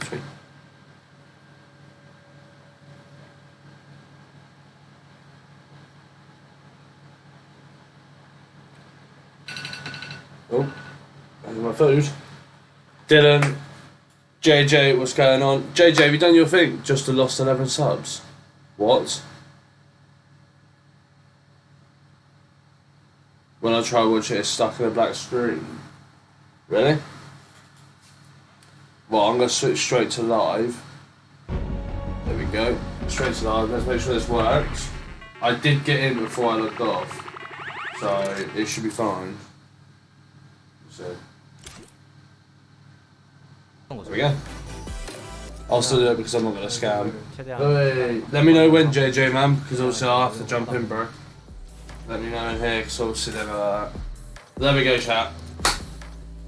Sweet. Oh, there's my food. Dylan, JJ, what's going on? JJ, have you done your thing? Just lost 11 subs. What? When I try to watch it, it's stuck in a black screen. Really? Well, I'm going to switch straight to live. There we go. Straight to live. Let's make sure this works. I did get in before I logged off, so it should be fine. So. There we go. I'll still do it because I'm not going to scam. Wait, let me know when, JJ, man, because obviously I'll have to jump in, bro. Let me know in here, because obviously they're like that. There we go, chat.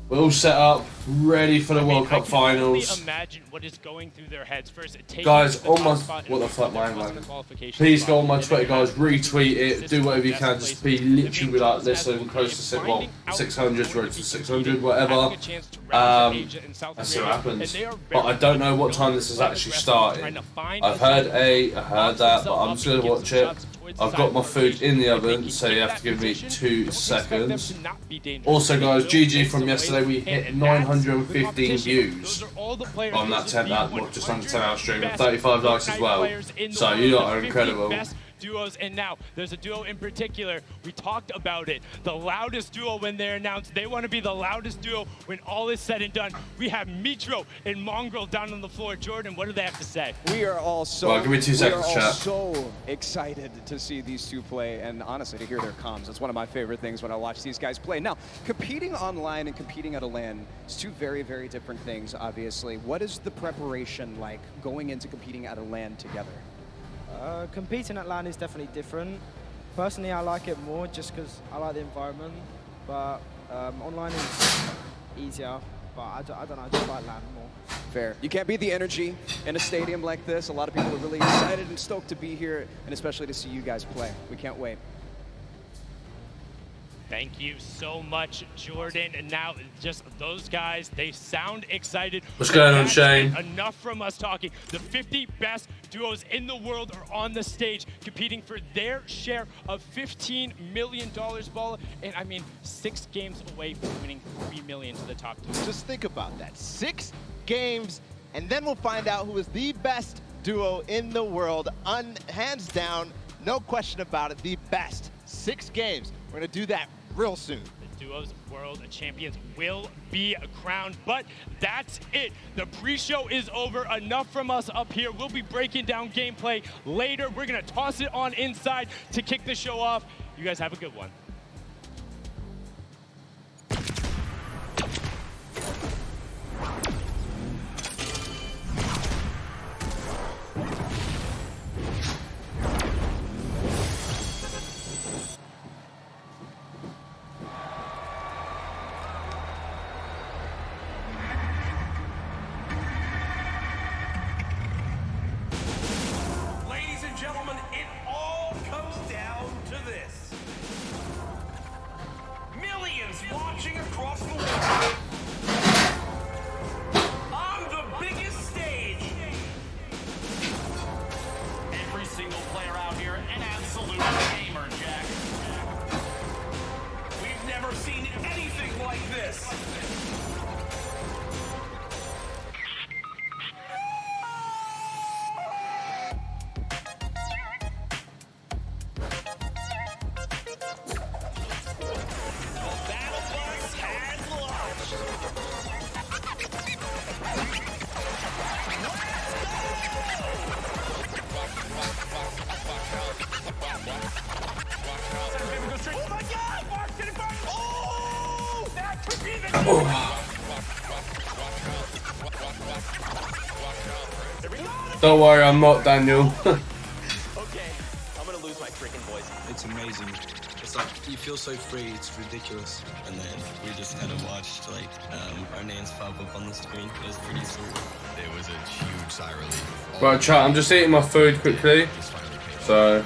We're all set up, ready for the World Cup finals. Imagine what is going through their heads first. Guys, on my what the fuck, man? Please go on my Twitter, guys. Retweet it. Do whatever you can. Just be literally like, listen, close to 600, road to 600, whatever. Let's see what happens. But I don't know what time this is actually starting. I heard that, but I'm just gonna watch it. I've got my food in the oven, so you have to give me 2 seconds. Also, guys, GG from yesterday. We hit 915 views on that just under 10-hour stream, and 35 likes as well. So you lot are incredible. Duos, and now there's a duo in particular. We talked about it. The loudest duo when they're announced. They want to be the loudest duo when all is said and done. We have Mitro and Mongrel down on the floor. Jordan, what do they have to say? We are all so. Well, give me 2 seconds, chat. So excited to see these two play, and honestly, to hear their comms. That's one of my favorite things when I watch these guys play. Now, competing online and competing at a LAN is two very, very different things. Obviously, what is the preparation like going into competing at a LAN together? Competing at LAN is definitely different. Personally, I like it more just because I like the environment, but online is easier, but I don't know, I just like LAN more. Fair. You can't beat the energy in a stadium like this. A lot of people are really excited and stoked to be here, and especially to see you guys play. We can't wait. Thank you so much, Jordan. And now, just those guys, they sound excited. What's going on, Shane? Enough from us talking. The 50 best duos in the world are on the stage, competing for their share of $15 million, Ball. And I mean, 6 games away from winning $3 million to the top 2. Just think about that. 6 games, and then we'll find out who is the best duo in the world. Hands down, no question about it, the best. 6 games. We're going to do that real soon. The Duos World Champions will be crowned, but that's it. The pre-show is over. Enough from us up here. We'll be breaking down gameplay later. We're gonna toss it on inside to kick the show off. You guys have a good one. Don't worry, I'm not Daniel. Okay, I'm gonna lose my freaking voice. It's amazing. It's like You feel so free, it's ridiculous. And then we just kind of watched like our names pop up on the screen. It was pretty surreal. It was a huge sigh of relief. Right, chat, I'm just eating my food quickly. So.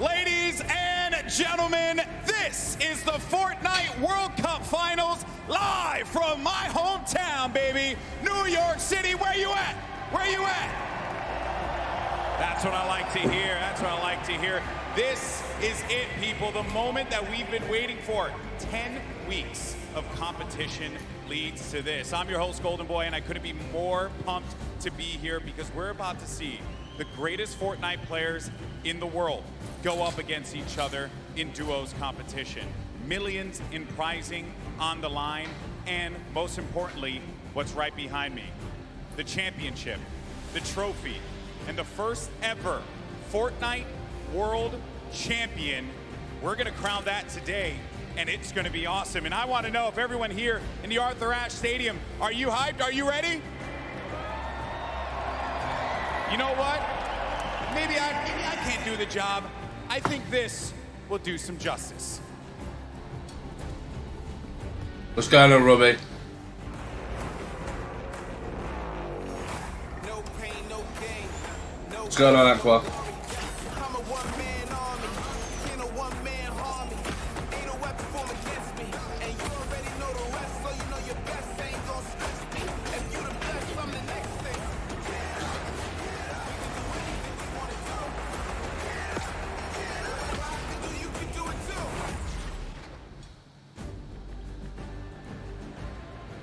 Ladies and gentlemen, this is the Fortnite World Cup Finals, live from my hometown, baby, New York City. Where you at? Where you at? That's what I like to hear. That's what I like to hear. This is it, people, the moment that we've been waiting for. 10 weeks of competition leads to this. I'm your host, Golden Boy, and I couldn't be more pumped to be here because we're about to see the greatest Fortnite players in the world go up against each other in duos competition. Millions in prizing on the line, and most importantly, what's right behind me, the championship, the trophy, and the first ever Fortnite World Champion. We're gonna crown that today, and it's gonna be awesome. And I wanna know if everyone here in the Arthur Ashe Stadium, are you hyped? Are you ready? You know what? Maybe I can't do the job. I think this will do some justice. What's going on, Robbie? What's going on, Aqua?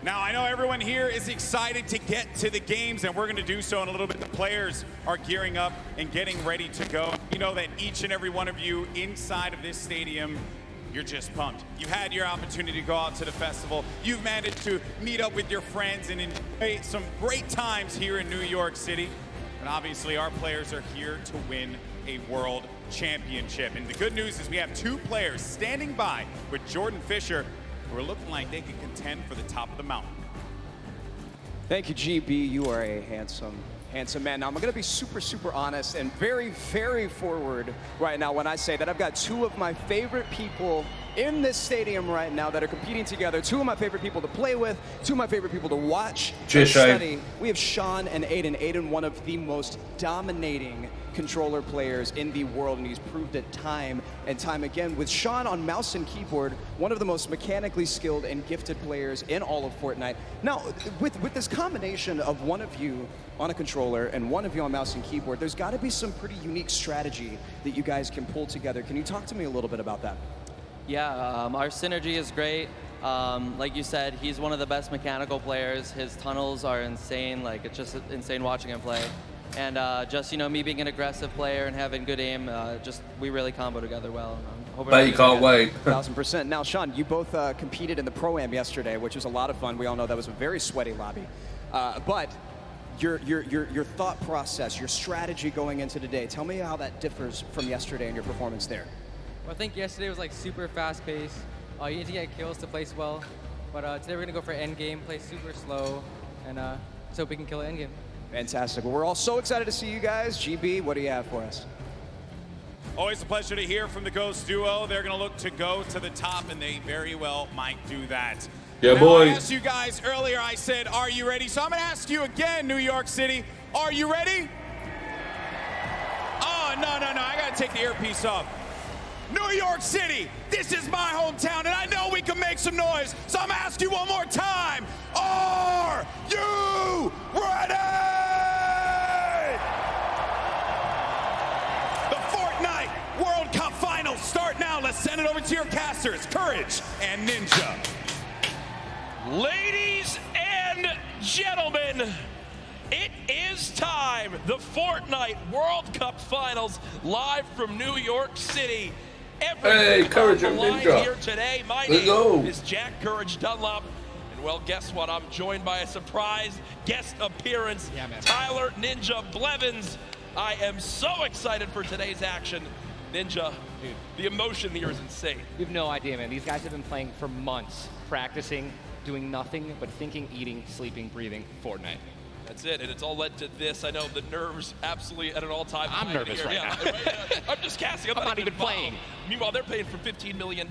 Now, I know everyone here is excited to get to the games, and we're going to do so in a little bit. The players are gearing up and getting ready to go. You know that each and every one of you inside of this stadium, you're just pumped. You've had your opportunity to go out to the festival. You've managed to meet up with your friends and enjoy some great times here in New York City. And obviously, our players are here to win a world championship. And the good news is we have two players standing by with Jordan Fisher, who are looking like they can contend for the top of the mountain. Thank you, GB. You are a handsome man. Now, I'm going to be super honest and very forward right now when I say that I've got two of my favorite people in this stadium right now that are competing together. Two of my favorite people to play with, two of my favorite people to watch and study. We have Sean and Aiden. Aiden, one of the most dominating controller players in the world, and he's proved it time and time again. With Sean on mouse and keyboard, one of the most mechanically skilled and gifted players in all of Fortnite. Now, with this combination of one of you on a controller and one of you on mouse and keyboard, there's got to be some pretty unique strategy that you guys can pull together. Can you talk to me a little bit about that? Yeah, our synergy is great. Like you said, he's one of the best mechanical players. His tunnels are insane. Like, it's just insane watching him play. And just, you know, me being an aggressive player and having good aim, we really combo together well. Bet you can't wait. 1000%. Now, Sean, you both competed in the Pro-Am yesterday, which was a lot of fun. We all know that was a very sweaty lobby. But your thought process, your strategy going into today, tell me how that differs from yesterday and your performance there. Well, I think yesterday was like super fast paced. You need to get kills to place well. But today we're going to go for end game, play super slow, and so we can kill it end game. Fantastic. Well, we're all so excited to see you guys. GB, what do you have for us? Always a pleasure to hear from the Ghost duo. They're going to look to go to the top, and they very well might do that. Yeah, now, boy. I asked you guys earlier, I said, are you ready? So I'm going to ask you again, New York City, are you ready? Oh, no, I got to take the earpiece off. New York City, this is my hometown, and I know we can make some noise, so I'm going to ask you one more time. Are you ready? The Fortnite World Cup Finals start now. Let's send it over to your casters, Courage and Ninja. Ladies and gentlemen, it is time. The Fortnite World Cup Finals live from New York City. Hey, Courage and Ninja. Here today. My Let's go. name is Jack Courage Dunlop. And well, guess what? I'm joined by a surprise guest appearance, Tyler Ninja Blevins. I am so excited for today's action. Ninja, dude, the emotion here is insane. You have no idea, man. These guys have been playing for months, practicing, doing nothing but thinking, eating, sleeping, breathing Fortnite. That's it, and it's all led to this. I know the nerves absolutely at an all-time high. I'm nervous right now. I'm just casting. I'm not even playing. Meanwhile, they're paying for $15 million,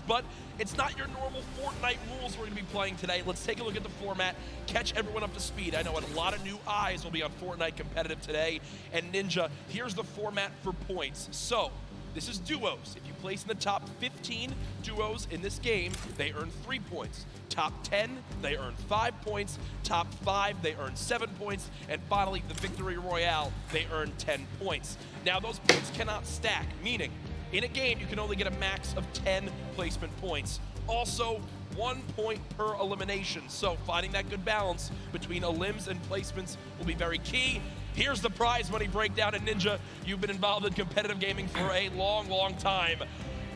but it's not your normal Fortnite rules we're going to be playing today. Let's take a look at the format, catch everyone up to speed. I know a lot of new eyes will be on Fortnite competitive today. And Ninja, here's the format for points. So, this is duos. If you place in the top 15 duos in this game, they earn 3 points. Top 10, they earn 5 points. Top 5, they earn 7 points. And finally, the Victory Royale, they earn 10 points. Now, those points cannot stack, meaning in a game, you can only get a max of 10 placement points. Also, 1 point per elimination. So finding that good balance between elims and placements will be very key. Here's the prize money breakdown. And Ninja, you've been involved in competitive gaming for a long, long time.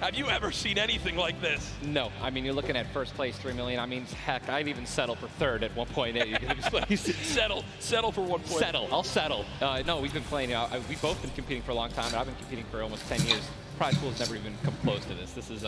Have you ever seen anything like this? No. I mean, you're looking at first place, $3 million. I mean, heck, I'd even settle for third at 1.8. Settle for 1 point. Settle. I'll settle. No, we've been playing. We've both been competing for a long time, and I've been competing for almost 10 years. Prize pool's never even come close to this. This is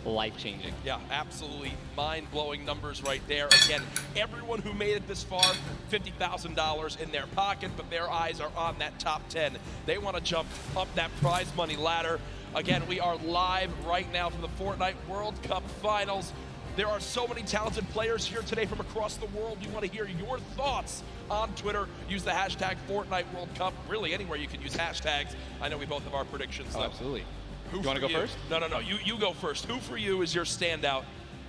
life-changing. Yeah, absolutely mind-blowing numbers right there. Again, everyone who made it this far, $50,000 in their pocket, but their eyes are on that top 10. They want to jump up that prize money ladder. Again, we are live right now for the Fortnite World Cup Finals. There are so many talented players here today from across the world. We want to hear your thoughts on Twitter. Use the hashtag Fortnite World Cup. Really, anywhere you can use hashtags. I know we both have our predictions, though. Absolutely. You want to go first? No. You go first. Who for you is your standout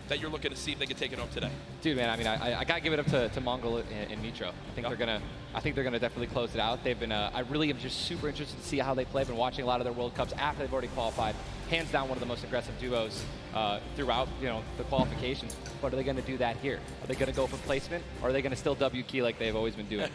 that you're looking to see if they can take it home today? Dude, man, I mean, I gotta give it up to Mongol and Nitro. I think they're gonna definitely close it out. They've been. I really am just super interested to see how they play. I've been watching a lot of their World Cups after they've already qualified. Hands down, one of the most aggressive duos throughout, the qualifications. But are they gonna do that here? Are they gonna go for placement, or are they gonna still W key like they've always been doing?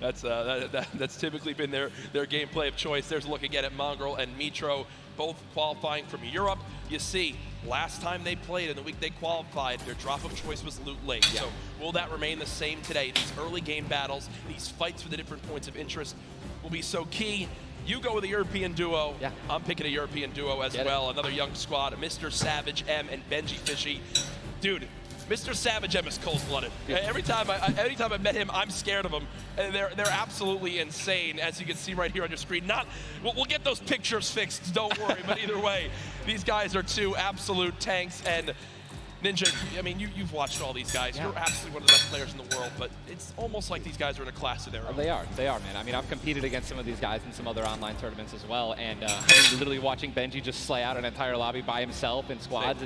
That's typically been their gameplay of choice. There's a look again at Mongrel and Mitro, both qualifying from Europe. You see, last time they played, in the week they qualified, their drop of choice was Loot Lake. Yeah. So will that remain the same today? These early game battles, these fights for the different points of interest will be so key. You go with a European duo. Yeah. I'm picking a European duo as well. Another young squad, Mr. Savage M and Benji Fishy. Dude, Mr. Savage M is cold-blooded. Every time I met him, I'm scared of him. And they're absolutely insane, as you can see right here on your screen. We'll get those pictures fixed, don't worry. But either way, these guys are two absolute tanks. And Ninja, I mean, you've watched all these guys. Yeah. You're absolutely one of the best players in the world, but it's almost like these guys are in a class of their own. They are, man. I mean, I've competed against some of these guys in some other online tournaments as well, and literally watching Benji just slay out an entire lobby by himself in squads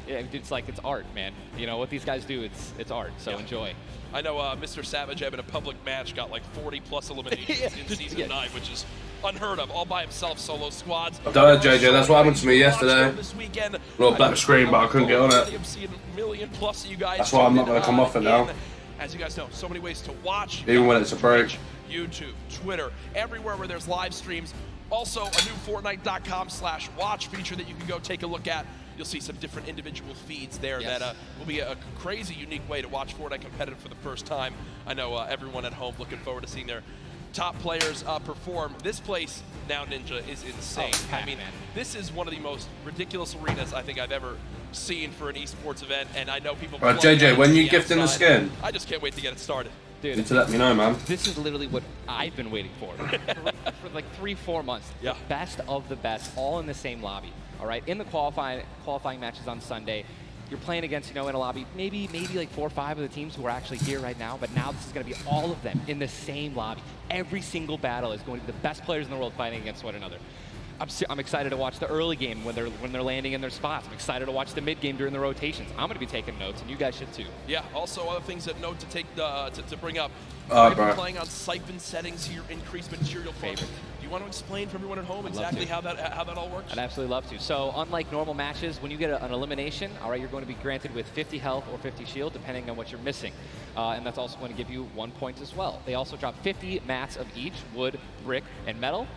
it's like it's art, man. What these guys do, it's art, so enjoy. I know Mr. Savage in a public match got like 40+ eliminations in Season 9, which is unheard of, all by himself, solo squads. I've done it, JJ. That's what happened to me yesterday. This weekend, little black screen, but I couldn't get on it. I'm seeing a million plus of you guys. That's why I'm not going to come off it now. As you guys know, so many ways to watch. Even when it's a break. YouTube, Twitter, everywhere where there's live streams. Also, a new Fortnite.com/watch feature that you can go take a look at. You'll see some different individual feeds there that will be a crazy, unique way to watch Fortnite competitive for the first time. I know everyone at home looking forward to seeing their top players perform. This place now, Ninja, is insane. I mean, this is one of the most ridiculous arenas I think I've ever seen for an esports event, and I know people. JJ, when you gifting the skin? I just can't wait to get it started. Dude, you need to let me know, man. This is literally what I've been waiting for like 3-4 months. Yeah. The best of the best, all in the same lobby. All right, in the qualifying matches on Sunday, you're playing against, in a lobby, maybe like 4 or 5 of the teams who are actually here right now, but now this is going to be all of them in the same lobby. Every single battle is going to be the best players in the world fighting against one another. I'm excited to watch the early game when they're landing in their spots. I'm excited to watch the mid game during the rotations. I'm going to be taking notes, and you guys should too. Yeah. Also, other things that note to take to bring up. Bro. Playing on siphon settings here, increased material flow. Do you want to explain for everyone at home exactly how that all works? I'd absolutely love to. So unlike normal matches, when you get an elimination, all right, you're going to be granted with 50 health or 50 shield, depending on what you're missing. And that's also going to give you 1 point as well. They also drop 50 mats of each, wood, brick, and metal.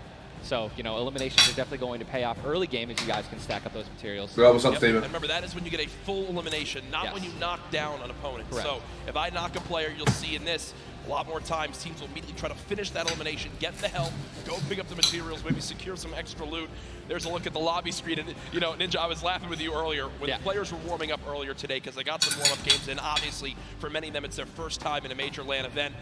So, you know, eliminations are definitely going to pay off early game as you guys can stack up those materials. What's up, Steven? And remember, that is when you get a full elimination, not when you knock down an opponent. Correct. So if I knock a player, you'll see in this, a lot more times teams will immediately try to finish that elimination, get the help, go pick up the materials, maybe secure some extra loot. There's a look at the lobby screen, and you know, Ninja, I was laughing with you earlier when the players were warming up earlier today because they got some warm-up games in. Obviously, for many of them, it's their first time in a major LAN event.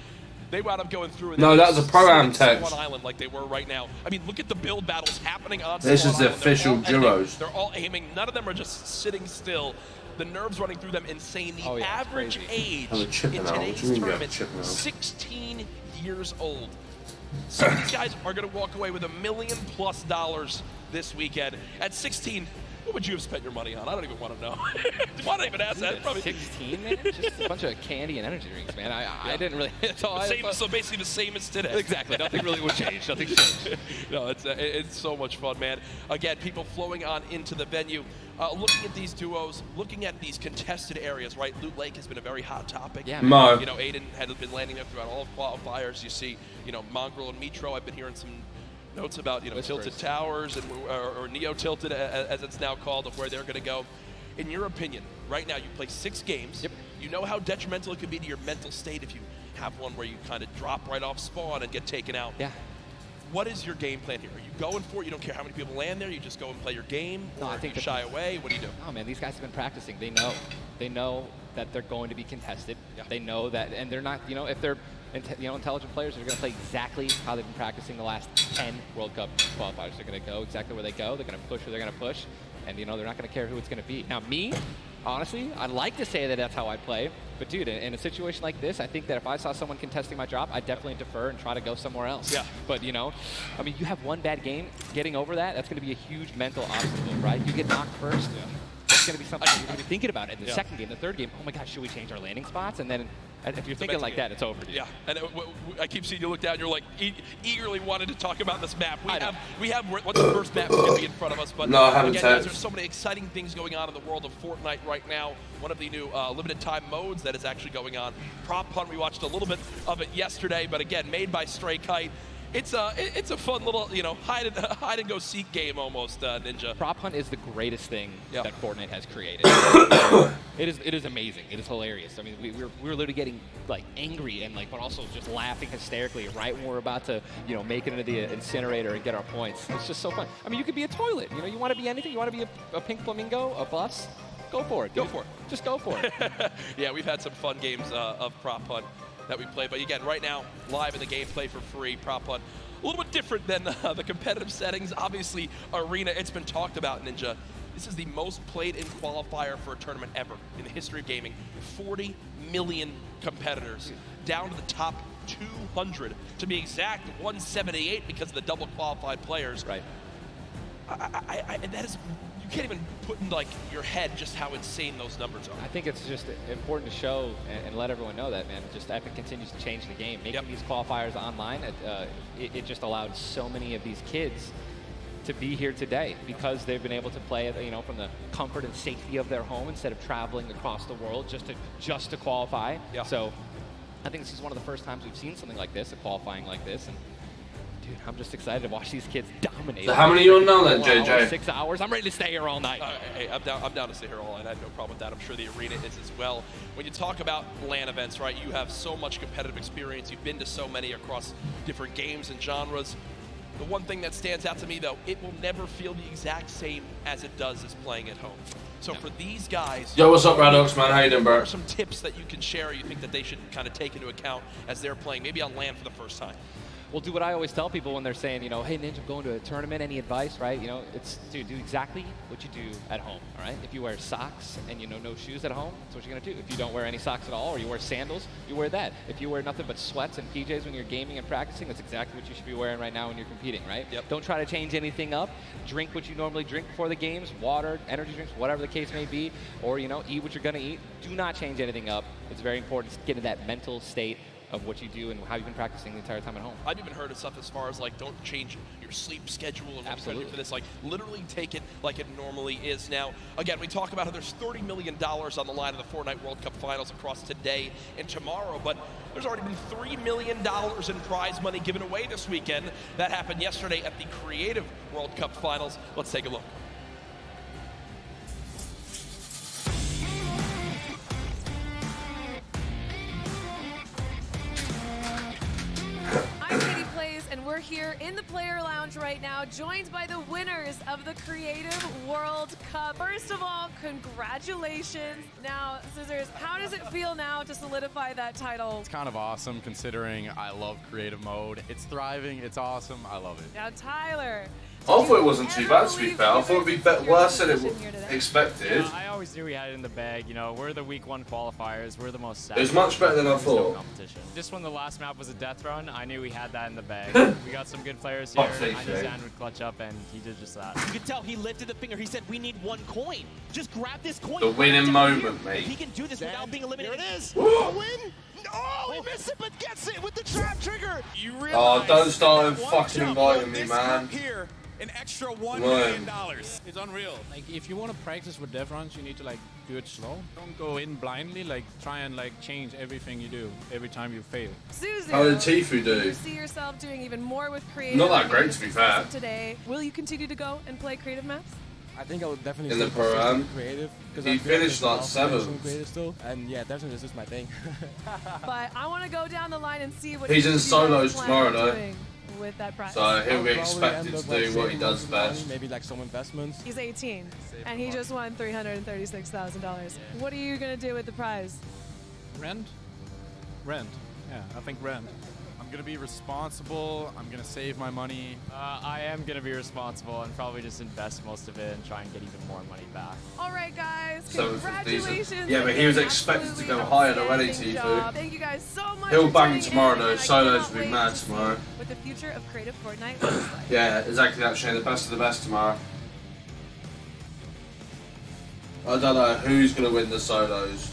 They wound up going through. No, that was a pro-am text. One island like they were right now. I mean, look at the build battles happening on. This is the official duos. They're all aiming. None of them are just sitting still. The nerves running through them insane. The average age in today's tournament, 16 years old. Some of these guys are going to walk away with $1 million+ this weekend. At 16, what would you have spent your money on? I don't even want to know. Why not even ask that? Probably 16, man? Just a bunch of candy and energy drinks, man. I didn't really. So basically the same as today. Exactly. Nothing really would change. Nothing's changed. No, it's so much fun, man. Again, people flowing on into the venue. Looking at these duos, looking at these contested areas, right? Loot Lake has been a very hot topic. Yeah. Mo. You know, Aiden had been landing there throughout all of qualifiers. You see, you know, Mongrel and Mitro. I've been hearing some notes about, you know, Tilted Towers and or Neo Tilted as it's now called, of where they're going to go. In your opinion, right now you play 6 games. Yep. You know how detrimental it can be to your mental state if you have one where you kind of drop right off spawn and get taken out. Yeah. What is your game plan here? Are you going for it? You don't care how many people land there? You just go and play your game? No, or I think you shy away? What do you do? Oh, man, these guys have been practicing. They know. They know that they're going to be contested. Yeah. They know that, and they're not, you know, if they're intelligent players, they're going to play exactly how they've been practicing the last 10 World Cup qualifiers. They're going to go exactly where they go. They're going to push where they're going to push. And, you know, they're not going to care who it's going to be. Now, me, honestly, I'd like to say that that's how I play. But, dude, in a situation like this, I think that if I saw someone contesting my drop, I'd definitely defer and try to go somewhere else. Yeah. But, you know, I mean, you have one bad game. Getting over that, that's going to be a huge mental obstacle, right? You get knocked first. Yeah. That's going to be something you're going to be thinking about in the second game, the third game. Oh, my gosh, should we change our landing spots? And then if you're thinking like that, it's over. Dude. Yeah, and I keep seeing you look down. You're like eagerly wanted to talk about this map. We have what's the first map going to be in front of us? But no, I haven't. Again, guys, there's so many exciting things going on in the world of Fortnite right now. One of the new limited time modes that is actually going on. Prop Hunt. We watched a little bit of it yesterday, but again, made by Stray Kite. It's a fun little, you know, hide and go seek game almost, Ninja. Prop Hunt is the greatest thing that Fortnite has created. It is amazing. It is hilarious. I mean, we were literally getting like angry and like, but also just laughing hysterically right when we're about to, you know, make it into the incinerator and get our points. It's just so fun. I mean, you could be a toilet. You know, you want to be anything. You want to be a pink flamingo, a bus. Go for it. Go for it. Just go for it. Yeah, we've had some fun games of Prop Hunt that we play. But again, right now, live in the gameplay for free, Prop Hunt. A little bit different than the competitive settings. Obviously, Arena, it's been talked about, Ninja. This is the most played in qualifier for a tournament ever in the history of gaming. 40 million competitors, down to the top 200. To be exact, 178 because of the double qualified players. Right. That is, you can't even put in like your head just how insane those numbers are. I think it's just important to show and let everyone know that, man. Just Epic continues to change the game. Making these qualifiers online, it just allowed so many of these kids to be here today because they've been able to play it, you know, from the comfort and safety of their home instead of traveling across the world just to qualify. Yeah. So I think this is one of the first times we've seen something like this, a qualifying like this. And dude, I'm just excited to watch these kids dominate. So how many are you on now then, JJ? 6 hours. I'm ready to stay here all night. Hey, I'm down to stay here all night. I have no problem with that. I'm sure the arena is as well. When you talk about LAN events, right, you have so much competitive experience. You've been to so many across different games and genres. The one thing that stands out to me, though, it will never feel the exact same as it does as playing at home. So for these guys... Yo, what's up, Radox, man? How you doing, bro? What are some tips that you can share or you think that they should kind of take into account as they're playing, maybe on LAN for the first time? Well, do what I always tell people when they're saying, you know, hey, Ninja, I'm going to a tournament, any advice, right? You know, it's, dude, do exactly what you do at home, all right? If you wear socks and, you know, no shoes at home, that's what you're going to do. If you don't wear any socks at all or you wear sandals, you wear that. If you wear nothing but sweats and PJs when you're gaming and practicing, that's exactly what you should be wearing right now when you're competing, right? Yep. Don't try to change anything up. Drink what you normally drink before the games, water, energy drinks, whatever the case may be, or, you know, eat what you're going to eat. Do not change anything up. It's very important to get in that mental state of what you do and how you've been practicing the entire time at home. I've even heard of stuff as far as like don't change your sleep schedule or Absolutely. for this. Like literally take it like it normally is. Now, again, we talk about how there's $30 million on the line of the Fortnite World Cup Finals across today and tomorrow, but there's already been $3 million in prize money given away this weekend. That happened yesterday at the Creative World Cup Finals. Let's take a look. I'm Katie Plays, and we're here in the Player Lounge right now, joined by the winners of the Creative World Cup. First of all, congratulations. Now, Scissors, how does it feel now to solidify that title? It's kind of awesome considering I love creative mode. It's thriving, it's awesome, I love it. Now, Tyler. I thought it wasn't too bad, to be fair. I thought it'd be worse than it expected. I always knew we had it in the bag. You know, we're the week 1 qualifiers. We're the most It was much better than I thought. Just when the last map was a death run, I knew we had that in the bag. We got some good players here. I knew Zan would clutch up, and he did just that. You could tell he lifted the finger. He said, we need 1 coin. Just grab this coin. The winning moment, mate. If he can do this without being eliminated. Here it is. Woo! A win. Oh, he missed it, but gets it with the trap trigger. You realize Oh, don't start that one fucking jump inviting on me, this man. group here, an extra $1 Right. million. It's unreal. Like, if you want to practice with death runs, you need to like do it slow. Don't go in blindly. Like, try and like change everything you do every time you fail. Suzu, How did Tifu do? you see yourself doing even more with creative. Not that great, to be fair. Today, will you continue to go and play creative maps? I think I would definitely In the still pursue pro-am, creative. he finished like 7th. Creative still, and yeah, definitely this is my thing. But I want to go down the line and see what He's in you guys solos plan tomorrow, on though. doing with that prize. So he'll be I'll probably expected end up, to like, do what he saving does most of the money, best. Maybe like some investments. He's 18, and he just won $336,000. What are you gonna do with the prize? Rent. Yeah, I think rent. I'm gonna be responsible. I'm gonna save my money. I am going to be responsible and probably just invest most of it and try and get even more money back. All right, guys. 750. Congratulations. Yeah, but he was expected to go higher already, Outstanding Tifu. job. Thank you guys so much. He'll for bang tuning tomorrow in, though. and I Solos cannot will be wait mad to see tomorrow. What the future of Creative Fortnite looks like. Yeah, exactly that, Shane. The best of the best tomorrow. I don't know who's going to win the solos.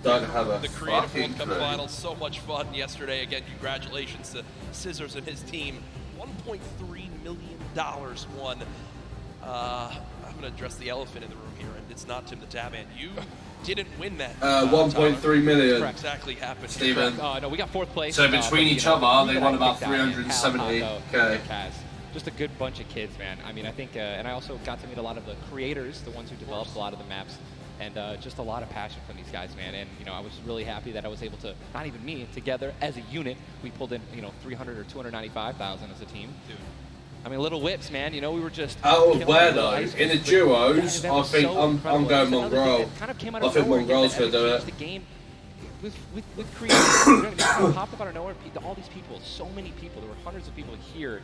Don't have a The Creative fucking World Cup clue. Finals, so much fun yesterday. Again, congratulations to Scissors and his team. $1.3 million won. I'm going to address the elephant in the room here, and it's not Tim the Tabman. You didn't win that. 1.3 million. What exactly happened? Steven. No, we got 4th place. So between each other, they won about 370k. Just a good bunch of kids, man. I mean, I think, and I also got to meet a lot of the creators, the ones who developed a lot of the maps, and just a lot of passion from these guys, man. And you know, I was really happy that I was able to, not even me, together as a unit, we pulled in, you know, 300 or 295,000 as a team. Dude. I mean, little whips, man. You know, we were just Out of where though? In the duos, I think I'm going Mongrel. I think Mongrel's gonna do it. The game with creators, you know what I mean? Popped up out of nowhere. All these people, so many people. There were hundreds of people here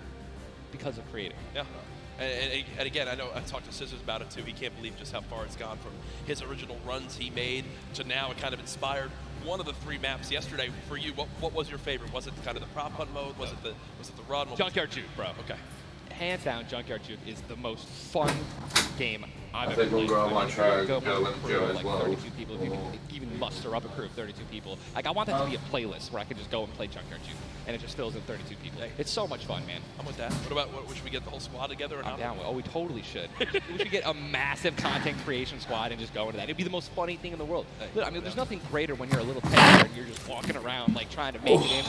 because of creating. Yeah. And again, I know I talked to Scissors about it too. He can't believe just how far it's gone from his original runs he made to now. It kind of inspired one of the 3 maps yesterday for you. What was your favorite? Was it kind of the prop hunt mode? Was it the run? Junkyard Juke, bro. Okay. Hands down, Junkyard Juke is the most fun game I've I ever think played. Mongrel might try and Go go with a with crew Joe of as like well. 32 people, if you can even muster up a crew of 32 people. Like, I want that to be a playlist where I can just go and play Junkyard Juke, and it just fills in 32 people. It's so much fun, man. I'm with that. What about, should we get the whole squad together or not? I'm down with. Oh, we totally should. We should get a massive content creation squad and just go into that. It'd be the most funny thing in the world. Look, I mean, there's nothing greater when you're a little tester and you're just walking around like trying to make it in.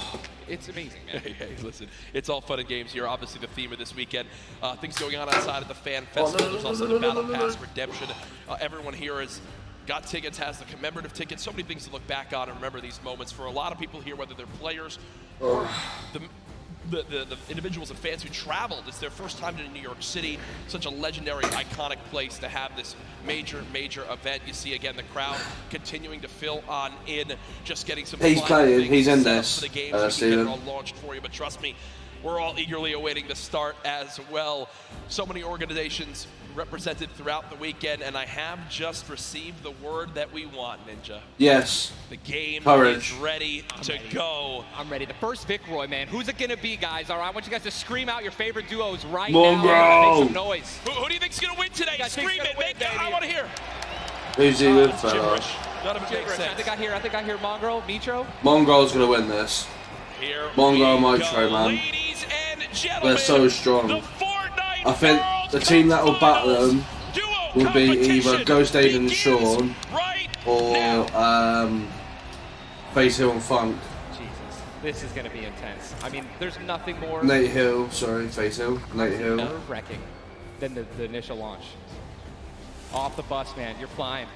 It's amazing, man. Hey, listen, it's all fun and games here. Obviously, the theme of this weekend. Things going on outside of the Fan Festival. There's also the Battle Pass Redemption. Everyone here has got tickets, has the commemorative tickets. So many things to look back on and remember these moments. For a lot of people here, whether they're players or the individuals and fans who traveled, it's their first time to New York City. Such a legendary, iconic place to have this major event. You see again the crowd continuing to fill on in, just getting some. He's playing. He's in this. For the game, so we can get it all launched for you. But trust me, we're all eagerly awaiting the start as well. So many organizations represented throughout the weekend, and I have just received the word that we want, Ninja. Yes. The game Courage. is ready to go. I'm ready. The first Vic Roy, man. Who's it going to be, guys? All right, I want you guys to scream out your favorite duos right Mongrel. now. Make some noise. Who do you think's going to win today? Scream it. Make it. I want to hear. Who's he with, fella? Gibberish. None of it makes Gibberish. sense. I think I hear Mongrel, Nitro. Mongrel's going to win this. Mongo and Mitro, man. They're so strong. I think the team that will battle them will be either Ghost Aiden and Sean or Face Hill and Funk. Jesus, this is going to be intense. I mean, there's nothing more Nate Hill, sorry, Face Hill. Nate Hill. nerve-wracking than the initial launch. Off the bus, man. You're flying.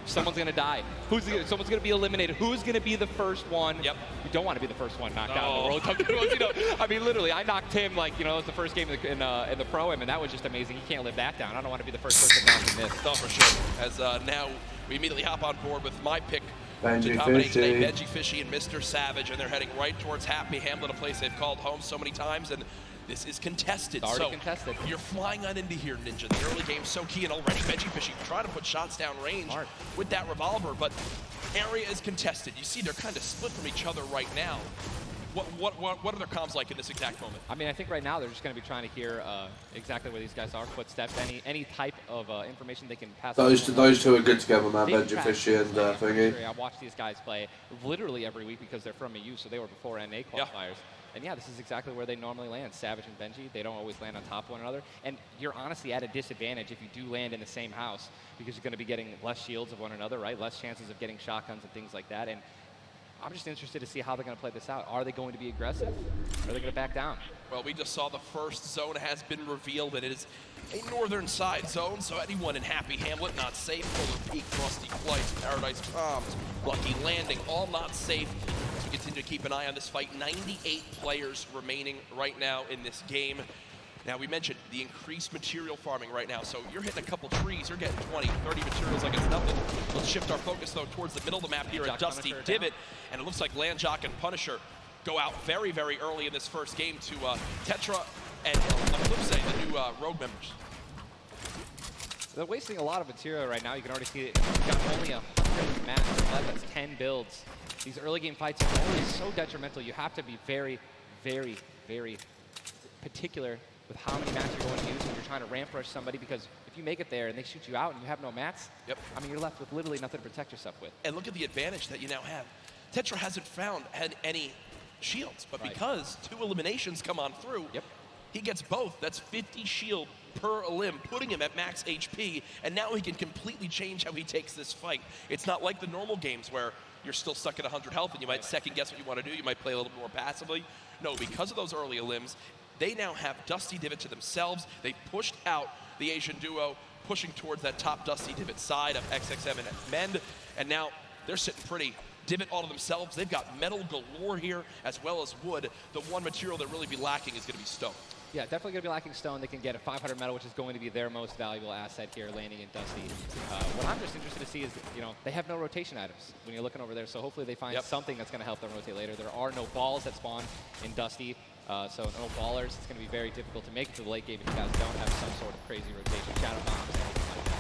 Someone's going to die. Someone's going to be eliminated. Who's going to be the first one? Yep. You don't want to be the first one knocked out in the World Cup. You know, I mean, literally, I knocked him like, it was the first game in the Pro-Am, and that was just amazing. He can't live that down. I don't want to be the first person knocking this. Oh, for sure. As now we immediately hop on board with my pick Benji to dominate Fishy. today, Benji Fishy and Mr. Savage, and they're heading right towards Happy Hamlet, a place they've called home so many times, and this is contested. It's already contested. You're flying on into here, Ninja. The early game's so key, and already Benji Fishy trying to put shots down range with that revolver, but area is contested. You see they're kind of split from each other right now. What are their comms like in this exact moment? I mean, I think right now they're just going to be trying to hear exactly where these guys are, footsteps, any type of information they can pass. Those two are good together, man. Benji Fishy and Thingy. I watch these guys play literally every week because they're from EU, so they were before NA qualifiers. And yeah, this is exactly where they normally land. Savage and Benji, they don't always land on top of one another. And you're honestly at a disadvantage if you do land in the same house because you're going to be getting less shields of one another, right? Less chances of getting shotguns and things like that. And I'm just interested to see how they're going to play this out. Are they going to be aggressive? Or are they going to back down? Well, we just saw the first zone has been revealed, and it is a northern side zone, so anyone in Happy Hamlet not safe. Polar Peak, Frosty Flights, Paradise Palms, Lucky Landing, all not safe. As we continue to keep an eye on this fight, 98 players remaining right now in this game. Now, we mentioned the increased material farming right now, so you're hitting a couple trees, you're getting 20, 30 materials like it's nothing. Let's shift our focus, though, towards the middle of the map here at Dusty Divot, and it looks like Landjock and Punisher go out very, very early in this first game to Tetra and Eclipse, the new Rogue members. They're wasting a lot of material right now. You can already see it. You've got only 100 maps left. That's 10 builds. These early game fights are always so detrimental. You have to be very, very, very particular with how many mats you're going to use when you're trying to ramp rush somebody, because if you make it there and they shoot you out and you have no mats, I mean, you're left with literally nothing to protect yourself with. And look at the advantage that you now have. Tetra hasn't had any shields, but because 2 eliminations come on through, he gets both. That's 50 shield per elim, putting him at max HP, and now he can completely change how he takes this fight. It's not like the normal games where you're still stuck at 100 health and you might second guess what you want to do. You might play a little more passively. No, because of those early elims, they now have Dusty Divot to themselves. They pushed out the Asian duo, pushing towards that top Dusty Divot side of XXM and Mend, and now they're sitting pretty. Divot all to themselves. They've got metal galore here, as well as wood. The one material that really be lacking is going to be stone. Yeah, definitely going to be lacking stone. They can get a 500 metal, which is going to be their most valuable asset here, landing in Dusty. What I'm just interested to see is, they have no rotation items when you're looking over there, so hopefully they find something that's going to help them rotate later. There are no balls that spawn in Dusty, so no ballers. It's going to be very difficult to make it to the late game if you guys don't have some sort of crazy rotation. Shadow bombs, anything like that.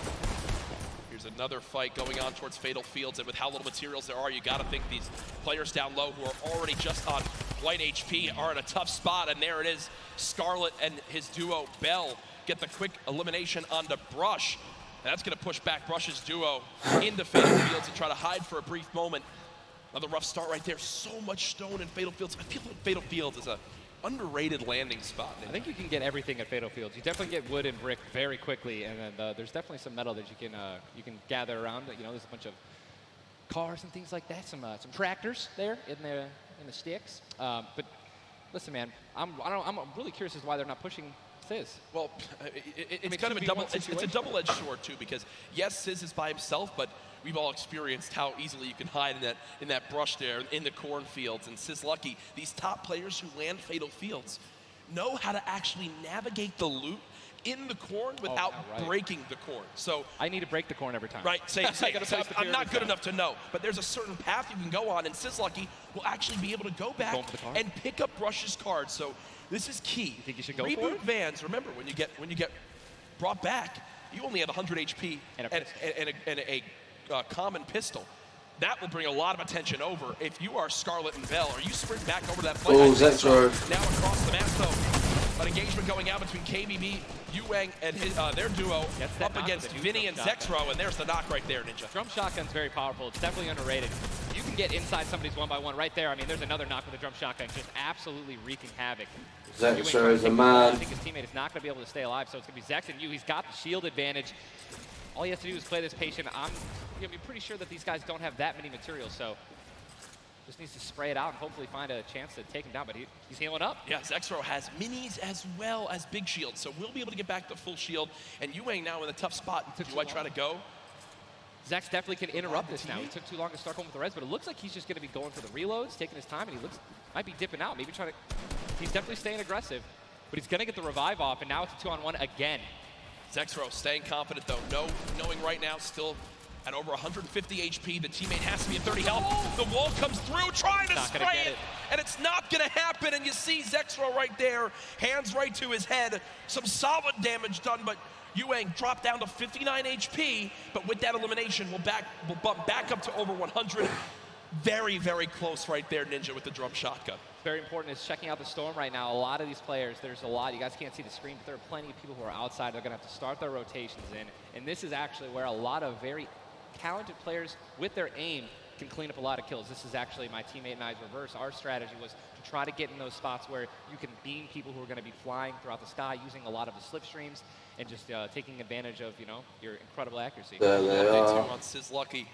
Here's another fight going on towards Fatal Fields, and with how little materials there are, you got to think these players down low who are already just on light HP are in a tough spot, and there it is. Scarlet and his duo, Bell, get the quick elimination onto Brush. And that's going to push back Brush's duo into Fatal Fields and try to hide for a brief moment. Another rough start right there. So much stone in Fatal Fields. I feel like Fatal Fields is a underrated landing spot. I think you can get everything at Fatal Fields. You definitely get wood and brick very quickly, and then there's definitely some metal that you can gather around. There's a bunch of cars and things like that. Some tractors there in the sticks. But listen, man, I'm really curious as to why they're not pushing Sizz. Well, it's kind of a double-edged sword too, because yes, Sizz is by himself, but we've all experienced how easily you can hide in that brush there in the cornfields. And Sizz Lucky, these top players who land Fatal Fields know how to actually navigate the loot in the corn without breaking the corn. So I need to break the corn every time. Right, same. I'm not good enough to know, but there's a certain path you can go on, and Sizz Lucky will actually be able to go back and pick up Brush's cards. So this is key. You think you should go Reboot for it? Vans, remember, when you get brought back, you only had 100 HP and a common pistol. That will bring a lot of attention over. If you are Scarlet and Bell, or you sprint back over that fight. Oh, Zexro. Now across the map, though. An engagement going out between KBB, Yuang, and their duo up against Vinny and Zexro, and there's the knock right there, Ninja. Drum Shotgun's very powerful. It's definitely underrated. You can get inside somebody's 1-by-1 right there. I mean, there's another knock with a drum shotgun, just absolutely wreaking havoc. Zexro is a man. I think his teammate is not going to be able to stay alive, so it's going to be Zex and you. He's got the shield advantage. All he has to do is play this patient. I'm going to be pretty sure that these guys don't have that many materials, so just needs to spray it out and hopefully find a chance to take him down, but he's healing up. Yeah, Zexro has minis as well as big shields, so we'll be able to get back to full shield. And Yuang now in a tough spot. Do I try to go? Zex definitely can interrupt this now. He took too long to start going with the res, but it looks like he's just going to be going for the reloads, taking his time, and he might be dipping out, maybe trying to. He's definitely staying aggressive, but he's going to get the revive off, and now it's a 2-on-1 again. Zexro staying confident though, knowing right now still at over 150 HP, the teammate has to be at 30 health. The wall comes through, trying to spray it, and it's not gonna happen, and you see Zexro right there, hands right to his head, some solid damage done, but Yuang dropped down to 59 HP, but with that elimination, we'll bump back up to over 100. Very, very close right there, Ninja, with the drum shotgun. Very important is checking out the storm right now. A lot of these players, there's a lot, you guys can't see the screen, but there are plenty of people who are outside. They're gonna have to start their rotations in, and this is actually where a lot of very talented players with their aim can clean up a lot of kills. This is actually my teammate and I's reverse. Our strategy was to try to get in those spots where you can beam people who are going to be flying throughout the sky using a lot of the slipstreams and just taking advantage of, you know, your incredible accuracy. There they are. On Sizz Lucky.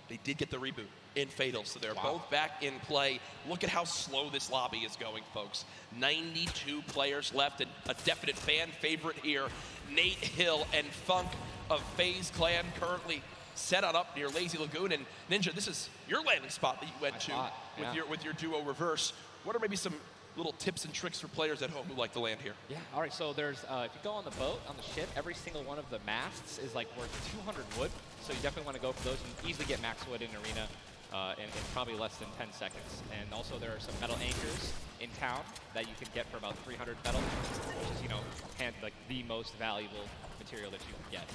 They did get the reboot in Fatal, so they're both back in play. Look at how slow this lobby is going, folks. 92 players left, and a definite fan favorite here. Nate Hill and Funk of FaZe Clan currently set on up near Lazy Lagoon. And Ninja, this is your landing spot that you went to with your duo reverse. What are maybe some little tips and tricks for players at home who like to land here? Yeah, all right, so there's, if you go on the boat, on the ship, every single one of the masts is like worth 200 wood, so you definitely want to go for those. You can easily get max wood in Arena in probably less than 10 seconds. And also there are some metal anchors in town that you can get for about 300 metal, which is, you know, like the most valuable material that you can get.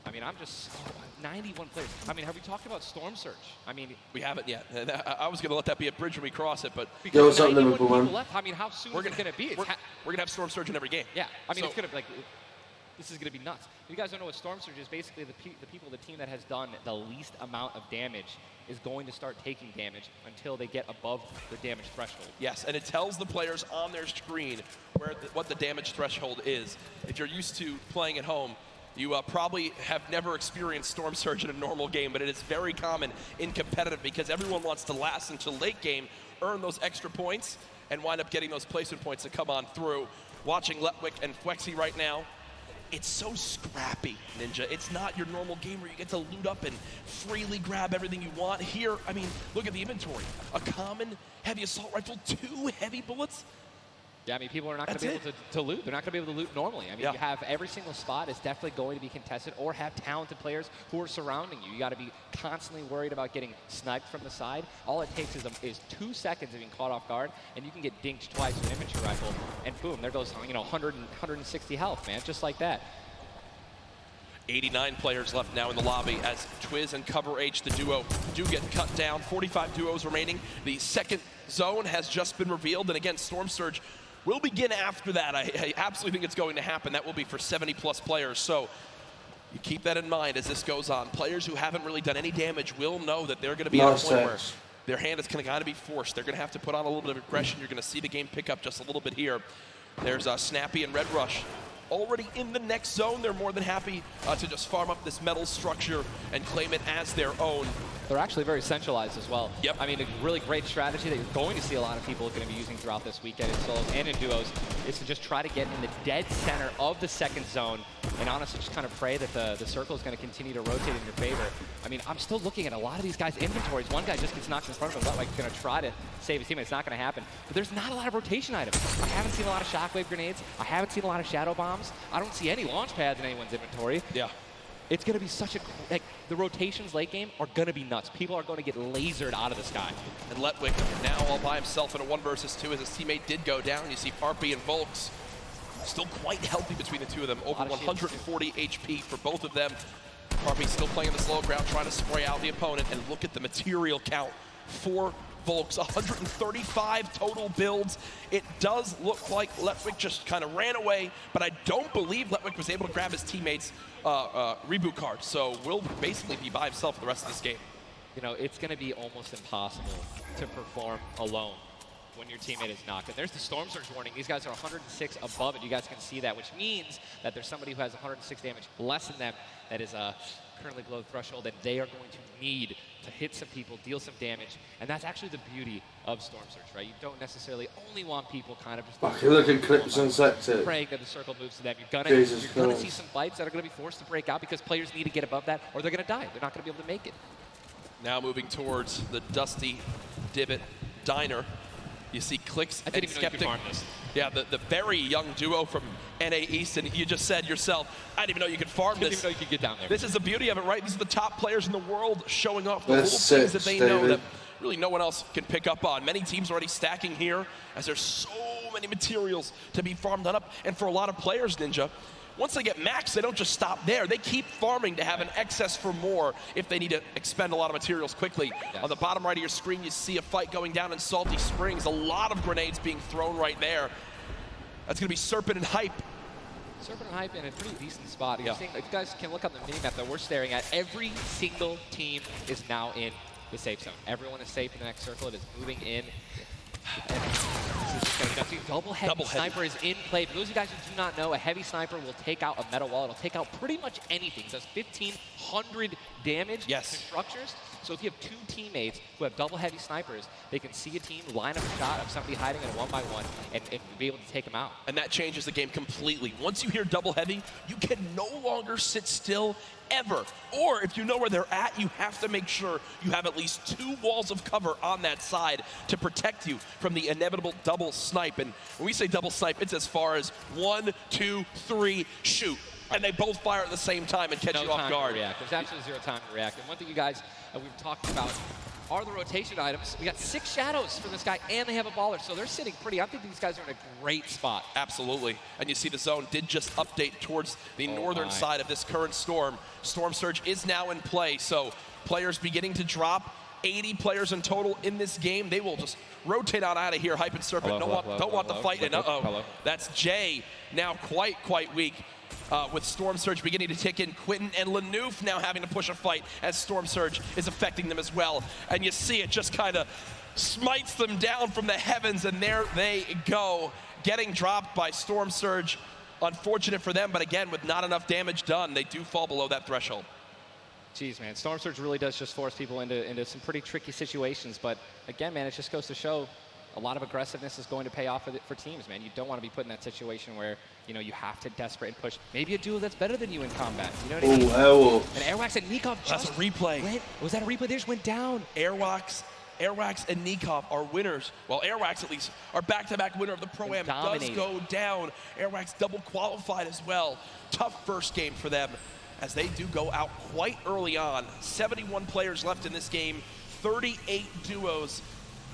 I mean, I'm just 91 players. I mean, have we talked about Storm Surge? I mean, we haven't yet. I was going to let that be a bridge when we cross it, but there was something Liverpool one. Left. I mean, how soon is it going to be? We're going to have Storm Surge in every game. Yeah, I mean, it's going to be like, this is going to be nuts. If you guys don't know what Storm Surge is, basically the team that has done the least amount of damage is going to start taking damage until they get above their damage threshold. Yes, and it tells the players on their screen what the damage threshold is. If you're used to playing at home, you probably have never experienced Storm Surge in a normal game, but it is very common in competitive because everyone wants to last until late game, earn those extra points, and wind up getting those placement points to come on through. Watching Letwick and Flexi right now, it's so scrappy, Ninja. It's not your normal game where you get to loot up and freely grab everything you want. Here, I mean, look at the inventory. A common heavy assault rifle, 2 heavy bullets. Yeah, I mean, people are not going to be able to loot. They're not going to be able to loot normally. I mean, you have every single spot is definitely going to be contested or have talented players who are surrounding you. You got to be constantly worried about getting sniped from the side. All it takes is 2 seconds of being caught off guard, and you can get dinked twice with an infantry rifle, and boom, there goes, you know, 160 health, man, just like that. 89 players left now in the lobby as Twiz and Cover H, the duo, do get cut down. 45 duos remaining. The second zone has just been revealed, and again, Storm Surge will begin after that. I absolutely think it's going to happen. That will be for 70+ players. So you keep that in mind as this goes on. Players who haven't really done any damage will know that they're going to be at a point where their hand is going to be forced. They're going to have to put on a little bit of aggression. You're going to see the game pick up just a little bit here. There's Snappy and Red Rush already in the next zone. They're more than happy to just farm up this metal structure and claim it as their own. They're actually very centralized as well. Yep. I mean, a really great strategy that you're going to see a lot of people going to be using throughout this weekend in solos and in duos is to just try to get in the dead center of the second zone and honestly just kind of pray that the circle is going to continue to rotate in your favor. I mean, I'm still looking at a lot of these guys' inventories. One guy just gets knocked in front of him, like going to try to save his teammate. It's not going to happen. But there's not a lot of rotation items. I haven't seen a lot of shockwave grenades. I haven't seen a lot of shadow bombs. I don't see any launch pads in anyone's inventory. Yeah. It's going to be such a, like, the rotations late game are going to be nuts. People are going to get lasered out of the sky. And Letwick now all by himself in a 1 versus 2 as his teammate did go down. You see Parpy and Volks still quite healthy between the two of them. Over 140 HP for both of them. Parpy still playing the slow ground, trying to spray out the opponent. And look at the material count for Volks, 135 total builds. It does look like Letwick just kind of ran away, but I don't believe Letwick was able to grab his teammate's reboot card. So will basically be by himself for the rest of this game. you know, it's going to be almost impossible to perform alone when your teammate is knocked. And there's the Storm Surge warning. These guys are 106 above it. You guys can see that, which means that there's somebody who has 106 damage less than them that is currently below the threshold, and they are going to need to hit some people, deal some damage. And that's actually the beauty of Storm Surge, right? You don't necessarily only want people kind of just Okay, look at clips and sectors. praying that the circle moves to them. You're gonna see some fights that are gonna be forced to break out because players need to get above that, or they're gonna die. They're not gonna be able to make it. Now moving towards the Dusty Divot Diner. You see Clicks and Skeptic. Yeah, the very young duo from NA East, and you just said yourself, I didn't even know you could farm this. Didn't even know you could get down there. This is the beauty of it, right? These are the top players in the world showing off the little things that they know that really no one else can pick up on. Many teams already stacking here as there's so many materials to be farmed up. And for a lot of players, Ninja, once they get maxed, they don't just stop there. They keep farming to have an excess for more if they need to expend a lot of materials quickly. Yes. On the bottom right of your screen, you see a fight going down in Salty Springs. A lot of grenades being thrown right there. That's going to be Serpent and Hype. Serpent and Hype in a pretty decent spot. Yeah. If you guys can look on the minimap that we're staring at, every single team is now in the safe zone. Everyone is safe in the next circle. It is moving in. And double heavy sniper is in play. For those of you guys who do not know, a heavy sniper will take out a metal wall. It'll take out pretty much anything. It does 1,500 damage to structures. So if you have two teammates who have double heavy snipers, they can see a team, line up a shot of somebody hiding in a 1-by-1, and be able to take them out. And that changes the game completely. Once you hear double heavy, you can no longer sit still ever. Or if you know where they're at, you have to make sure you have at least 2 walls of cover on that side to protect you from the inevitable double snipe. And when we say double snipe, it's as far as 1, 2, 3, shoot. And they both fire at the same time and catch you off guard. There's absolutely 0 time to react. And one thing you guys we've talked about are the rotation items. We got 6 shadows for this guy, and they have a baller, so they're sitting pretty. I think these guys are in a great spot. Absolutely. And you see the zone did just update towards the northern side of this current storm. Storm Surge is now in play, so players beginning to drop. 80 players in total in this game. They will just rotate on out of here. Hype and Serpent don't want the fight. And that's Jay now quite weak. With Storm Surge beginning to tick in. Quentin and Lanouf now having to push a fight as Storm Surge is affecting them as well. And you see it just kind of smites them down from the heavens, and there they go. Getting dropped by Storm Surge. Unfortunate for them, but again, with not enough damage done, they do fall below that threshold. Jeez, man, Storm Surge really does just force people into some pretty tricky situations. But again, man, it just goes to show a lot of aggressiveness is going to pay off for teams, man. You don't want to be put in that situation where, you know, you have to desperate and push. Maybe a duo that's better than you in combat. You know what I mean? And Airwax and Nikov That's a replay. Was that a replay? They just went down. Airwax and Nikov are winners. Well, Airwax at least are back-to-back winner of the Pro-Am. Does go down. Airwax double qualified as well. Tough first game for them as they do go out quite early on. 71 players left in this game, 38 duos.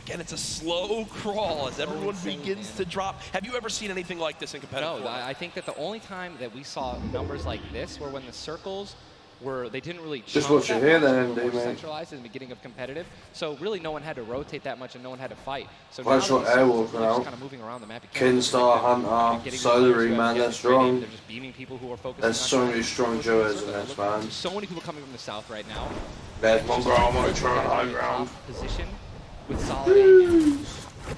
Again, it's a slow crawl as everyone begins to drop. Have you ever seen anything like this in competitive No, I think that the only time that we saw numbers like this were when the circles they didn't really just what you hear then, man. Centralized in the beginning of competitive. So really no one had to rotate that much and no one had to fight. So that's what Airwolf now. Kind of moving around the map. Kinstar, Hunter, Solary, man, they're strong. They're just beaming people who are focused. There's so many strong duos in this, man. So many people coming from the south right now. There's one ground, one trying high ground. Position with solid.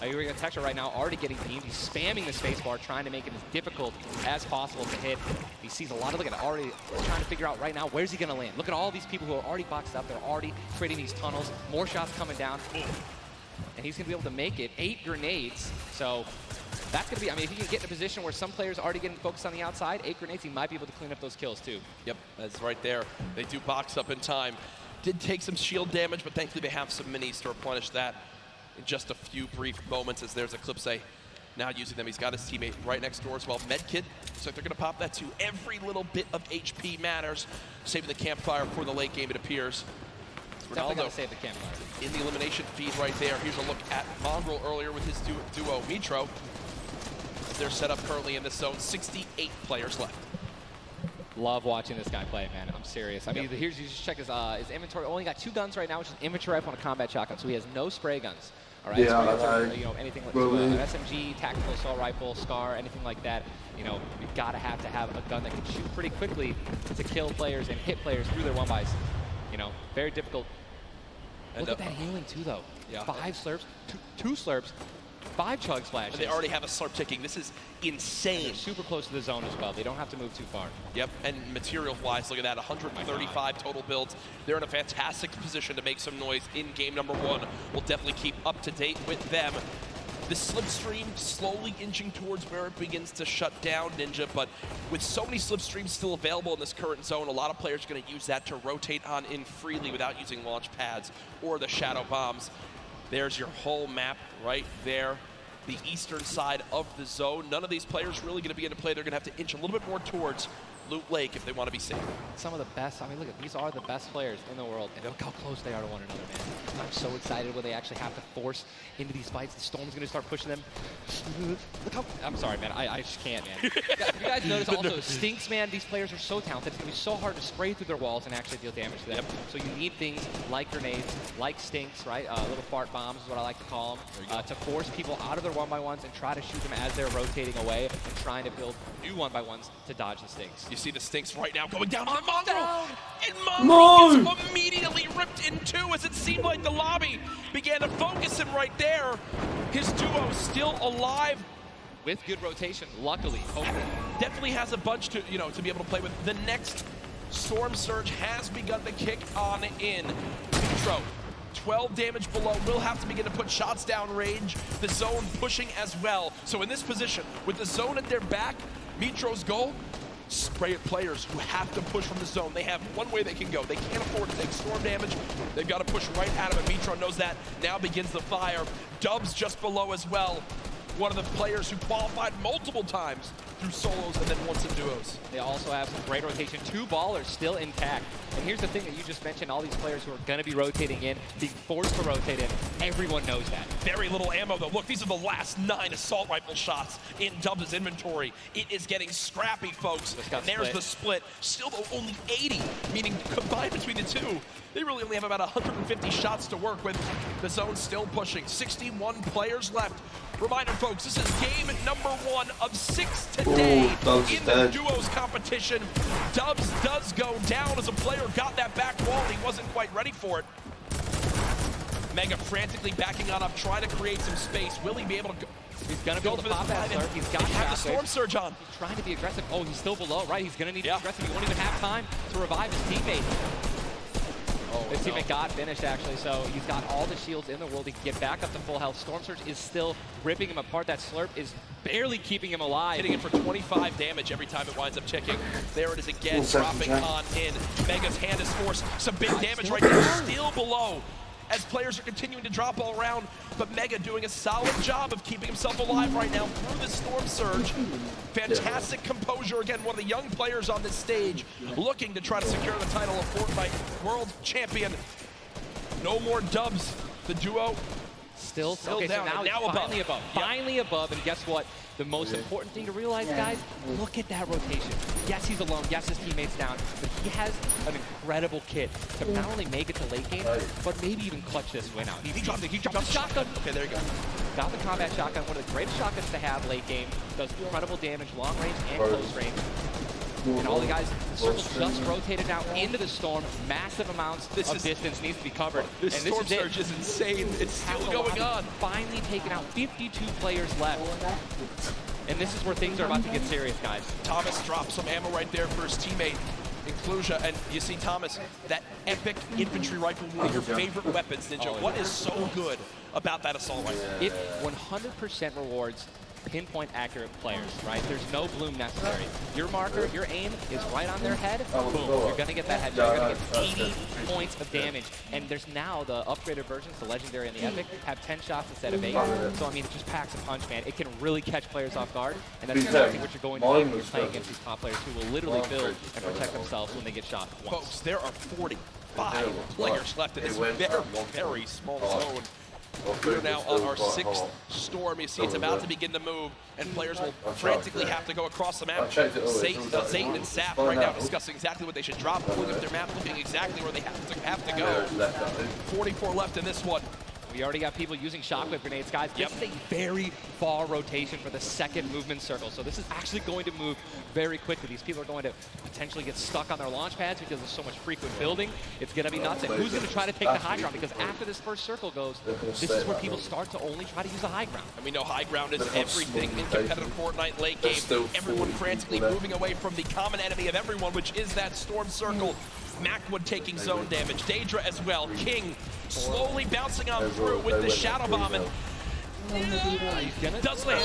You're going to Texture right now, already getting beamed. He's spamming the spacebar, trying to make it as difficult as possible to hit. He sees a lot of, look at already trying to figure out right now, where's he going to land? Look at all these people who are already boxed up. They're already creating these tunnels. More shots coming down. And he's going to be able to make it. 8 grenades. So that's going to be, I mean, if he can get in a position where some players are already getting focused on the outside, 8 grenades, he might be able to clean up those kills too. Yep, that's right there. They do box up in time. Did take some shield damage, but thankfully they have some minis to replenish that in just a few brief moments as there's Eclipse now using them. He's got his teammate right next door as well. Medkit, so they're going to pop that too. Every little bit of HP matters. Saving the campfire for the late game, it appears. Definitely got to save the campfire. In the elimination feed right there. Here's a look at Mongrel earlier with his duo, Mitro. They're set up currently in this zone. 68 players left. Love watching this guy play, man. I'm serious. I mean, here's, you just check his inventory. Only got 2 guns right now, which is inventory rifle and a combat shotgun, so he has no spray guns. All right, yeah, you know, anything like SMG, tactical assault rifle, SCAR, anything like that. You know, you've got to have a gun that can shoot pretty quickly to kill players and hit players through their 1-bys. You know, very difficult. Look at that healing too, though. Yeah. 5 slurps, two slurps, 5 chug splashes. And they already have a slurp ticking. This is insane. Super close to the zone as well. They don't have to move too far. Yep, and material-wise, look at that, 135 total builds. They're in a fantastic position to make some noise in game number 1. We'll definitely keep up to date with them. The slipstream slowly inching towards where it begins to shut down Ninja, but with so many slipstreams still available in this current zone, a lot of players are going to use that to rotate on in freely without using launch pads or the shadow bombs. There's your whole map right there, the eastern side of the zone. None of these players really going to be into play. They're going to have to inch a little bit more towards Loot Lake if they want to be safe. Some of the best, I mean, look, these are the best players in the world, and look how close they are to one another, man. I'm so excited when they actually have to force into these fights. The Storm's going to start pushing them. Look how, I'm sorry, man, I just can't, man. You guys notice also, Stinks, man, these players are so talented. It's going to be so hard to spray through their walls and actually deal damage to them. So you need things like grenades, like Stinks, right? Little fart bombs is what I like to call them, to force people out of their 1x1s and try to shoot them as they're rotating away and trying to build new 1x1s to dodge the Stinks. You see the Stinks right now going down on the Mongrel. And Mongrel gets immediately ripped in two as it seemed like the lobby began to focus him right there. His duo still alive. With good rotation, luckily. Definitely has a bunch to, to be able to play with. The next Storm Surge has begun to kick on in. Mitro, 12 damage below, will have to begin to put shots down range. The zone pushing as well. So in this position, with the zone at their back, Mitro's goal, spray at players who have to push from the zone. They have one way they can go. They can't afford to take storm damage. They've got to push right at him, and Mitro knows that. Now begins the fire. Dubs just below as well. One of the players who qualified multiple times through solos and then once in duos. They also have some great rotation. 2 ballers still intact. And here's the thing that you just mentioned, all these players who are going to be rotating in, being forced to rotate in, everyone knows that. Very little ammo though. Look, these are the last 9 assault rifle shots in Dubs' inventory. It is getting scrappy, folks. And there's the split. Still though, only 80, meaning combined between the two, they really only have about 150 shots to work with. The zone still pushing. 61 players left. Reminder, folks, this is game number 1 of 6 today in the duos competition. Dubs does go down as a player got that back wall and he wasn't quite ready for it. Mega frantically backing on up, trying to create some space. Will he be able to go? He's going to go for the pop that slurp. He's got the Storm Surge on. He's trying to be aggressive. Oh, he's still below, right? He's going to need to be aggressive. He won't even have time to revive his teammate. His teammate got finished, actually, so he's got all the shields in the world. He can get back up to full health. Storm Surge is still ripping him apart. That slurp is barely keeping him alive. Hitting him for 25 damage every time it winds up ticking. There it is again, dropping on in. Mega's hand is forced. Some big damage right there, still below. As players are continuing to drop all around, but Mega doing a solid job of keeping himself alive right now through the Storm Surge. Fantastic composure, again, one of the young players on this stage looking to try to secure the title of Fortnite World Champion. No more Dubs. The duo still down, now finally above. Finally above, and guess what? The most important thing to realize, guys, look at that rotation. Yes, he's alone. Yes, his teammate's down. But he has an incredible kit to not only make it to late game, but maybe even clutch this win out. He dropped the shotgun. Okay, there you go. Got the combat shotgun, one of the greatest shotguns to have late game. Does incredible damage, long range and close range. And all the guys, the circle just rotated now into the storm. Massive amounts of distance needs to be covered. This Storm Surge is insane. It's still going on. Finally taken out. 52 players left. And this is where things are about to get serious, guys. Thomas drops some ammo right there for his teammate, Inclusia, and you see Thomas, that epic infantry rifle, one of your favorite weapons, Ninja. What is so good about that assault rifle? It 100% rewards pinpoint accurate players, right? There's no bloom necessary. Your marker, your aim is right on their head, boom, you're gonna get that headshot. You're gonna get 80 points of damage. And there's now the upgraded versions, the Legendary and the Epic, have 10 shots instead of 8. So I mean, it just packs a punch, man. It can really catch players off guard, and that's exactly what you're going to do when you're playing against these top players who will literally build and protect themselves when they get shot once. Folks, there are 45 players left in this very, very small zone. We're now on our 6th storm. You see it's about to begin to move, and players will frantically have to go across the map. Zayton and Sap right now discussing exactly what they should drop, pulling up their map, looking exactly where they have to go. 44 left in this one. We already got people using shockwave grenades, guys. This is a very far rotation for the second movement circle. So this is actually going to move very quickly. These people are going to potentially get stuck on their launch pads because there's so much frequent building. It's going to be nuts. And who's going to try to take the high ground? Because after this first circle goes, this is where people start to only try to use the high ground. And we know high ground is everything in competitive Fortnite late game. Everyone frantically moving away from the common enemy of everyone, which is that storm circle. Macwood taking zone damage. Daedra as well. King slowly bouncing on through with the Shadow Bomb. And does land.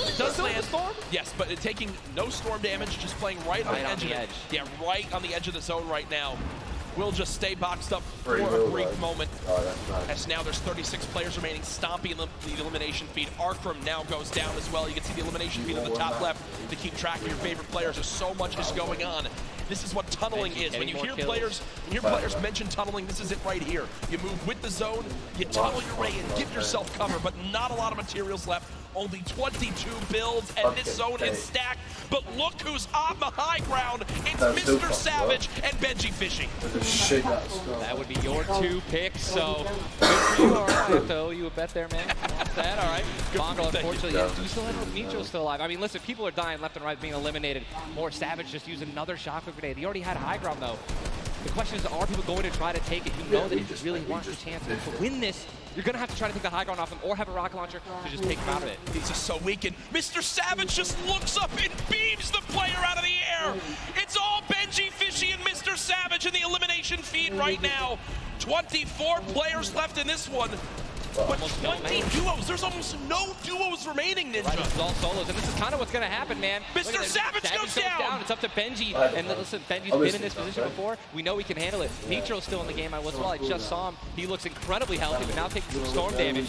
Yes, but taking no storm damage, just playing right on the edge. Yeah, right on the edge of the zone right now. Will just stay boxed up for a brief moment. As now there's 36 players remaining, stomping the elimination feed. Arkram now goes down as well. You can see the elimination feed on the top left to keep track of your favorite players. There's so much is going on. This is what tunneling is. When you hear players mention tunneling, this is it right here. You move with the zone, you tunnel your way in, give yourself cover, but not a lot of materials left. Only 22 builds, and this zone is stacked. But look who's on the high ground. It's Mr. Savage and Benji Fishing. That would be your 2 picks, so good for you. All right, I have to owe you a bet there, man. What's that? All right. Mongo, unfortunately, do you still have Mitro still alive? I mean, listen, people are dying left and right, being eliminated. More Savage just used another shockwave grenade. He already had high ground, though. The question is, are people going to try to take it? You know that if you really want the chance to win this, you're going to have to try to take the high ground off him or have a rocket launcher to just take him out of it. He's just so weakened. Mr. Savage just looks up and beams the player out of the air. It's all Benji Fishy and Mr. Savage in the elimination feed right now. 24 players left in this one. But 20 duos, there's almost no duos remaining, Ninja. Right, it's all solos, and this is kind of what's going to happen, man. Mr. Savage goes down. It's up to Benji, and listen, Benji's been in this position before. We know he can handle it. Nitro's still in the game as well. I just saw him. He looks incredibly healthy, but now taking some storm damage.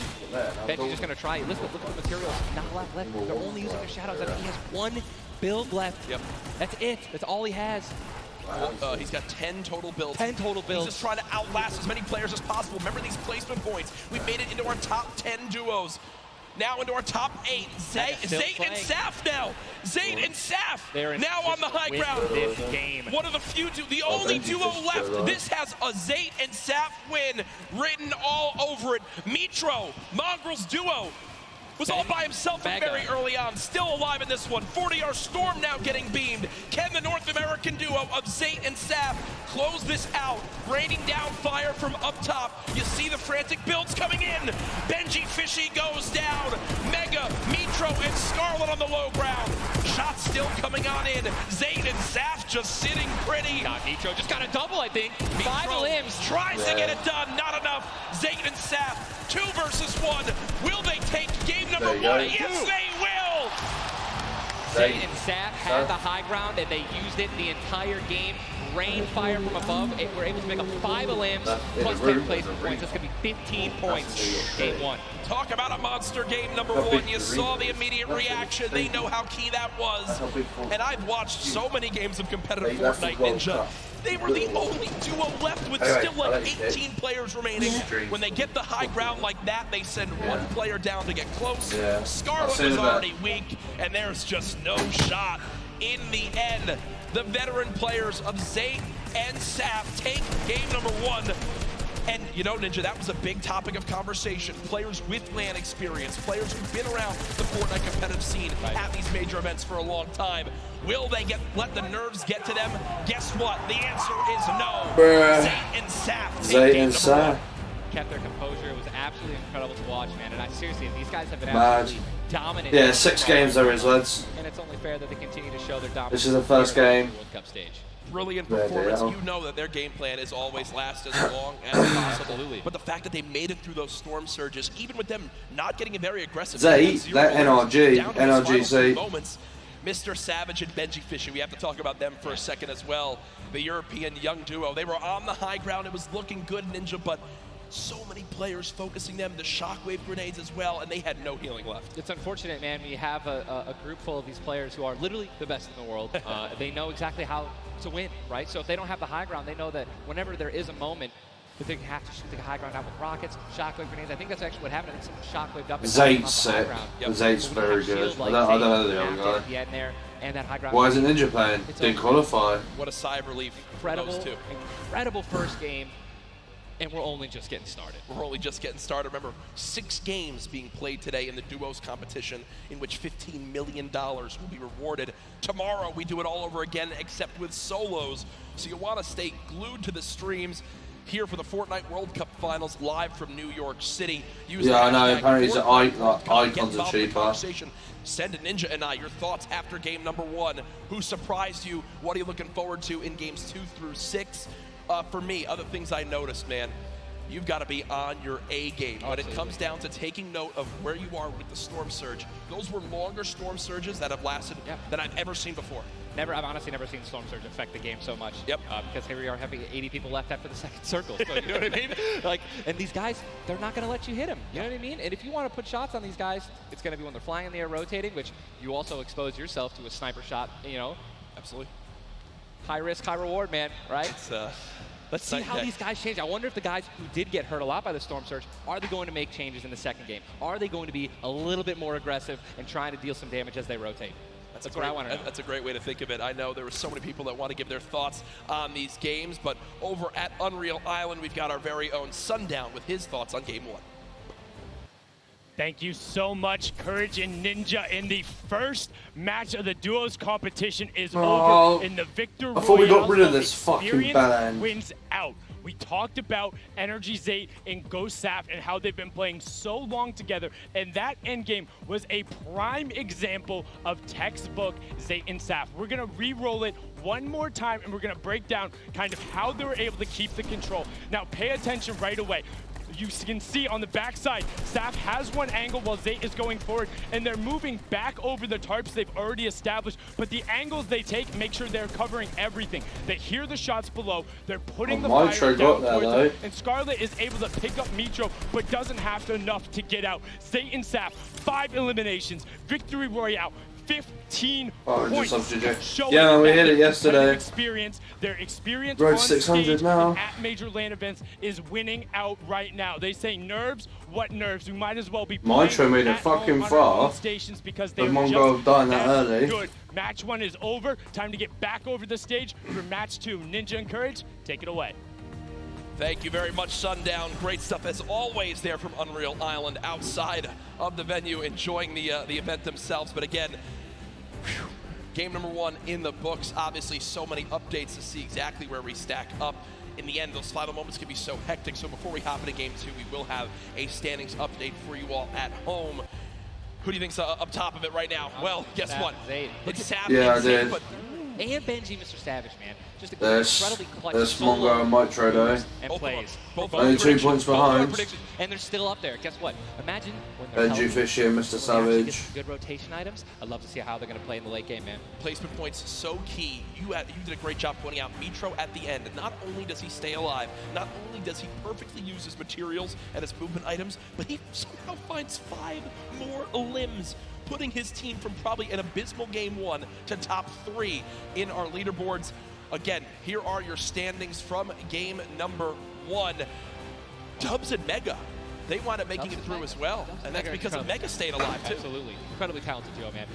Benji's just going to try it. Listen, look at the materials. Not a lot left. They're only using their shadows. I think he has 1 build left. Yep. That's it. That's all he has. He's got 10 total builds. 10 total builds. He's just trying to outlast as many players as possible. Remember these placement points. We've made it into our top 10 duos. Now into our top 8. Zayt and Saf now. Zayt and Saf now on the high ground. This game. One of the few, the only duo left. This has a Zayt and Saf win written all over it. Mitro, Mongrel's duo. Was all by himself from very early on, still alive in this one. 40R Storm now getting beamed. Can the North American duo of Zayt and Saf close this out? Raining down fire from up top. You see the frantic builds coming in. Benji Fishy goes down. Mega, Mitro, and Scarlet on the low ground. Shots still coming on in. Zayt and Saf just sitting pretty. Mitro just got a double, I think. Mitro 5 limbs. Tries to get it done, not enough. Zayt and Saf, 2 versus 1. Will they take game number 1? Yes, they will! Zayt and Saf had the high ground, and they used it the entire game. Rain fire from above. We're able to make up 5 limbs plus 10 placement points. That's going to be 15 points game 1. Talk about a monster game number 1. You saw the immediate reaction. They know how key that was. And I've watched so many games of competitive Fortnite, Ninja. They were the only duo left with still like 18 players remaining. When they get the high ground like that, they send 1 player down to get close. Scarlet was already weak, and there's just no shot. In the end, the veteran players of Zayt and Saf take game number 1. And you know, Ninja, that was a big topic of conversation. Players with LAN experience, players who've been around the Fortnite competitive scene at these major events for a long time. Will they let the nerves get to them? Guess what? The answer is no. Zayt and Saf take game number 1. Kept their composure. It was absolutely incredible to watch, man. And seriously, these guys have been absolutely dominant. Yeah, 6 games there is, lads. And it's only fair that they continue to show their dominance. This is the first game. World Cup stage. Brilliant performance. You know that their game plan is always last as long as possible. But the fact that they made it through those storm surges, even with them not getting very aggressive. Zayt, that NRG, moments. Mr. Savage and Benji Fishy, we have to talk about them for a second as well. The European young duo. They were on the high ground. It was looking good, Ninja, but so many players focusing them, the shockwave grenades as well, and they had no healing left. It's unfortunate, man. We have a group full of these players who are literally the best in the world. They know exactly how to win, right? So if they don't have the high ground, they know that whenever there is a moment that they have to shoot the high ground out with rockets, shockwave grenades. I think that's actually what happened. I think someone shockwaved up. Zayt's sick. Zayt's very good. I don't know the other guy. And that high ground. Why isn't Ninja playing? Didn't qualify. What a sigh of relief. Incredible first game. and we're only just getting started. We're only just getting started. Remember, 6 games being played today in the duos competition, in which $15 million will be rewarded. Tomorrow, we do it all over again, except with solos. So you'll want to stay glued to the streams here for the Fortnite World Cup Finals, live from New York City. Yeah, I know. Apparently, icons are cheaper. Send a Ninja and I your thoughts after game number 1. Who surprised you? What are you looking forward to in games 2 through 6? For me, other things I noticed, man, you've got to be on your A game. When it comes down to taking note of where you are with the Storm Surge, those were longer Storm Surges that have lasted than I've ever seen before. I've honestly never seen Storm Surge affect the game so much. Yep. Because here we are having 80 people left after the second circle. So you know what I mean? Like, and these guys, they're not going to let you hit them. You know what I mean? And if you want to put shots on these guys, it's going to be when they're flying in the air, rotating, which you also expose yourself to a sniper shot. You know. Absolutely. High risk, high reward, man. Right? It's, let's see how these guys change. I wonder if the guys who did get hurt a lot by the Storm Surge, are they going to make changes in the second game? Are they going to be a little bit more aggressive and trying to deal some damage as they rotate? That's what I want to know. That's a great way to think of it. I know there were so many people that want to give their thoughts on these games, but over at Unreal Island, we've got our very own Sundown with his thoughts on game 1. Thank you so much, Courage and Ninja. In the first match of the duos competition is over in the Victor Royale. I thought we got rid of this fucking band. Wins out. We talked about Energy Zate and Ghost Saf and how they've been playing so long together, and that endgame was a prime example of textbook Zate and Saf. We're gonna re-roll it one more time, and we're gonna break down kind of how they were able to keep the control. Now, pay attention right away. You can see on the backside, Saf has one angle while Zate is going forward, and they're moving back over the tarps they've already established, but the angles they take make sure they're covering everything. They hear the shots below, they're putting the fire down towards them, and Scarlet is able to pick up Mitro, but doesn't have enough to get out. Zate and Saf, 5 eliminations, Victory Royale, 15 points. Yeah, we hit it yesterday. Their experience Road on 600 stage now. at major LAN events is winning out right now. They say nerves, what nerves? We might as well be playing Mitro made it fucking far. Stations because they The Mongo have died that early. Good. Match 1 is over. Time to get back over the stage for match 2. Ninja and Courage, take it away. Thank you very much, Sundown. Great stuff as always there from Unreal Island outside of the venue, enjoying the event themselves. But again, game number 1 in the books. Obviously, so many updates to see exactly where we stack up. In the end, those final moments can be so hectic. So before we hop into game 2, we will have a standings update for you all at home. Who do you think's up top of it right now? Well, guess what? It's Saf and Zate, but and Benji, Mr. Savage, man. Just incredibly clutch. There's Mongo and Mitro though. And plays. Only 2 points behind. And they're still up there. Guess what? Imagine when they're Benji Fishy and Mr. Savage. Good rotation items. I'd love to see how they're going to play in the late game, man. Placement points so key. You did a great job pointing out Mitro at the end. Not only does he stay alive, not only does he perfectly use his materials and his movement items, but he somehow finds 5 more limbs, putting his team from probably an abysmal game 1 to top 3 in our leaderboards. Again, here are your standings from game number 1. Dubs and Mega, they wound up making it through as well, and that's because of Mega staying alive too. Absolutely, incredibly talented duo, man.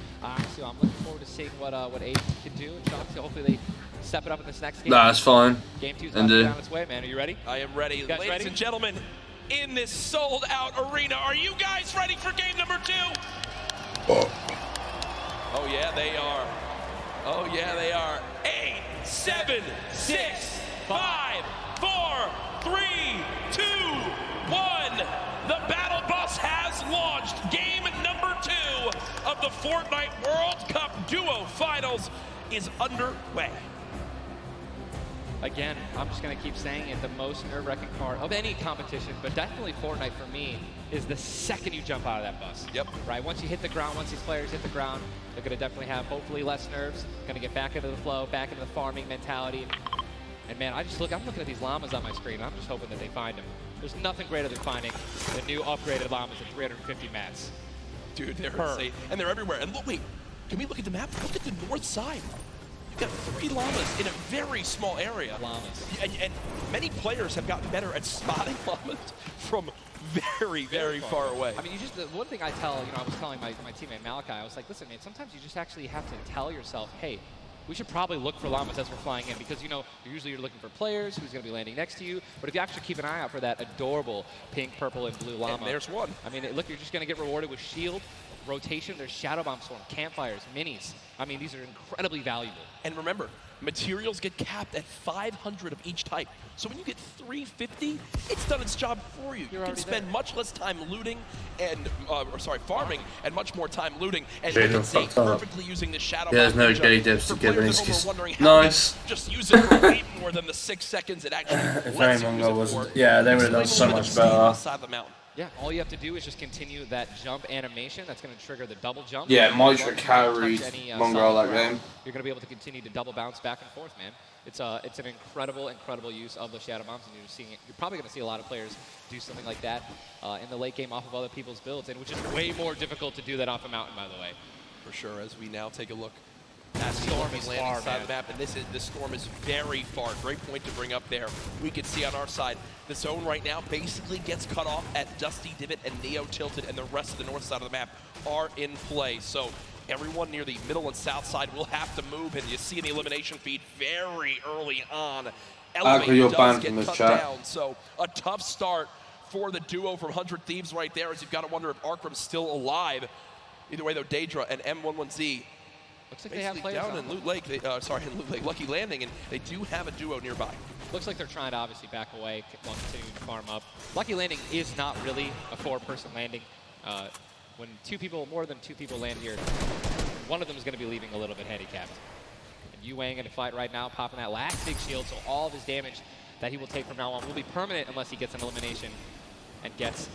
So I'm looking forward to seeing what Aiden can do. Hopefully they step it up in this next game. Nah, that's fine. Game 2's about to be on its way, man. Are you ready? I am ready. Ladies ready? and gentlemen, in this sold-out arena, are you guys ready for game number 2? Oh yeah, they are. Oh yeah, they are. 8, 7, 6, 5, 4, 3, 2, 1. The battle bus has launched. Game number 2 of the Fortnite World Cup Duo Finals is underway. Again, I'm just going to keep saying it, the most nerve-wracking part of any competition, but definitely Fortnite for me, is the second you jump out of that bus. Yep. Right? Once you hit the ground, once these players hit the ground, they're going to definitely have hopefully less nerves, going to get back into the flow, back into the farming mentality. And man, I'm looking at these llamas on my screen, I'm just hoping that they find them. There's nothing greater than finding the new upgraded llamas at 350 mats. Dude, they're insane. And they're everywhere. And look, wait, can we look at the map? Look at the north side. You've got 3 llamas in a very small area. Llamas. And many players have gotten better at spotting llamas from very, very far away. I mean, the one thing I was telling my teammate Malachi, I was like, listen, man, sometimes you just actually have to tell yourself, hey, we should probably look for llamas as we're flying in because, you know, usually you're looking for players who's going to be landing next to you. But if you actually keep an eye out for that adorable pink, purple, and blue llama. And there's one. I mean, look, you're just going to get rewarded with shield, rotation. There's Shadow Bomb Storm, campfires, minis. I mean, these are incredibly valuable. And remember, materials get capped at 500 of each type. So when you get 350, it's done its job for you. You can spend much less time looting and, farming, and much more time looting. And you can see perfectly using the Shadow Bomb. There's no J devs to give it. Nice. Just use it for way more than the 6 seconds it actually If Mongo wasn't, yeah, they would have done so much better. Yeah, all you have to do is just continue that jump animation. That's going to trigger the double jump. Yeah, Mitra carried Mongo that game. You're going to be able to continue to double bounce back and forth, man. It's an incredible use of the Shadow Bombs, and you're probably going to see a lot of players do something like that in the late game off of other people's builds, and which is way more difficult to do that off a mountain, by the way. For sure, as we now take a look. That storm is landing side of the map, and this storm is very far. Great point to bring up there. We can see on our side, the zone right now basically gets cut off at Dusty Divot and Neo Tilted, and the rest of the north side of the map are in play. So everyone near the middle and south side will have to move, and you see in the elimination feed very early on, Elevate does get cut down. So a tough start for the duo from 100 Thieves right there, as you've got to wonder if Arkram's still alive. Either way, though, Daedra and M11Z looks like they have players down in Loot Lake. In Loot Lake, Lucky Landing, and they do have a duo nearby. Looks like they're trying to obviously back away while continuing to farm up. Lucky Landing is not really a 4-person landing. When more than two people land here, one of them is going to be leaving a little bit handicapped. And Yuang in a fight right now, popping that last big shield, so all of his damage that he will take from now on will be permanent unless he gets an elimination and gets.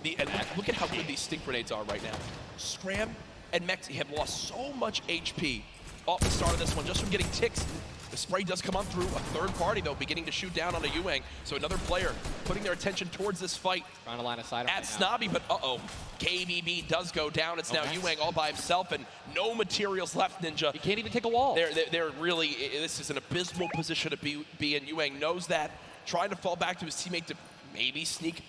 Look at how good these stink grenades are right now. Scram and Mexi have lost so much HP off the start of this one just from getting ticks. The spray does come on through. A third party, though, beginning to shoot down on a Yuang. So another player putting their attention towards this fight. Trying to line of sight at Snobby, but KBB does go down. It's now Yuang all by himself, and no materials left, Ninja. He can't even take a wall. They're really, this is an abysmal position to be in. Yuang knows that, trying to fall back to his teammate to maybe sneak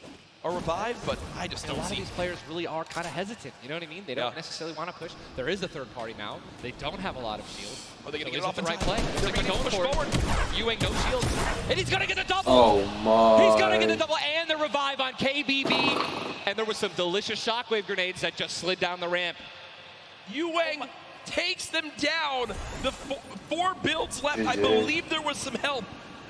a revive, but I just don't see. A lot of these players really are kind of hesitant. You know what I mean? They don't necessarily want to push. There is a third party now. They don't have a lot of shields. Are they going to get get off the right play? They're going to push forward. Yuang, no shield. And he's going to get the double. Oh my. He's going to get the double and the revive on KBB. And there was some delicious shockwave grenades that just slid down the ramp. Yuang takes them down. The 4 builds left. I believe there was some help.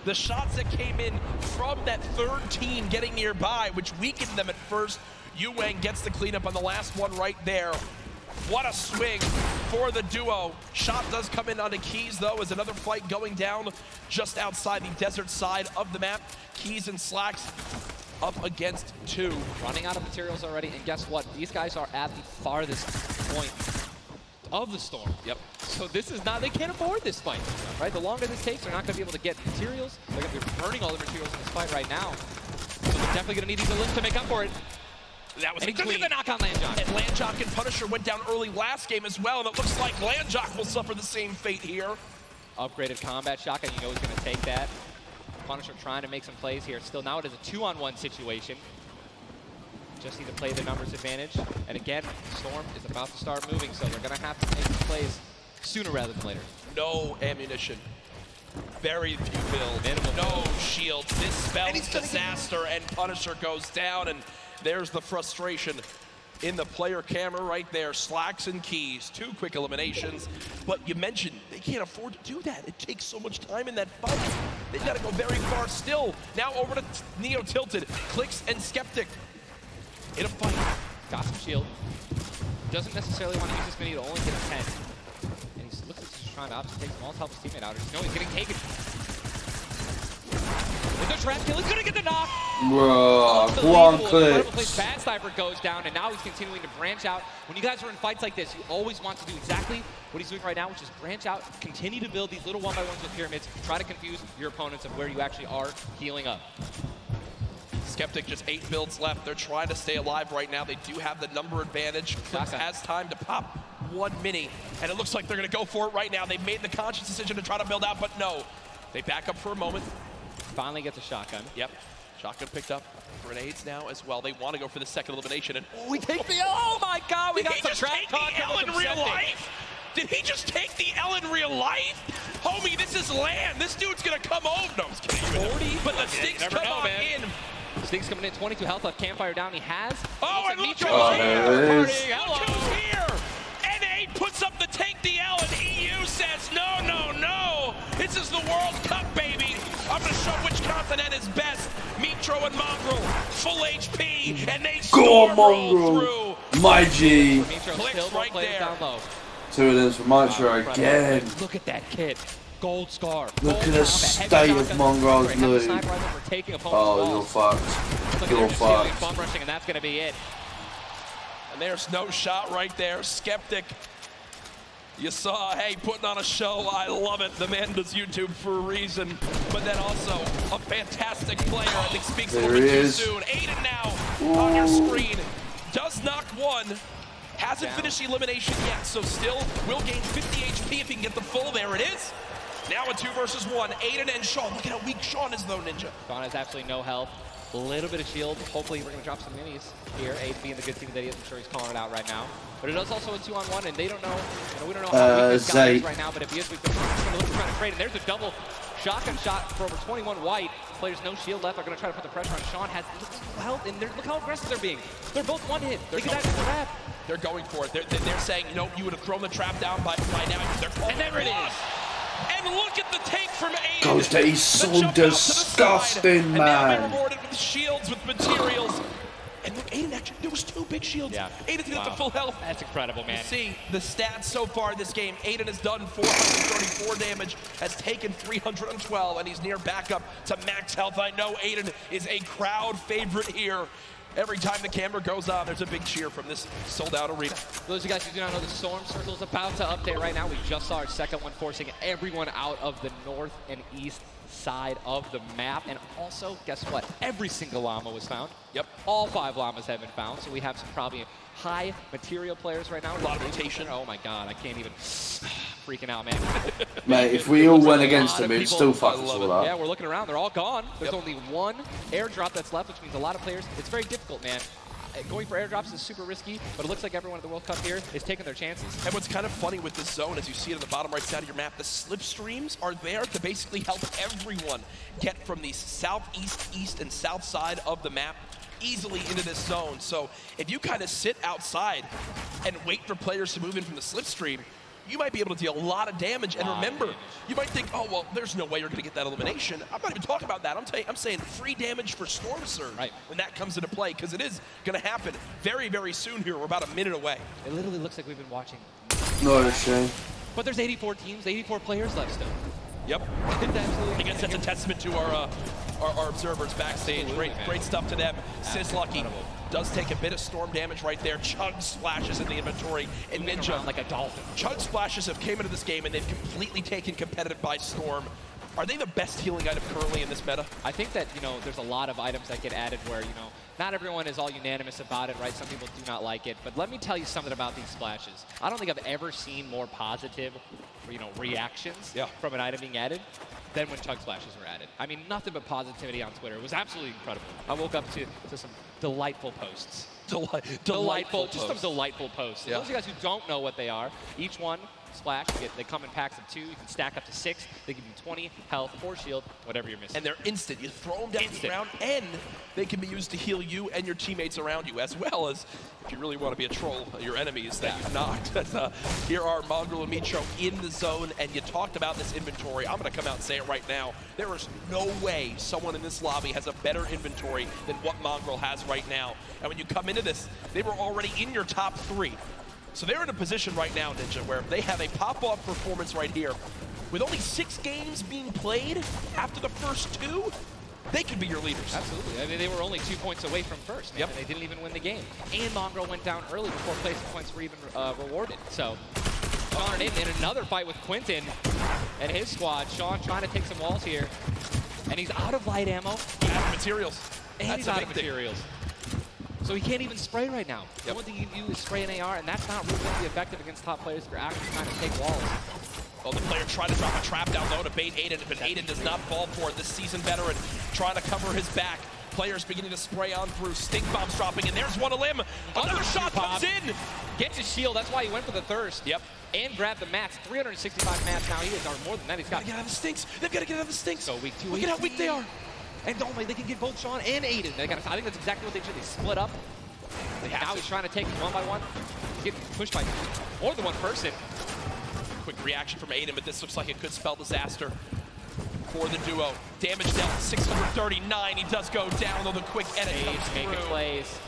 The shots that came in from that third team getting nearby, which weakened them at first. Yuang gets the cleanup on the last one right there. What a swing for the duo. Shot does come in onto Keys, though, as another fight going down just outside the desert side of the map. Keys and Slacks up against 2. Running out of materials already, and guess what? These guys are at the farthest point of the storm. Yep. So this is not, they can't afford this fight, right? The longer this takes, they're not going to be able to get materials. They're going to be burning all the materials in this fight right now. So they're definitely going to need these elims to make up for it. That was and he took the knock on Landjock. And Landjock and Punisher went down early last game as well, and it looks like Landjock will suffer the same fate here. Upgraded combat shotgun, you know he's going to take that. Punisher trying to make some plays here. Still, now it is a 2-on-1 situation. Just need to play the numbers advantage. And again, Storm is about to start moving, so they're going to have to make some plays sooner rather than later. No ammunition. Very few builds. No shield. This spells disaster, and Punisher goes down, and there's the frustration in the player camera right there. Slacks and Keys, 2 quick eliminations. But you mentioned they can't afford to do that. It takes so much time in that fight. They've got to go very far still. Now over to Neo Tilted, Clicks and Skeptic in a fight. Got some shield. Doesn't necessarily want to use this mini to only get a 10. And he looks like he's trying to obviously take some ult, help his teammate out. No, he's getting taken. With the trap kill, he's gonna get the knock. Bro, one click. Bad Sniper goes down, and now he's continuing to branch out. When you guys are in fights like this, you always want to do exactly what he's doing right now, which is branch out, continue to build these little 1x1s with pyramids, try to confuse your opponents of where you actually are healing up. Skeptic, just 8 builds left. They're trying to stay alive right now. They do have the number advantage. Clips has time to pop 1 mini, and it looks like they're going to go for it right now. They made the conscious decision to try to build out, but no. They back up for a moment. Finally gets a shotgun. Yep. Shotgun picked up. Grenades now as well. They want to go for the second elimination. And we take the, oh my god, we got some trap talk in real life. Did he just take the L in real life? Homie, this is land. This dude's gonna come over. No, I'm just kidding. 40? But the Stinks come on in. Stinks coming in, 22 health left, Campfire down, he has. Oh, and look Oh, who's there it is. here. Look who's here. NA puts up the take the L, and EU says, no, no, no. This is the World Cup, baby. I'm gonna show which continent is best. Mitro and Mongrel, full HP, and they Go on, storm roll Mongrel. through. My G. Clicks right there. Down low. 2 of them for Mitro again. Look at that kid. Gold scar. Look at the state of Mongrel's loot. Oh, you're fucked. You're fucked. Bomb rushing, and that's going to be it. And there's no shot right there. Skeptic. You saw, hey, putting on a show. I love it. The man does YouTube for a reason. But then also a fantastic player. I think speaks a little bit too soon. Aiden now on your screen. Does knock one. Hasn't finished the elimination yet, so still will gain 50 HP if he can get the full. There it is. Now a 2 versus 1. Aiden and Sean. Look at how weak Sean is, though, Ninja. Sean has absolutely no health. A little bit of shield. Hopefully we're going to drop some minis here. Aiden being the good team that he is. I'm sure he's calling it out right now. But it is also a 2-on-1, and they don't know. We don't know how weak this guy is right now, but if he is weak, they're going to look to try to trade. And there's a double shotgun shot for over 21 white. Players no shield left are going to try to put the pressure on. Sean has health, and look how aggressive they're being. They're both one hit. They get that trap. They're going for it. They're saying, you know, you would have thrown the trap down by now. And there it is. And look at the take from Aiden. Goes to he's so disgusting, man. And now they're rewarded with shields, with materials. And look, Aiden actually, there was 2 big shields. Yeah. Aiden's gonna get the full health. That's incredible, man. You see the stats so far this game. Aiden has done 434 damage, has taken 312, and he's near back up to max health. I know Aiden is a crowd favorite here. Every time the camera goes on, there's a big cheer from this sold-out arena. For those of you guys who do not know, the Storm Circle is about to update right now. We just saw our second one, forcing everyone out of the north and east side of the map. And also, guess what? Every single llama was found. Yep. All 5 llamas have been found, so we have some probably high material players right now. A lot of rotation. Oh my god, I can't even... freaking out, man. Mate, if we all went against him, it'd still fuck us all up. Yeah, we're looking around. They're all gone. There's only 1 airdrop that's left, which means a lot of players. It's very difficult, man. Going for airdrops is super risky, but it looks like everyone at the World Cup here is taking their chances. And what's kind of funny with this zone, as you see it on the bottom right side of your map, the slipstreams are there to basically help everyone get from the southeast, east, and south side of the map easily into this zone. So if you kind of sit outside and wait for players to move in from the slipstream, you might be able to deal a lot of damage. And remember, you might think, oh, well, there's no way you're going to get that elimination. I'm not even talking about that. I'm saying free damage for Storm Surge when that comes into play, because it is going to happen very, very soon here. We're about a minute away. It literally looks like we've been watching. No, it's a shame. But there's 84 teams, 84 players left still. Yep. I guess that's a testament to our observers backstage. Great stuff to them. Sizlucky does take a bit of storm damage right there. Chug splashes in the inventory. And Ninja, like a dolphin. Chug splashes have came into this game and they've completely taken competitive by storm. Are they the best healing item currently in this meta? I think that, there's a lot of items that get added where, not everyone is all unanimous about it, right? Some people do not like it. But let me tell you something about these splashes. I don't think I've ever seen more positive, reactions from an item being added than when Chug Splashes were added. I mean, nothing but positivity on Twitter. It was absolutely incredible. I woke up to some delightful posts. Delightful just some delightful posts. Yeah. Those of you guys who don't know what they are, each one splash, they come in packs of 2. You can stack up to 6. They give you 20 health, 4 shield, whatever you're missing. And they're instant. You throw them down the ground, and they can be used to heal you and your teammates around you, as well as, if you really want to be a troll, your enemies that you've knocked. Here are Mongrel and Mitro in the zone, and you talked about this inventory. I'm going to come out and say it right now. There is no way someone in this lobby has a better inventory than what Mongrel has right now. And when you come into this, they were already in your top 3. So they're in a position right now, Ninja, where they have a pop-off performance right here. With only 6 games being played after the first 2, they could be your leaders. Absolutely. I mean, they were only 2 points away from first, man, and they didn't even win the game. And Mongrel went down early before placement points were even rewarded. So Sean and Aiden in another fight with Quentin and his squad. Sean trying to take some walls here. And he's out of light ammo. Out of materials. And he's out of materials. So he can't even spray right now. The one thing you can do is spray an AR, and that's not really going to be effective against top players if you're actually trying to take walls. Well, the player tried to drop a trap down low to bait Aiden, but Aiden does not fall for it. This seasoned veteran trying to cover his back. Players beginning to spray on through. Stink bombs dropping, and there's one a limb. Another shot comes in. Gets his shield. That's why he went for the thirst. Yep. And grabbed the mats. 365 mats now. He is, or more than that. He's got. Gotta get out of the stinks. They've got to get out of the stinks. So weak 2 Look at how weak they are. And don't they can get both Sean and Aiden. They gotta, I think that's exactly what they should. They split up. Now he's trying to take them one by one. He's getting pushed by more than one person. Quick reaction from Aiden, but this looks like it could spell disaster for the duo. Damage dealt 639. He does go down, though the quick edit comes making through. plays.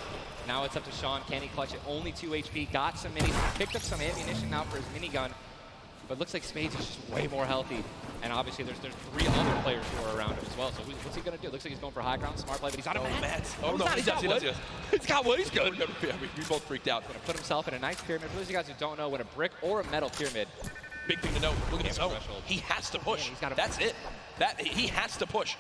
Now it's up to Sean. Can he clutch it? Only 2 HP. Got some minis. Picked up some ammunition now for his minigun. But looks like Spades is just way more healthy. And obviously there's 3 other players who are around him as well. So what's he going to do? Looks like he's going for high ground. Smart play, but he's out of mats. Oh, no, he's got wood. He's got wood. He's good. We both freaked out. Going to put himself in a nice pyramid. For those of you guys who don't know what a brick or a metal pyramid. Big thing to note. Look at his zone. He has to push. That's it. He has to push.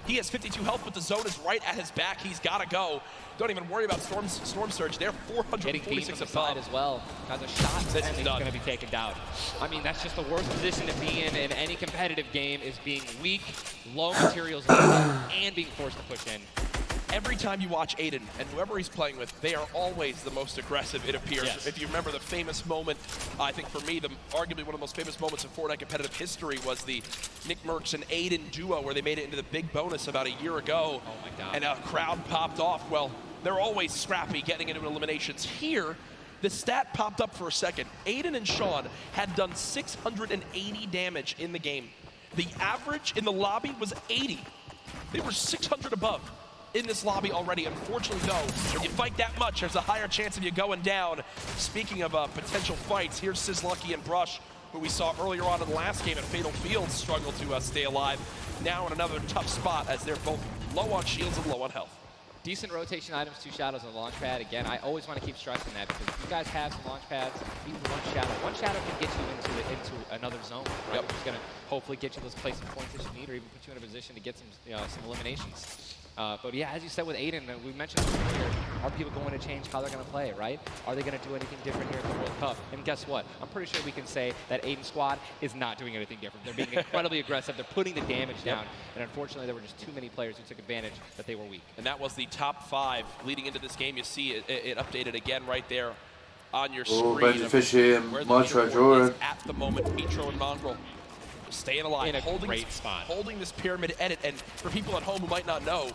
He has 52 health, but the zone is right at his back. He's got to go. Don't even worry about Storm Surge. They're 446 above as well. Has a shot, this and is he's done. going to be taken down. I mean, that's just the worst position to be in any competitive game, is being weak, low materials, and being forced to push in. Every time you watch Aiden and whoever he's playing with, they are always the most aggressive, it appears. Yes. If you remember the famous moment, I think for me, arguably one of the most famous moments in Fortnite competitive history was the Nick Merckx and Aiden duo where they made it into the big bonus about a year ago. Oh my God. And a crowd popped off. Well, they're always scrappy getting into eliminations. Here, the stat popped up for a second. Aiden and Sean had done 680 damage in the game. The average in the lobby was 80. They were 600 above in this lobby already. Unfortunately, though, when you fight that much, there's a higher chance of you going down. Speaking of potential fights, here's Sizlucky and Brush, who we saw earlier on in the last game at Fatal Fields struggle to stay alive. Now in another tough spot as they're both low on shields and low on health. Decent rotation items, 2 shadows on the launch pad. Again, I always want to keep stressing that because if you guys have some launch pads, even one shadow can get you into another zone. Right? Yep. Which is going to hopefully get you those placement points that you need, or even put you in a position to get some eliminations. But yeah, as you said with Aiden, we mentioned earlier, are people going to change how they're going to play, right? Are they going to do anything different here at the World Cup? And guess what? I'm pretty sure we can say that Aiden's squad is not doing anything different. They're being incredibly aggressive. They're putting the damage down. And unfortunately, there were just too many players who took advantage that they were weak. And that was the top 5 leading into this game. You see it updated again right there on your screen. Benji Fishy and Mitro Jordan. At the moment, Mitro and Mongrel staying alive, in a great spot, holding this pyramid edit. And for people at home who might not know,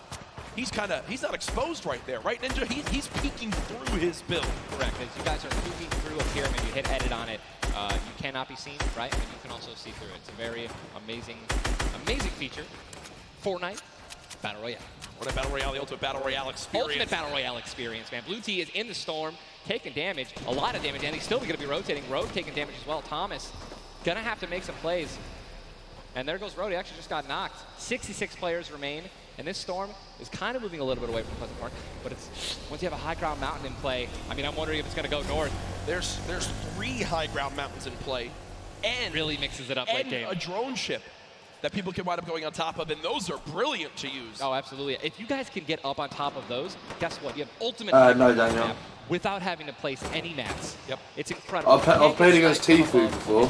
he's not exposed right there, right, Ninja? He's peeking through his build. Correct. As you guys are peeking through a pyramid, you hit edit on it, you cannot be seen, right? And you can also see through it. It's a very amazing feature. Fortnite Battle Royale. Fortnite Battle Royale, the ultimate Battle Royale experience. Ultimate Battle Royale experience, man. Blue T is in the storm, taking damage, a lot of damage, and he's still going to be rotating. Road taking damage as well. Thomas gonna have to make some plays. And there goes Road. He actually just got knocked. 66 players remain. And this storm is kind of moving a little bit away from Pleasant Park, but it's once you have a high ground mountain in play, I mean, I'm wondering if it's going to go north. There's 3 high ground mountains in play, and really mixes it up late game. A drone ship that people can wind up going on top of, and those are brilliant to use. Oh, absolutely. If you guys can get up on top of those, guess what? You have ultimate no, Daniel. map without having to place any mats. Yep. It's incredible. I've played against Tifu before.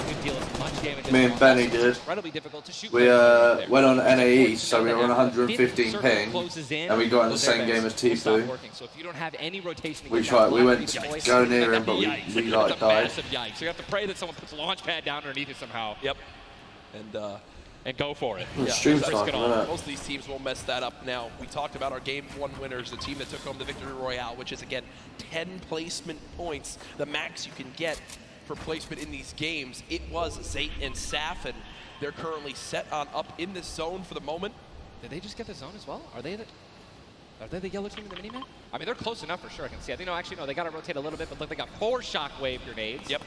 Me and Benny did. Incredibly difficult to shoot. We went on NAE, so we were on 115 ping, and we got in the same game as Tifu. So if you don't have any rotation, we went to go near him, but we like died. Massive yikes. So you have to pray that someone puts a launch pad down underneath it somehow. Yep. And go for it. Most of these teams will mess that up. Now, we talked about our Game 1 winners, the team that took home the Victory Royale, which is, again, 10 placement points, the max you can get for placement in these games. It was Zayt and Saf, and they're currently set on up in this zone for the moment. Did they just get the zone as well? Are they the yellow team in the mini-map? I mean, they're close enough for sure, I can see. I think, no, actually, no, they got to rotate a little bit, but look, they got 4 shockwave grenades. Yep.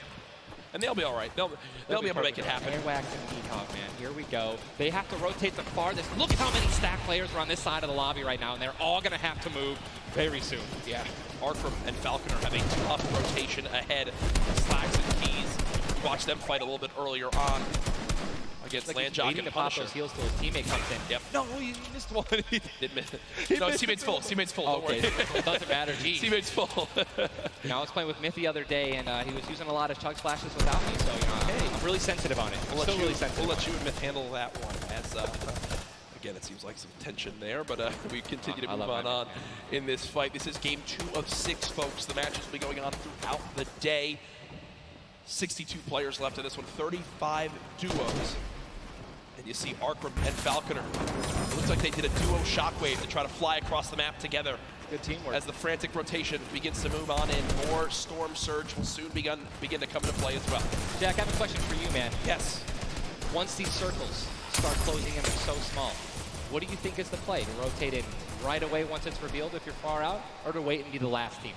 And they'll be all right. They'll be able to make it happen. Airwax and Peacock, man. Here we go. They have to rotate the farthest. Look at how many stack players are on this side of the lobby right now, and they're all going to have to move very soon. Yeah. Arkram and Falconer have a tough rotation ahead. Slacks and Keys. Watch them fight a little bit earlier on against Landjock and to pop those heals till his teammate comes in. Yep. No, he missed one. He did miss it. No, teammate's full. Teammate's full. Don't worry. It doesn't matter. Geez. Teammate's full. I was playing with Myth the other day, and he was using a lot of chug splashes without me, so I'm really sensitive on it. I'm still really sensitive. We'll let you and Myth handle that one as Again, it seems like some tension there, but we continue to move on in this fight. This is game 2 of 6, folks. The matches will be going on throughout the day. 62 players left in this one, 35 duos. And you see Arkram and Falconer. It looks like they did a duo shockwave to try to fly across the map together. Good teamwork. As the frantic rotation begins to move on in, more Storm Surge will soon begin to come into play as well. Jack, I have a question for you, man. Yes. Once these circles start closing in, they're so small. What do you think is the play? To rotate in right away once it's revealed if you're far out, or to wait and be the last team?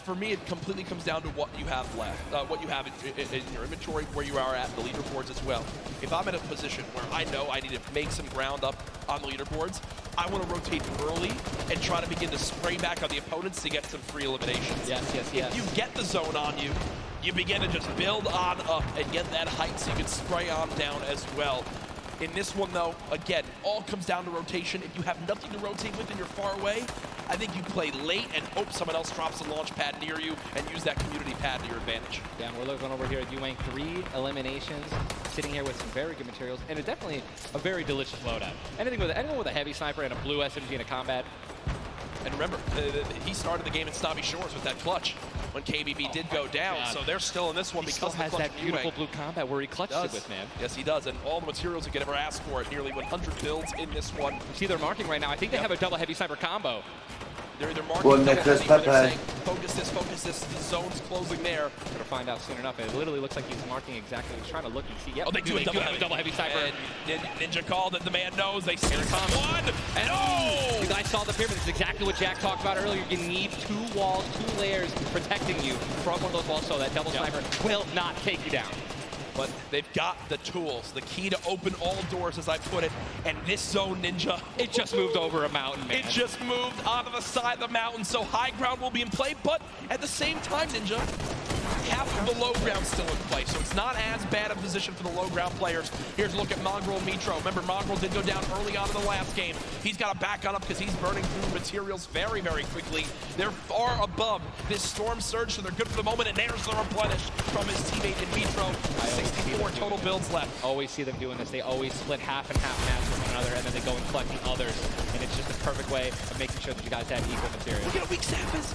For me, it completely comes down to what you have left, what you have in your inventory, where you are at the leaderboards as well. If I'm in a position where I know I need to make some ground up on the leaderboards, I want to rotate early and try to begin to spray back on the opponents to get some free eliminations. Yes. If you get the zone on you, you begin to just build on up and get that height so you can spray on down as well. In this one, though, again, all comes down to rotation. If you have nothing to rotate with and you're far away, I think you play late and hope someone else drops a launch pad near you and use that community pad to your advantage. Yeah, we're looking over here at Yuang, 3 eliminations, sitting here with some very good materials, and it's definitely a very delicious loadout. Anyone with a heavy sniper and a blue SMG in a combat. And remember, he started the game in Snobby Shores with that clutch when KBB did go down, so they're still in this one because he still has that beautiful blue combat where he clutched it with, man. Yes, he does, and all the materials he could ever ask for it. Nearly 100 builds in this one. You see they're marking right now. I think they have a double heavy sniper combo. They're either marking double heavy, or they're saying, focus this, the zone's closing there. Gonna find out soon enough. It literally looks like he's marking exactly. He's trying to look and see. Yep, oh, they do have a double heavy sniper. And Ninja called it. The man knows. They see one. And you guys saw the pyramid. This is exactly what Jack talked about earlier. You need 2 walls, 2 layers protecting you from one of those walls, so that double sniper will not take you down. But they've got the tools, the key to open all doors, as I put it. And this zone, Ninja, it just moved over a mountain, man. It just moved onto the side of the mountain, so high ground will be in play. But at the same time, Ninja, half of the low ground still in play, so it's not as bad a position for the low ground players. Here's a look at Mongrel and Mitro. Remember, Mongrel did go down early on in the last game. He's got to back on up because he's burning through materials very, very quickly. They're far above this Storm Surge, so they're good for the moment, and there's the replenish from his teammate in Mitro. 64 total builds left. Always see them doing this. They always split half and half matches with one another, and then they go and collect the others, and it's just a perfect way of making sure that you guys have equal material. Look at how weak Sap is.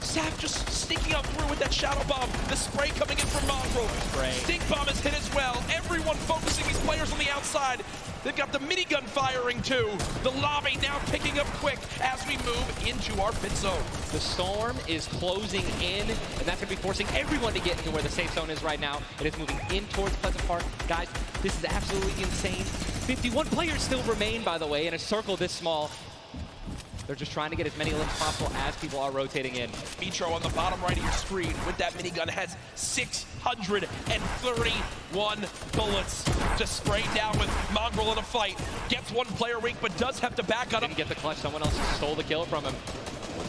Sap just sneaking up through with that Shadow Bomb. The spray coming in from Mongrel. Stink Bomb is hit as well. Everyone focusing these players on the outside. They've got the minigun firing too. The lobby now picking up quick as we move into our pit zone. The storm is closing in, and that's going to be forcing everyone to get into where the safe zone is right now. It is moving in towards Pleasant Park. Guys, this is absolutely insane. 51 players still remain, by the way, in a circle this small. They're just trying to get as many limbs possible as people are rotating in. Mitro on the bottom right of your screen with that minigun has 631 bullets to spray down with Mongrel in a fight. Gets 1 player weak, but does have to back on him. Didn't get the clutch. Someone else stole the kill from him.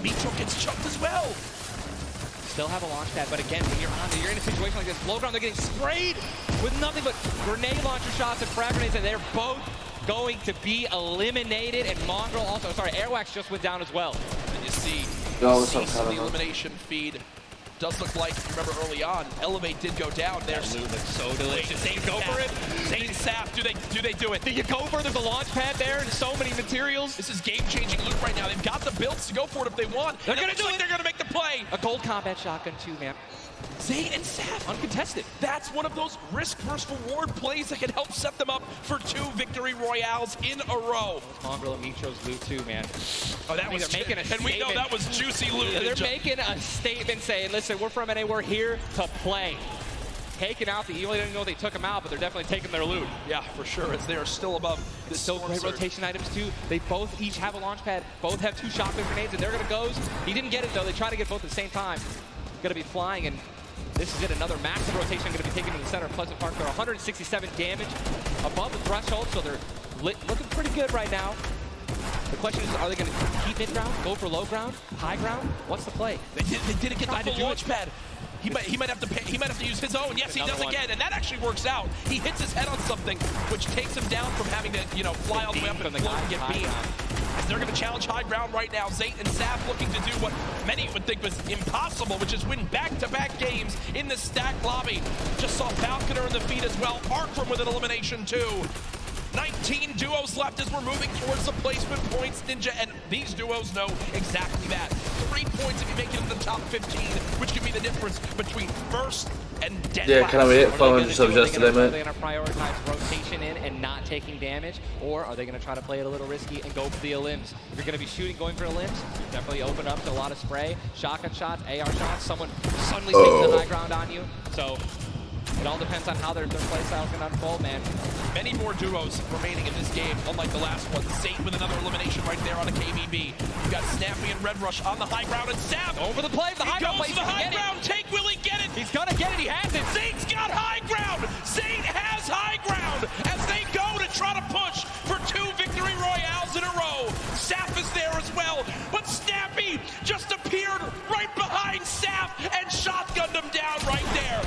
Mitro gets choked as well. Still have a launch pad, but again, when you're in a situation like this, low ground, they're getting sprayed with nothing but grenade launcher shots and frag grenades, and they're both going to be eliminated, and Mongrel also, Airwax just went down as well. And you see, cease the elimination feed. Does look like, remember early on, Elevate did go down. There's loot looks so delicious. Zane go for it. Zane Sap, do they do it? Do you go for it? There's a launch pad there and so many materials. This is game-changing loot right now. They've got the builds to go for it if they want. They're gonna do it. They're gonna make the play. A gold combat shotgun too, man. Zane and Sap uncontested. That's one of those risk versus reward plays that can help set them up for 2 victory royales in a row. Mongrel and Mitro's loot too, man. Oh, that was making a and we know that was juicy loot. Yeah, they're making a statement saying, listen, we're from NA, we're here to play. Taking out you only didn't know they took them out, but they're definitely taking their loot. Yeah, for sure, as they are still above this. Still great rotation items too. They both each have a launch pad, both have 2 shotgun grenades, and they're gonna go. He didn't get it though. They try to get both at the same time. Gonna be flying, and this is it. Another massive rotation going to be taken to the center of Pleasant Park. They're 167 damage above the threshold, so they're looking pretty good right now. The question is, are they going to keep mid-ground, go for low ground, high ground? What's the play? They didn't get the full launch pad. He might have to use his own. Yes, he does again, and that actually works out. He hits his head on something, which takes him down from having to, fly all the way up and float and get beamed. As they're going to challenge high ground right now. Zayt and Sap looking to do what many would think was impossible, which is win back-to-back games in the stacked lobby. Just saw Falconer in the feed as well. Arkram with an elimination too. 19 duos left as we're moving towards the placement points, Ninja, and these duos know exactly that. 3 points if you make it in the top 15, which could be the difference between first and dead last. Can I hit 500 subs yesterday, mate? Are they going to prioritize rotation in and not taking damage, or are they going to try to play it a little risky and go for the elims? If you're going to be shooting, going for elims, you definitely open up to a lot of spray, shotgun shots, AR shots, someone suddenly takes the high ground on you. So it all depends on how their play style is going to unfold, man. Many more duos remaining in this game, unlike the last one. Zate with another elimination right there on a KBB. You got Snappy and Red Rush on the high ground, and Sav over the play. The high ground goes to the high ground. Take, will he get it? He's going to get it. He has it. Zate's got high ground. Zate has high ground as they go to try to push for 2 victory royales in a row. Saf is there as well, but Snappy just appeared right behind Saf and shotgunned him down right there.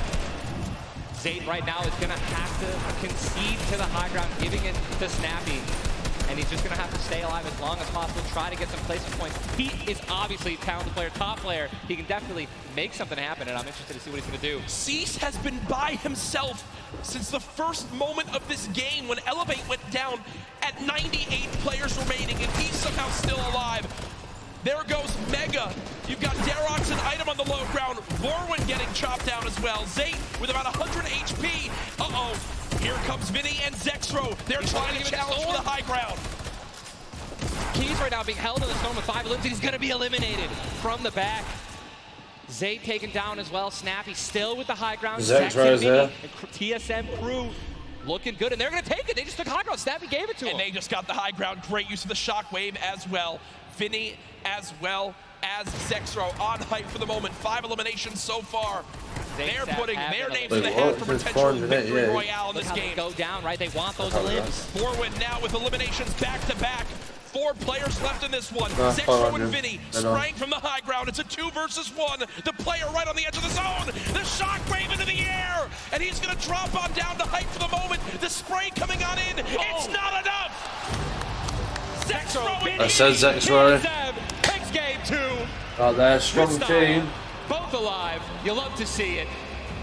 Zate right now is going to have to concede to the high ground, giving it to Snappy. And he's just going to have to stay alive as long as possible, try to get some placement points. He is obviously a talented player, top player. He can definitely make something happen, and I'm interested to see what he's going to do. Cease has been by himself since the first moment of this game when Elevate went down at 98 players remaining, and he's somehow still alive. There goes Mega. You've got Darox and Item on the low ground. Vorwin getting chopped down as well. Zate with about 100 HP. Uh-oh. Here comes Vinny and Zexro. They're trying to challenge for the high ground. Keys right now being held in the storm with 5 elims. He's going to be eliminated from the back. Zate taken down as well. Snappy still with the high ground. Zexro's there. TSM crew looking good, and they're going to take it. They just took high ground. Snappy gave it to him. And they just got the high ground. Great use of the shockwave as well. Vinny as well as Zexro on hype for the moment. 5 eliminations so far. They're putting their names in the hat for potential victory royale in this game. Go down, right? They want those elims. Vorwin now with eliminations back to back. 4 players left in this one. Zexro and Vinny spraying from the high ground. It's a 2 versus 1. The player right on the edge of the zone. The shockwave into the air. And he's going to drop on down to hype for the moment. The spray coming on in. It's not enough. I said Zexro. Takes game 2. Right there, strong team. Both alive. You love to see it.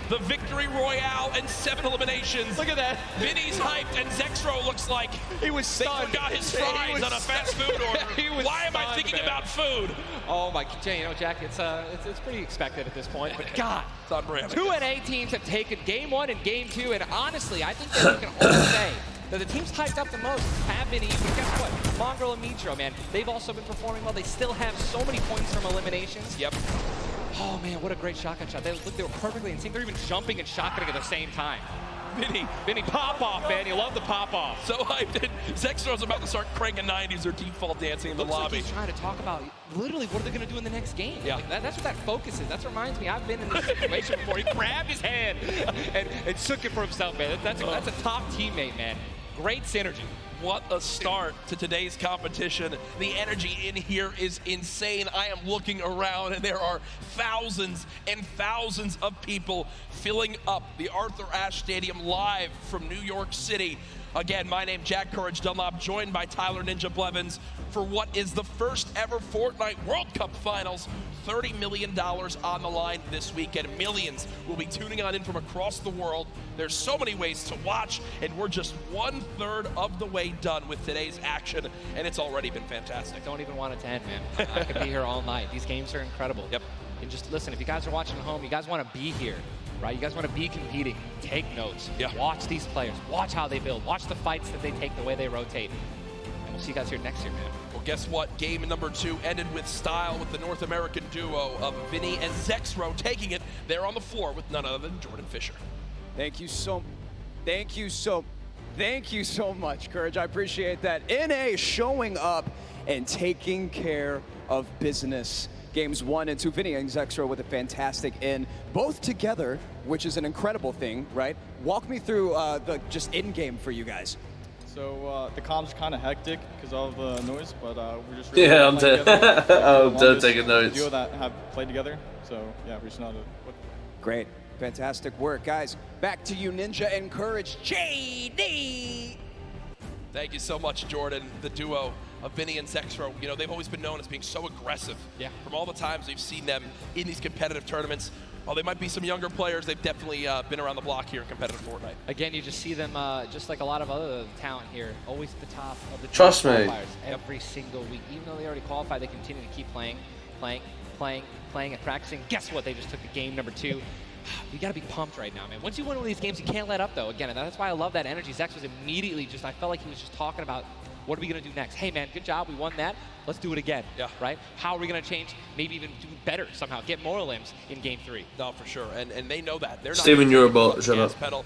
The victory royale and 7 eliminations. Look at that. Vinny's hyped and Zexro looks like he was stunned. They forgot his fries on a fast food order. Why am I thinking about food? Oh my, you know, Jack, it's pretty expected at this point. But God, it's unreal. 2 NA teams have taken game 1 and game 2, and honestly, I think that we can all say that the teams hyped up the most have been even. Guess what? Mongrel and Mitro, man, they've also been performing well. They still have so many points from eliminations. Yep. Oh man, what a great shotgun shot. They were perfectly in sync. They're even jumping and shotgunning at the same time. Vinny, pop off, man. You love the pop off. So hyped. Zexro's about to start cranking 90s or default dancing in the lobby. Like he's trying to talk about literally what are they going to do in the next game. Yeah. Like that's what that focus is. That reminds me, I've been in this situation before. He grabbed his hand and took it for himself, man. That's a top teammate, man. Great synergy. What a start to today's competition. The energy in here is insane. I am looking around and there are thousands and thousands of people filling up the Arthur Ashe Stadium live from New York City. Again, my name Jack Courage Dunlop, joined by Tyler Ninja Blevins for what is the first ever Fortnite World Cup Finals. $30 million on the line this weekend. Millions will be tuning on in from across the world. There's so many ways to watch, and we're just 1/3 of the way done with today's action, and it's already been fantastic. Don't even want it to end, man. I could be here all night. These games are incredible. Yep. And just listen, if you guys are watching at home, you guys want to be here, right? You guys want to be competing. Take notes. Yeah. Watch these players. Watch how they build. Watch the fights that they take, the way they rotate. And we'll see you guys here next year, man. Well, guess what? Game number 2 ended with style with the North American duo of Vinny and Zexro taking it. They're on the floor with none other than Jordan Fisher. Thank you so much, Courage. I appreciate that. NA showing up and taking care of business. Games 1 and 2, Vinny and Zexro with a fantastic in, both together, which is an incredible thing, right? Walk me through the just in-game for you guys. So the comms are kind of hectic because of the noise, but we're just really I'm taking notes. Duo that have played together, so yeah, we're just not. Great, fantastic work, guys. Back to you, Ninja and Courage, JD. Thank you so much, Jordan. The duo of Vinny and Zexro, they've always been known as being so aggressive. Yeah. From all the times we've seen them in these competitive tournaments. while they might be some younger players, they've definitely been around the block here in competitive Fortnite. Again, you just see them, just like a lot of other talent here, always at the top of the Trust me. qualifiers every single week. Even though they already qualified, they continue to keep playing and practicing. Guess what? They just took the game number 2. You got to be pumped right now, man. Once you win one of these games, you can't let up, though. Again, and that's why I love that energy. Zex was immediately just, I felt like he was just talking about, what are we going to do next? Hey, man, good job. We won that. Let's do it again. Yeah. Right? How are we going to change? Maybe even do better somehow. Get more limbs in game 3. No, for sure. And they know that. They're not Steven, you're a bot. Shut up. Pedal.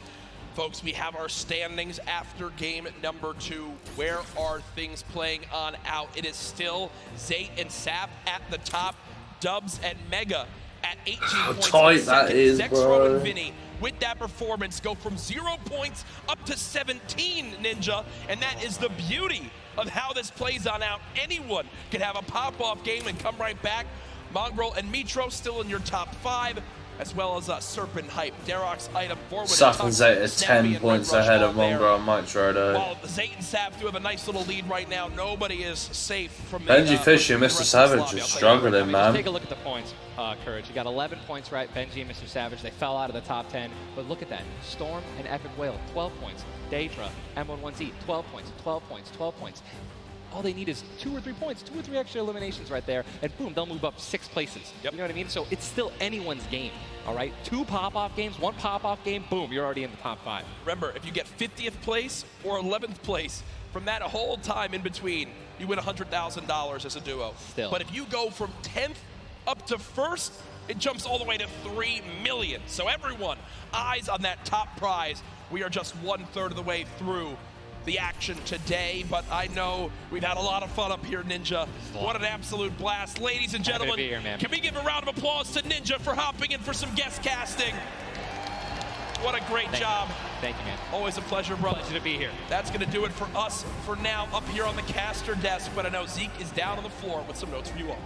Folks, we have our standings after game number 2. Where are things playing on out? It is still Zayt and Sap at the top. Dubs and Mega at 18 points. How tight that is, Zexro bro. and Vinny with that performance go from 0 points up to 17, Ninja. And that is the beauty of how this plays on out. Anyone could have a pop-off game and come right back. Mongrel and Mitro still in your top 5, as well as Serpent Hype. Derox item forward. Sap and Zayt is 10 points ahead of Mongrel and Mitro, though. While Zayt and Sap do have a nice little lead right now, nobody is safe from Benji Fisher, Mr. Savage is struggling, man. Take a look at the points, Courage. You got 11 points, right? Benji and Mr. Savage, they fell out of the top 10. But look at that. Storm and Epic Whale, 12 points. Daedra, M11Z, 12 points, 12 points, 12 points. All they need is 2 or 3 points, 2 or 3 extra eliminations right there, and boom, they'll move up 6 places. Yep. You know what I mean? So it's still anyone's game, all right? 2 pop-off games, 1 pop-off game, boom, you're already in the top 5. Remember, if you get 50th place or 11th place, from that whole time in between, you win $100,000 as a duo. Still. But if you go from 10th up to 1st, it jumps all the way to $3 million. So everyone, eyes on that top prize. We are just 1/3 of the way through the action today, but I know we've had a lot of fun up here, Ninja. What an absolute blast. Ladies and gentlemen, can we give a round of applause to Ninja for hopping in for some guest casting? What a great job. Thank you, man. Always a pleasure, brother. Pleasure to be here. That's going to do it for us for now up here on the caster desk, but I know Zeke is down on the floor with some notes for you all.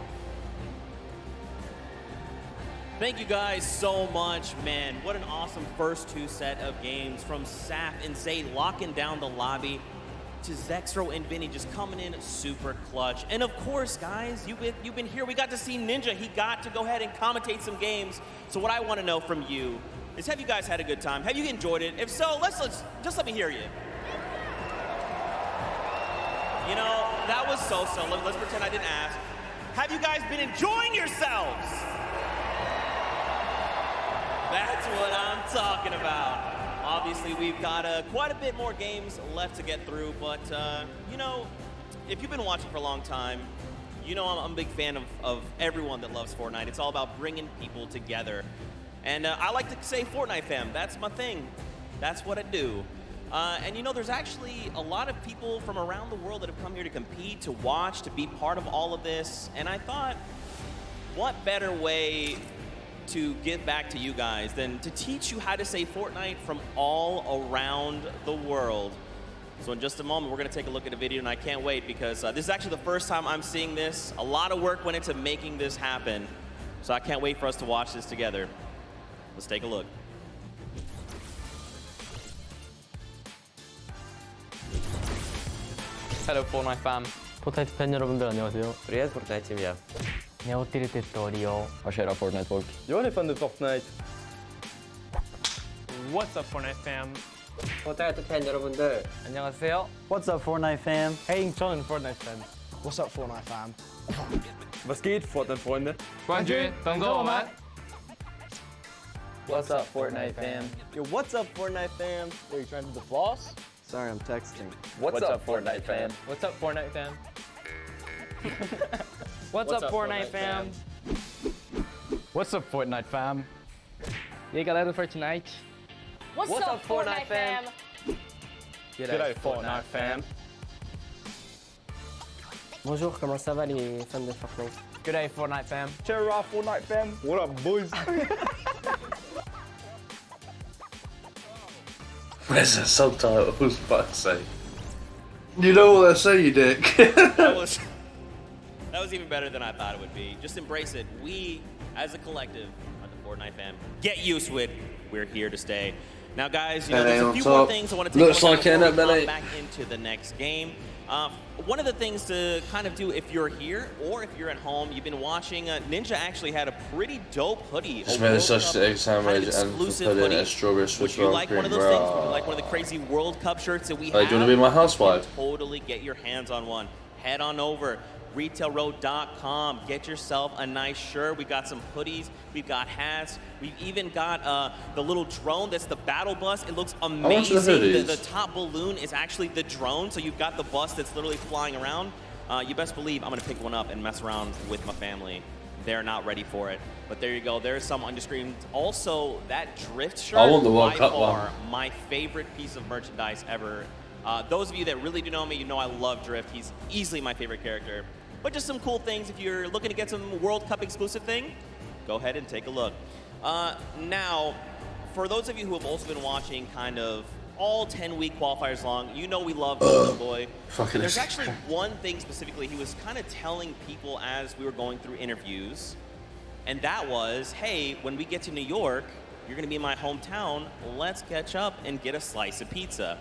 Thank you guys so much, man. What an awesome first 2 set of games from Sap and Zay locking down the lobby to Zexro and Vinny just coming in super clutch. And of course, guys, you've been here. We got to see Ninja. He got to go ahead and commentate some games. So what I want to know from you is, have you guys had a good time? Have you enjoyed it? If so, let's just let me hear you. You know, that was so-so. Let's pretend I didn't ask. Have you guys been enjoying yourselves? That's what I'm talking about. Obviously, we've got quite a bit more games left to get through, but, you know, if you've been watching for a long time, you know I'm a big fan of everyone that loves Fortnite. It's all about bringing people together. And I like to say Fortnite fam, that's my thing. That's what I do. And you know, there's actually a lot of people from around the world that have come here to compete, to watch, to be part of all of this. And I thought, what better way to give back to you guys than to teach you how to say Fortnite from all around the world. So in just a moment, we're going to take a look at a video, and I can't wait because this is actually the first time I'm seeing this. A lot of work went into making this happen. So I can't wait for us to watch this together. Let's take a look. Hello Fortnite fam. 포트나이트 팬 여러분들 안녕하세요. Привет, Fortnite семья. Jag har till Rio. Och kära Fortnite-folk. Jag är fan du Fortnite. What's up Fortnite fam? 포트나이트 팬 여러분들 안녕하세요. What's up Fortnite fam? Hey, 저는 Fortnite fan. What's up Fortnite fam? Was geht, Fortnite-Freunde? 关注等着我们。What's up Fortnite fam? Yo, what's up Fortnite fam? Are you trying to do the floss? Sorry, I'm texting. What's up Fortnite fam? What's up Fortnite fam? What's up Fortnite fam? What's up Fortnite fam? E aí galera do Fortnite? What's up Fortnite fam? G'day Fortnite fam. Bonjour, comment ça va les fans de Fortnite? G'day Fortnite fam. Cheer up Fortnite fam. What up boys? There's a subtitle, I was about to say. You know what I say, you dick. That was even better than I thought it would be. Just embrace it. We, as a collective, are the Fortnite fam. Get used to it. We're here to stay. Now, guys, you know, there's a few more things I want to take Looks like before we it, hop back into the next game. One of the things to kind of do if you're here or if you're at home, you've been watching, Ninja actually had a pretty dope hoodie. Just made a sausage egg sandwich and put in a strawberry Swiss roll cream. One of those things? Would you like one of the crazy World Cup shirts that we have? Do you want to be my housewife? Totally get your hands on one. Head on over, retailroad.com. Get yourself a nice shirt. We got some hoodies. We've got hats. We've even got the little drone that's the battle bus. It looks amazing. The top balloon is actually the drone, so you've got the bus that's literally flying around. You best believe I'm going to pick one up and mess around with my family. They're not ready for it. But there you go. There's some on your screen. Also, that drift shirt, I want the World Cup one. My favorite piece of merchandise ever. Those of you that really do know me, you know I love Drift. He's easily my favorite character. But just some cool things. If you're looking to get some World Cup exclusive thing, go ahead and take a look. Now, for those of you who have also been watching kind of all 10-week qualifiers long, you know we love Golden Boy. There's actually one thing specifically he was kind of telling people as we were going through interviews, and that was, hey, when we get to New York, you're going to be in my hometown. Let's catch up and get a slice of pizza.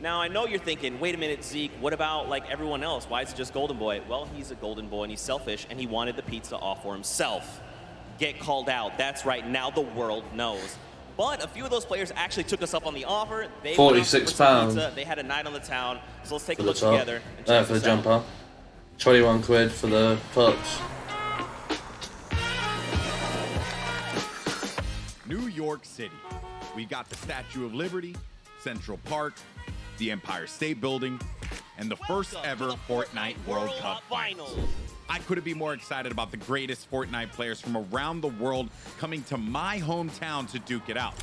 Now, I know you're thinking, wait a minute, Zeke, what about like everyone else? Why is it just Golden Boy? Well, he's a Golden Boy and he's selfish and he wanted the pizza off for himself. Get called out. That's right, now the world knows. But a few of those players actually took us up on the offer. They £46. They had a night on the town. So let's take a look together. And check for the this out. jumper. 21 quid for the tops. New York City. We got the Statue of Liberty, Central Park, the Empire State Building, and the first ever Fortnite World Cup Finals. I couldn't be more excited about the greatest Fortnite players from around the world coming to my hometown to duke it out.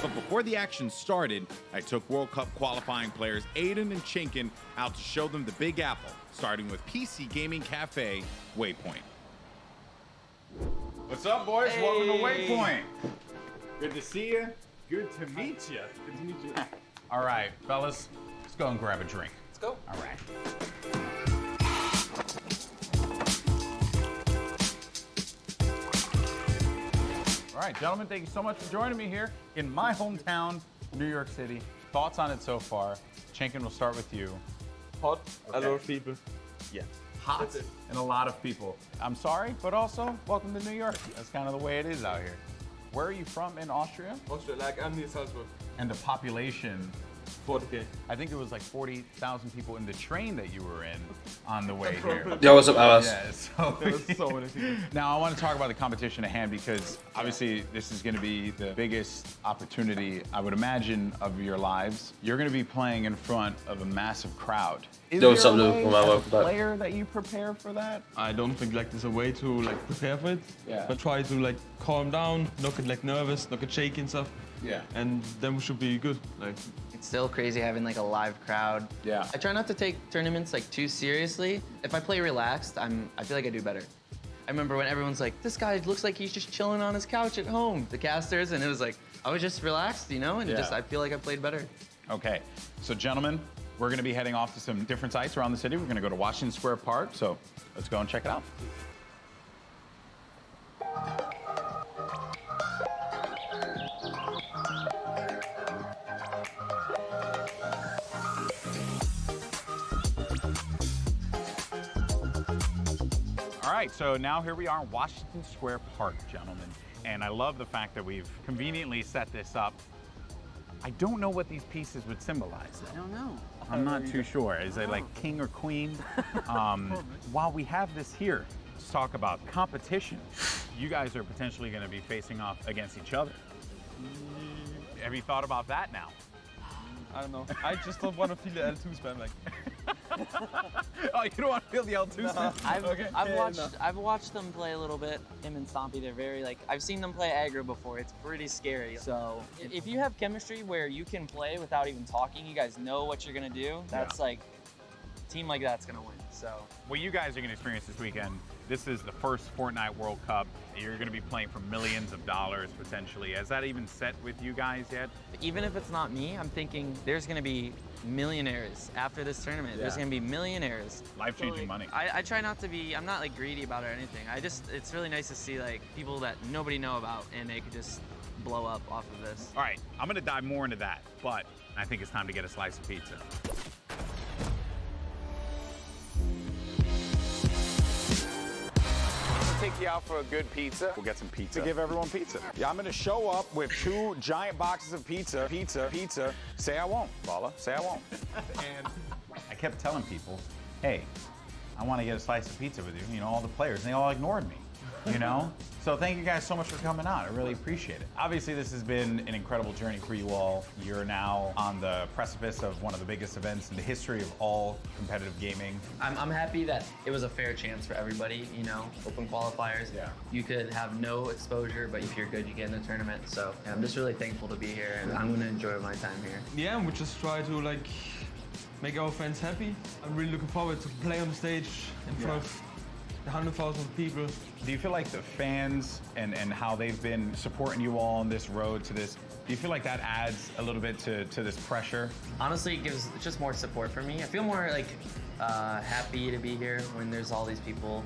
But before the action started, I took World Cup qualifying players Aiden and Chinkin out to show them the Big Apple, starting with PC Gaming Cafe, Waypoint. What's up, boys? Hey. Welcome to Waypoint. Good to see you. Good to meet you. Good to meet you. All right, fellas, let's go and grab a drink. Let's go. All right. All right, gentlemen, thank you so much for joining me here in my hometown, New York City. Thoughts on it so far? Chinkin, we'll start with you. Hot, a lot of people. Yeah. Hot and a lot of people. I'm sorry, but also welcome to New York. That's kind of the way it is out here. Where are you from in Austria? Austria, like I'm near Salzburg. And the population? 40K. I think it was like 40,000 people in the train that you were in on the way here. Yo, what's up, Alice? Yeah, so there was so many people. Now, I want to talk about the competition at hand because obviously this is going to be the biggest opportunity, I would imagine, of your lives. You're going to be playing in front of a massive crowd. Is there a way as a player that you prepare for that? I don't think like there's a way to like prepare for it. Yeah. But try to like calm down, not get like nervous, not get shaky and stuff. Yeah. And then we should be good. Like. It's still crazy having like a live crowd. Yeah. I try not to take tournaments like too seriously. If I play relaxed, I feel like I do better. I remember when everyone's like, this guy looks like he's just chilling on his couch at home, the casters, and it was like, I was just relaxed, you know, and I feel like I played better. Okay, so gentlemen, we're gonna be heading off to some different sites around the city. We're gonna go to Washington Square Park, so let's go and check it out. All right, so now here we are in Washington Square Park, gentlemen. And I love the fact that we've conveniently set this up. I don't know what these pieces would symbolize. I don't know. I'm not too sure. Is it like king or queen? While we have this here, let's talk about competition. You guys are potentially going to be facing off against each other. Have you thought about that now? I don't know. I just don't want to feel the L2 spam like. Oh, you don't want to feel the L2 spam? I've watched them play a little bit. Him and Stompy, they're very like, I've seen them play aggro before. It's pretty scary. So if you have chemistry where you can play without even talking, you guys know what you're gonna do. That's like, a team like that's gonna win. So what you guys are gonna experience this weekend, this is the first Fortnite World Cup. You're gonna be playing for millions of dollars potentially. Has that even set with you guys yet? Even if it's not me, I'm thinking there's gonna be millionaires after this tournament. There's gonna be millionaires. Life-changing money. I try not to be, I'm not like greedy about it or anything. It's really nice to see like people that nobody know about and they could just blow up off of this. All right, I'm gonna dive more into that, but I think it's time to get a slice of pizza. Take you out for a good pizza. We'll get some pizza. To give everyone pizza. Yeah, I'm gonna show up with 2 giant boxes of pizza. Pizza. Say I won't, Paula. Say I won't. And I kept telling people, hey, I want to get a slice of pizza with you. You know, all the players, and they all ignored me. You know? So thank you guys so much for coming out. I really appreciate it. Obviously, this has been an incredible journey for you all. You're now on the precipice of one of the biggest events in the history of all competitive gaming. I'm happy that it was a fair chance for everybody, you know, open qualifiers. Yeah. You could have no exposure, but if you're good, you get in the tournament. So I'm just really thankful to be here, and I'm going to enjoy my time here. Yeah, we just try to like make our fans happy. I'm really looking forward to play on the stage in front of 100,000 people. Do you feel like the fans and how they've been supporting you all on this road to this, do you feel like that adds a little bit to this pressure? Honestly, it's just more support for me. I feel more like happy to be here when there's all these people,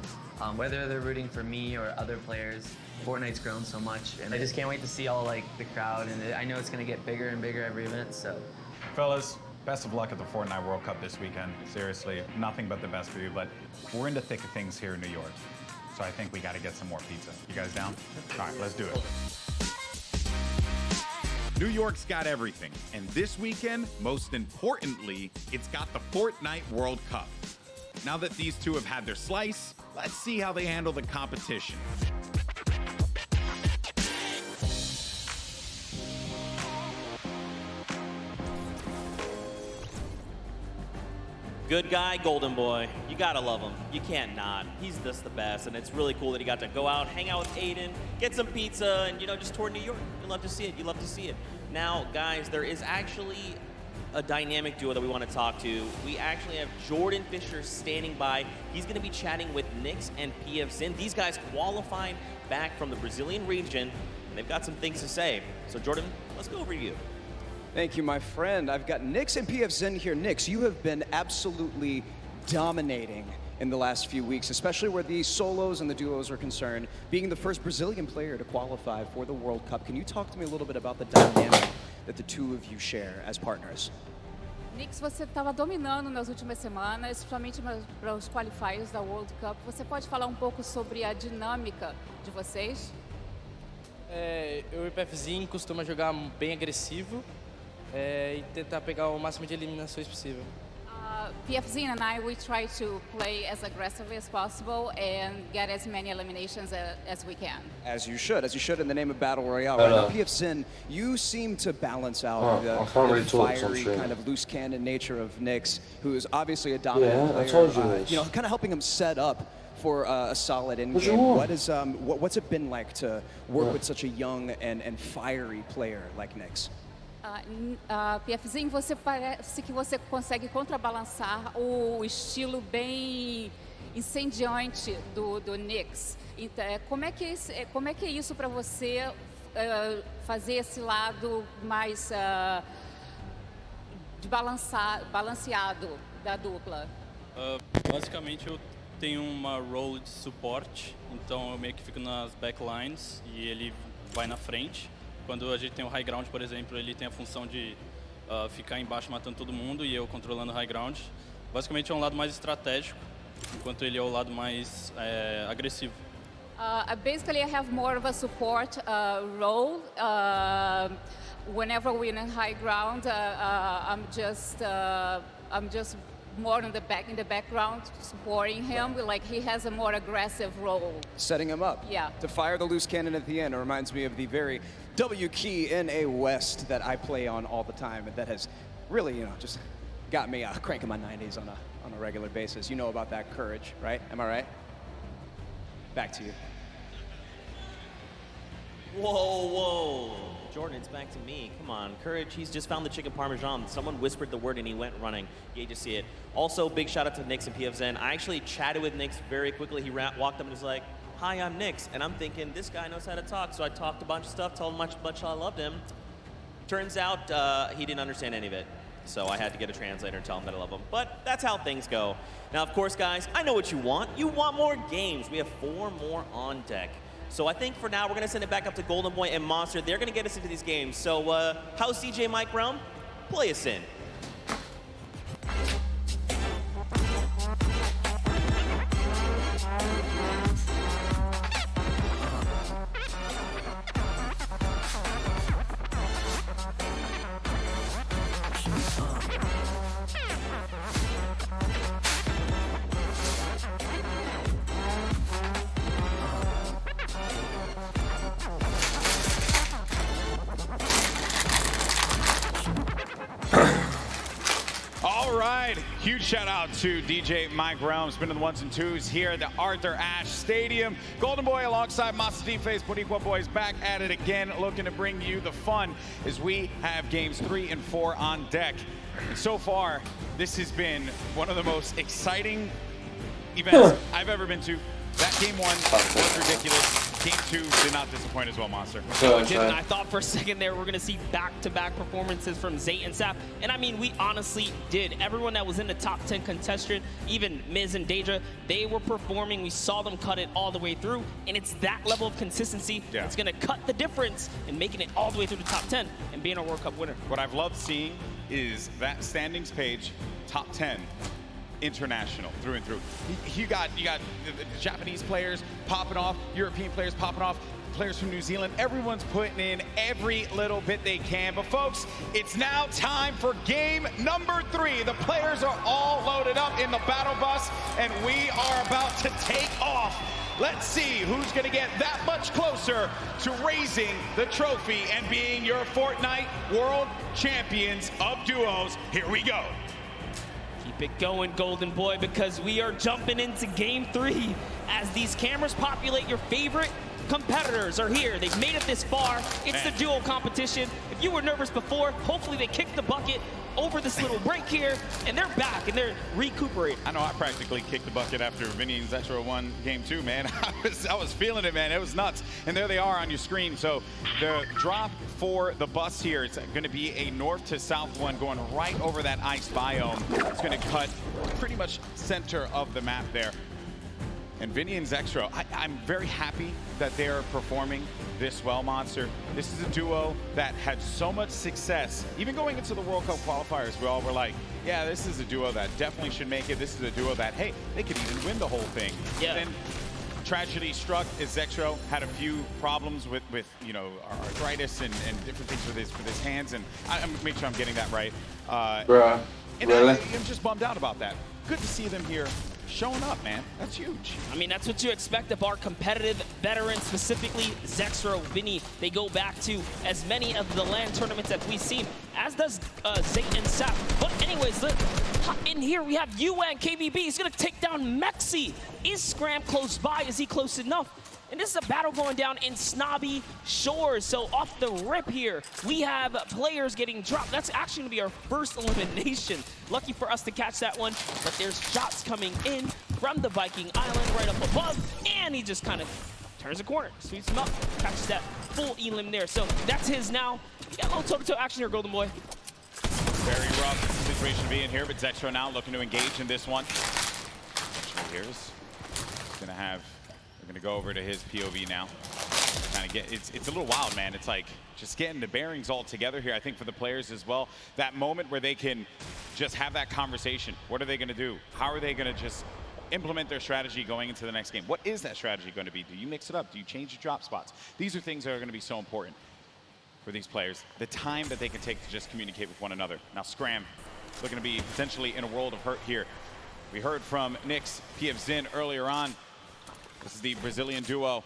whether they're rooting for me or other players. Fortnite's grown so much, and I just can't wait to see all like the crowd, and I know it's gonna get bigger and bigger every event, so. Fellas, best of luck at the Fortnite World Cup this weekend. Seriously, nothing but the best for you, but we're in the thick of things here in New York. So I think we gotta get some more pizza. You guys down? All right, let's do it. New York's got everything, and this weekend, most importantly, it's got the Fortnite World Cup. Now that these two have had their slice, let's see how they handle the competition. Good guy, golden boy. You gotta love him. You can't not. He's just the best, and it's really cool that he got to go out, hang out with Aiden, get some pizza, and, you know, just tour New York. You love to see it. You love to see it. Now, guys, there is actually a dynamic duo that we want to talk to. We actually have Jordan Fisher standing by. He's going to be chatting with Nyx and PF Zin. These guys qualified back from the Brazilian region, and they've got some things to say. So, Jordan, let's go over to you. Thank you, my friend. I've got Nyx and PF Zin here. Nyx, you have been absolutely dominating in the last few weeks, especially where the solos and the duos are concerned, being the first Brazilian player to qualify for the World Cup. Can you talk to me a little bit about the dynamic that the two of you share as partners? Nyx, você estava dominando nas últimas semanas, principalmente para os qualifiers da World Cup. Você pode falar um pouco sobre a dinâmica de vocês? Eu e o PFzinho costuma jogar bem agressivo e tentar pegar o máximo de eliminações possível. PFZ and I, we try to play as aggressively as possible and get as many eliminations as we can. As you should in the name of Battle Royale. Right now, PFZ, you seem to balance out the fiery kind of loose cannon nature of Nyx, who is obviously a dominant player. I told you this. You know, kind of helping him set up for a solid in-game. What's it been like to work with such a young and fiery player like Nyx? PFzinho, você parece que você consegue contrabalançar o estilo bem incendiante do Nyx. Então, como é que é isso para você fazer esse lado mais balanceado da dupla? Basicamente, eu tenho uma role de suporte, então eu meio que fico nas backlines e ele vai na frente. Quando a gente tem o high ground, por exemplo, ele tem a função de ficar embaixo matando todo mundo e eu controlando o high ground. Basicamente é um lado mais estratégico, enquanto ele é o lado mais agressivo. Basically, I have more of a support role. Whenever we're in high ground, I'm just more in the background supporting him. Like he has a more aggressive role. Setting him up. Yeah. To fire the loose cannon at the end. It reminds me of the very W key in a West that I play on all the time, and that has really, you know, just got me cranking my 90s on a regular basis. You know about that courage, right? Am I right? Back to you. Whoa. Jordan, it's back to me. Come on, Courage, he's just found the chicken parmesan. Someone whispered the word and he went running. You just see it. Also, big shout out to Nyx and PF Zen. I actually chatted with Nyx very quickly. He walked up and was like, "Hi, I'm Nyx." And I'm thinking, this guy knows how to talk. So I talked a bunch of stuff, told him much I loved him. Turns out he didn't understand any of it. So I had to get a translator and tell him that I love him. But that's how things go. Now, of course, guys, I know what you want. You want more games. We have 4 more on deck. So I think for now, we're going to send it back up to Golden Boy and Monster. They're going to get us into these games. So how's CJ Mike Realm? Play us in. Huge shout out to DJ Mike Realm, spinning the ones and twos here at the Arthur Ashe Stadium. Golden Boy alongside Masa D-Face, Boricua Boys back at it again, looking to bring you the fun as we have games 3 and 4 on deck. And so far, this has been one of the most exciting events I've ever been to. That game 1 was ridiculous. Game 2 did not disappoint as well, Monster. I thought for a second there we're going to see back-to-back performances from Zay and Sap. And I mean, we honestly did. Everyone that was in the top 10 contestant, even Miz and Daedra, they were performing. We saw them cut it all the way through. And it's that level of consistency that's going to cut the difference in making it all the way through the top 10 and being a World Cup winner. What I've loved seeing is that standings page, top 10. International through and through. You got the Japanese players popping off, European players popping off, players from New Zealand. Everyone's putting in every little bit they can. But folks, it's now time for game number 3. The players are all loaded up in the battle bus, and we are about to take off. Let's see who's going to get that much closer to raising the trophy and being your Fortnite World Champions of Duos. Here we go. Keep it going, Golden Boy, because we are jumping into game 3 as these cameras populate. Your favorite competitors are here. They've made it this far. It's the duo competition. If you were nervous before, hopefully they kicked the bucket over this little break here, and they're back, and they're recuperating. I know I practically kicked the bucket after Vinny and Zetro won game 2, man. I was feeling it, man. It was nuts. And there they are on your screen. So the drop for the bus here, it's going to be a north to south one going right over that ice biome. It's going to cut pretty much center of the map there. And Vinny and Zextro, I'm very happy that they're performing this well, Monster. This is a duo that had so much success. Even going into the World Cup qualifiers, we all were like, yeah, this is a duo that definitely should make it. This is a duo that, hey, they could even win the whole thing. Yeah. Then tragedy struck as Zextro had a few problems with you know, arthritis and different things with his hands. And I'm make sure I'm getting that right. Bruh, and really? I'm just bummed out about that. Good to see them here showing up, man. That's huge. I mean, that's what you expect of our competitive veterans, specifically Zextro, Vinny. They go back to as many of the LAN tournaments that we've seen, as does Zay and Sap. But anyways, in here we have UN KBB. He's going to take down Mexi. Is Scram close by? Is he close enough? And this is a battle going down in Snobby Shores. So off the rip here, we have players getting dropped. That's actually going to be our first elimination. Lucky for us to catch that one, but there's shots coming in from the Viking Island right up above, and he just kind of turns a corner, sweeps him up, catches that full elim there. So that's his now. We got a little toe-to-toe action here, Golden Boy. Very rough situation to be in here, but Zextro now looking to engage in this one. Here's going to have... We're going to go over to his POV now. Kind of get, it's a little wild, man. It's like just getting the bearings all together here, I think, for the players as well. That moment where they can just have that conversation. What are they going to do? How are they going to just implement their strategy going into the next game? What is that strategy going to be? Do you mix it up? Do you change your drop spots? These are things that are going to be so important for these players. The time that they can take to just communicate with one another. Now, Scram looking to be potentially in a world of hurt here. We heard from Nyx, PF Zin earlier on. This is the Brazilian duo.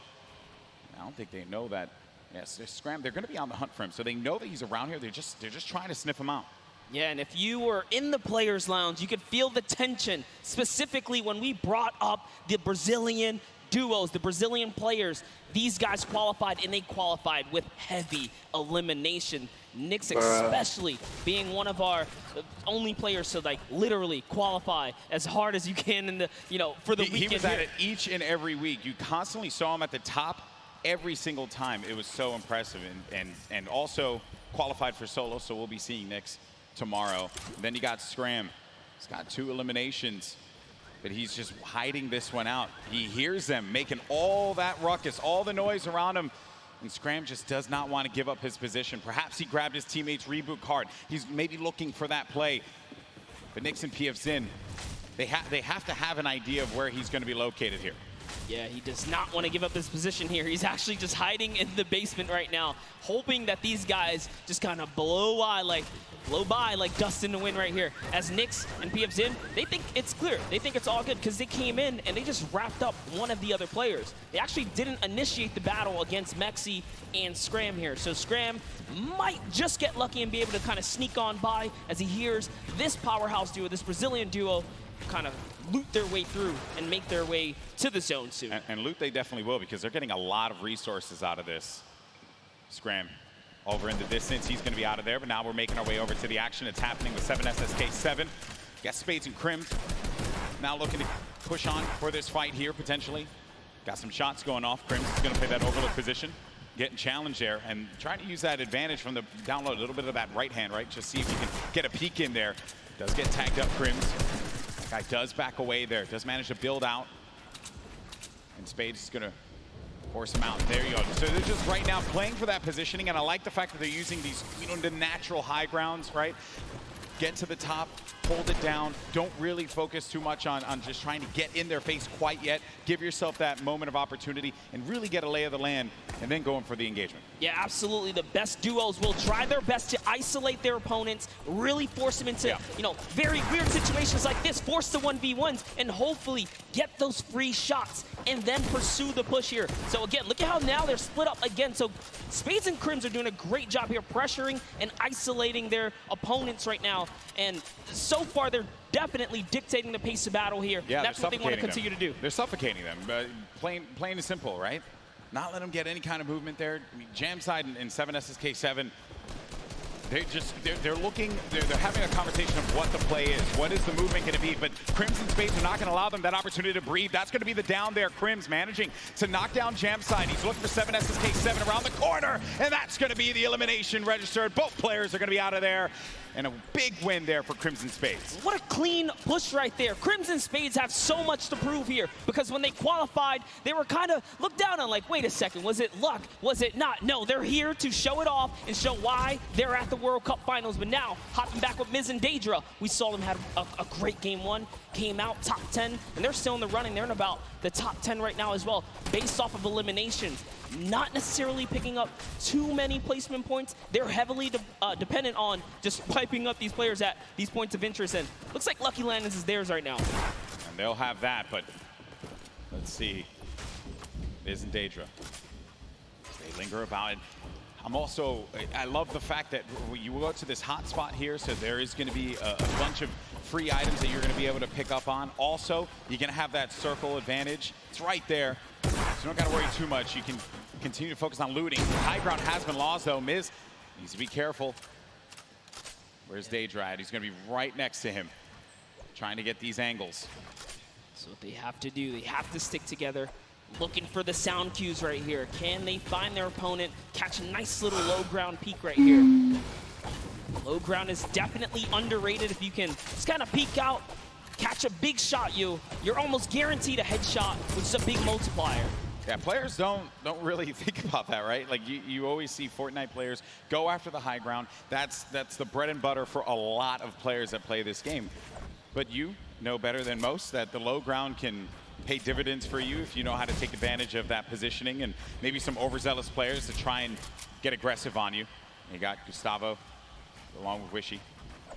I don't think they know that. Yes, Scram, they're going to be on the hunt for him. So they know that he's around here. They're just trying to sniff him out. Yeah, and if you were in the Players Lounge, you could feel the tension, specifically when we brought up the Brazilian duos, the Brazilian players. These guys qualified, and they qualified with heavy elimination. Nyx especially being one of our only players to like literally qualify as hard as you can in the, you know, for the weekend. He was at it each and every week. You constantly saw him at the top every single time. It was so impressive, and also qualified for solo, so we'll be seeing Nyx tomorrow. And then you got Scram. He's got 2 eliminations. but he's just hiding this one out. He hears them making all that ruckus, all the noise around him, and Scram just does not want to give up his position. Perhaps he grabbed his teammate's reboot card. He's maybe looking for that play. But Nix and PFZin, they have to have an idea of where he's going to be located here. Yeah, he does not want to give up his position here. He's actually just hiding in the basement right now, hoping that these guys just kind of blow by like dust in the wind right here. As Nix and PFZin, they think it's clear. They think it's all good because they came in and they just wrapped up one of the other players. They actually didn't initiate the battle against Mexi and Scram here. So Scram might just get lucky and be able to kind of sneak on by as he hears this powerhouse duo, this Brazilian duo, kind of loot their way through and make their way to the zone soon. And loot they definitely will, because they're getting a lot of resources out of this. Scram over in the distance. He's going to be out of there, but now we're making our way over to the action. It's happening with 7SSK7. Got Spades and Crims now looking to push on for this fight here, potentially. Got some shots going off. Crims is going to play that overlook position, getting challenged there, and trying to use that advantage from the download, a little bit of that right hand, right? Just see if you can get a peek in there. Does get tagged up, Crims. Guy does back away there, does manage to build out. And Spades is gonna force him out. There you go. So they're just right now playing for that positioning, and I like the fact that they're using these, the natural high grounds, right? Get to the top, hold it down. Don't really focus too much on just trying to get in their face quite yet. Give yourself that moment of opportunity and really get a lay of the land, and then going for the engagement. Yeah, absolutely. The best duos will try their best to isolate their opponents, really force them into, very weird situations like this, force the 1v1s, and hopefully get those free shots, and then pursue the push here. So again, look at how now they're split up again. So Spades and Crims are doing a great job here, pressuring and isolating their opponents right now. And so far, they're definitely dictating the pace of battle here. Yeah, that's what they want to continue to do. They're suffocating them, plain and simple, right? Not let them get any kind of movement there. I mean, Jamside and 7SSK7, they're looking, they're having a conversation of what the play is. What is the movement going to be? But Crims and Spades are not going to allow them that opportunity to breathe. That's going to be the down there. Crims managing to knock down Jamside. He's looking for 7SSK7 around the corner, and that's going to be the elimination registered. Both players are going to be out of there. And a big win there for Crimson Spades. What a clean push right there. Crimson Spades have so much to prove here, because when they qualified, they were kind of looked down on, like, wait a second, was it luck? Was it not? No, they're here to show it off and show why they're at the World Cup Finals. But now, hopping back with Miz and Daedra, we saw them have a great game one, came out top 10, and they're still in the running. They're in about the top 10 right now as well, based off of eliminations. Not necessarily picking up too many placement points. They're heavily dependent on just piping up these players at these points of interest, and looks like Lucky Landings is theirs right now. And they'll have that, but let's see. Miz and Daedra, they linger about it. I love the fact that you go to this hot spot here, so there is going to be a bunch of free items that you're going to be able to pick up on. Also, you're going to have that circle advantage. It's right there, so you don't got to worry too much. You can continue to focus on looting. High ground has been lost, though. Miz needs to be careful. Where's Daedra at? He's going to be right next to him, trying to get these angles. So what they have to do, they have to stick together. Looking for the sound cues right here. Can they find their opponent, catch a nice little low ground peek right here? Low ground is definitely underrated. If you can just kind of peek out, catch a big shot, you're almost guaranteed a headshot, which is a big multiplier. Yeah, players don't really think about that, right? Like you always see Fortnite players go after the high ground. That's the bread and butter for a lot of players that play this game. But you know better than most that the low ground can pay dividends for you if you know how to take advantage of that positioning, and maybe some overzealous players to try and get aggressive on you. You got Gustavo along with Wishy.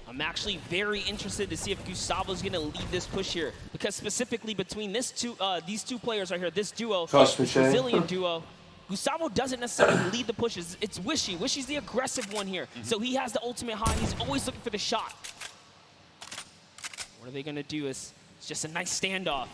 I'm actually very interested to see if Gustavo's going to lead this push here, because specifically between these two players right here, this duo, Brazilian duo, Gustavo doesn't necessarily lead the pushes. It's Wishy. Wishy's the aggressive one here, so he has the ultimate high. He's always looking for the shot. What are they going to do? It's just a nice standoff.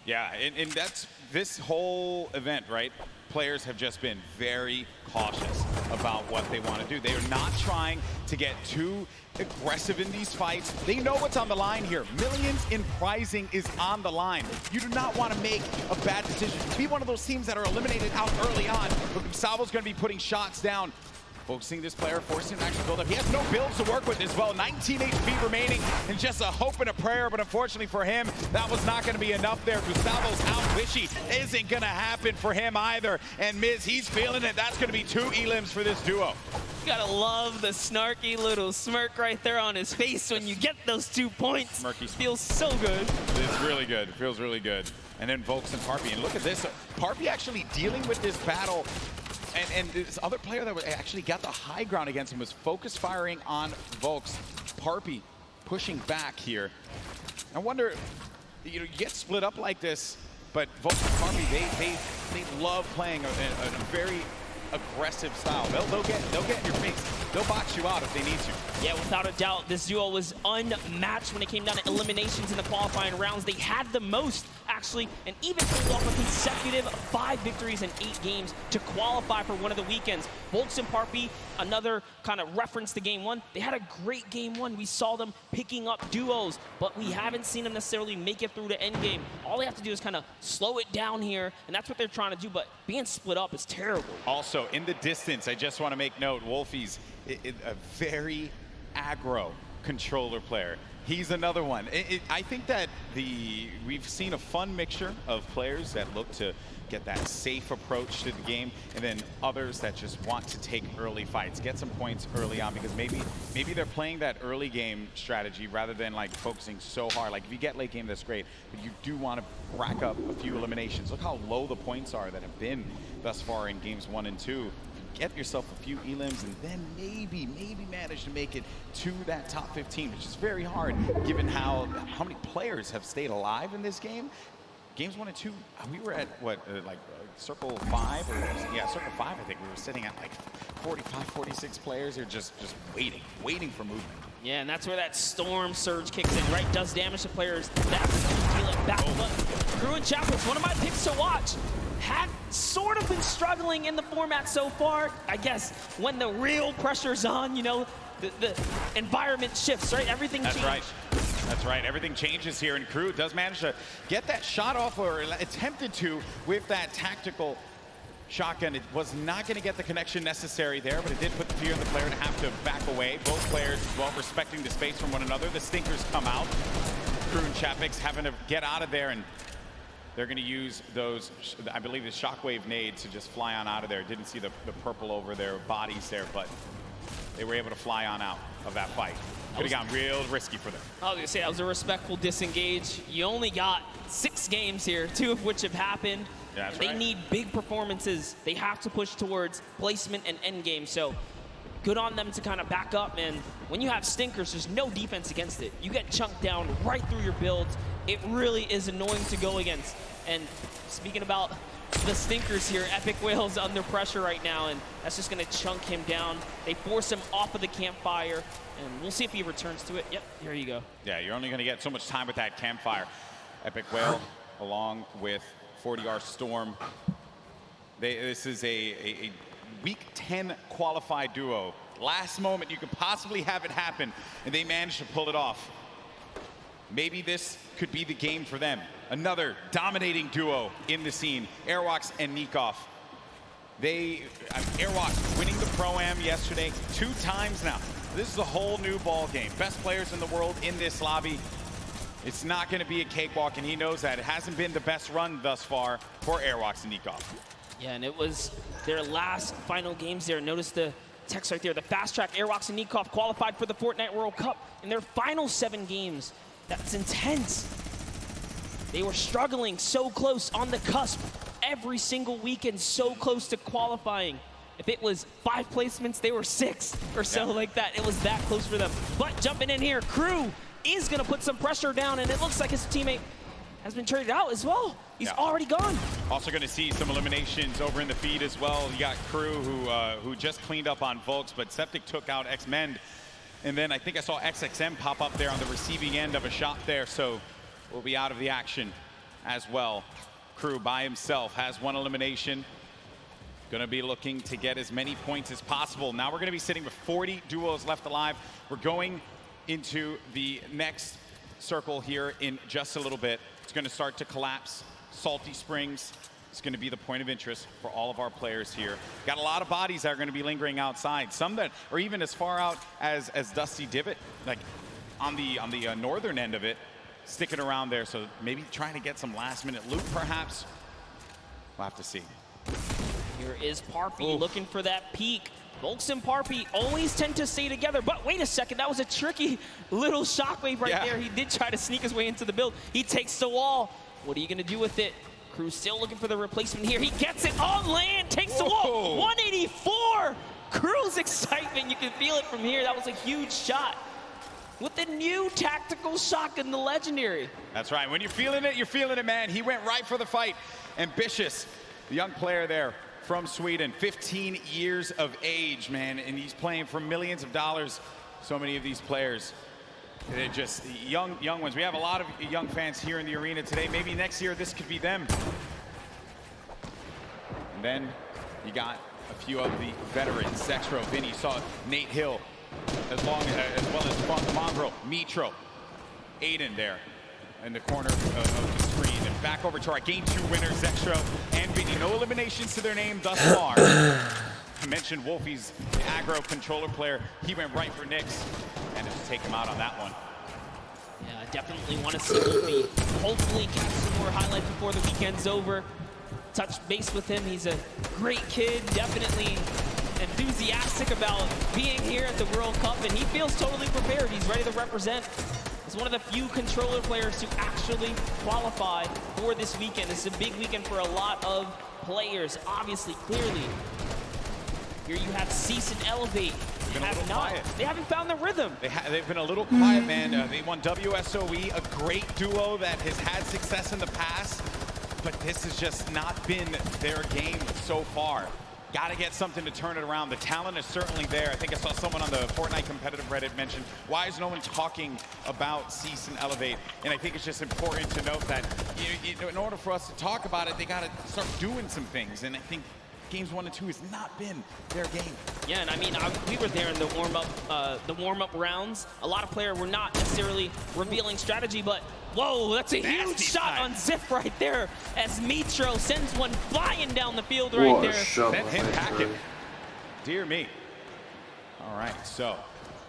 Yeah, and that's this whole event, right? Players have just been very cautious about what they want to do. They are not trying to get too aggressive in these fights. They know what's on the line here. Millions in prizing is on the line. You do not want to make a bad decision. Be one of those teams that are eliminated out early on. But Gustavo's going to be putting shots down focusing this player, forcing him to actually build up. He has no builds to work with as well. 19 HP remaining, and just a hope and a prayer, but unfortunately for him, that was not going to be enough there. Gustavo's out. Wishy isn't going to happen for him either. And Miz, he's feeling it. That's going to be 2 elims for this duo. You gotta love the snarky little smirk right there on his face when you get those 2 points. Smirky feels so good. It's really good. It feels really good. And then Volks and Parpy. And look at this. Parpy actually dealing with this battle. And this other player that actually got the high ground against him was focus firing on Volks. Parpy pushing back here. I wonder, you get split up like this, but Volks and Parpy, they love playing a very aggressive style. They'll get in your face. They'll box you out if they need to. Yeah, without a doubt, this duo was unmatched when it came down to eliminations in the qualifying rounds. They had the most, actually, and even pulled off a consecutive 5 victories in 8 games to qualify for one of the weekends. Volks and Parpy, another kind of reference to Game 1. They had a great Game 1. We saw them picking up duos, but we haven't seen them necessarily make it through to endgame. All they have to do is kind of slow it down here, and that's what they're trying to do, but being split up is terrible. Also, in the distance, I just want to make note, Wolfie's a very aggro controller player. He's another one. I think that we've seen a fun mixture of players that look to get that safe approach to the game, and then others that just want to take early fights, get some points early on, because maybe they're playing that early game strategy rather than like focusing so hard. Like if you get late game, that's great, but you do want to rack up a few eliminations. Look how low the points are that have been thus far in games 1 and 2. Get yourself a few elims and then maybe manage to make it to that top 15, which is very hard given how many players have stayed alive in this game. Games 1 and 2, we were at what, circle 5? Yeah, circle 5, I think. We were sitting at like 45, 46 players. They're just waiting for movement. Yeah, and that's where that storm surge kicks in, right? Does damage to players. That's dealing back. But Crew and Chapels, one of my picks to watch. Had sort of been struggling in the format so far. I guess when the real pressure's on, you know, the environment shifts, right? Everything changes. That's right. Everything changes here, and Crew does manage to get that shot off, or attempted to, with that tactical shotgun. It was not going to get the connection necessary there, but it did put the fear in the player to have to back away. Both players as well respecting the space from one another. The stinkers come out. Crew and Chapix having to get out of there, and they're going to use those, I believe, the shockwave nades to just fly on out of there. Didn't see the purple over their bodies there, but they were able to fly on out of that fight. Could have gotten real risky for them. I was going to say, that was a respectful disengage. You only got 6 games here, 2 of which have happened. Yeah, that's they right. need big performances. They have to push towards placement and endgame. So good on them to kind of back up. And when you have stinkers, there's no defense against it. You get chunked down right through your builds. It really is annoying to go against. And speaking about the stinkers here, Epic Whale's under pressure right now, and that's just going to chunk him down. They force him off of the campfire, and we'll see if he returns to it. Yep, here you go. Yeah, you're only going to get so much time with that campfire. Epic Whale, along with 40R Storm. This is a Week 10 qualified duo. Last moment you could possibly have it happen, and they managed to pull it off. Maybe this could be the game for them. Another dominating duo in the scene, Airwalks and Nikov. Airwalks winning the Pro-Am yesterday 2 times now. This is a whole new ball game. Best players in the world in this lobby. It's not going to be a cakewalk, and he knows that. It hasn't been the best run thus far for Airwalks and Nikov. Yeah, and it was their last final games there. Notice the text right there. The fast track Airwalks and Nikov qualified for the Fortnite World Cup in their final 7 games. That's intense. They were struggling so close on the cusp every single weekend, so close to qualifying. If it was 5 placements, they were 6 or so like that. It was that close for them. But jumping in here, Crew is going to put some pressure down, and it looks like his teammate has been traded out as well. He's already gone. Also going to see some eliminations over in the feed as well. You got Crew who just cleaned up on Volks, but Septic took out X-Mend. And then I think I saw XXM pop up there on the receiving end of a shot there, so we'll be out of the action as well. Crew by himself has 1 elimination. Going to be looking to get as many points as possible. Now we're going to be sitting with 40 duos left alive. We're going into the next circle here in just a little bit. It's going to start to collapse. Salty Springs, is going to be the point of interest for all of our players here. Got a lot of bodies that are going to be lingering outside. Some that are even as far out as Dusty Divot, like on the northern end of it, sticking around there. So maybe trying to get some last-minute loot, perhaps. We'll have to see. Here is Parpy looking for that peek. Volks and Parpy always tend to stay together, but wait a second, that was a tricky little shockwave right there. He did try to sneak his way into the build. He takes the wall. What are you gonna do with it? Crew's still looking for the replacement here. He gets it on land, takes the wall. 184! Crew's excitement, you can feel it from here. That was a huge shot. With the new tactical shotgun, the legendary. That's right, when you're feeling it, man. He went right for the fight. Ambitious, the young player there from Sweden, 15 years of age, man, and he's playing for millions of dollars. So many of these players, they're just young ones. We have a lot of young fans here in the arena today. Maybe next year this could be them. And then you got a few of the veterans. Zexro, Vinny, saw Nate Hill, as well as Funk Mongrel, Mitro, Aiden there in the corner of the screen. And back over to our game 2 winners, Zexro and Vinny. No eliminations to their name thus far. I mentioned Wolfie's the aggro controller player. He went right for Nyx and just take him out on that one. Yeah, I definitely want to see Wolfie hopefully catch some more highlights before the weekend's over. Touch base with him. He's a great kid, definitely enthusiastic about being here at the World Cup, and he feels totally prepared. He's ready to represent. He's one of the few controller players to actually qualify for this weekend. This is a big weekend for a lot of players, obviously, clearly. Here you have Cease and Elevate. They haven't found the rhythm. They've been a little quiet, man. They won WSOE, a great duo that has had success in the past, but this has just not been their game so far. Got to get something to turn it around. The talent is certainly there. I think I saw someone on the Fortnite competitive Reddit mention, why is no one talking about Cease and Elevate? And I think it's just important to note that in order for us to talk about it, they got to start doing some things. And I think games 1 and 2 has not been their game. Yeah, and I mean, we were there in the warm-up rounds. A lot of players were not necessarily revealing strategy, but whoa, that's a huge shot on Zip right there as Mitro sends one flying down the field right there. Sent him packing. Dear me. All right, so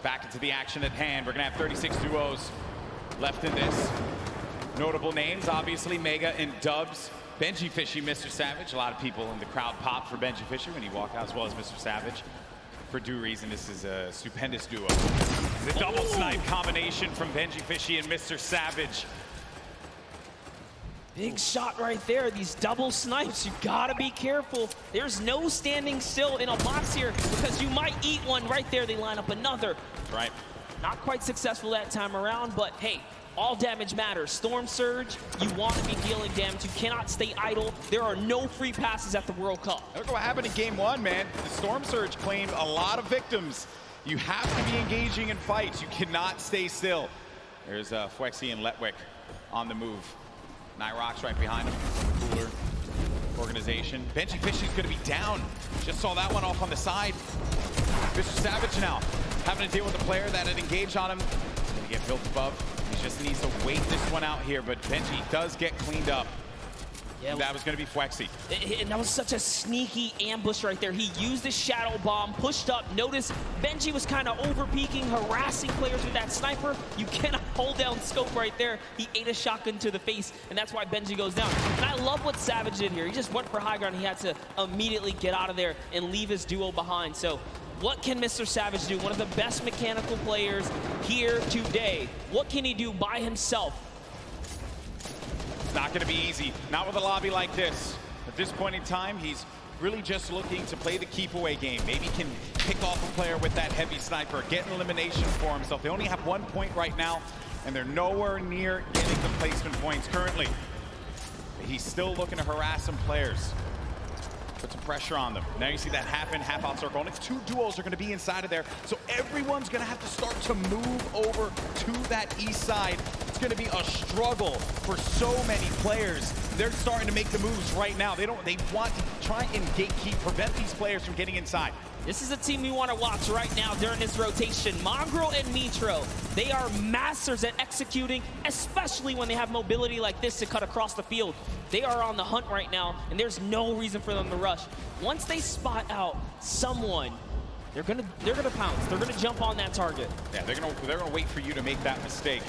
back into the action at hand. We're gonna have 36 duos left in this. Notable names, obviously, Mega and Dubs. Benji Fishy, Mr. Savage. A lot of people in the crowd popped for Benji Fishy when he walked out, as well as Mr. Savage. For due reason, this is a stupendous duo. The double snipe combination from Benji Fishy and Mr. Savage. Big shot right there. These double snipes, you gotta be careful. There's no standing still in a box here because you might eat one right there. They line up another. Right. Not quite successful that time around, but hey, all damage matters. Storm Surge, you want to be dealing damage. You cannot stay idle. There are no free passes at the World Cup. Look what happened in game 1, man. The Storm Surge claimed a lot of victims. You have to be engaging in fights. You cannot stay still. There's Fwexy and Letwick on the move. Nyrox right behind him. Cooler organization. Benji Fishy's going to be down. Just saw that one off on the side. Mr. Savage now having to deal with a player that had engaged on him. He's going to get built above. He just needs to wait this one out here, but Benji does get cleaned up. Yeah, that was going to be Fwexy. And that was such a sneaky ambush right there. He used the shadow bomb, pushed up. Notice Benji was kind of over-peeking, harassing players with that sniper. You cannot hold down scope right there. He ate a shotgun to the face, and that's why Benji goes down. And I love what Savage did here. He just went for high ground. He had to immediately get out of there and leave his duo behind. So what can Mr. Savage do? One of the best mechanical players here today. What can he do by himself? It's not going to be easy. Not with a lobby like this. At this point in time, he's really just looking to play the keep away game. Maybe he can pick off a player with that heavy sniper, get an elimination for himself. They only have 1 point right now, and they're nowhere near getting the placement points currently. But he's still looking to harass some players. Put some pressure on them. Now you see that half in, half out circle. Only 2 duos are going to be inside of there. So everyone's going to have to start to move over to that east side. It's going to be a struggle for so many players. They're starting to make the moves right now. They want to try and gatekeep, prevent these players from getting inside. This is a team we want to watch right now during this rotation. Mongrel and Mitro, they are masters at executing, especially when they have mobility like this to cut across the field. They are on the hunt right now, and there's no reason for them to rush. Once they spot out someone, they're gonna pounce. They're gonna jump on that target. Yeah, they're gonna wait for you to make that mistake.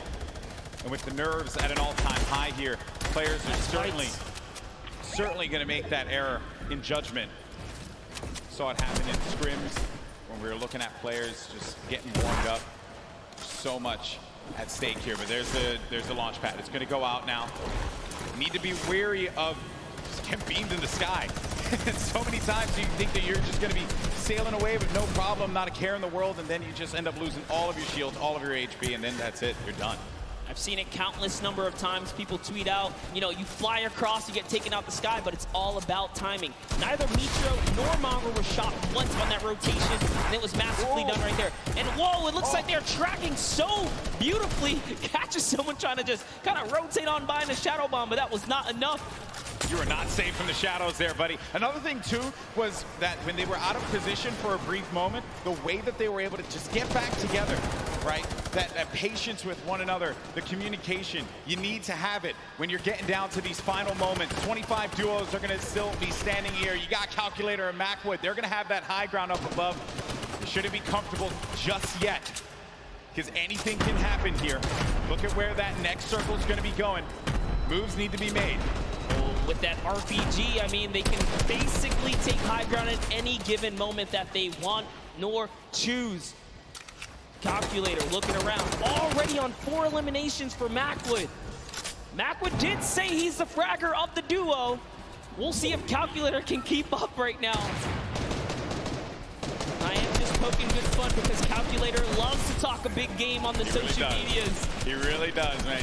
And with the nerves at an all-time high here, players are certainly gonna make that error in judgment. Saw it happen in scrims when we were looking at players just getting warmed up. So much at stake here, but there's the launch pad. It's gonna go out now. Need to be wary of just getting beamed in the sky. So many times you think that you're just gonna be sailing away with no problem, not a care in the world, and then you just end up losing all of your shields, all of your HP, and then that's it, you're done. I've seen it countless number of times. People tweet out, you know, you fly across, you get taken out the sky, but it's all about timing. Neither Mitro nor Mongrel was shot once on that rotation, and it was masterfully done right there. And whoa, it looks like they're tracking so beautifully. Catches someone trying to just kind of rotate on by in a shadow bomb, but that was not enough. You were not safe from the shadows there, buddy. Another thing, too, was that when they were out of position for a brief moment, the way that they were able to just get back together, right? That patience with one another, the communication, you need to have it when you're getting down to these final moments. 25 duos are going to still be standing here. You got Calculator and Macwood. They're going to have that high ground up above. You shouldn't be comfortable just yet, because anything can happen here. Look at where that next circle is going to be going. Moves need to be made. With that RPG, I mean, they can basically take high ground at any given moment that they want nor choose. Calculator looking around, already on 4 eliminations for Macwood. Macwood did say he's the fragger of the duo. We'll see if Calculator can keep up right now. I am just poking good fun because Calculator loves to talk a big game on the social medias. He really does, man.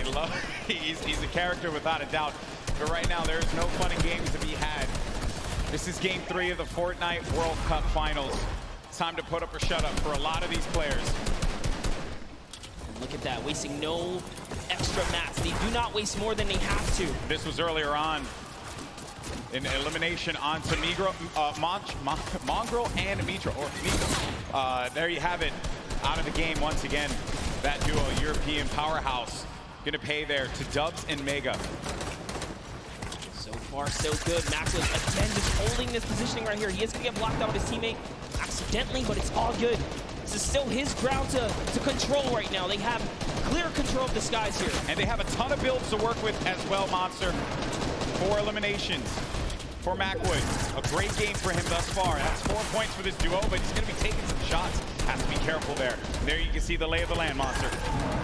He's a character without a doubt. But right now, there's no fun and games to be had. This is game 3 of the Fortnite World Cup Finals. It's time to put up or shut up for a lot of these players. And look at that, wasting no extra mats. They do not waste more than they have to. This was earlier on. An elimination onto Mongrel and Mitro. There you have it. Out of the game once again. That duo, European powerhouse, gonna pay there to Dubs and Mega. So far, so good. Macwood, again, just holding this positioning right here. He is going to get blocked out with his teammate accidentally, but it's all good. This is still his ground to control right now. They have clear control of the skies here. And they have a ton of builds to work with as well, Monster. 4 eliminations for Macwood. A great game for him thus far. That's 4 points for this duo, but he's going to be taking some shots. Has to be careful there. And there you can see the lay of the land, Monster.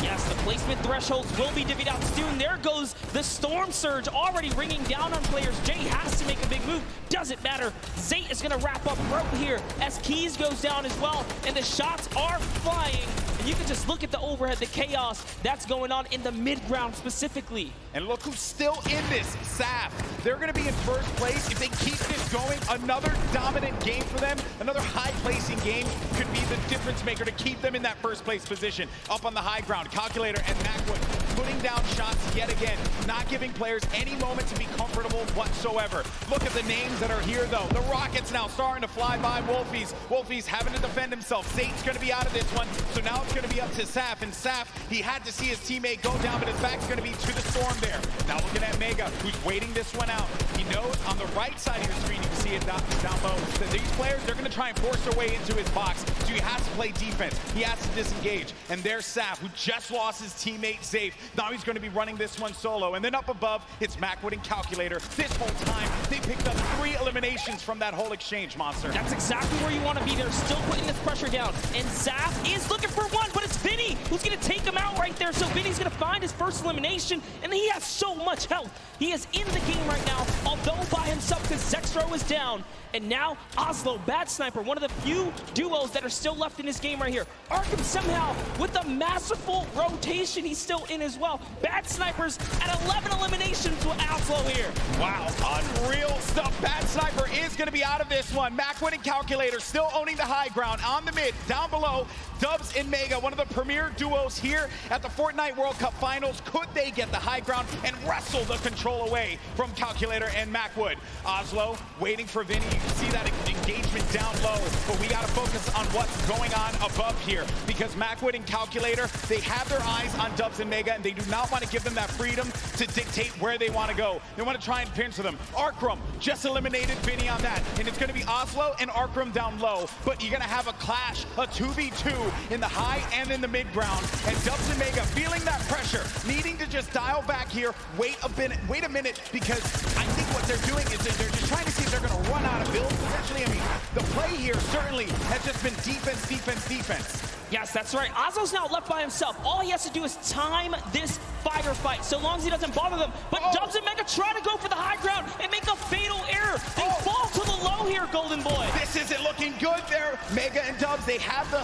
Yes, the placement thresholds will be divvied out soon. There goes the Storm Surge already ringing down on players. Jay has to make a big move. Doesn't matter. Zate is going to wrap up right here as Keys goes down as well. And the shots are flying. And you can just look at the overhead, the chaos that's going on in the mid-ground specifically. And look who's still in this, Saf. They're going to be in first place. If they keep this going, another dominant game for them, another high-placing game could be the difference maker to keep them in that first place position. Up on the high ground, Calculator and Macwood putting down shots yet again, not giving players any moment to be comfortable whatsoever. Look at the names that are here, though. The Rockets now starting to fly by Wolfies. Wolfies having to defend himself. Zate's going to be out of this one, so now it's going to be up to Saf. And Saf, he had to see his teammate go down, but his back's going to be to the Storm there. Now looking at Mega, who's waiting this one out. He knows on the right side of your screen, you can see it down low, that these players, they're going to try and force their way into his box, so he has to play defense. He has to disengage. And there's Saf, who just lost his teammate Zafe. Now he's going to be running this one solo. And then up above, it's Macwood and Calculator. This whole time, they picked up 3 eliminations from that whole exchange, Monster. That's exactly where you want to be. They're still putting this pressure down. And Zaf is looking for one, but it's Vinny who's going to take him out right there. So Vinny's going to find his first elimination, and he has so much health. He is in the game right now, although by himself because Zextro is down. And now Oslo, Bad Sniper, one of the few duos that are still left in this game right here. Arkham somehow, with a masterful rotation, he's still in as well. Bad Snipers at 11 eliminations with Oslo here. Wow, unreal stuff. Bad Sniper is going to be out of this one. Macwood and Calculator still owning the high ground on the mid. Down below, Dubs and Mega, one of the premier duos here at the Fortnite World Cup Finals. Could they get the high ground and wrestle the control away from Calculator and Macwood? Oslo waiting for Vinny. You can see that engagement down low, but we got to focus on what's going on above here, because Macwood and Calculator, they have their eyes on Dubs and Mega, and they do not want to give them that freedom to dictate where they want to go. They want to try and pinch them. Arkrum just eliminated Vinny on that, and it's going to be Oslo and Arkrum down low, but you're going to have a clash, a 2v2 in the high and in the mid ground, and Dubs and Mega feeling that pressure, needing to just dial back here, wait a minute, because I think what they're doing is they're just trying to see if they're going to run out of builds potentially. I mean, the play here certainly has just been defense, defense, defense. Yes, that's right. Oslo's now left by himself. All he has to do is time this fight, so long as he doesn't bother them. But Dubs and Mega try to go for the high ground and make a fatal error. They fall to the low here, Golden Boy. This isn't looking good there. Mega and Dubs, they have the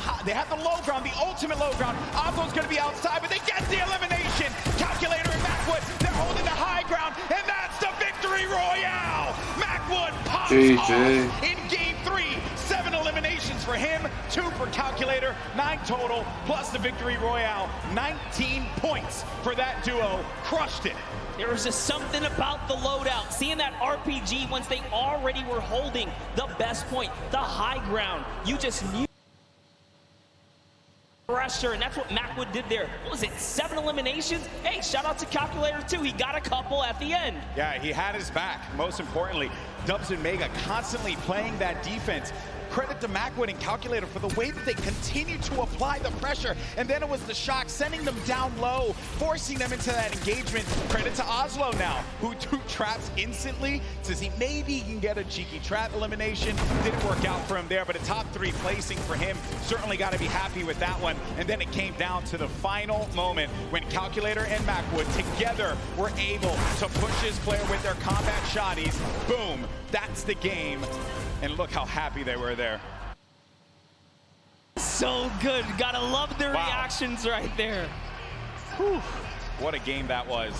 low ground, the ultimate low ground. Oslo's going to be outside, but they get the elimination. Calculator and Macwood, they're holding the high ground, and that's the victory royale. Macwood pops off in game 3. 7 eliminations for him, 2 for Calculator, 9 total, plus the victory royale. 19 points for that duo. Crushed it. There was just something about the loadout. Seeing that RPG once they already were holding the best point, the high ground. You just knew pressure, and that's what Macwood did there. What was it, 7 eliminations? Hey, shout out to Calculator too. He got a couple at the end. Yeah, he had his back. Most importantly, Dubs and Mega constantly playing that defense. Credit to Macwood and Calculator for the way that they continue to apply the pressure. And then it was the shock, sending them down low, forcing them into that engagement. Credit to Oslo now, who took traps instantly to see maybe he can get a cheeky trap elimination. Didn't work out for him there, but a top 3 placing for him. Certainly got to be happy with that one. And then it came down to the final moment when Calculator and Macwood together were able to push his player with their combat shotties. Boom, that's the game. And look how happy they were there. So good. Gotta love the reactions right there. Whew. What a game that was.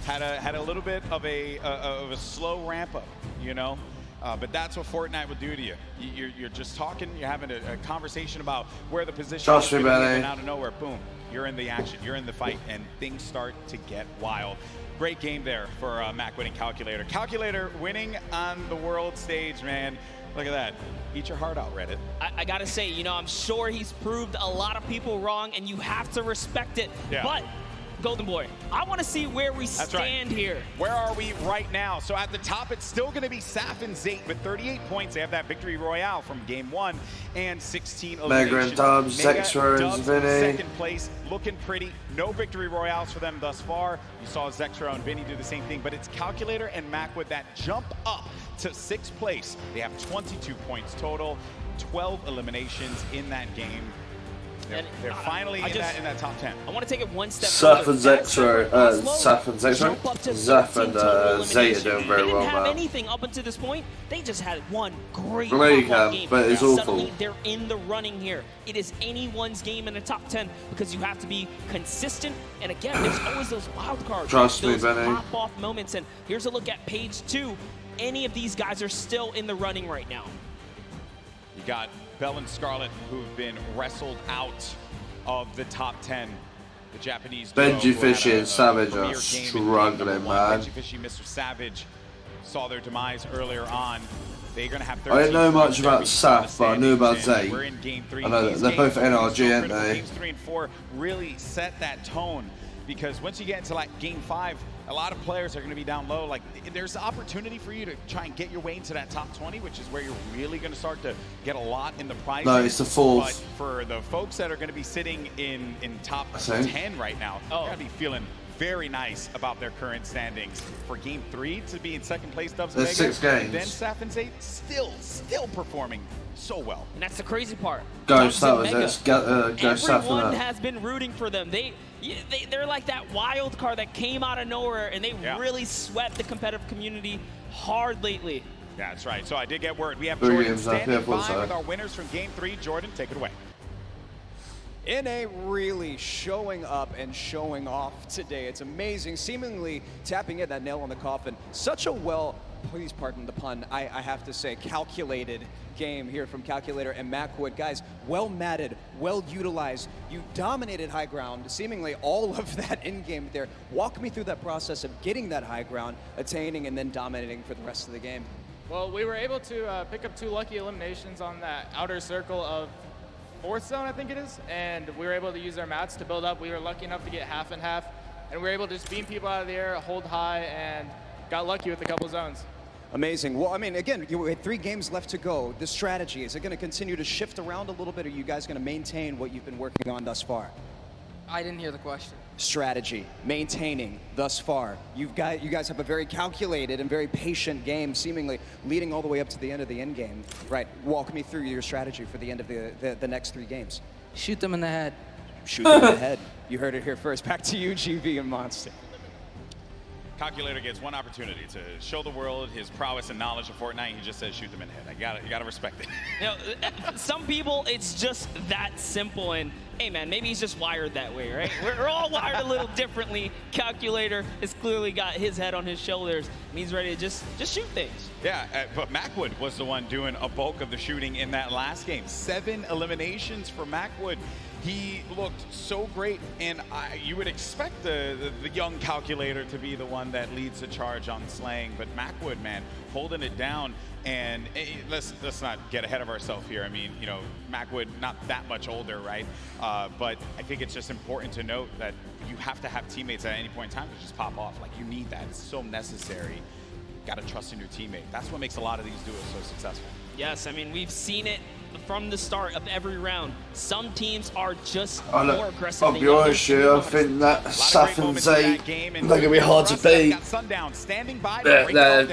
Had a little bit of a slow ramp up, you know? But that's what Fortnite will do to you. You're just talking, you're having a conversation about where the position is, and out of nowhere, boom, you're in the action, you're in the fight, and things start to get wild. Great game there for Macwood and Calculator. Calculator winning on the world stage, man. Look at that. Eat your heart out, Reddit. I gotta say, you know, I'm sure he's proved a lot of people wrong, and you have to respect it. Yeah. But, Golden Boy, I want to see where we stand here. Where are we right now? So at the top, it's still going to be Saf and Zayt with 38 points. They have that victory royale from game 1 and 16 eliminations. Mega and Dubs, Zexro and Vinny. Second place, looking pretty. No victory royales for them thus far. You saw Zexro and Vinny do the same thing, but it's Calculator and Macwood that jump up to 6th place. They have 22 points total, 12 eliminations in that game. They're finally in that top 10. I want to take it one step Saf further. and Zexro, Zaf and Zay are doing very well, They didn't have man. anything up until this point. They just had one great game. But it's Suddenly, awful. they're in the running here. It is anyone's game in the top 10 because you have to be consistent. And again, there's always those wild cards. Trust me, those Benny. pop-off moments. And here's a look at page 2. Any of these guys are still in the running right now. You got Bell and Scarlet, who've been wrestled out of the top 10. The Japanese Benji duo Fishy and Savage premier are game in struggling, game one. man. Benji Fishy, Mr. Savage saw their demise earlier on. They're going to have 13 I didn't know much points about every Saf, but I knew about Zay. We're in game 3. I know that These they're both games are so NRG, aren't critical. they? Games 3 and 4 really set that tone, because once you get into like game 5, a lot of players are going to be down low. Like, there's opportunity for you to try and get your way into that top 20, which is where you're really going to start to get a lot in the prize. No, it's the 4th. But for the folks that are going to be sitting in top 10 right now, they're going to be feeling very nice about their current standings. For game 3 to be in 2nd place, Dubs and There's Mega, 6 games. and then Saf and Zay still performing so well. And that's the crazy part. Go Dubs and Saf, Mega, let's go Saf everyone for that. has been rooting for them. They're like that wild card that came out of nowhere, and they really swept the competitive community hard lately. Yeah, that's right. So I did get word. We have Three Jordan games left, standing yeah, by full with side. our winners from game 3. Jordan, take it away. NA really showing up and showing off today. It's amazing, seemingly tapping in that nail on the coffin. Such a well please pardon the pun, I have to say, calculated game here from Calculator and Macwood. Guys, well matted, well utilized. You dominated high ground, seemingly all of that in-game there. Walk me through that process of getting that high ground, attaining, and then dominating for the rest of the game. Well, we were able to pick up 2 lucky eliminations on that outer circle of 4th zone, I think it is, and we were able to use our mats to build up. We were lucky enough to get half and half, and we were able to just beam people out of the air, hold high, and got lucky with a couple zones. Amazing. Well, I mean, again, you had 3 games left to go. The strategy, is it going to continue to shift around a little bit, or are you guys going to maintain what you've been working on thus far? I didn't hear the question. Strategy, maintaining thus far. You guys have a very calculated and very patient game, seemingly leading all the way up to the end of the end game. Right, walk me through your strategy for the end of the next 3 games. Shoot them in the head. Shoot them in the head. You heard it here first. Back to you, GV and Monster. Calculator gets one opportunity to show the world his prowess and knowledge of Fortnite. He just says, shoot them in the head. You gotta respect it. You know, some people, it's just that simple. And hey, man, maybe he's just wired that way, right? We're all wired a little differently. Calculator has clearly got his head on his shoulders, and he's ready to just shoot things. Yeah, but Macwood was the one doing a bulk of the shooting in that last game. 7 eliminations for Macwood. He looked so great, and you would expect the young Calculator to be the one that leads the charge on slaying, but Macwood, man, holding it down. And let's not get ahead of ourselves here. I mean, you know, Macwood not that much older, right? But I think it's just important to note that you have to have teammates at any point in time to just pop off. Like, you need that. It's so necessary. You got to trust in your teammate. That's what makes a lot of these duos so successful. Yes, I mean, we've seen it from the start of every round. Some teams are just more aggressive. I'll be honest with you, I think that Saf and Zay, they're going to be hard to beat.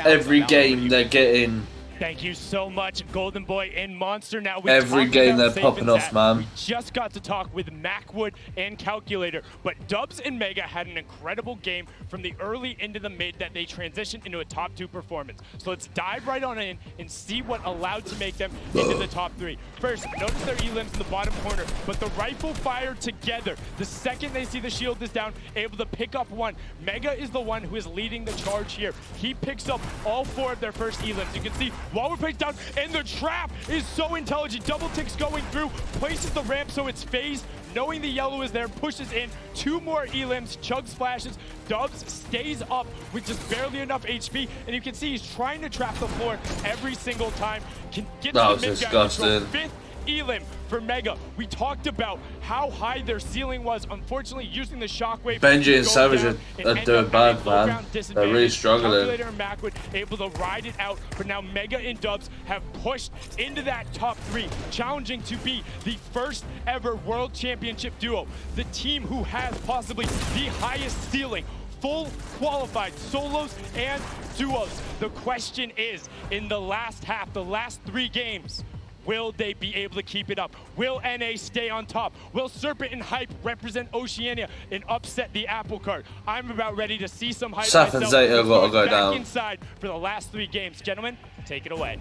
Every game they're getting. Thank you so much, Golden Boy and Monster. Now we every game they're popping off, man. We just got to talk with Macwood and Calculator, but Dubs and Mega had an incredible game from the early into the mid that they transitioned into a top 2 performance. So let's dive right on in and see what allowed to make them into the top 3. First, notice their elims in the bottom corner, but the rifle fire together. The second they see the shield is down, able to pick up 1. Mega is the one who is leading the charge here. He picks up all 4 of their first elims. You can see Waller plays down, and the trap is so intelligent. Double ticks going through, places the ramp so it's phased. Knowing the yellow is there, pushes in 2 more elims, chug splashes. Dubs stays up with just barely enough HP, and you can see he's trying to trap the floor every single time. Can get that to was the mid disgusting. 5th elim for Mega. We talked about how high their ceiling was. Unfortunately, using the shockwave. Benji and Savage are doing bad, man. They're really struggling. Calculator and Macwood able to ride it out, but now Mega and Dubs have pushed into that top 3, challenging to be the first ever World Championship duo. The team who has possibly the highest ceiling. Full qualified solos and duos. The question is, in the last half, the last 3 games, will they be able to keep it up? Will NA stay on top? Will Serpent and Hype represent Oceania and upset the apple cart? I'm about ready to see some Hype Saf and Zeta got to go back down. inside for the last 3 games. Gentlemen, take it away.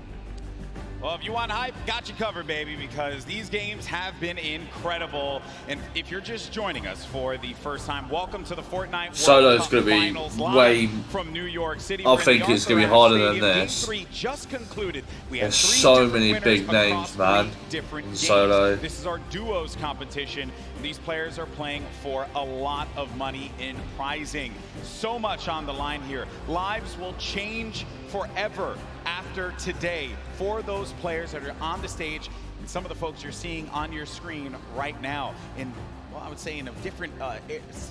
Well, if you want hype, got you covered, baby, because these games have been incredible. And if you're just joining us for the first time, welcome to the Fortnite Solo's going to be way, from New York City. I think it's going to be harder than this. Game 3 just concluded. We There's have 3 so many winners big names, man, different in games. Solo. This is our duos competition. These players are playing for a lot of money in prizing. So much on the line here. Lives will change forever after today for those players that are on the stage and some of the folks you're seeing on your screen right now in, well, I would say in a different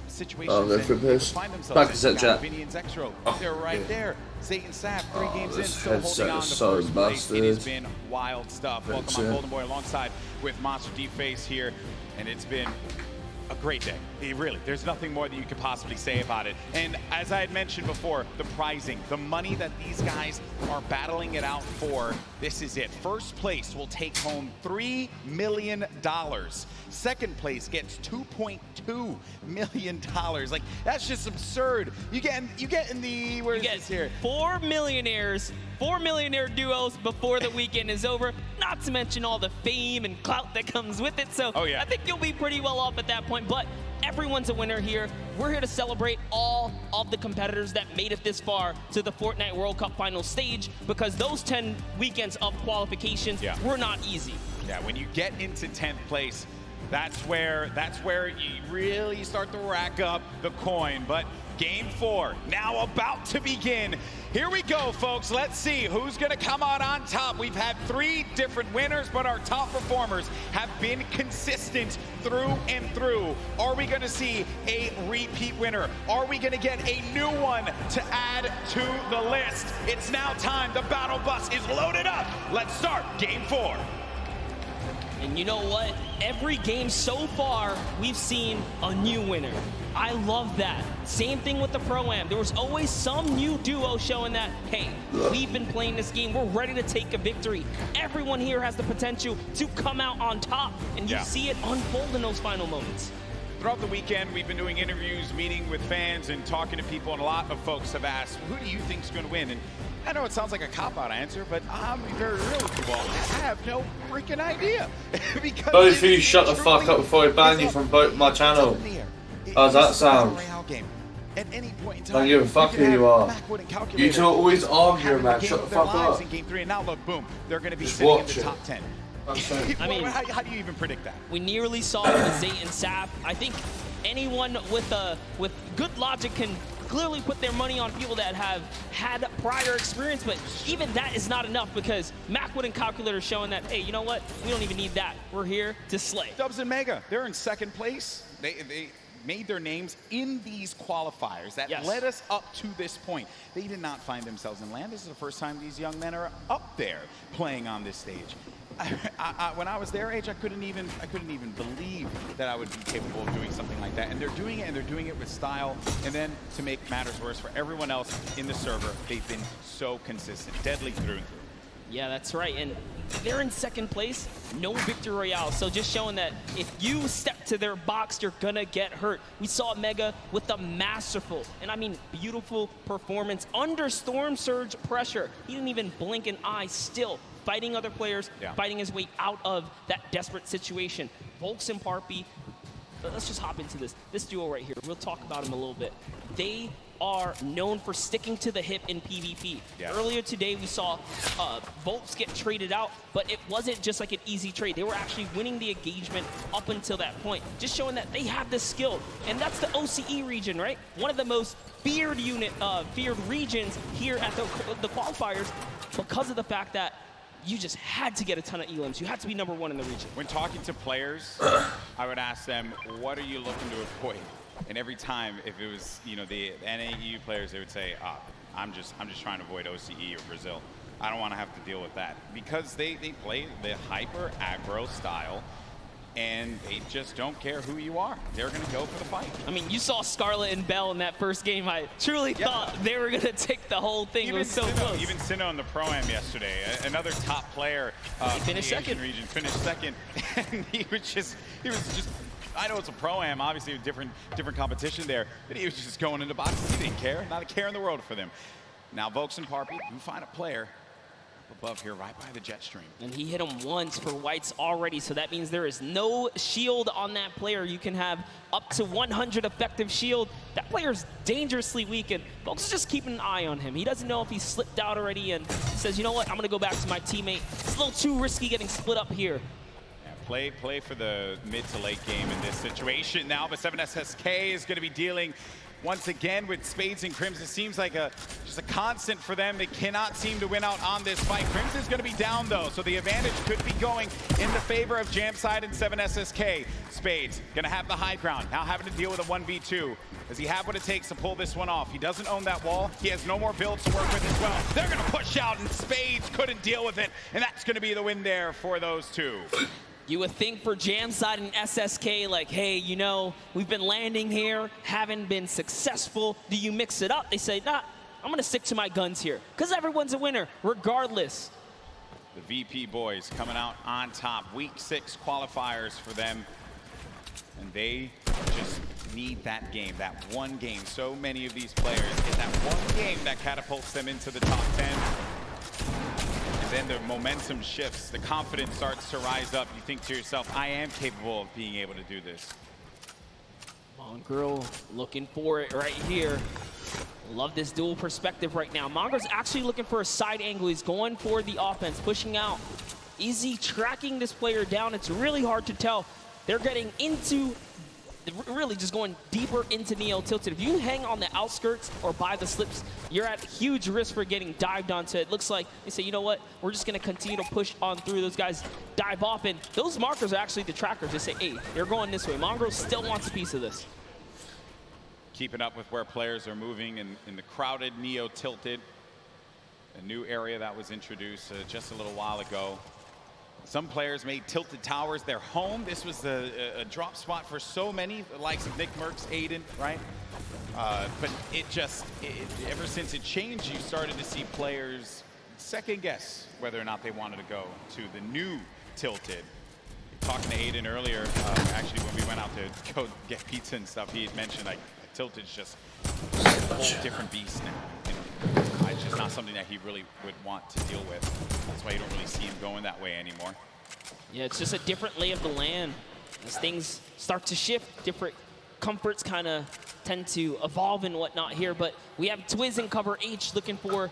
situations that find themselves in. Vinny and Zexro, they're right there. Zayt and Saf, 3 games in, still holding on to first place. It has been wild stuff. Welcome on Golden Boy alongside with Monster D-Face here, and it's been a great day. Really, there's nothing more that you could possibly say about it. And as I had mentioned before, the prizing, the money that these guys are battling it out for, this is it. First place will take home $3 million. Second place gets $2.2 million. Like, that's just absurd. You get in the, where is this here? 4 millionaires, 4 millionaire duos before the weekend is over. Not to mention all the fame and clout that comes with it. So I think you'll be pretty well off at that point. point, but everyone's a winner here. We're here to celebrate all of the competitors that made it this far to the Fortnite World Cup final stage, because those 10 weekends of qualifications were not easy. Yeah, when you get into 10th place, that's where you really start to rack up the coin. But Game 4 now about to begin. Here we go, folks. Let's see who's going to come out on top. We've had 3 different winners, but our top performers have been consistent through and through. Are we going to see a repeat winner? Are we going to get a new one to add to the list? It's now time. The battle bus is loaded up. Let's start Game 4. And you know what? Every game so far, we've seen a new winner. I love that. Same thing with the Pro-Am. There was always some new duo showing that, hey, we've been playing this game. We're ready to take a victory. Everyone here has the potential to come out on top, and you see it unfold in those final moments. Throughout the weekend, we've been doing interviews, meeting with fans, and talking to people, and a lot of folks have asked, who do you think is going to win? And I know it sounds like a cop-out answer, but I'm very real with you all. I have no freaking idea. Both of you shut the fuck up before I ban you from both my channel. How's that sound? Don't give a fuck who you are. You two are always arguing, man. Shut the fuck up. In Game 3, and now look, boom, they're going to be Just sitting in watch the it. top 10. I mean, how do you even predict that? We nearly saw it with Zay and Sap. I think anyone with good logic can clearly put their money on people that have had prior experience, but even that is not enough, because Macwood and Calculator showing that, hey, you know what? We don't even need that. We're here to slay. Dubs and Mega, they're in second place. They made their names in these qualifiers that led us up to this point. They did not find themselves in land. This is the first time these young men are up there playing on this stage. When I was their age, I couldn't even believe that I would be capable of doing something like that. And they're doing it, and they're doing it with style. And then to make matters worse for everyone else in the server, they've been so consistent, deadly through and through. Yeah, that's right. And they're in second place, no victory royale. So just showing that if you step to their box, you're gonna get hurt. We saw Mega with a masterful, and I mean beautiful performance under Storm Surge pressure. He didn't even blink an eye, still fighting other players, fighting his way out of that desperate situation. Volks and Parpy, let's just hop into this duo right here. We'll talk about him a little bit. They are known for sticking to the hip in PvP. Earlier today, we saw Volks get traded out, but it wasn't just like an easy trade. They were actually winning the engagement up until that point, just showing that they have the skill. And that's the OCE region, right? One of the most feared regions here at the qualifiers, because of the fact that you just had to get a ton of elims. You had to be #1 in the region. When talking to players, I would ask them, what are you looking to avoid? And every time, if it was, you know, the NAU players, they would say, I'm just trying to avoid OCE or Brazil. I don't want to have to deal with that. Because they play the hyper aggro style, and they just don't care who you are. They're going to go for the fight. I mean, you saw Scarlet and Bell in that first game. I truly thought they were going to take the whole thing. It was so close. Even Sinnoh in the Pro-Am yesterday, another top player finished in the second. Asian region, finished second. And he was just, I know it's a Pro-Am, obviously a different competition there, but he was just going into boxes. He didn't care, not a care in the world for them. Now Volks and Parpy do find a player above here, right by the jet stream. And he hit him once for whites already, so that means there is no shield on that player. You can have up to 100 effective shield. That player's dangerously weak, and folks is just keeping an eye on him. He doesn't know if he slipped out already, and he says, you know what, I'm gonna go back to my teammate. It's a little too risky getting split up here. Yeah, play for the mid to late game in this situation now, but 7SSK is gonna be dealing once again with Spades and Crims. It seems like just a constant for them. They cannot seem to win out on this fight. Crims is going to be down though, so the advantage could be going in the favor of Jamside and 7SSK. Spades going to have the high ground, now having to deal with a 1v2. Does he have what it takes to pull this one off? He doesn't own that wall. He has no more builds to work with as well. They're going to push out, and Spades couldn't deal with it, and that's going to be the win there for those two. You would think for Jamside and SSK, like, hey, you know, we've been landing here, haven't been successful. Do you mix it up? They say, nah, I'm going to stick to my guns here, because everyone's a winner, regardless. The VP boys coming out on top. Week 6 qualifiers for them. And they just need that game, that one game. So many of these players get that one game that catapults them into the top 10. And then the momentum shifts, the confidence starts to rise up. You think to yourself, I am capable of being able to do this. Mongrel looking for it right here. Love this dual perspective right now. Mongrel's actually looking for a side angle. He's going for the offense, pushing out. Is he tracking this player down? It's really hard to tell. They're getting into, really just going deeper into Neo Tilted. If you hang on the outskirts or by the slips, you're at huge risk for getting dived onto. It looks like they say, you know what, we're just going to continue to push on through. Those guys dive off, and those markers are actually the trackers. They say, hey, they're going this way. Mongrel still wants a piece of this. Keeping up with where players are moving in the crowded Neo Tilted, a new area that was introduced just a little while ago. Some players made Tilted Towers their home. This was a drop spot for so many, the likes of Nick Merckx, Aiden, right? But ever since it changed, you started to see players second guess whether or not they wanted to go to the new Tilted. Talking to Aiden earlier, actually when we went out to go get pizza and stuff, he had mentioned like Tilted's just a whole different beast now. It's just not something that he really would want to deal with. That's why you don't really see him going that way anymore. Yeah, it's just a different lay of the land. As things start to shift, different comforts kind of tend to evolve and whatnot here. But we have Twiz and Cover H looking for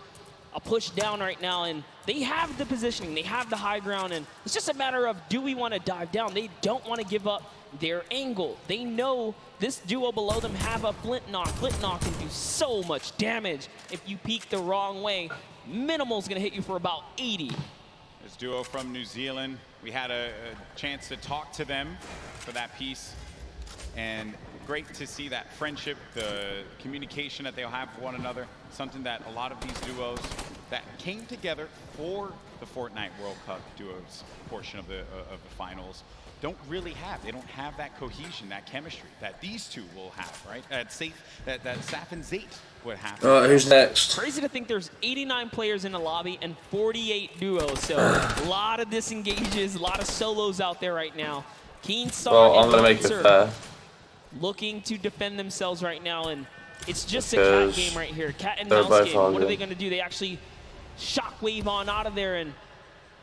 a push down right now, and they have the positioning, they have the high ground, and it's just a matter of, do we want to dive down? They don't want to give up their angle. They know this duo below them have a flint knock. Flint knock can do so much damage if you peek the wrong way. Minimal's gonna hit you for about 80. This duo from New Zealand, we had a chance to talk to them for that piece, and great to see that friendship, the communication that they'll have for one another, something that a lot of these duos that came together for the Fortnite World Cup duos portion of the finals don't really have. They don't have that cohesion, that chemistry that these two will have, right? That Saf and Zayt would have. Who's next? Crazy to think there's 89 players in the lobby and 48 duos, so a lot of disengages, a lot of solos out there right now. Keenstar I'm gonna make it fair. Looking to defend themselves right now, and it's just a cat game right here. Cat and mouse game. What are they gonna do? They actually shockwave on out of there, and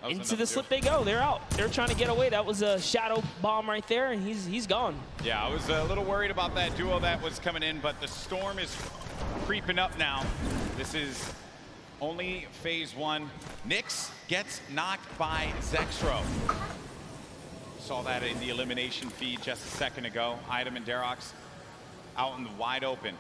into the slip they go. They're out. They're trying to get away. That was a shadow bomb right there, and he's gone. Yeah, I was a little worried about that duo that was coming in, but the storm is creeping up now. This is only phase one. Nyx gets knocked by Zexro. Saw that in the elimination feed just a second ago. Item and Derox out in the wide open.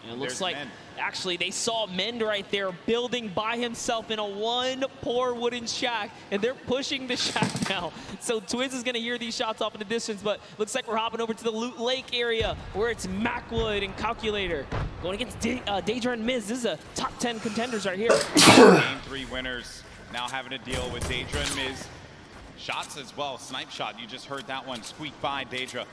And it looks like, actually, they saw Mend right there building by himself in a one poor wooden shack, and they're pushing the shack now. So Twiz is going to hear these shots off in the distance, but looks like we're hopping over to the Loot Lake area where it's Macwood and Calculator going against Daedra and Miz. This is a top 10 contenders right here. Game 3 winners now having to deal with Daedra and Miz. Shots as well, snipe shot, you just heard that one squeak by Daedra.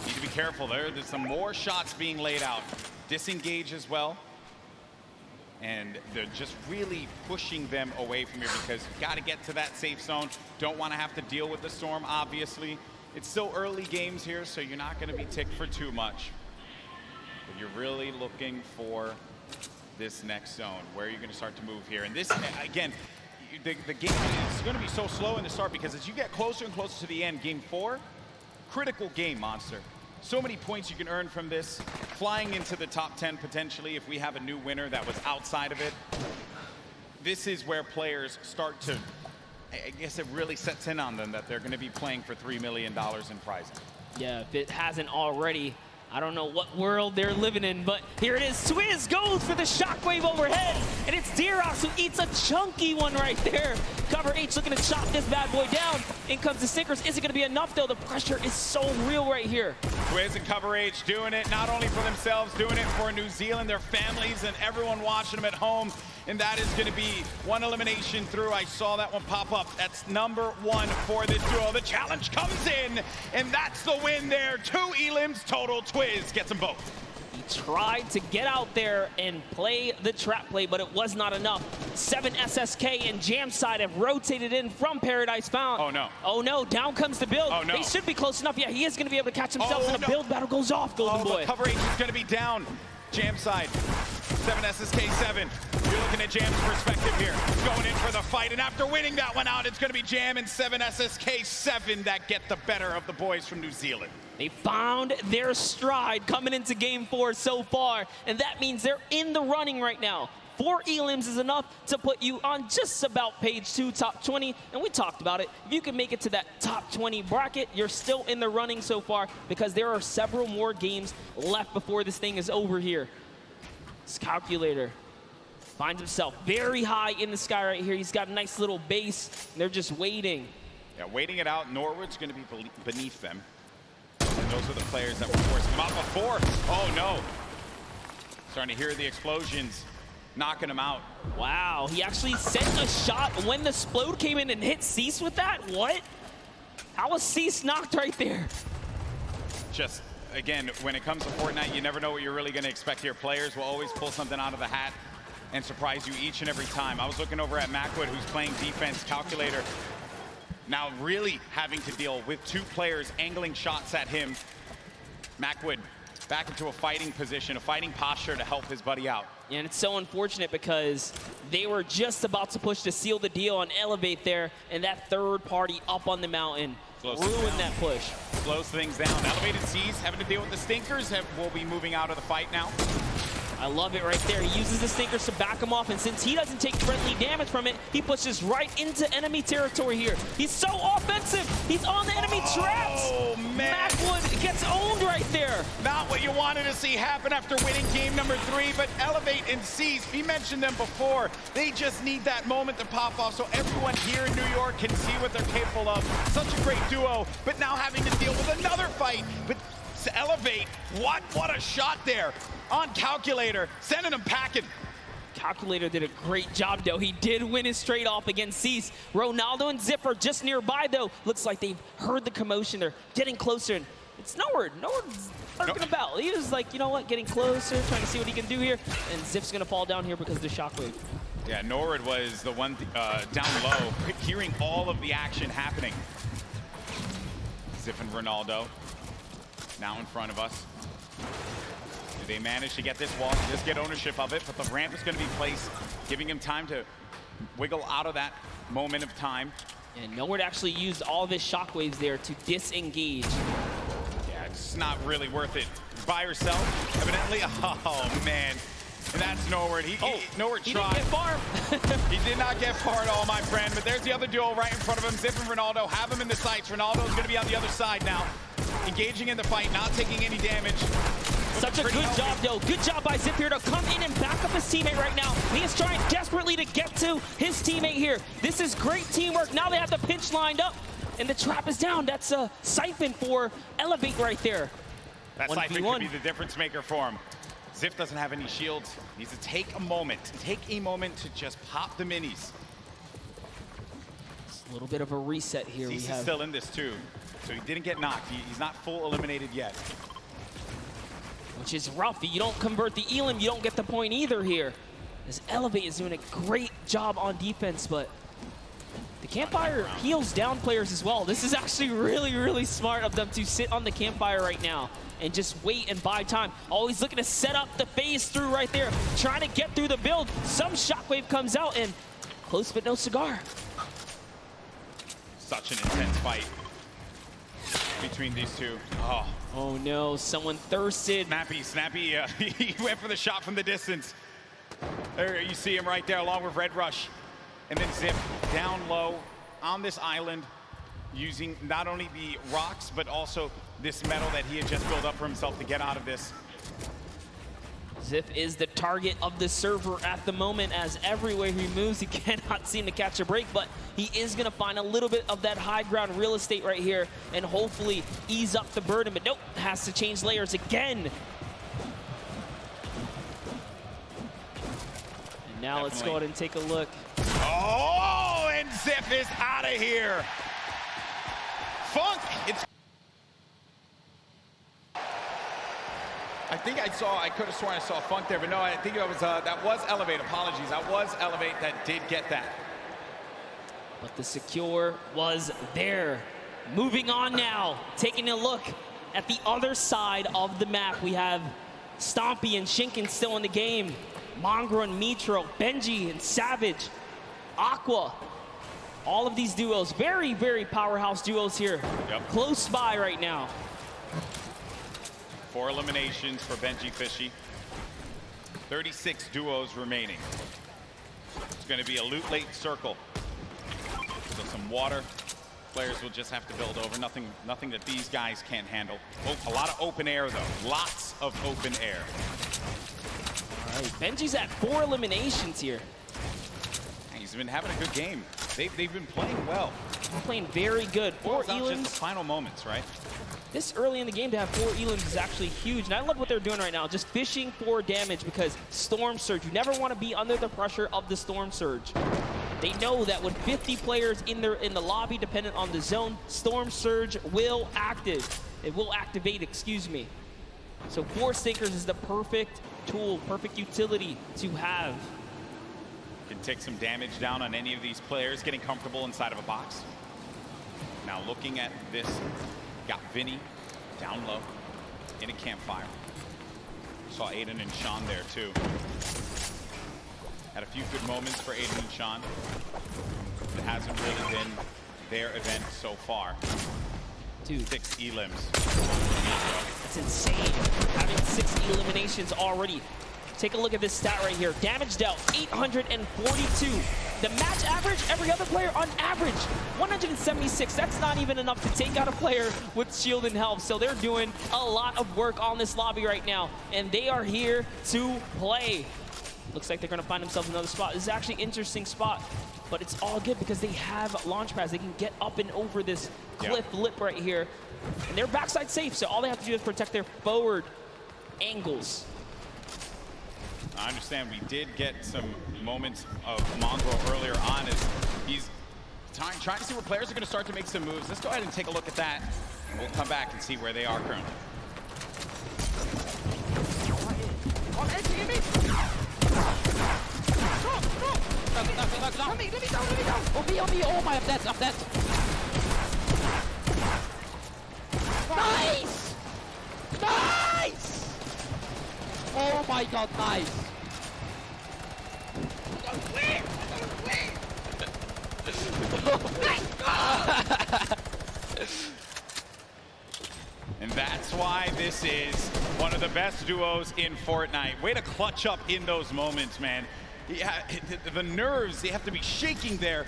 Need to be careful there, there's some more shots being laid out. Disengage as well. And they're just really pushing them away from here because you gotta get to that safe zone. Don't wanna have to deal with the storm, obviously. It's still early games here, so you're not gonna be ticked for too much. But you're really looking for this next zone. Where are you gonna start to move here? And this, again, the game is going to be so slow in the start because as you get closer and closer to the end, game 4, critical game, Monster. So many points you can earn from this. Flying into the top 10 potentially if we have a new winner that was outside of it. This is where players start to, I guess it really sets in on them that they're going to be playing for $3 million in prizing. Yeah, if it hasn't already. I don't know what world they're living in, but here it is. Twiz goes for the shockwave overhead, and it's Derox who eats a chunky one right there. Cover H looking to chop this bad boy down. In comes the Sinkers. Is it going to be enough, though? The pressure is so real right here. Twiz and Cover H doing it not only for themselves, doing it for New Zealand, their families, and everyone watching them at home. And that is going to be one elimination through. I saw that one pop up. That's number 1 for this duo. The challenge comes in, and that's the win there. 2 elims total. Twiz gets them both. He tried to get out there and play the trap play, but it was not enough. 7 SSK and Jamside have rotated in from Paradise Found. Oh, no. Oh, no. Down comes the build. Oh, no. They should be close enough. Yeah, he is going to be able to catch himself, and a build battle goes off, Golden Boy. Cover H is going to be down. Jamside 7SSK7. You're looking at Jam's perspective here. Going in for the fight, and after winning that one out, it's going to be Jam and 7SSK7 that get the better of the boys from New Zealand. They found their stride coming into Game 4 so far, and that means they're in the running right now. 4 elims is enough to put you on just about page 2, top 20, and we talked about it. If you can make it to that top 20 bracket, you're still in the running so far because there are several more games left before this thing is over here. This Calculator finds himself very high in the sky right here. He's got a nice little base, and they're just waiting. Yeah, waiting it out. Norwood's going to be beneath them. And those are the players that were forcing them out before. Oh, no. Starting to hear the explosions, knocking him out. Wow, he actually sent a shot when the explode came in and hit Cease with that? What? How was Cease knocked right there? Just, again, when it comes to Fortnite, you never know what you're really going to expect here. Players will always pull something out of the hat and surprise you each and every time. I was looking over at Macwood, who's playing defense. Calculator now really having to deal with 2 players angling shots at him. Macwood back into a fighting position, a fighting posture to help his buddy out. And it's so unfortunate because they were just about to push to seal the deal and elevate there, and that third party up on the mountain ruined that push. Slows things down. Elevated Seas having to deal with the Stinkers will be moving out of the fight now. I love it right there. He uses the Stinkers to back him off, and since he doesn't take friendly damage from it, he pushes right into enemy territory here. He's so offensive. He's on the enemy traps. Oh, man. Macwood gets owned right there. Not what you wanted to see happen after winning game number 3, but Elevate and Seas, we mentioned them before. They just need that moment to pop off so everyone here in New York can see what they're capable of. Such a great duo, but now having to deal with another fight. But to Elevate, what a shot there on Calculator, sending him packing. Calculator did a great job, though. He did win his straight off against Cease. Ronaldo and Zip are just nearby, though. Looks like they've heard the commotion. They're getting closer, and it's Norwood. Norwood's lurking about. He was like, you know what, getting closer, trying to see what he can do here, and Zip's gonna fall down here because of the shockwave. Yeah, Norwood was the one down low, hearing all of the action happening. Zip and Ronaldo now in front of us. Do they manage to get this wall, just get ownership of it, but the ramp is going to be placed, giving him time to wiggle out of that moment of time. And Norwood actually used all of his shockwaves there to disengage. Yeah, it's not really worth it. By yourself, evidently. Oh, man. And that's Norwood. Norwood tried. He didn't get far. He did not get far at all, my friend. But there's the other duo right in front of him. Zip and Ronaldo have him in the sights. Ronaldo's going to be on the other side now. Engaging in the fight, not taking any damage. Such a good job, though. Good job by Zip here to come in and back up his teammate right now. He is trying desperately to get to his teammate here. This is great teamwork. Now they have the pinch lined up, and the trap is down. That's a siphon for Elevate right there. That siphon could be the difference maker for him. Zip doesn't have any shields. Needs to take a moment to just pop the minis. It's a little bit of a reset here. He's still in this too, so he didn't get knocked. He's not full eliminated yet. Which is rough. You don't convert the elim, you don't get the point either here. As Elevate is doing a great job on defense, but the Campfire heals down players as well. This is actually really, really smart of them to sit on the Campfire right now and just wait and buy time. Always looking to set up the phase through right there, trying to get through the build. Some shockwave comes out, and close but no cigar. Such an intense fight between these two. Oh no, someone thirsted. Snappy, he went for the shot from the distance. There you see him right there along with Red Rush. And then Zip down low on this island, using not only the rocks, but also this metal that he had just built up for himself to get out of this. Zip is the target of the server at the moment, as everywhere he moves, he cannot seem to catch a break, but he is gonna find a little bit of that high ground real estate right here and hopefully ease up the burden, but nope, has to change layers again. And now let's go ahead and take a look. Oh, and Zip is out of here. Funk, I could have sworn I saw Funk there, but no, I think it was, that was Elevate. Apologies, that was Elevate that did get that. But the secure was there. Moving on now, taking a look at the other side of the map. We have Stompy and Shinken still in the game. Mongrel and Mitro, Benji and Savage, Aqua. All of these duos, very, very powerhouse duos here. Yep. Close by right now. 4 eliminations for Benji Fishy. 36 duos remaining. It's going to be a loot late circle. So some water. Players will just have to build over. Nothing that these guys can't handle. Oh, a lot of open air, though. Lots of open air. All right, Benji's at 4 eliminations here. He's been having a good game. They've been playing well. Playing very good. 4 elims. Just final moments, right? This early in the game to have 4 elims is actually huge. And I love what they're doing right now, just fishing for damage because Storm Surge, you never want to be under the pressure of the Storm Surge. They know that with 50 players in the lobby, dependent on the zone, Storm Surge will activate, excuse me. So Force Sinkers is the perfect tool, perfect utility to have. Can take some damage down on any of these players, getting comfortable inside of a box. Now looking at this, got Vinny down low in a campfire. Saw Aiden and Sean there too. Had a few good moments for Aiden and Sean. It hasn't really been their event so far. Dude. 6 elims. That's insane. Having 6 eliminations already. Take a look at this stat right here. Damage dealt, 842. The match average, every other player on average, 176. That's not even enough to take out a player with shield and health. So they're doing a lot of work on this lobby right now. And they are here to play. Looks like they're going to find themselves another spot. This is actually an interesting spot, but it's all good because they have launch pads. They can get up and over this cliff lip right here. And they're backside safe, so all they have to do is protect their forward angles. I understand we did get some moments of Mongrel earlier on as he's trying to see where players are going to start to make some moves. Let's go ahead and take a look at that, and we'll come back and see where they are currently. Let me down. Oh my, I'm dead. Nice! Nice! Oh my god, nice! And that's why this is one of the best duos in Fortnite. Way to clutch up in those moments, man. Yeah, the nerves, they have to be shaking there.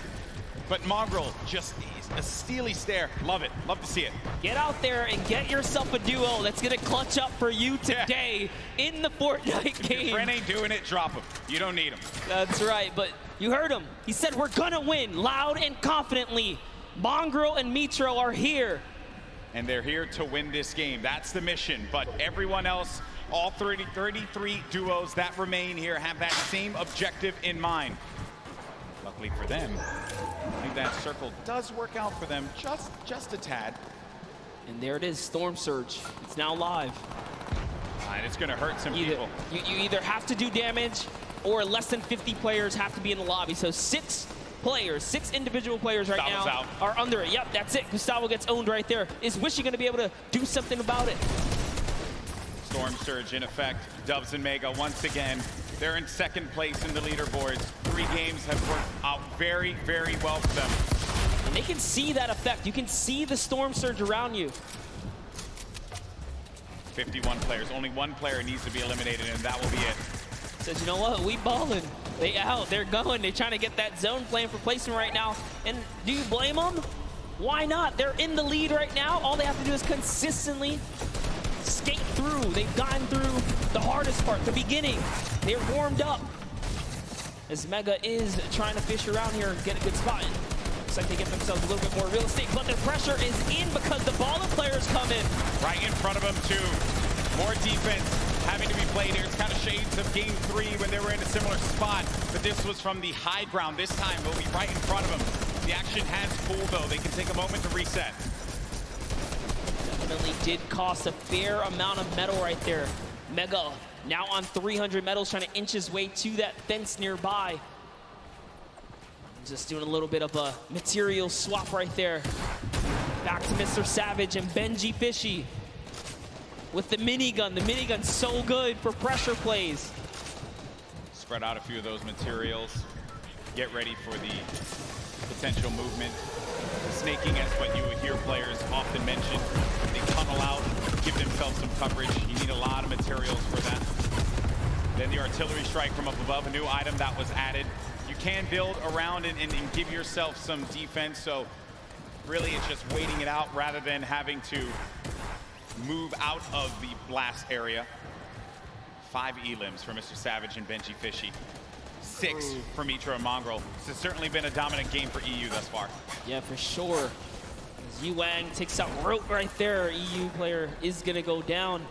But Mongrel, just a steely stare. Love it. Love to see it. Get out there and get yourself a duo that's going to clutch up for you today in the Fortnite game. If your friend ain't doing it, drop him. You don't need him. That's right, but you heard him. He said we're going to win loud and confidently. Mongrel and Mitro are here. And they're here to win this game. That's the mission. But everyone else, all 33 duos that remain here have that same objective in mind. Luckily for them, I think that circle does work out for them just a tad. And there it is, Storm Surge. It's now live. And it's going to hurt some people. You either have to do damage or less than 50 players have to be in the lobby. So 6 individual players right Gustavo's now out. are under it. Yep, that's it. Gustavo gets owned right there. Is Wishy going to be able to do something about it? Storm Surge in effect. Dubs and Mega once again. They're in second place in the leaderboards. 3 games have worked out very, very well for them. And they can see that effect. You can see the Storm Surge around you. 51 players. Only 1 player needs to be eliminated, and that will be it. Says, you know what? We balling. They out. They're going. They're trying to get that zone plan for placement right now. And do you blame them? Why not? They're in the lead right now. All they have to do is consistently skate through. They've gotten through the hardest part, the beginning. They're warmed up. As Mega is trying to fish around here and get a good spot in. Looks like they get themselves a little bit more real estate, but the pressure is in because the baller players come in. Right in front of them, too. More defense having to be played here. It's kind of shades of game 3 when they were in a similar spot, but this was from the high ground. This time, we'll be right in front of them. The action has cooled, though. They can take a moment to reset. Definitely did cost a fair amount of metal right there. Mega now on 300 metals, trying to inch his way to that fence nearby. Just doing a little bit of a material swap right there. Back to Mr. Savage and Benji Fishy with the minigun. The minigun's so good for pressure plays. spread out a few of those materials. Get ready for the potential movement. Snaking is what you would hear players often mention. They tunnel out, give themselves some coverage. You need a lot of materials for that. Then the artillery strike from up above, a new item that was added. You can build around and give yourself some defense, so really it's just waiting it out rather than having to move out of the blast area. 5 elims for Mr. Savage and Benji Fishy. 6 for Mitro and Mongrel. This has certainly been a dominant game for EU thus far. Yeah, for sure. As Yuang takes out Rote right there, EU player is gonna go down.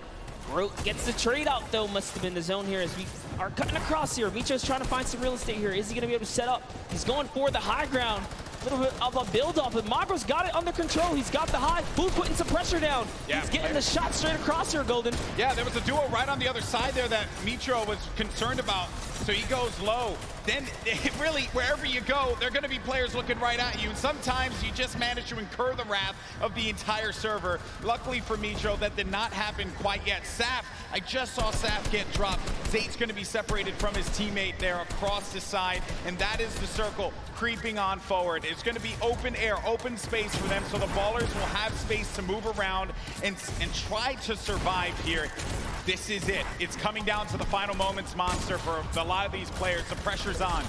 Rote gets the trade out though, must have been the zone here as we are cutting across here. Mitro's trying to find some real estate here. Is he gonna be able to set up? He's going for the high ground. A little bit of a build-up, but Mongrel's got it under control. He's got the high. Who's putting some pressure down? Yeah, he's getting the shot straight across here, Golden. Yeah, there was a duo right on the other side there that Mitro was concerned about. So he goes low. Then really, wherever you go, there are going to be players looking right at you. And sometimes you just manage to incur the wrath of the entire server. Luckily for Mitro, that did not happen quite yet. Saf, I just saw Saf get dropped. Zate's going to be separated from his teammate there across the side. And that is the circle creeping on forward. It's going to be open air, open space for them. So the ballers will have space to move around and try to survive here. This is it. It's coming down to the final moments, Monster, for a lot of these players. The pressure's on.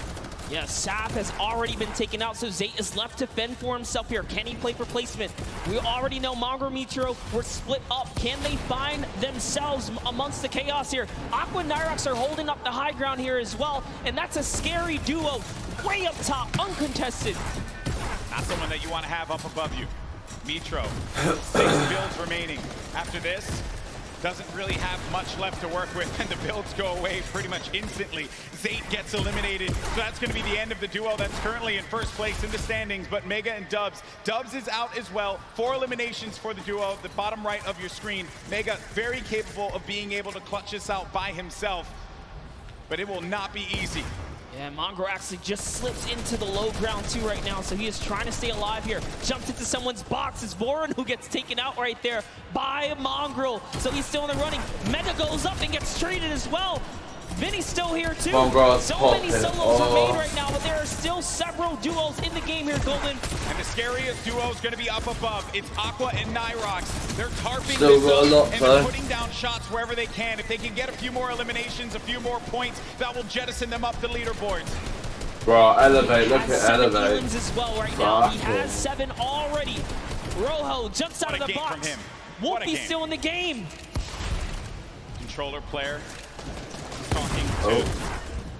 Yeah, Saf has already been taken out, so Zate is left to fend for himself here. Can he play for placement? We already know Mongrel Mitro were split up. Can they find themselves amongst the chaos here? Aqua and Nyrox are holding up the high ground here as well, and that's a scary duo. Way up top, uncontested. Not someone that you want to have up above you. Mitro, 6 builds remaining. After this, doesn't really have much left to work with, and the builds go away pretty much instantly. Zate gets eliminated, so that's going to be the end of the duo that's currently in first place in the standings, but Mega and Dubs. Dubs is out as well. 4 eliminations for the duo at the bottom right of your screen. Mega very capable of being able to clutch this out by himself, but it will not be easy. Yeah, Mongrel actually just slips into the low ground too right now, so he is trying to stay alive here. Jumps into someone's box. It's Voron who gets taken out right there by Mongrel, so he's still in the running. Mega goes up and gets traded as well. Vinny's still here too. So many solos are made right now, but there are still several duos in the game here, Golden. And the scariest duo is going to be up above. It's Aqua and Nyrox. They're tarping this up and they're putting down shots wherever they can. If they can get a few more eliminations, a few more points, that will jettison them up the leaderboards. Bro, Elevate, look at Elevate. As well right now. He has 7 already. Rojo jumps out of the box. Wolfie's still in the game. Controller player. Talking to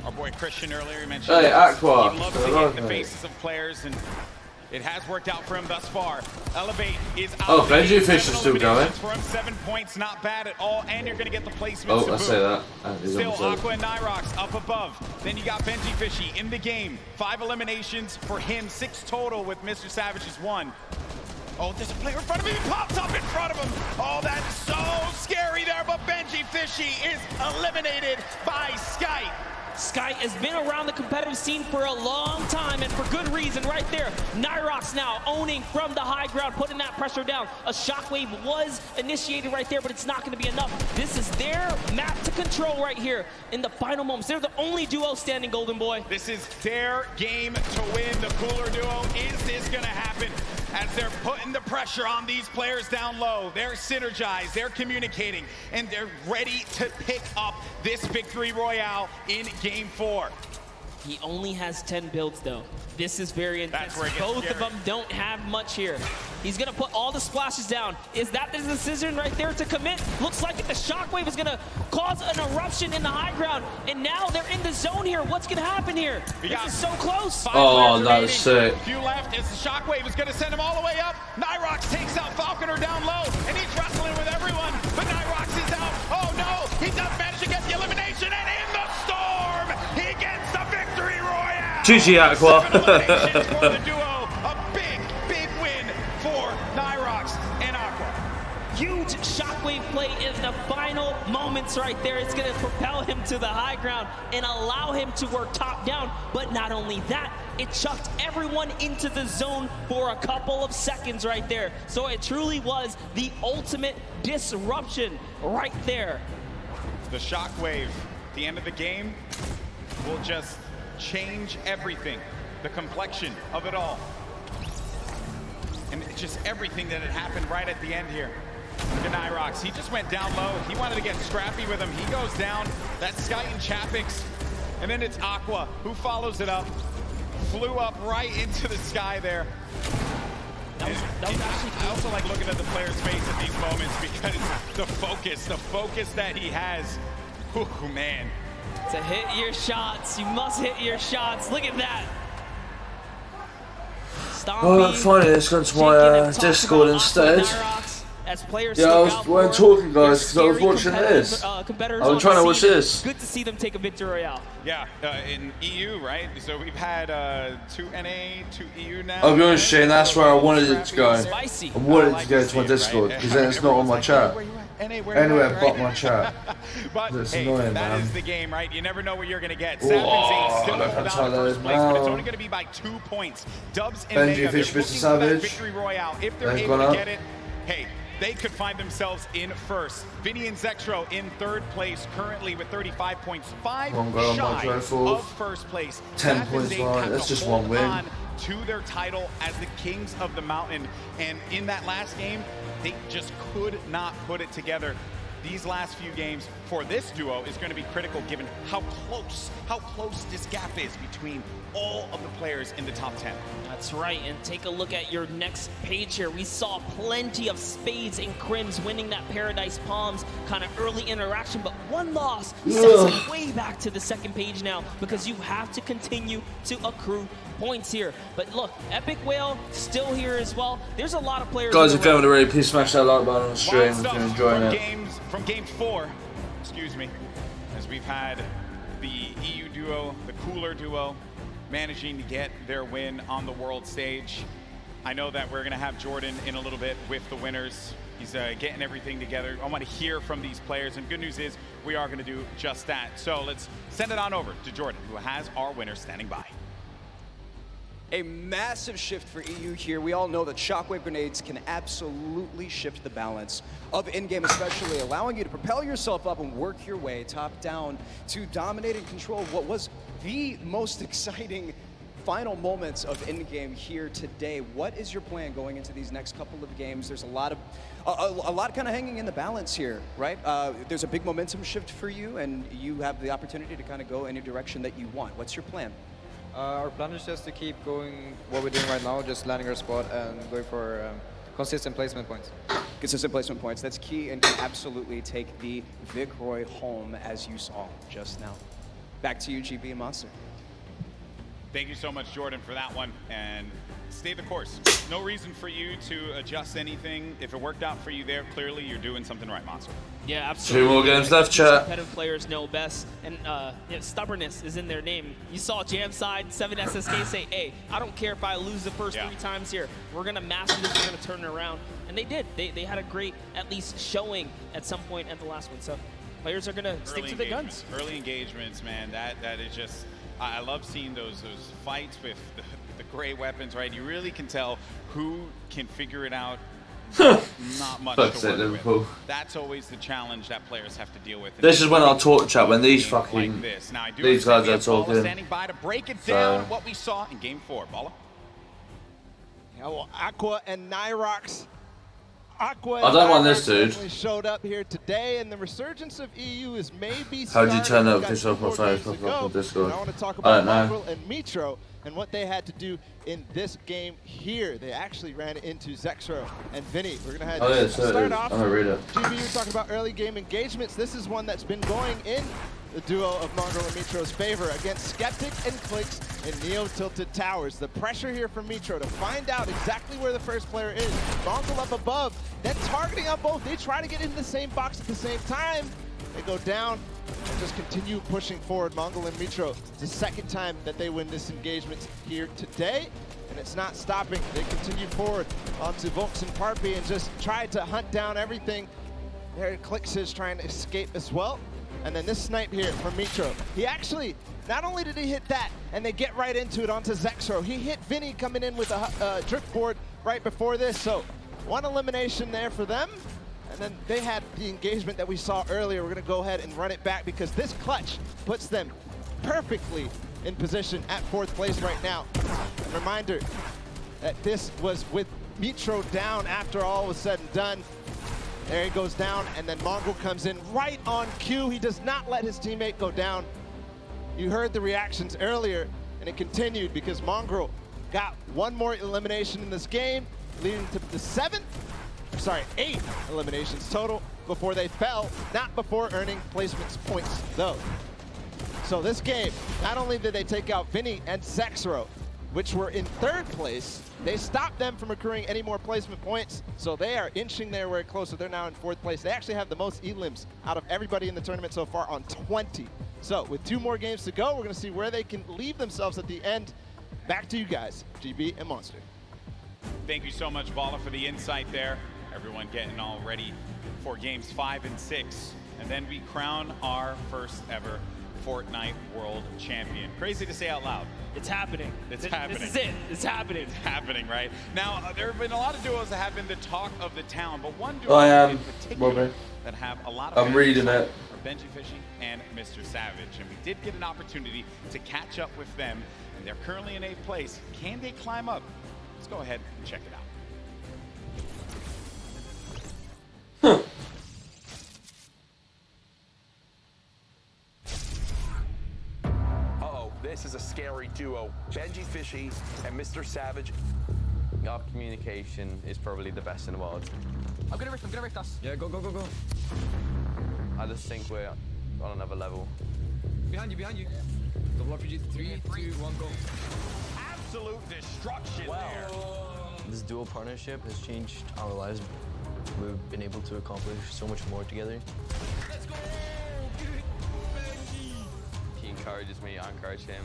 our boy Christian earlier, he mentioned hey, Aqua. He loves to get in the faces of players, and it has worked out for him thus far. Elevate is out. Oh, Benji Fish is still going. For him, 7 points, not bad at all, and you're going to get the placements. Oh, I say that. Still Aqua and Nyrox up above. Then you got Benji Fishy in the game. 5 eliminations for him, 6 total with Mr. Savage's 1. Oh, there's a player in front of him. He pops up in front of him. Oh, that's so scary there, but Benji Fishy is eliminated by Sky. Sky has been around the competitive scene for a long time, and for good reason right there. Nyrox now owning from the high ground, putting that pressure down. A shockwave was initiated right there, but it's not going to be enough. This is their map to control right here in the final moments. They're the only duo standing, Golden Boy. This is their game to win. The cooler duo. Is this going to happen? As they're putting the pressure on these players down low. They're synergized, they're communicating, and they're ready to pick up this victory royale in Game 4. He only has 10 builds though. This is very intense. Both of them don't have much here. He's gonna put all the splashes down. Is that the decision right there to commit? Looks like the shockwave is gonna cause an eruption in the high ground, and now they're in the zone here. What's gonna happen here? This is so close. Oh, that was sick. A few left as the shockwave is gonna send him all the way up. Nyrox takes out Falconer down low, and he's wrestling with everyone, but Nyrox is out. Oh no, he does manage to get the elimination, and in the storm, he gets the victory royale. GG Aqua. For the duo, a big win for Nyrox and Aqua. Huge shockwave play in the final moments right there. It's going to propel him to the high ground and allow him to work top down. But not only that, it chucked everyone into the zone for a couple of seconds right there. So it truly was the ultimate disruption right there. The shockwave, the end of the game. will just change everything, the complexion of it all. And it's just everything that had happened right at the end here. Look at Nyrox, he just went down low. He wanted to get scrappy with him. He goes down. That's Sky and Chapix. And then it's Aqua who follows it up. Flew up right into the sky there. That was actually cool. I also like looking at the player's face at these moments because the focus that he has. Oh man. To hit your shots, you must hit your shots. Look at that. Oh, finally, let's go to my Discord instead. Yeah, I weren't talking, guys, because I was watching this. I was trying to watch this. Good to see them take a victory royale. Yeah, in EU, right? So we've had 2 NA, 2 EU now. I'll be honest, Shane, that's where I wanted it to go. I wanted it to go to my Discord, because then it's not on my chat. Anywhere but my chat. But it's hey, annoying, that man. is the game, right? You never know what you're going to get. Oh, Savage still look how without tight that first is place, but it's now. only going to be by 2 points. Dubs and Benji Mega, Fish they're versus looking for that Savage. victory royale. If they're Ben's able gone to up. get it, hey, they could find themselves in first. Vinny and Zexro in 3rd place, currently with 35 points, 5 shy of first place. 10 points behind. That's just one win. To their title as the Kings of the Mountain. And in that last game, they just could not put it together. These last few games for this duo is going to be critical given how close this gap is between all of the players in the top 10. That's right, and take a look at your next page here. We saw plenty of Spades and Crims winning that Paradise Palms kind of early interaction, but one loss sends them way back to the 2nd page now because you have to continue to accrue points here. But look, Epic Whale still here as well. There's a lot of players. Guys, if you haven't already, please smash that like button on the stream if you're enjoying it. From game 4, excuse me, as we've had the EU duo, the cooler duo, managing to get their win on the world stage. I know that we're going to have Jordan in a little bit with the winners. He's getting everything together. I want to hear from these players, and good news is we are going to do just that. So let's send it on over to Jordan, who has our winners standing by. A massive shift for EU here. We all know that shockwave grenades can absolutely shift the balance of in-game, especially allowing you to propel yourself up and work your way top down to dominate and control what was the most exciting final moments of in-game here today. What is your plan going into these next couple of games? There's a lot kind of hanging in the balance here, right? There's a big momentum shift for you, and you have the opportunity to kind of go any direction that you want. What's your plan? Our plan is just to keep going what we're doing right now, just landing our spot and going for consistent placement points. Consistent placement points, that's key, and can absolutely take the Vic Roy home, as you saw just now. Back to you, GB and Monster. Thank you so much, Jordan, for that one, and stay the course. No reason for you to adjust anything. If it worked out for you there, clearly you're doing something right, Monster. Yeah, absolutely. 2 more games left, chat. Competitive players know best, and stubbornness is in their name. You saw Jam Side 7 SSK say, hey, I don't care if I lose the first 3 times here. We're going to master this, we're going to turn it around. And they did. They had a great, at least, showing at some point at the last one. So players are going to stick to the guns. Early engagements, man, that is just, I love seeing those fights with the gray weapons, right? You really can tell who can figure it out. Not much to work with. That's always the challenge that players have to deal with. This is when I talk, chat, when these fucking, like this. Now, these guys are talking. Standing by to break it down, what we saw in game 4. Balla? Yeah, well, Aqua and Nyrox. Aqua I don't want this, dude. Showed up here today, and the resurgence of EU is maybe. How'd you turn up this up on Discord? I want to talk I about don't know. Mongrel and Mitro and what they had to do in this game here. They actually ran into Zexro and Vinny. We're gonna have start off. I'm gonna read it. GB, you were talking about early game engagements. This is one that's been going in the duo of Mongrel and Mitro's favor against Skeptic and Clicks in Neo Tilted Towers. The pressure here from Mitro to find out exactly where the first player is. Mongrel up above, then targeting on both. They try to get into the same box at the same time. They go down and just continue pushing forward. Mongrel and Mitro, it's the 2nd time that they win this engagement here today, and it's not stopping. They continue forward onto Volks and Parpy and just try to hunt down everything. There Clicks is trying to escape as well. And then this snipe here from Mitro. He actually, not only did he hit that, and they get right into it onto Zexro, he hit Vinny coming in with a drift board right before this. So 1 elimination there for them. And then they had the engagement that we saw earlier. We're gonna go ahead and run it back because this clutch puts them perfectly in position at 4th place right now. A reminder that this was with Mitro down after all was said and done. There he goes down, and then Mongrel comes in right on cue. He does not let his teammate go down. You heard the reactions earlier, and it continued because Mongrel got one more elimination in this game, leading to the 8 eliminations total before they fell, not before earning placements points though. So this game, not only did they take out Vinny and Zexro, which were in 3rd place, they stopped them from accruing any more placement points, so they are inching their way closer. They're now in 4th place. They actually have the most elims out of everybody in the tournament so far on 20. So with 2 more games to go, we're gonna see where they can leave themselves at the end. Back to you guys, GB and Monster. Thank you so much, Vala, for the insight there. Everyone getting all ready for games 5 and 6. And then we crown our first ever Fortnite World Champion. Crazy to say out loud. It's happening. It's happening. This is it. It's happening. It's happening, right? Now, there have been a lot of duos that have been the talk of the town, but one duo I am, in particular Robert. that have a lot of I'm reading it. are Benji Fishy and Mr. Savage. And we did get an opportunity to catch up with them, and they're currently in 8th place. Can they climb up? Let's go ahead and check it out. This is a scary duo. Benji Fishy and Mr. Savage. Our communication is probably the best in the world. I'm gonna rift us. Yeah, go. I just think we're on another level. Behind you. Double RPG, 3, 2, 1, go. Absolute destruction there. This dual partnership has changed our lives. We've been able to accomplish so much more together. Let's go! He encourages me, I encourage him.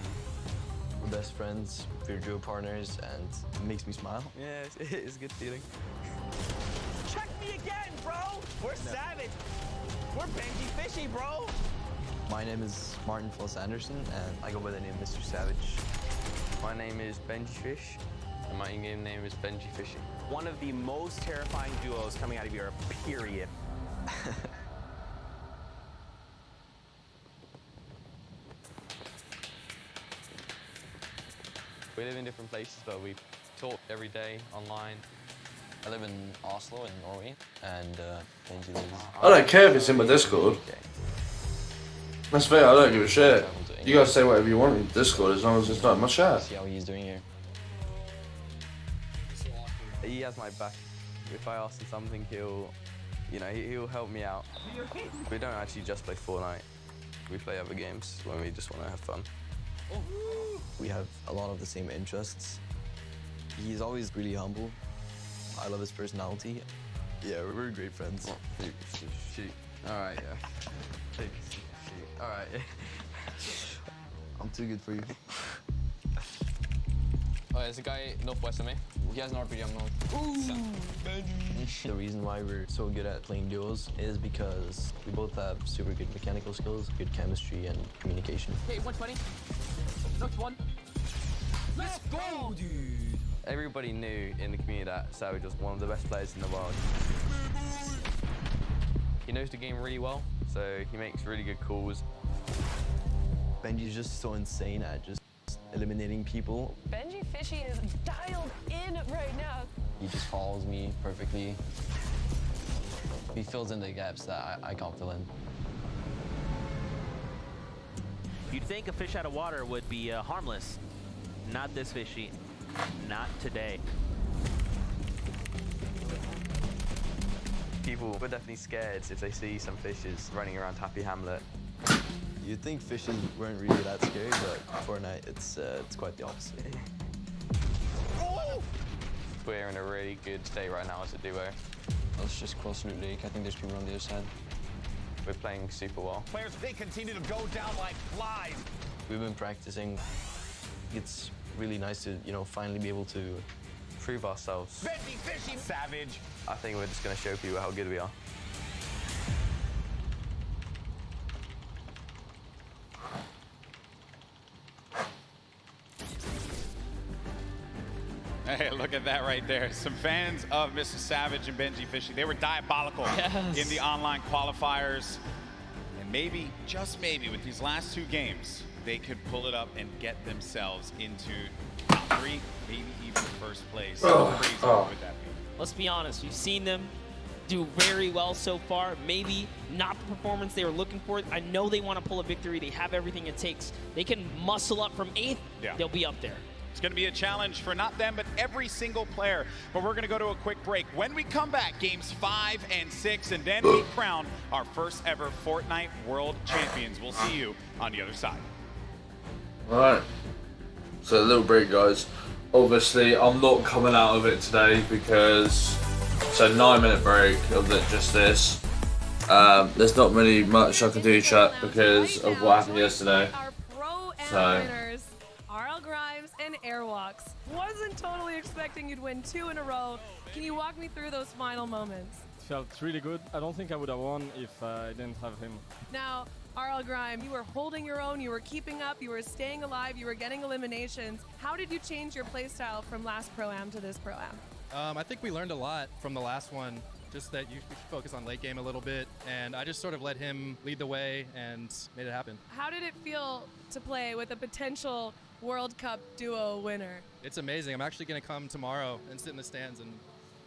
We're best friends, we're duo partners, and it makes me smile. Yeah, it's a good feeling. Check me again, bro! We're savage! We're Benji Fishy, bro! My name is Martin Floss Anderson, and I go by the name Mr. Savage. My name is Benji Fish, and my in-game name is Benji Fishy. One of the most terrifying duos coming out of Europe, period. We live in different places, but we talk every day online. I live in Oslo in Norway, and Benji lives... I don't care if it's in my Discord. That's fair, I don't give a shit. You guys say whatever you want in Discord as long as it's not in my chat. See how he's doing here. He has my back. If I ask him something, he'll help me out. We don't actually just play Fortnite. We play other games when we just want to have fun. We have a lot of the same interests. He's always really humble. I love his personality. Yeah, we're great friends. Shoot. All right, yeah. Shoot. All right, yeah. I'm too good for you. Oh, there's a guy northwest of me. He has an RPG, I'm not. The reason why we're so good at playing duos is because we both have super good mechanical skills, good chemistry, and communication. Okay, 120. Knocked one. Let's go, dude! Everybody knew in the community that Savage was one of the best players in the world. He knows the game really well, so he makes really good calls. Benji's just so insane at just eliminating people. Benji Fishy is dialed in right now. He just follows me perfectly. He fills in the gaps that I can't fill in. You'd think a fish out of water would be harmless. Not this fishy. Not today. People were definitely scared if they see some fishes running around Happy Hamlet. You'd think fishes weren't really that scary, but Fortnite, it's quite the opposite. We're in a really good state right now as a duo. Let's just cross Loot Lake. I think there's people on the other side. We're playing super well. Players, they continue to go down like flies. We've been practicing. It's really nice to, finally be able to prove ourselves. Benji Fishy Savage. I think we're just going to show people how good we are. Hey, look at that right there. Some fans of Mr. Savage and Benji Fishy. They were diabolical in the online qualifiers. And maybe, just maybe, with these last 2 games, they could pull it up and get themselves into top 3, maybe even first place. How crazy would that be? Let's be honest, we've seen them do very well so far. Maybe not the performance they were looking for. I know they want to pull a victory. They have everything it takes. They can muscle up from 8th. Yeah. They'll be up there. It's going to be a challenge for not them, but every single player. But we're going to go to a quick break. When we come back, games 5 and 6, and then we crown our first ever Fortnite World Champions. We'll see you on the other side. All right. So a little break, guys. Obviously, I'm not coming out of it today because it's a 9-minute break of just this. There's not really much I can do, chat, because of what happened yesterday. So. And Airwalks. Wasn't totally expecting you'd win 2 in a row. Can you walk me through those final moments? It felt really good. I don't think I would have won if I didn't have him. Now, RL Grime, you were holding your own, you were keeping up, you were staying alive, you were getting eliminations. How did you change your playstyle from last Pro-Am to this Pro-Am? I think we learned a lot from the last one. Just that you should focus on late game a little bit, and I just sort of let him lead the way and made it happen. How did it feel to play with a potential World Cup duo winner? It's amazing. I'm actually going to come tomorrow and sit in the stands and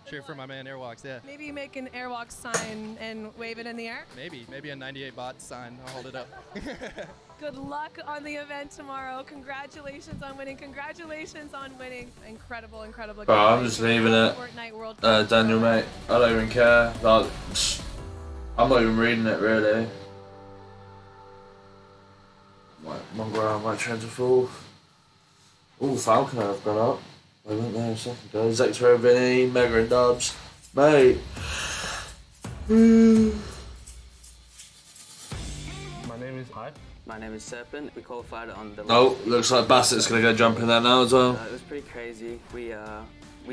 cheer for my man Airwalks, yeah. Maybe make an Airwalks sign and wave it in the air? Maybe a 98 bot sign. I'll hold it up. Good luck on the event tomorrow. Congratulations on winning. Congratulations on winning. Incredible, incredible. Bro, I'm just leaving it. Daniel, mate. I don't even care. Like, I'm not even reading it, really. Mongrel, my trends are full. Oh, Falcon I've got up. I went there a second ago. Zector, Vinny, Mega and Dubs. Mate. My name is Hype. My name is Serpent. We qualified on the... Oh, looks like Bassett's going to go jump in there now as well. It was pretty crazy. We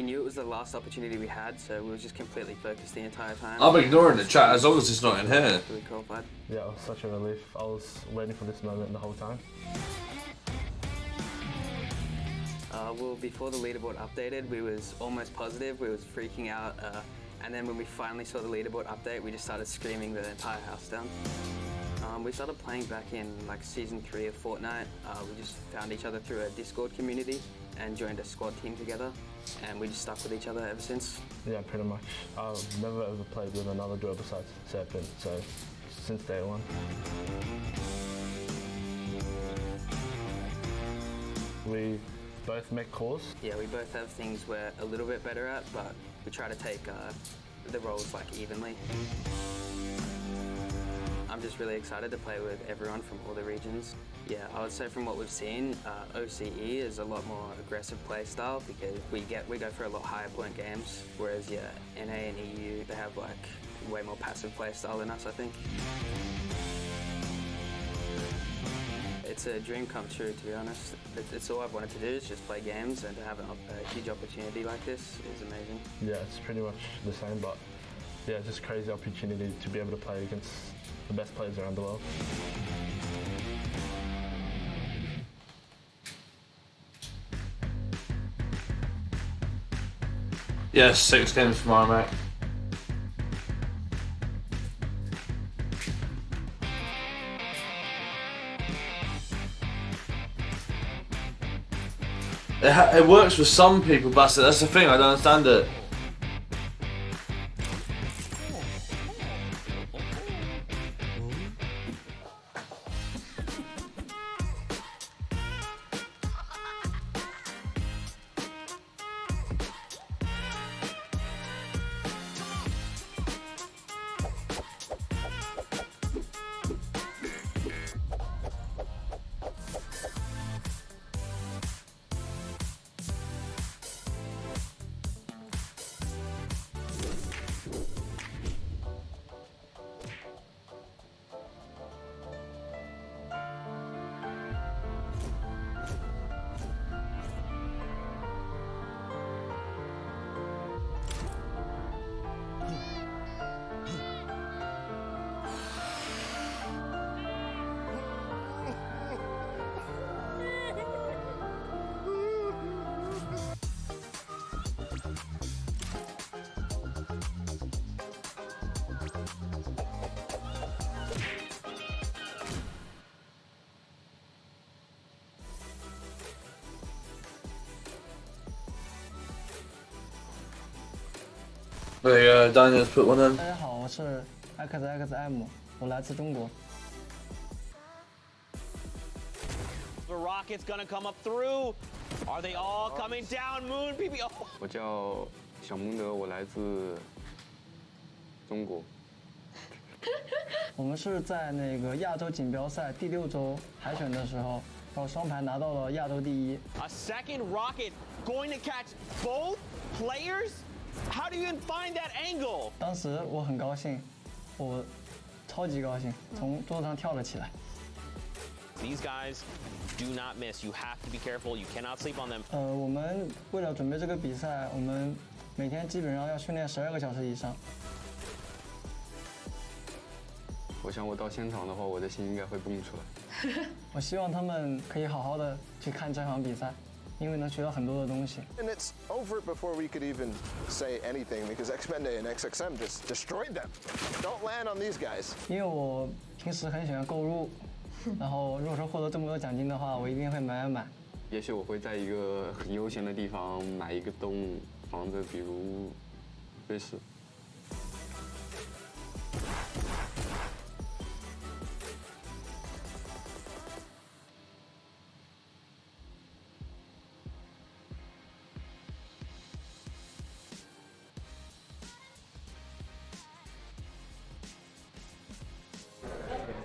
knew it was the last opportunity we had, so we were just completely focused the entire time. I'm ignoring the chat as long as it's not in here. We qualified. Yeah, it was such a relief. I was waiting for this moment the whole time. Well, before the leaderboard updated, we was almost positive. We was freaking out. And then when we finally saw the leaderboard update, we just started screaming the entire house down. We started playing back in like season 3 of Fortnite. We just found each other through a Discord community and joined a squad team together. And we just stuck with each other ever since. Yeah, pretty much. I've never ever played with another duo besides Serpent, so since day one. We both make calls. Yeah, we both have things we're a little bit better at, but we try to take the roles like evenly. I'm just really excited to play with everyone from all the regions. Yeah, I would say from what we've seen, OCE is a lot more aggressive play style because we go for a lot higher point games, whereas yeah, NA and EU, they have like way more passive play style than us, I think. It's a dream come true, to be honest. It's all I've wanted to do is just play games, and to have a huge opportunity like this is amazing. Yeah, it's pretty much the same, but yeah, it's just a crazy opportunity to be able to play against the best players around the world. Yes, 6 games tomorrow, mate. It works for some people, Bastard. That's the thing, I don't understand it. There you go, Daniel's put one in. 大家好，我是 XXM， 我来自中国。 The rocket's gonna come up through. Are they all coming down? Moon BB. Oh. 我叫小蒙德，我来自中国。我们是在那个亚洲锦标赛第6周海选的时候，然后双排拿到了亚洲第1。A second rocket going to catch both players? How do you even find that angle? 当时我很高兴，我超级高兴，从桌子上跳了起来。 These guys do not miss. You have to be careful. You cannot sleep on them. 我们为了准备这个比赛，我们每天基本上要训练12个小时以上。我想我到现场的话，我的心应该会蹦出来。我希望他们可以好好的去看这场比赛，因为能学到很多的东西。 And it's over before we could even say anything because Xpende and XXM just destroyed them. Don't land on these guys. 因为我平时很喜欢购入。 然后，如果说获得这么多奖金的话，我一定会买。也许我会在一个很悠闲的地方买一个洞，放着比如瑞士。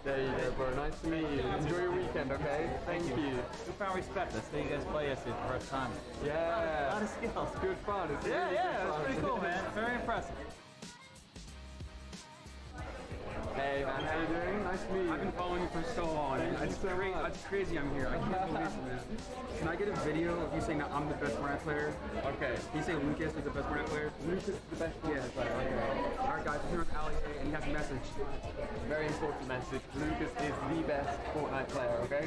There you go, bro. Nice to meet you. Enjoy your weekend, okay? Thank you. Profound respect. Let's see you guys play yesterday for the first time. Yeah. A lot of skills. It's good fun. It's yeah, really yeah. good It's fun. pretty cool, man. Very impressive. Hey, man. How you doing? Nice to meet you. I've been following you for so long. It's crazy I'm here. I can't believe it, man. Can I get a video of you saying that I'm the best Fortnite player? Okay. Can you say Lucas is the best Fortnite player? Lucas is the best player. Okay. Alright guys, we're here with Ali and he has a message. Very important message. Lucas is the best Fortnite player, okay?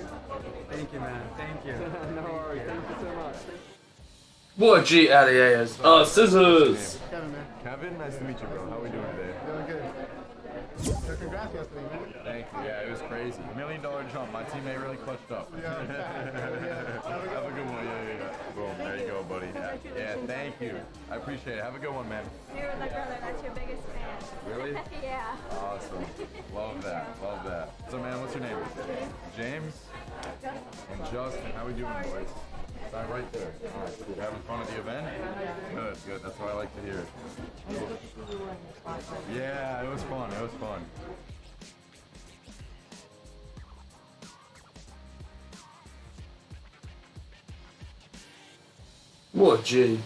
Thank you, man. Thank you. No worries. Thank you so much. What a G LEA is. Oh, scissors! Kevin, man. Kevin, nice to meet you, bro. How are we doing today? Doing good. Congrats yesterday, man. Thank you. Yeah, it was crazy. $1 million jump. My teammate really clutched up. Yeah, Have a good one. Yeah. Boom. There you go, buddy. Yeah, thank you. I appreciate it. Have a good one, man. Here with my brother. That's your biggest fan. Really? Yeah. Awesome. Love that. Love that. So, man, what's your name? James? And Justin. How we doing, boys? Sign right there. All right, cool. Having fun at the event? Good. That's what I like to hear. Cool. Yeah, it was fun. It was fun. What a G.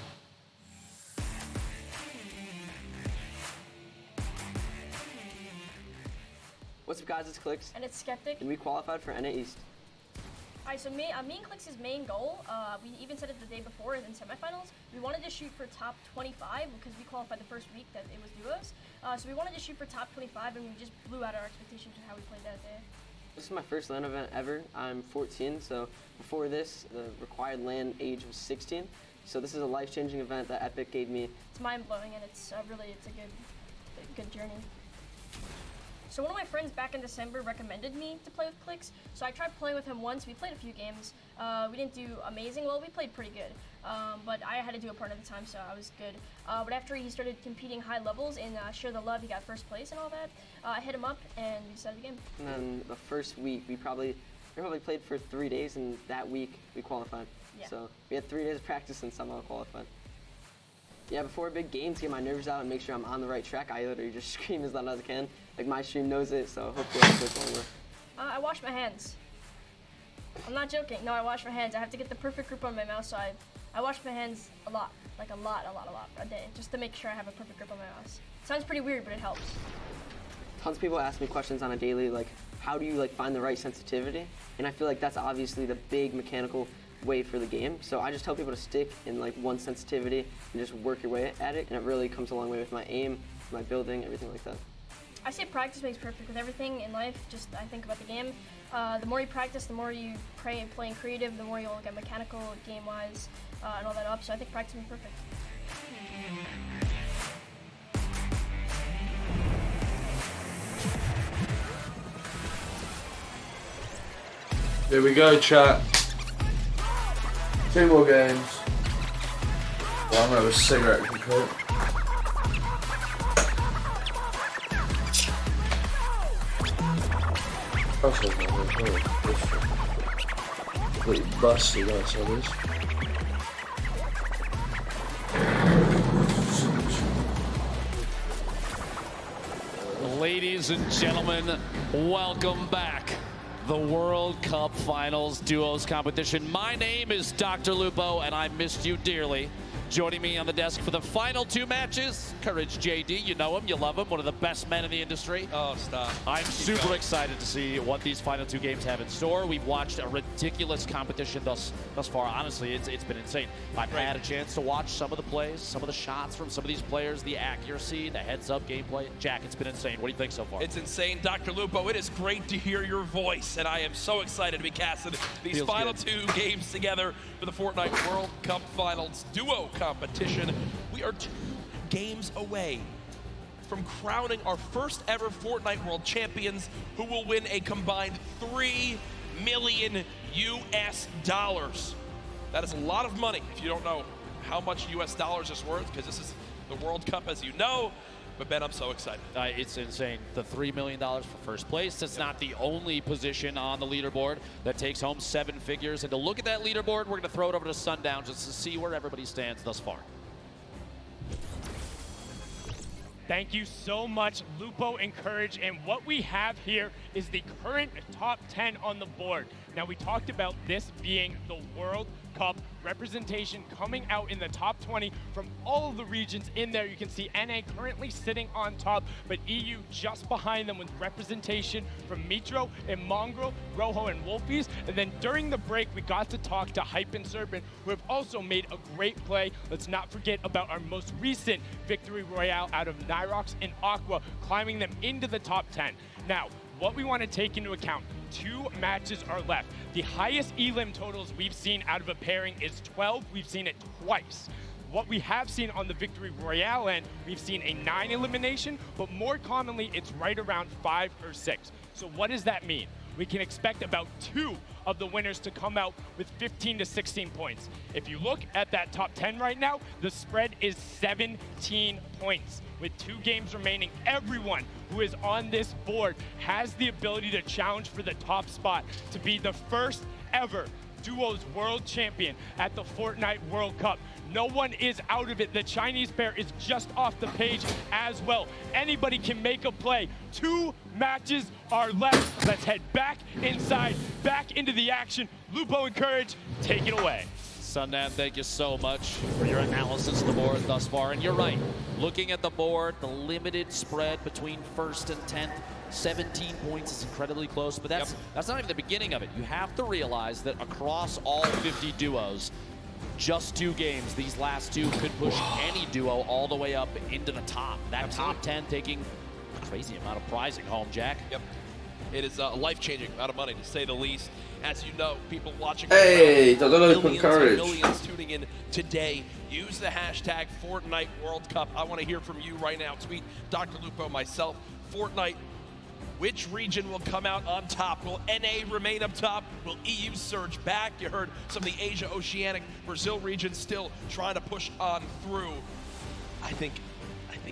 What's up, guys? It's Clicks. And it's Skeptic. And we qualified for NA East. Alright, so me and Clicks' main goal, we even said it the day before in semifinals, we wanted to shoot for top 25 because we qualified the first week that it was duos. So we wanted to shoot for top 25 and we just blew out our expectations of how we played that day. This is my first LAN event ever. I'm 14, so before this, the required LAN age was 16. So this is a life-changing event that Epic gave me. It's mind-blowing and it's a good journey. So one of my friends back in December recommended me to play with Clicks, so I tried playing with him once. We played a few games. We didn't do amazing. Well, we played pretty good, but I had to do a part at the time, so I was good. But after he started competing high levels and Share the Love, he got first place and all that. I hit him up and we decided the game. And then the first week, we probably played for 3 days, and that week we qualified. Yeah. So we had 3 days of practice and somehow qualified. Yeah, before a big game, to get my nerves out and make sure I'm on the right track, I literally just scream as loud as I can. Like, my stream knows it, so hopefully it goes longer. I wash my hands. I'm not joking. No, I wash my hands. I have to get the perfect grip on my mouse, so I wash my hands a lot. Like a lot a day, just to make sure I have a perfect grip on my mouse. Sounds pretty weird, but it helps. Tons of people ask me questions on a daily, like, how do you find the right sensitivity? And I feel like that's obviously the big mechanical way for the game. So I just tell people to stick in one sensitivity and just work your way at it, and it really comes a long way with my aim, my building, everything like that. I say practice makes perfect with everything in life. Just I think about the game. The more you practice, the more you play in creative, the more you'll get mechanical, game-wise, and all that up. So I think practice makes perfect. Here we go, chat. 2 more games. Well, I'm gonna have a cigarette quickly. Completely busted, that's what it is. Ladies and gentlemen, welcome back. The World Cup Finals Duos competition. My name is Dr. Lupo, and I missed you dearly. Joining me on the desk for the final two matches, Courage JD. You know him, you love him, one of the best men in the industry. Oh, stop. I'm super excited to see what these final two games have in store. We've watched a ridiculous competition thus far. Honestly, it's been insane. I've had a chance to watch some of the plays, some of the shots from some of these players, the accuracy, the heads-up gameplay. Jack, it's been insane. What do you think so far? It's insane, Dr. Lupo. It is great to hear your voice, and I am so excited to be casting these final two games together for the Fortnite World Cup Finals Duo competition. We are 2 games away from crowning our first ever Fortnite World Champions, who will win a combined $3 million US. That is a lot of money if you don't know how much US dollars is worth, because this is the World Cup, as you know. But Ben, I'm so excited. It's insane. The $3 million for first place. It's not the only position on the leaderboard that takes home 7 figures. And to look at that leaderboard, we're going to throw it over to Sundown just to see where everybody stands thus far. Thank you so much, Lupo and Courage. And what we have here is the current top 10 on the board. Now, we talked about this being the World Cup representation coming out in the top 20 from all of the regions in there. You can see NA currently sitting on top, but EU just behind them with representation from Mitro and Mongrel, Rojo and Wolfies. And then during the break, we got to talk to Hype and Serpent, who have also made a great play. Let's not forget about our most recent victory royale out of Nyrox and Aqua, climbing them into the top 10. Now, what we want to take into account, 2 matches are left. The highest elim totals we've seen out of a pairing is 12. We've seen it twice. What we have seen on the Victory Royale end, we've seen a 9 elimination, but more commonly, it's right around 5 or 6. So what does that mean? We can expect about 2 of the winners to come out with 15 to 16 points. If you look at that top 10 right now, the spread is 17 points. With 2 games remaining, everyone who is on this board has the ability to challenge for the top spot to be the first ever Duos World Champion at the Fortnite World Cup. No one is out of it. The Chinese pair is just off the page as well. Anybody can make a play. 2 matches are left. Let's head back inside, back into the action. Lupo and Courage, take it away. Sundan, thank you so much for your analysis of the board thus far. And you're right, looking at the board, the limited spread between 1st and 10th, 17 points is incredibly close, but that's not even the beginning of it. You have to realize that across all 50 duos, just 2 games, these last 2 could push any duo all the way up into the top. That top 10 taking a crazy amount of prizing home, Jack. Yep. It is a life-changing amount of money, to say the least. As you know, people watching millions tuning in today. Use the hashtag Fortnite World Cup. I want to hear from you right now. Tweet Dr. Lupo, myself, Fortnite. Which region will come out on top? Will NA remain up top? Will EU surge back? You heard some of the Asia, Oceanic, Brazil region still trying to push on through. I think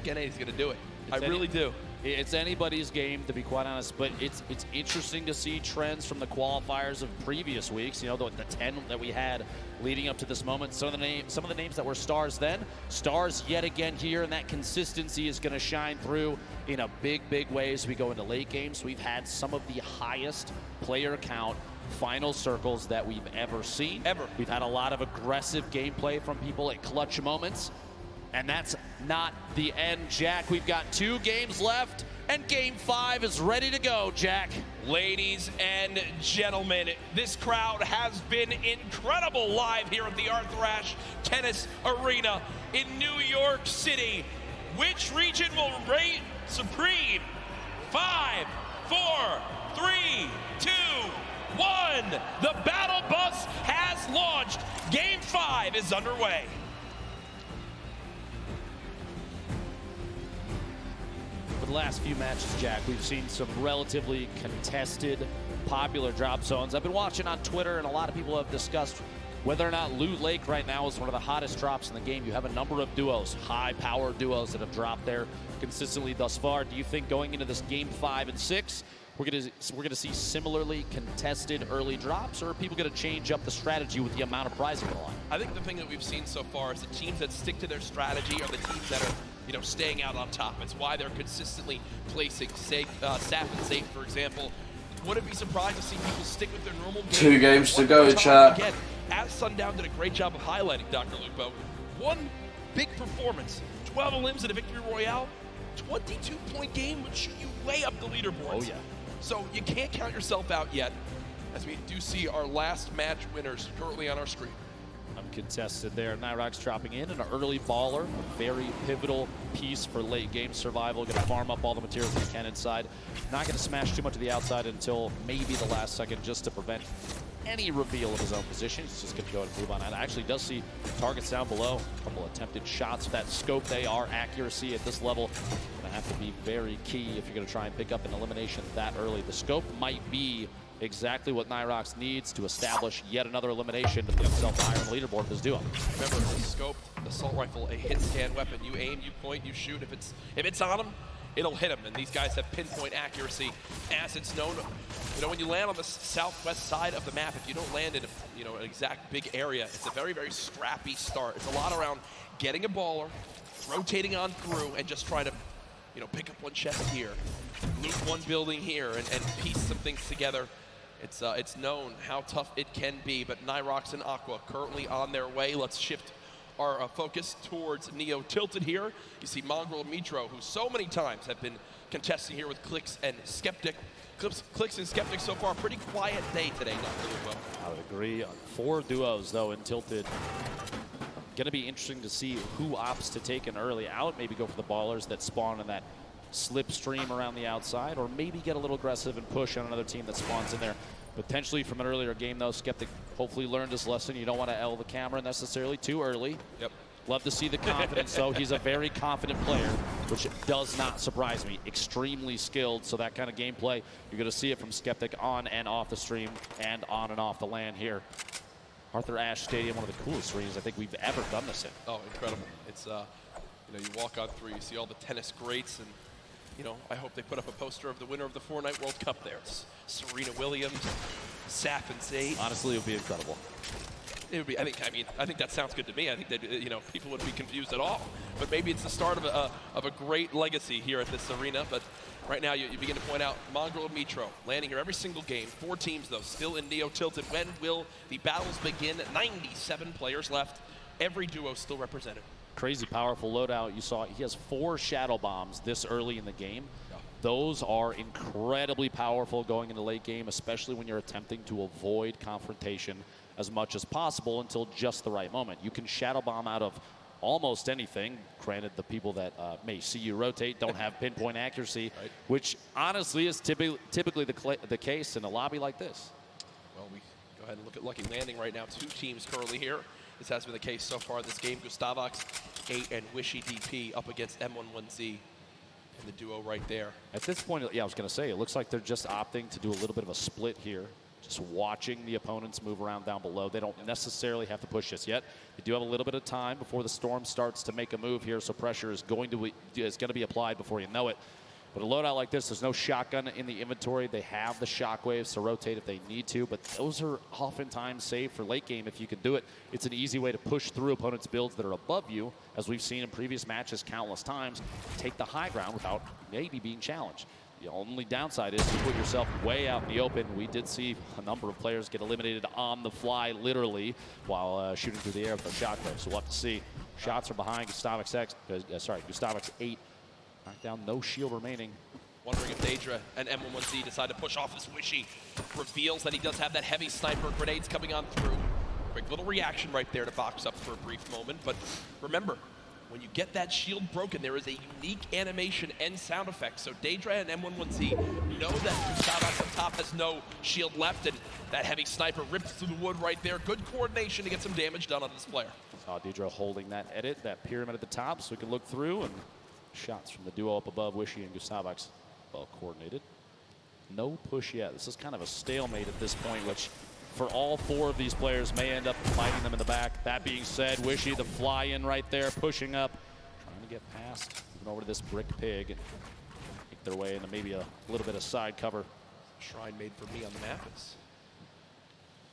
NA is going to do it. I really do. It's anybody's game, to be quite honest, but it's interesting to see trends from the qualifiers of previous weeks. You know, the 10 that we had leading up to this moment. Some of the names that were stars then, stars yet again here, and that consistency is going to shine through in a big way as we go into late games. We've had some of the highest player count final circles that we've ever seen. We've had a lot of aggressive gameplay from people at clutch moments. And that's not the end, Jack. We've got 2 games left, and Game 5 is ready to go, Jack. Ladies and gentlemen, this crowd has been incredible live here at the Arthrash Tennis Arena in New York City. Which region will reign supreme? 5, 4, 3, 2, 1. The battle bus has launched. Game 5 is underway. The last few matches, Jack, we've seen some relatively contested, popular drop zones. I've been watching on Twitter, and a lot of people have discussed whether or not Loot Lake right now is one of the hottest drops in the game. You have a number of duos, high-power duos that have dropped there consistently thus far. Do you think going into this Game 5 and 6, we're gonna see similarly contested early drops, or are people gonna change up the strategy with the amount of prizing on the line? I think the thing that we've seen so far is the teams that stick to their strategy are the teams that are, you know, staying out on top. It's why they're consistently placing Sap and Safe, for example. Wouldn't be surprised to see people stick with their normal game. 2 games to go, chat. Again, as Sundown did a great job of highlighting, Dr. Lupo, one big performance, 12 elims in a victory royale, 22-point game would shoot you way up the leaderboards. Oh yeah. So you can't count yourself out yet, as we do see our last match winners currently on our screen. Uncontested there. Nyrox dropping in an early baller, a very pivotal piece for late game survival. Going to farm up all the materials he can inside. Not going to smash too much of the outside until maybe the last second, just to prevent any reveal of his own position. He's just going to go and move on. And actually does see targets down below. A couple attempted shots with that scope. They are accuracy at this level. Going to have to be very key if you're going to try and pick up an elimination that early. The scope might be exactly what Nyrox needs to establish yet another elimination to put himself higher on the leaderboard of this duo. Remember, the scope, the assault rifle, a hit scan weapon. You aim, you point, you shoot. If it's on him, it'll hit him. And these guys have pinpoint accuracy, as it's known. You know, when you land on the southwest side of the map, if you don't land in an exact big area, it's a very, very scrappy start. It's a lot around getting a baller, rotating on through, and just trying to, pick up one chest here, loot one building here, and piece some things together. It's known how tough it can be, but Nyrox and Aqua currently on their way. Let's shift our focus towards Neo Tilted here. You see Mongrel and Mitro, who so many times have been contesting here with Clix and Skeptic. Clix and Skeptic so far, pretty quiet day today, Dr. Lupo. I would agree. 4 duos, though, in Tilted. Going to be interesting to see who opts to take an early out, maybe go for the ballers that spawn in that slipstream around the outside, or maybe get a little aggressive and push on another team that spawns in there. Potentially from an earlier game, though, Skeptic hopefully learned his lesson. You don't want to L the camera necessarily too early. Yep. Love to see the confidence, though. He's a very confident player, which does not surprise me. Extremely skilled, so that kind of gameplay, you're going to see it from Skeptic on and off the stream and on and off the LAN here. Arthur Ashe Stadium, one of the coolest streams I think we've ever done this in. Oh, incredible. It's, you walk on through, you see all the tennis greats, and, I hope they put up a poster of the winner of the Fortnite World Cup there. It's Serena Williams, Saf and Zay. Honestly, it would be incredible. It would be. I think that sounds good to me. I think that people wouldn't be confused at all. But maybe it's the start of a great legacy here at this arena. But right now, you begin to point out Mongrel and Mitro landing here every single game. 4 teams though, still in Neo Tilted. When will the battles begin? 97 players left. Every duo still represented. Crazy powerful loadout. You saw he has 4 shadow bombs this early in the game. Those are incredibly powerful going into late game, especially when you're attempting to avoid confrontation as much as possible until just the right moment. You can shadow bomb out of almost anything. Granted, the people that may see you rotate don't have pinpoint accuracy, right, which honestly is typically the case in a lobby like this. Well, we go ahead and look at Lucky Landing right now. 2 teams currently here. This has been the case so far this game. Gustavox 8 and Wishy DP up against M11Z and the duo right there. At this point, yeah, I was going to say, it looks like they're just opting to do a little bit of a split here. Just watching the opponents move around down below. They don't necessarily have to push this yet. They do have a little bit of time before the storm starts to make a move here, so pressure is going to be applied before you know it. But a loadout like this, there's no shotgun in the inventory. They have the shockwaves to rotate if they need to, but those are oftentimes saved for late game if you can do it. It's an easy way to push through opponents' builds that are above you, as we've seen in previous matches countless times, take the high ground without maybe being challenged. The only downside is you put yourself way out in the open. We did see a number of players get eliminated on the fly, literally, while shooting through the air with their shotgun. So we'll have to see. Shots are behind Gustavox 8. Knockdown, no shield remaining. Wondering if Daedra and M11Z decide to push off this Wishy. Reveals that he does have that heavy sniper. Grenades coming on through. Quick little reaction right there to box up for a brief moment. But remember, when you get that shield broken, there is a unique animation and sound effect. So Daedra and M11Z know that Gustavox on top has no shield left, and that heavy sniper rips through the wood right there. Good coordination to get some damage done on this player. Saw Daedra holding that edit, that pyramid at the top, so we can look through, and shots from the duo up above, Wishy and Gustavox, well coordinated. No push yet. This is kind of a stalemate at this point, which for all 4 of these players may end up fighting them in the back. That being said, Wishy, the fly in right there, pushing up, trying to get past, moving over to this brick pig, make their way into maybe a little bit of side cover. Shrine made for me on the map is.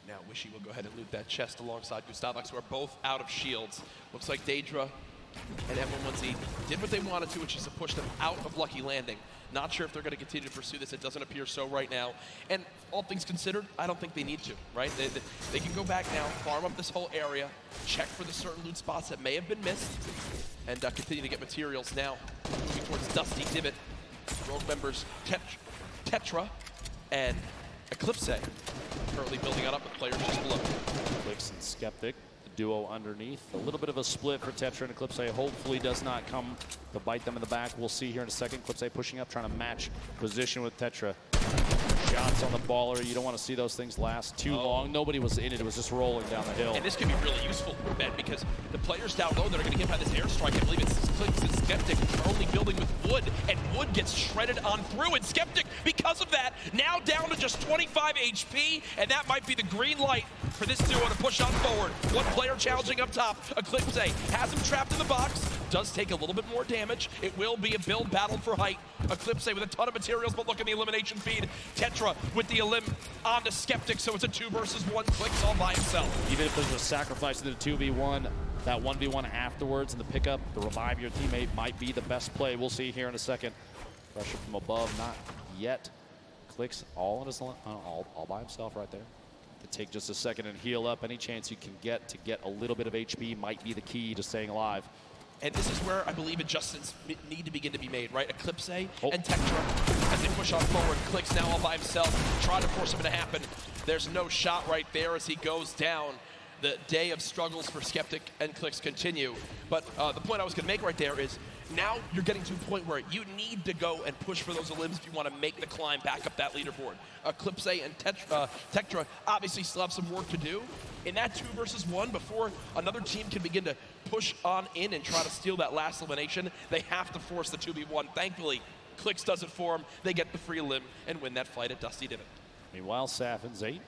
Now Wishy will go ahead and loot that chest alongside Gustavox, who are both out of shields. Looks like Daedra and M1Z did what they wanted to, which is to push them out of Lucky Landing. Not sure if they're going to continue to pursue this. It doesn't appear so right now. And all things considered, I don't think they need to, right? They can go back now, farm up this whole area, check for the certain loot spots that may have been missed, and continue to get materials now. Moving towards Dusty Divot. Rogue members Tetra and Eclipse currently building up with players just below. Clix and Skeptic, the duo underneath. A little bit of a split for Tetra and Eclipse. Hopefully does not come to bite them in the back. We'll see here in a second. Eclipse pushing up, trying to match position with Tetra. Shots on the baller. You don't want to see those things last too long. Nobody was in it. It was just rolling down the hill. And this could be really useful, Ben, because the players down low that are going to get by this airstrike, I believe it's Clix and Skeptic, are only building with Wood, and Wood gets shredded on through, and Skeptic, because of that, now down to just 25 HP, and that might be the green light for this duo to push on forward. One player challenging up top. Eclipse has him trapped in the box. Does take a little bit more damage. It will be a build battle for height. Eclipse with a ton of materials, but look at the elimination feed. Tetra with the elim on to Skeptic, so it's a 2 versus 1. Clix all by himself. Even if there's a sacrifice in the 2v1, that 1v1 afterwards and the pickup, the revive your teammate might be the best play. We'll see here in a second. Pressure from above, not yet. Clix all on his all by himself right there. To take just a second and heal up. Any chance you can get to get a little bit of HP might be the key to staying alive. And this is where I believe adjustments need to begin to be made, right? Eclipse and Tetra, as they push on forward. Clix now all by himself, trying to force him to happen. There's no shot right there as he goes down. The day of struggles for Skeptic and Clix continue. But the point I was going to make right there is now you're getting to a point where you need to go and push for those elims if you want to make the climb back up that leaderboard. Eclipse and Tetra obviously still have some work to do. In that 2 versus 1, before another team can begin to push on in and try to steal that last elimination, they have to force the 2v1. Thankfully, Clix does it for them. They get the free limb and win that fight at Dusty Divot. Meanwhile, Saf and Zate.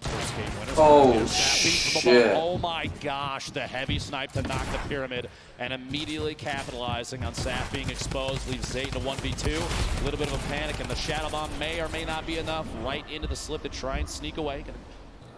First game winners. Oh, shit. Oh my gosh, the heavy snipe to knock the pyramid and immediately capitalizing on Saf being exposed, leaves Zate in a 1v2. A little bit of a panic, and the Shadow Bomb may or may not be enough. Right into the slip to try and sneak away. Gonna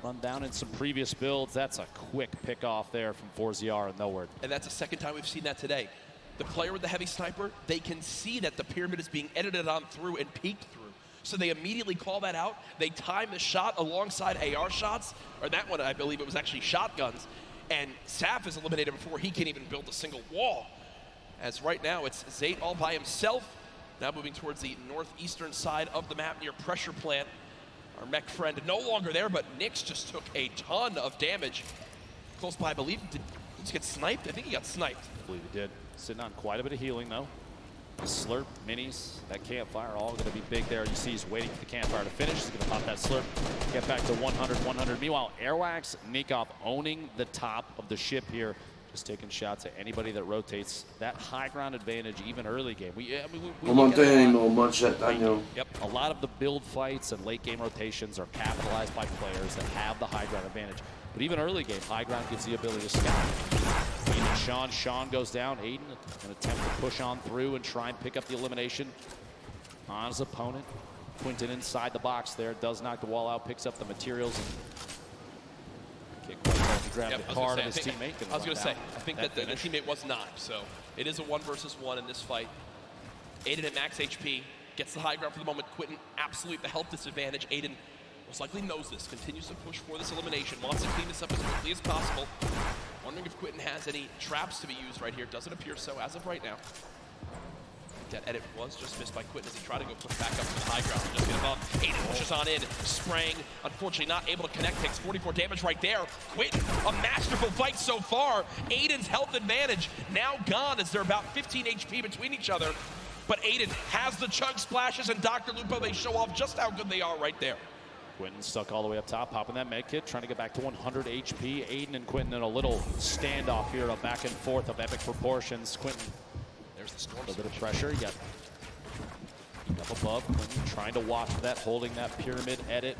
run down in some previous builds. That's a quick pick off there from 4ZR and nowhere. And that's the second time we've seen that today. The player with the heavy sniper, they can see that the pyramid is being edited on through and peeked through. So they immediately call that out. They time the shot alongside AR shots, or that one, I believe it was actually shotguns. And Saf is eliminated before he can even build a single wall. As right now, it's Zate all by himself. Now moving towards the northeastern side of the map near Pressure Plant. Our mech friend no longer there, but Nyx just took a ton of damage. Close by, I believe. Did he get sniped? I think he got sniped. I believe he did. Sitting on quite a bit of healing, though. The slurp, minis, that campfire, all going to be big there. You see he's waiting for the campfire to finish. He's going to pop that slurp, get back to 100. Meanwhile, Airwax, Nikov owning the top of the ship here. Just taking shots at anybody that rotates. That high ground advantage, even early game. I'm not doing any more much yet, Daniel. Yep, a lot of the build fights and late game rotations are capitalized by players that have the high ground advantage. But even early game, high ground gives the ability to scout. Sean goes down. Aiden, an attempt to push on through and try and pick up the elimination on his opponent. Quinton inside the box there, does knock the wall out, picks up the materials, and kick to grab the card of his teammate. I was going to say, I think that the teammate was not, so it is a 1 versus 1 in this fight. Aiden at max HP, gets the high ground for the moment. Quinton, absolute the health disadvantage. Aiden most likely knows this, continues to push for this elimination, wants to clean this up as quickly as possible. Wondering if Quinton has any traps to be used right here. Doesn't appear so as of right now. That edit was just missed by Quinton as he tried to go push back up to the high ground. Just get above. Aiden pushes on in, spraying. Unfortunately not able to connect, takes 44 damage right there. Quinton, a masterful fight so far. Aiden's health advantage now gone as they're about 15 HP between each other. But Aiden has the chug splashes, and Dr. Lupo, they show off just how good they are right there. Quinton stuck all the way up top, popping that med kit, trying to get back to 100 HP. Aiden and Quinton in a little standoff here, a back and forth of epic proportions. Quinton, there's the storm. A little bit of pressure. You got up above. Quinton trying to watch that, holding that pyramid edit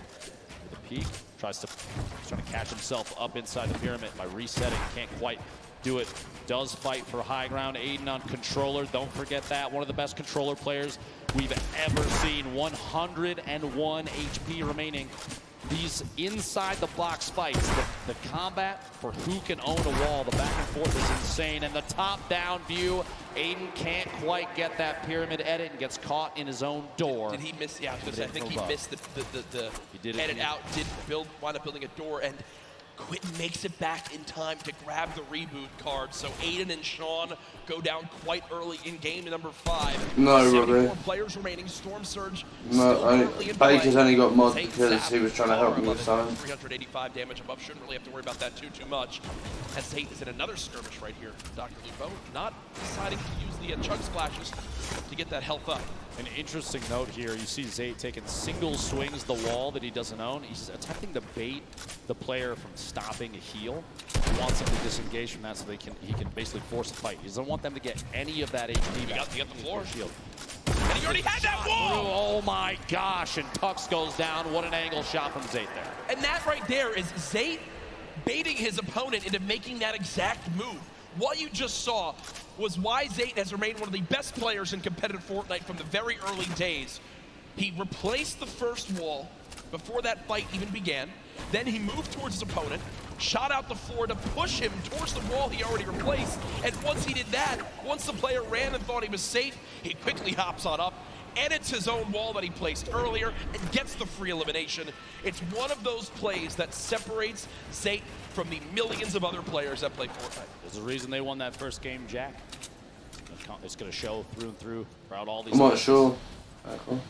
with a peek. Trying to catch himself up inside the pyramid by resetting. Can't quite do it. Does fight for high ground. Aiden on controller. Don't forget that. One of the best controller players we've ever seen. 101 HP remaining. These inside the box fights, the combat for who can own a wall, the back and forth is insane. And the top down view, Aiden can't quite get that pyramid edit and gets caught in his own door. Did he miss? Yeah, I think he missed the edit out. Did wind up building a door, and Quentin makes it back in time to grab the reboot card. So Aiden and Sean go down quite early in game number 5. No, 74 Robbie. players remaining. Storm Surge. No, Baker's only got mod Zayt because he was trying to help me this time. 385 damage above. Shouldn't really have to worry about that too much. As Zayt is in another skirmish right here. Dr. Lupo not deciding to use the chug splashes to get that health up. An interesting note here, you see Zayt taking single swings the wall that he doesn't own. He's attempting to bait the player from stopping a heal. He wants him to disengage from that so he can basically force a fight. He doesn't want them to get any of that HP back. He got the floor. Shield. And he already had that wall! Oh my gosh, and Tux goes down. What an angle shot from Zayt there. And that right there is Zayt baiting his opponent into making that exact move. What you just saw was why Zayt has remained one of the best players in competitive Fortnite from the very early days. He replaced the first wall before that fight even began. Then he moved towards his opponent, shot out the floor to push him towards the wall he already replaced. And once he did that, once the player ran and thought he was safe, he quickly hops on up, edits his own wall that he placed earlier, and gets the free elimination. It's one of those plays that separates Zayt from the millions of other players that play Fortnite. There's a reason they won that first game, Jack. It's going to show through and through throughout all these. I'm not sure. Cool.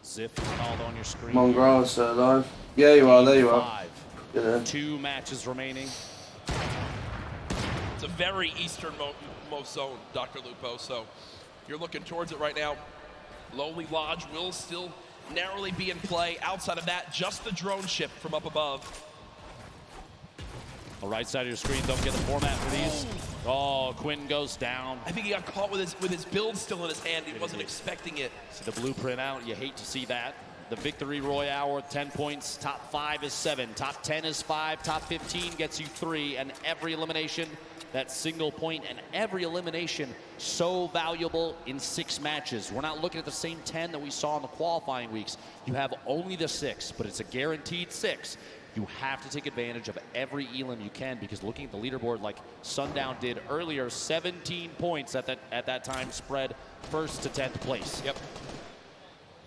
Ziff installed on your screen. Mongrel's alive. Yeah, you are. There you are. 2 matches remaining. It's a very easternmost zone, Dr. Lupo, so you're looking towards it right now. Lonely Lodge will still narrowly be in play. Outside of that, just the drone ship from up above. The right side of your screen, don't get the format for these. Oh, Quinn goes down. I think he got caught with his build still in his hand. He wasn't expecting it. See the blueprint out. You hate to see that. The victory royale worth 10 points. Top 5 is 7. Top 10 is 5. Top 15 gets you 3. And every elimination, that single point, and every elimination so valuable in 6 matches. We're not looking at the same 10 that we saw in the qualifying weeks. You have only the 6, but it's a guaranteed 6. You have to take advantage of every elim you can, because looking at the leaderboard like Sundown did earlier, 17 points at that time spread first to 10th place. Yep.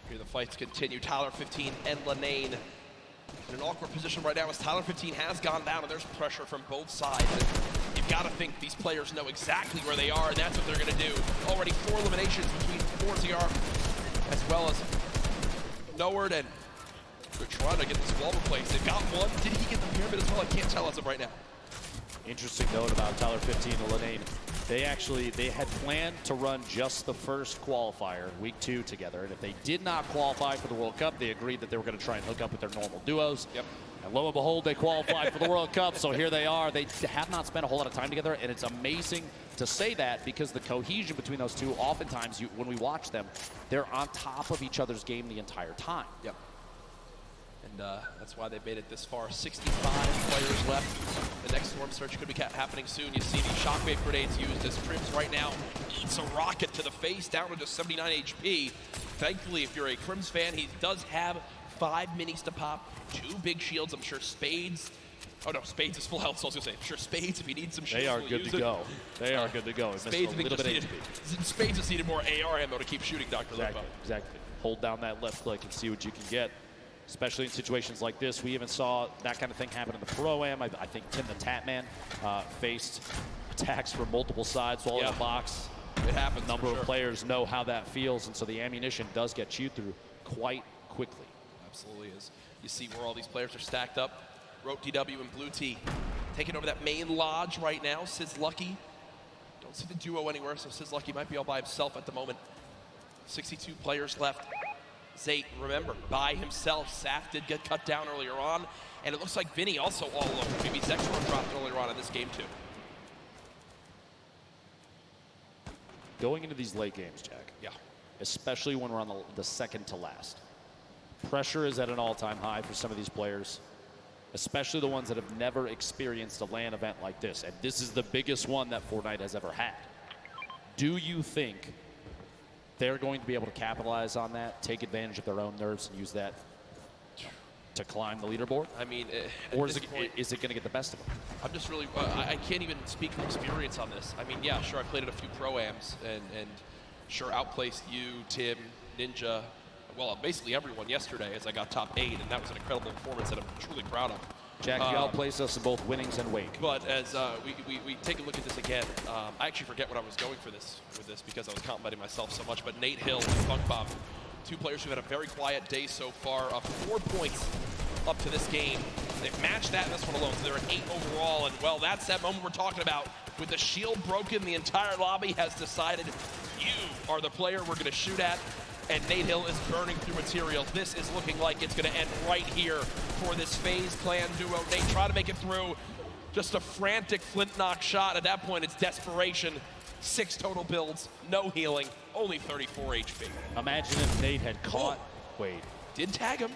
Here the fights continue. Tyler 15 and Lanane in an awkward position right now as Tyler 15 has gone down, and there's pressure from both sides. And you've got to think these players know exactly where they are, and that's what they're going to do. Already 4 eliminations between ForZR as well as Noward, and they're trying to get this wall replaced. They've got one. Did he get the pyramid as well? I can't tell as of right now. Interesting note about Tyler 15 and Lanane. They had planned to run just the first qualifier, week 2 together. And if they did not qualify for the World Cup, they agreed that they were going to try and hook up with their normal duos. Yep. And lo and behold, they qualified for the World Cup. So here they are. They have not spent a whole lot of time together. And it's amazing to say that, because the cohesion between those two, oftentimes when we watch them, they're on top of each other's game the entire time. Yep. And that's why they made it this far. 65 players left. The next Storm Surge could be happening soon. You see the shockwave grenades used as Crims right now eats a rocket to the face, down to just 79 HP. Thankfully, if you're a Crims fan, he does have 5 minis to pop, 2 big shields. I'm sure Spades. Oh no, Spades is full health, so I was gonna say, I'm sure Spades, if he needs some shields, they are good to go. They are good to go. Spades just needed more AR ammo to keep shooting, Dr. Lupo. Exactly. Hold down that left click and see what you can get. Especially in situations like this. We even saw that kind of thing happen in the Pro-Am. I think Tim the Tatman faced attacks from multiple sides while in the box. It happens. A number of players know how that feels, and so the ammunition does get chewed through quite quickly. Absolutely is. You see where all these players are stacked up. Rote DW and Blue T taking over that main lodge right now. Sis Lucky. Don't see the duo anywhere, so Sis Lucky might be all by himself at the moment. 62 players left. Zayt, remember, by himself. Saf did get cut down earlier on, and it looks like Vinny also all alone. Maybe Zexor dropped earlier on in this game too. Going into these late games, Jack. Yeah. Especially when we're on the second to last. Pressure is at an all-time high for some of these players, especially the ones that have never experienced a LAN event like this. And this is the biggest one that Fortnite has ever had. Do you think they're going to be able to capitalize on that, take advantage of their own nerves, and use that to climb the leaderboard? I mean, or is it going to get the best of them? I'm just really, I can't even speak from experience on this. I mean, yeah, sure, I played at a few pro-ams and sure outplaced you, Tim, Ninja, well, basically everyone yesterday as I got top 8, and that was an incredible performance that I'm truly proud of. Jack, you outplaced us in both winnings and wake. But as we take a look at this again, I actually forget what I was going for with this because I was complimenting myself so much. But Nate Hill and Funk Bomb, 2 players who had a very quiet day so far, up 4 points up to this game. They've matched that in this one alone, so they're at 8 overall. And well, that's that moment we're talking about. With the shield broken, the entire lobby has decided you are the player we're going to shoot at. And Nate Hill is burning through material. This is looking like it's going to end right here for this FaZe Clan duo. Nate trying to make it through. Just a frantic flint knock shot. At that point, it's desperation. 6 total builds, no healing, only 34 HP. Imagine if Nate had caught Wade. Did tag him.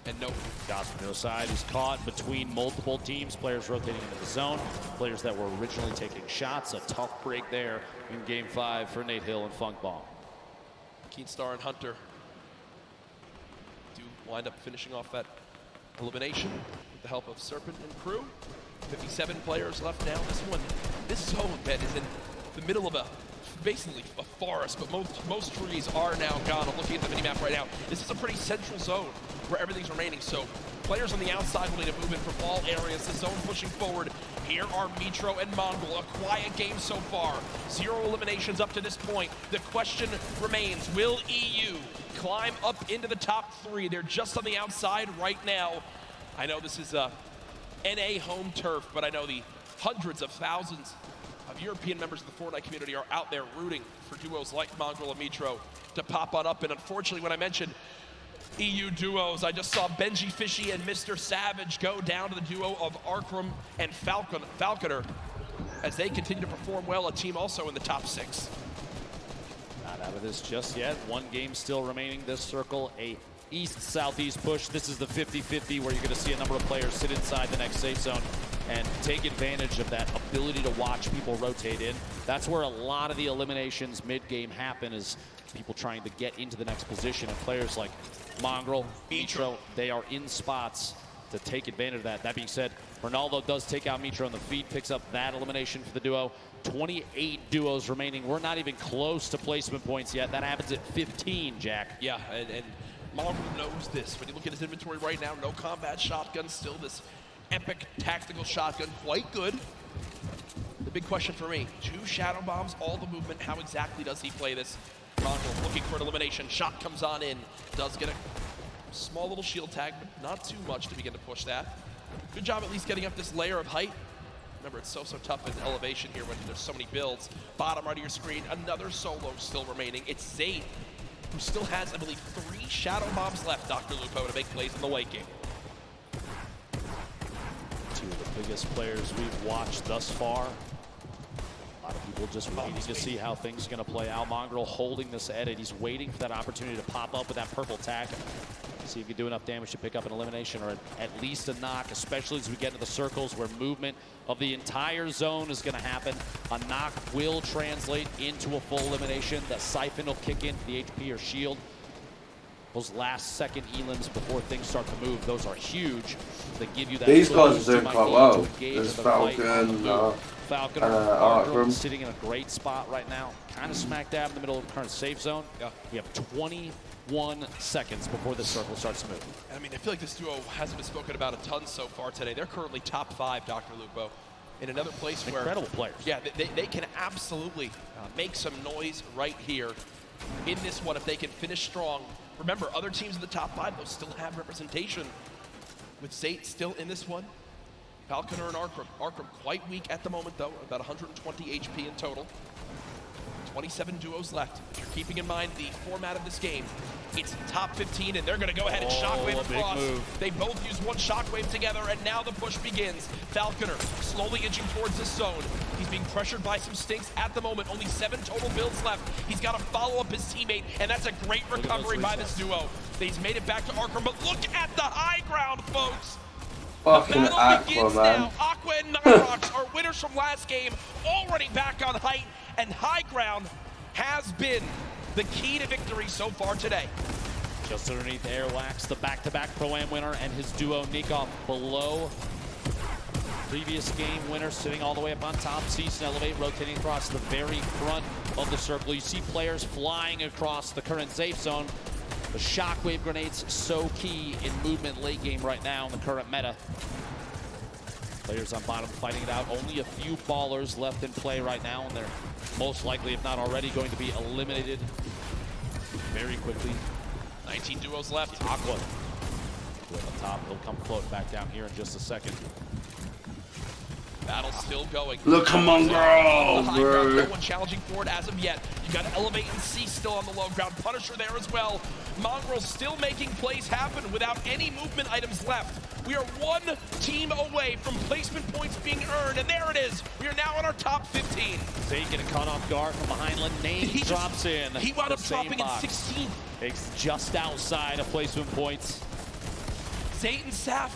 And no. Gospel side is caught between multiple teams, players rotating into the zone, players that were originally taking shots. A tough break there in Game 5 for Nate Hill and Funk Bomb. Keenstar and Hunter do wind up finishing off that elimination with the help of Serpent and crew. 57 players left now. This zone, Ben, is in the middle of basically a forest, but most trees are now gone. I'm looking at the minimap right now. This is a pretty central zone where everything's remaining. So players on the outside will need to move in from all areas. The zone pushing forward. Here are Mitro and Mongol. A quiet game so far. 0 eliminations up to this point. The question remains, will EU climb up into the top 3? They're just on the outside right now. I know this is NA home turf, but I know the hundreds of thousands of European members of the Fortnite community are out there rooting for duos like Mongol and Mitro to pop on up. And unfortunately, when I mentioned EU duos, I just saw Benji Fishy and Mr. Savage go down to the duo of Arkram and Falconer as they continue to perform well, a team also in the top 6. Not out of this just yet. 1 game still remaining. This circle, a east-southeast push. This is the 50-50 where you're going to see a number of players sit inside the next safe zone and take advantage of that ability to watch people rotate in. That's where a lot of the eliminations mid-game happen, is people trying to get into the next position, and players like Mongrel, Mitro, they are in spots to take advantage of that. That being said, Ronaldo does take out Mitro on the feet, picks up that elimination for the duo. 28 duos remaining. We're not even close to placement points yet. That happens at 15, Jack. Yeah, and Mongrel knows this. When you look at his inventory right now, no combat shotgun, still this epic tactical shotgun, quite good. The big question for me, 2 shadow bombs, all the movement, how exactly does he play this? Mongrel looking for an elimination, shot comes on in, does get a small little shield tag, but not too much to begin to push that. Good job at least getting up this layer of height. Remember, it's so tough in elevation here when there's so many builds. Bottom right of your screen, another solo still remaining. It's Zayd, who still has, I believe, 3 shadow bombs left, Dr. Lupo, to make plays in the late game. 2 of the biggest players we've watched thus far. A lot of people just waiting to see how things are going to play out. Mongrel holding this edit. He's waiting for that opportunity to pop up with that purple tag. See if he can do enough damage to pick up an elimination or at least a knock, especially as we get into the circles where movement of the entire zone is going to happen. A knock will translate into a full elimination. The siphon will kick in for the HP or shield. Those last second elims before things start to move, those are huge. They give you that. These guys are doing quite well. There's Falcon, Falconer, Arkram sitting in a great spot right now, kind of smack dab in the middle of the current safe zone. Yeah. We have 21 seconds before this circle starts to move. I mean, I feel like this duo hasn't been spoken about a ton so far today. They're currently top 5, Dr. Lupo, in another place where incredible players. Yeah, they can absolutely make some noise right here in this one if they can finish strong. Remember, other teams in the top 5, they'll still have representation. With Zayt still in this one, Falconer and Arkram. Arkram quite weak at the moment, though, about 120 HP in total. 27 duos left. If you're keeping in mind the format of this game, it's top 15, and they're going to go ahead and shockwave across. They both use one shockwave together, and now the push begins. Falconer slowly inching towards this zone. He's being pressured by some stinks at the moment. Only 7 total builds left. He's got to follow up his teammate, and that's a great recovery by this duo. He's made it back to Arkram, but look at the high ground, folks. Fucking Aqua, man. Now. Aqua and Nyrox are winners from last game, already back on height, and high ground has been the key to victory so far today. Just underneath Airwax, the back-to-back Pro-Am winner, and his duo Nikov below. Previous game winner sitting all the way up on top. Cease and Elevate rotating across the very front of the circle. You see players flying across the current safe zone. The shockwave grenades so key in movement late game right now in the current meta. Players on bottom fighting it out. Only a few ballers left in play right now, and they're most likely, if not already, going to be eliminated very quickly. 19 duos left. Aqua on top. He'll come float back down here in just a second. Battle still going. Look, come on, girl, bro. No one challenging for it as of yet. You got Elevate and C still on the low ground. Punisher there as well. Mongrel still making plays happen without any movement items left. We are one team away from placement points being earned, and there it is. We are now in our top 15. Zay getting caught off guard from behind. Linane drops in. He wound up dropping in 16th. It's just outside of placement points. Zayt and Saf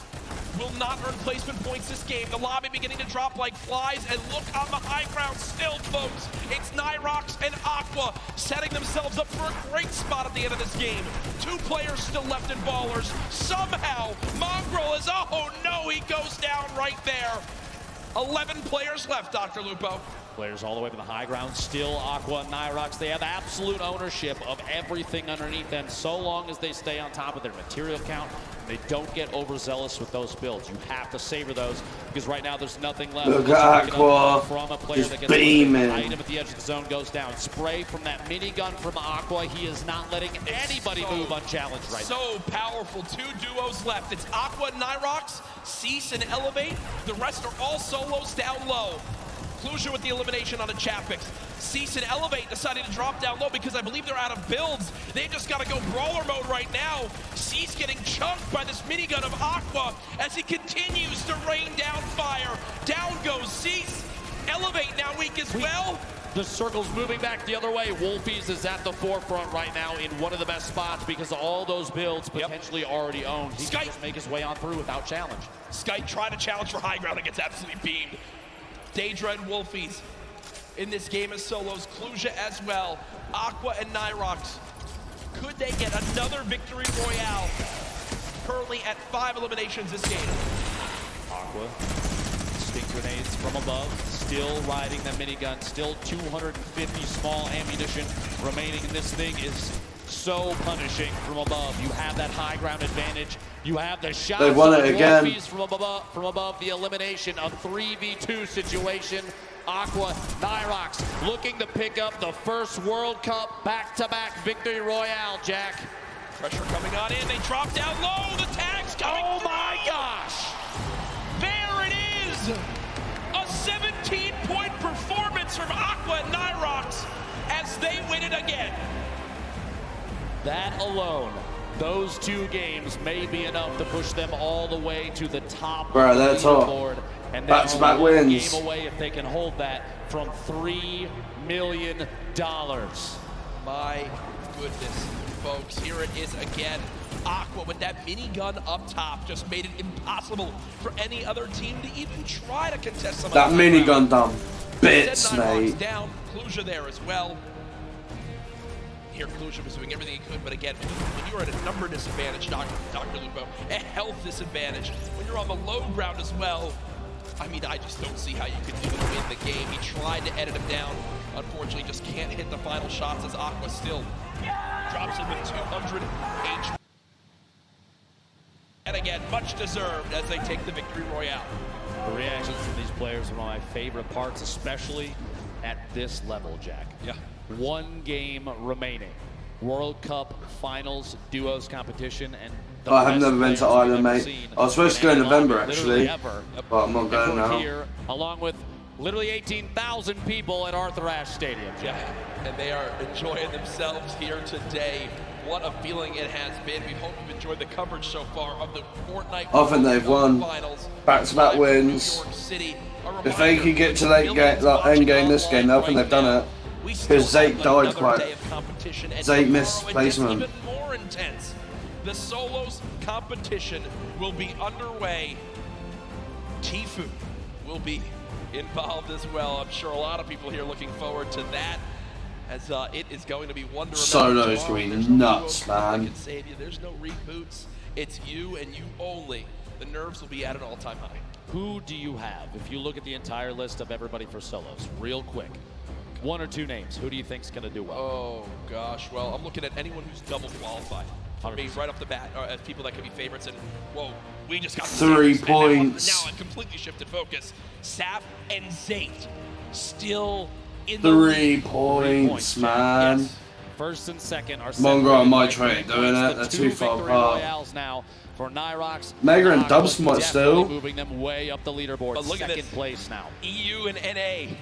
will not earn placement points this game. The lobby beginning to drop like flies, and look on the high ground still, folks. It's Nyrox and Aqua setting themselves up for a great spot at the end of this game. 2 players still left in ballers. Somehow, Mongrel is, oh no, he goes down right there. 11 players left, Dr. Lupo. Players all the way to the high ground, still Aqua and Nyrox. They have absolute ownership of everything underneath them so long as they stay on top of their material count. They don't get overzealous with those builds. You have to savor those because right now there's nothing left. Look at Aqua, from a player that gets beaming. item at the edge of the zone goes down. Spray from that minigun from Aqua. He is not letting anybody move unchallenged right now. So powerful. 2 duos left. It's Aqua and Nyrox, Cease and Elevate. The rest are all solos down low. Cluja with the elimination on the Chapix. Cease and Elevate decided to drop down low because I believe they're out of builds. They just got to go brawler mode right now. Cease getting chunked by this minigun of Aqua as he continues to rain down fire. Down goes Cease. Elevate now weak as well. The circle's moving back the other way. Wolfies is at the forefront right now in one of the best spots because of all those builds potentially already owned. He can just make his way on through without challenge. Skype trying to challenge for high ground and gets absolutely beamed. Daedra and Wolfies in this game as solos. Cluja as well. Aqua and Nyrox. Could they get another victory royale? Currently at 5 eliminations this game. Aqua, stink grenades from above, still riding the minigun, still 250 small ammunition remaining, and this thing is so punishing from above. You have that high ground advantage. You have the shot. They won it again. From above, the elimination, a 3v2 situation. Aqua, Nyrox looking to pick up the first World Cup back-to-back victory royale, Jack. Pressure coming on in. They drop down low. The tag's coming through. My gosh. There it is. A 17-point performance from Aqua and Nyrox as they win it again. That alone, those 2 games may be enough to push them all the way to the top of the leaderboard. And back-to-back wins. Game away if they can hold that from $3 million. My goodness, folks, here it is again. Aqua with that minigun up top just made it impossible for any other team to even try to contest some of that minigun done bits, mate. Down, Cluja there as well. Here, Cluja was doing everything he could, but again, when you're at a number disadvantage, Dr. Lupo, a health disadvantage, when you're on the low ground as well, I mean, I just don't see how you could even win the game. He tried to edit him down. Unfortunately, just can't hit the final shots as Aqua still drops him with 200 HP. And again, much deserved as they take the victory royale. The reactions from these players are one of my favorite parts, especially at this level, Jack. Yeah. 1 game remaining. World Cup Finals Duos competition, and I have never been to Ireland, mate. I was supposed to go in November, actually, but I'm not going now. Here, along with literally 18,000 people at Arthur Ashe Stadium. Yeah, and they are enjoying themselves here today. What a feeling it has been. We hope you've enjoyed the coverage so far of the Fortnite I think they've won back-to-back wins. If they can get to late game, like end game this game, I think they've done it. Because Zayt died quite. Zayt missed placement. Even more intense. The solos competition will be underway. Tfue will be involved as well. I'm sure a lot of people here looking forward to that as it is going to be one to remember. Solo's going to be nuts, man. I can save you. There's no reboots. It's you and you only. The nerves will be at an all-time high. Who do you have? If you look at the entire list of everybody for solos, real quick, one or two names. Who do you think's going to do well? Oh, gosh. Well, I'm looking at anyone who's double qualified. For me, 100%. right off the bat, as people that could be favorites. And, whoa, we just got 3 points. Now I completely shifted focus. Saf and Zayt still in 3 points, man. Yes. First and second are Mongo and Mitro ain't doing it. They're too far apart. Now for Nyrox. Mega and Dubs might still. Moving them way up the leaderboard. But look second at this. place now. EU and NA.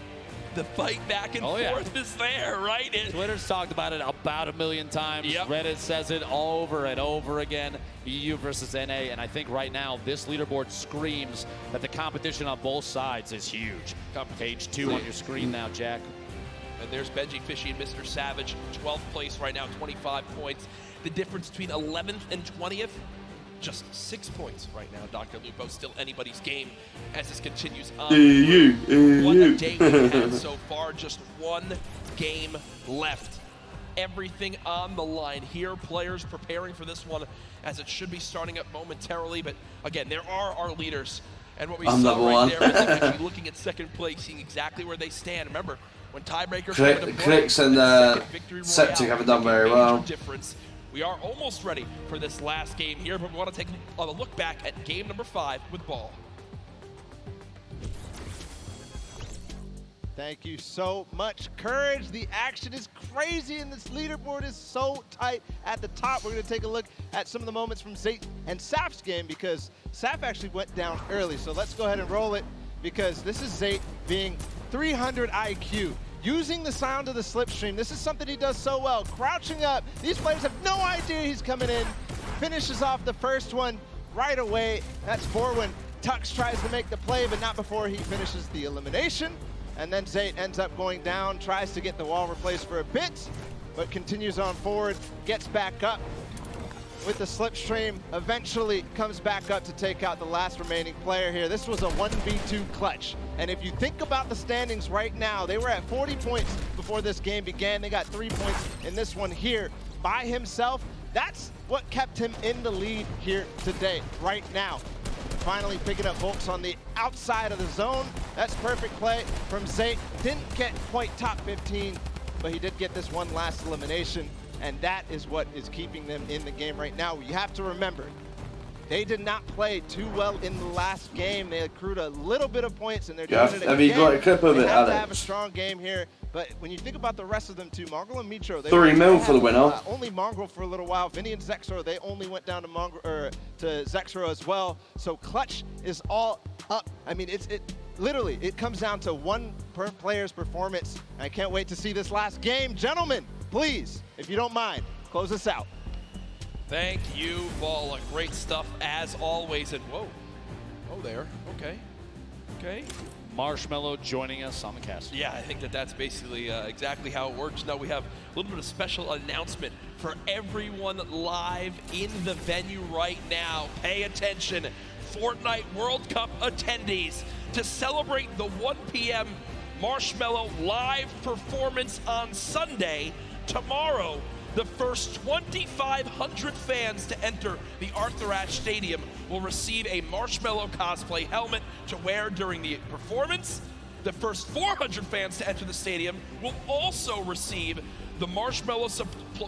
The fight back and forth is there, right? Twitter's talked about it about 1 million times. Yep. Reddit says it over and over again. EU versus NA, and I think right now this leaderboard screams that the competition on both sides is huge. Page 2 on your screen now, Jack. And there's Benji Fishy and Mr. Savage, 12th place right now, 25 points. The difference between 11th and 20th, just 6 points right now. Dr. Lupo, still anybody's game as this continues on. What a day we've had so far, just one game left. Everything on the line here. Players preparing for this one as it should be starting up momentarily. But again, there are our leaders. And what we saw right there is actually looking at second place, seeing exactly where they stand. Remember, when tiebreakers Clicks and Septic haven't done very well. Difference. We are almost ready for this last game here, but we want to take a look back at game number 5 with Ball. Thank you so much, Courage. The action is crazy, and this leaderboard is so tight at the top. We're going to take a look at some of the moments from Zayt and Saf's game, because Saf actually went down early. So let's go ahead and roll it, because this is Zayt being 300 IQ. Using the sound of the slipstream. This is something he does so well. Crouching up. These players have no idea he's coming in. Finishes off the first one right away. That's 4 when Tux tries to make the play, but not before he finishes the elimination. And then Zayt ends up going down, tries to get the wall replaced for a bit, but continues on forward, gets back up with the slipstream, eventually comes back up to take out the last remaining player here. This was a 1v2 clutch. And if you think about the standings right now, they were at 40 points before this game began. They got 3 points in this one here by himself. That's what kept him in the lead here today, right now. Finally picking up Volks on the outside of the zone. That's perfect play from Zayt. Didn't get quite top 15, but he did get this one last elimination. And that is what is keeping them in the game right now. You have to remember, they did not play too well in the last game. They accrued a little bit of points, and they're doing it again. Have you got a clip of it, Alex? They have to Alex? have a strong game here. But when you think about the rest of them too, Mongrel and Mitro, they 3 mil for the winner. Only Mongrel for a little while. Vinny and Zexro, they only went down to Zexro as well. So clutch is all up. I mean, literally, it comes down to one player's performance. I can't wait to see this last game. Gentlemen, please, if you don't mind, close us out. Thank you, Ball. Great stuff as always. And whoa, there. Okay. Marshmallow joining us on the cast. Yeah, I think that's basically exactly how it works. Now we have a little bit of special announcement for everyone live in the venue right now. Pay attention, Fortnite World Cup attendees, to celebrate the 1 p.m. Marshmallow live performance on Sunday, tomorrow, the first 2,500 fans to enter the Arthur Ashe Stadium will receive a Marshmallow cosplay helmet to wear during the performance. The first 400 fans to enter the stadium will also receive the Marshmallow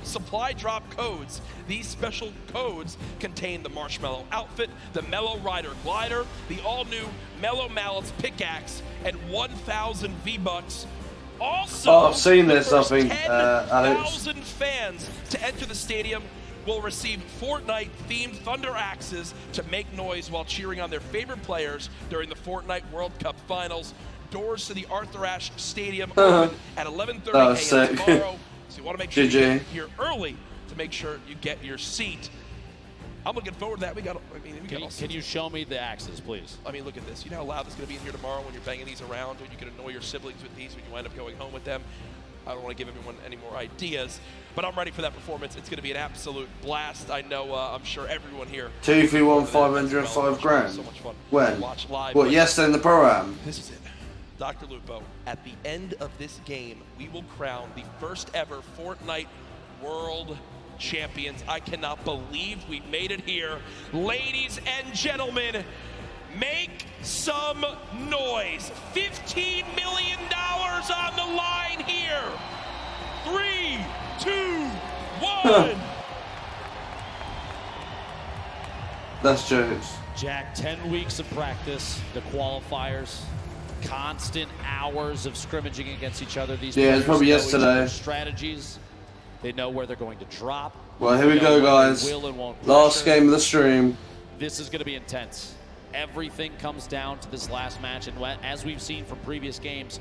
supply drop codes. These special codes contain the Marshmallow outfit, the Mellow Rider glider, the all-new Mellow Mallets pickaxe, and 1,000 V-Bucks. Also, I've seen this, I think, Alex. 10,000 fans to enter the stadium will receive Fortnite-themed Thunder Axes to make noise while cheering on their favorite players during the Fortnite World Cup Finals. Doors to the Arthur Ashe Stadium open at 11:30 a.m. tomorrow, so you want to make sure you get here early to make sure you get your seat. I'm looking forward to that. Can you show me the axes, please? I mean, look at this. You know how loud this is going to be in here tomorrow when you're banging these around, when you can annoy your siblings with these when you end up going home with them. I don't want to give everyone any more ideas, but I'm ready for that performance. It's going to be an absolute blast. I know, I'm sure everyone here. 2, 3, 1, 505 grand. So much fun. When? Watch live. What, yesterday in the pro-am? This is it. Dr. Lupo, at the end of this game, we will crown the first ever Fortnite World Champions. I cannot believe we made it here. Ladies and gentlemen, make some noise. $15 million on the line here. 3, 2, 1. That's jokes. Jack, 10 weeks of practice, the qualifiers, constant hours of scrimmaging against each other. These Yeah, it's probably know each other's yesterday. strategies. They know where they're going to drop. Well, here we They know go, where they guys. will and won't Last pressure. game of the stream. This is going to be intense. Everything comes down to this last match, and as we've seen from previous games,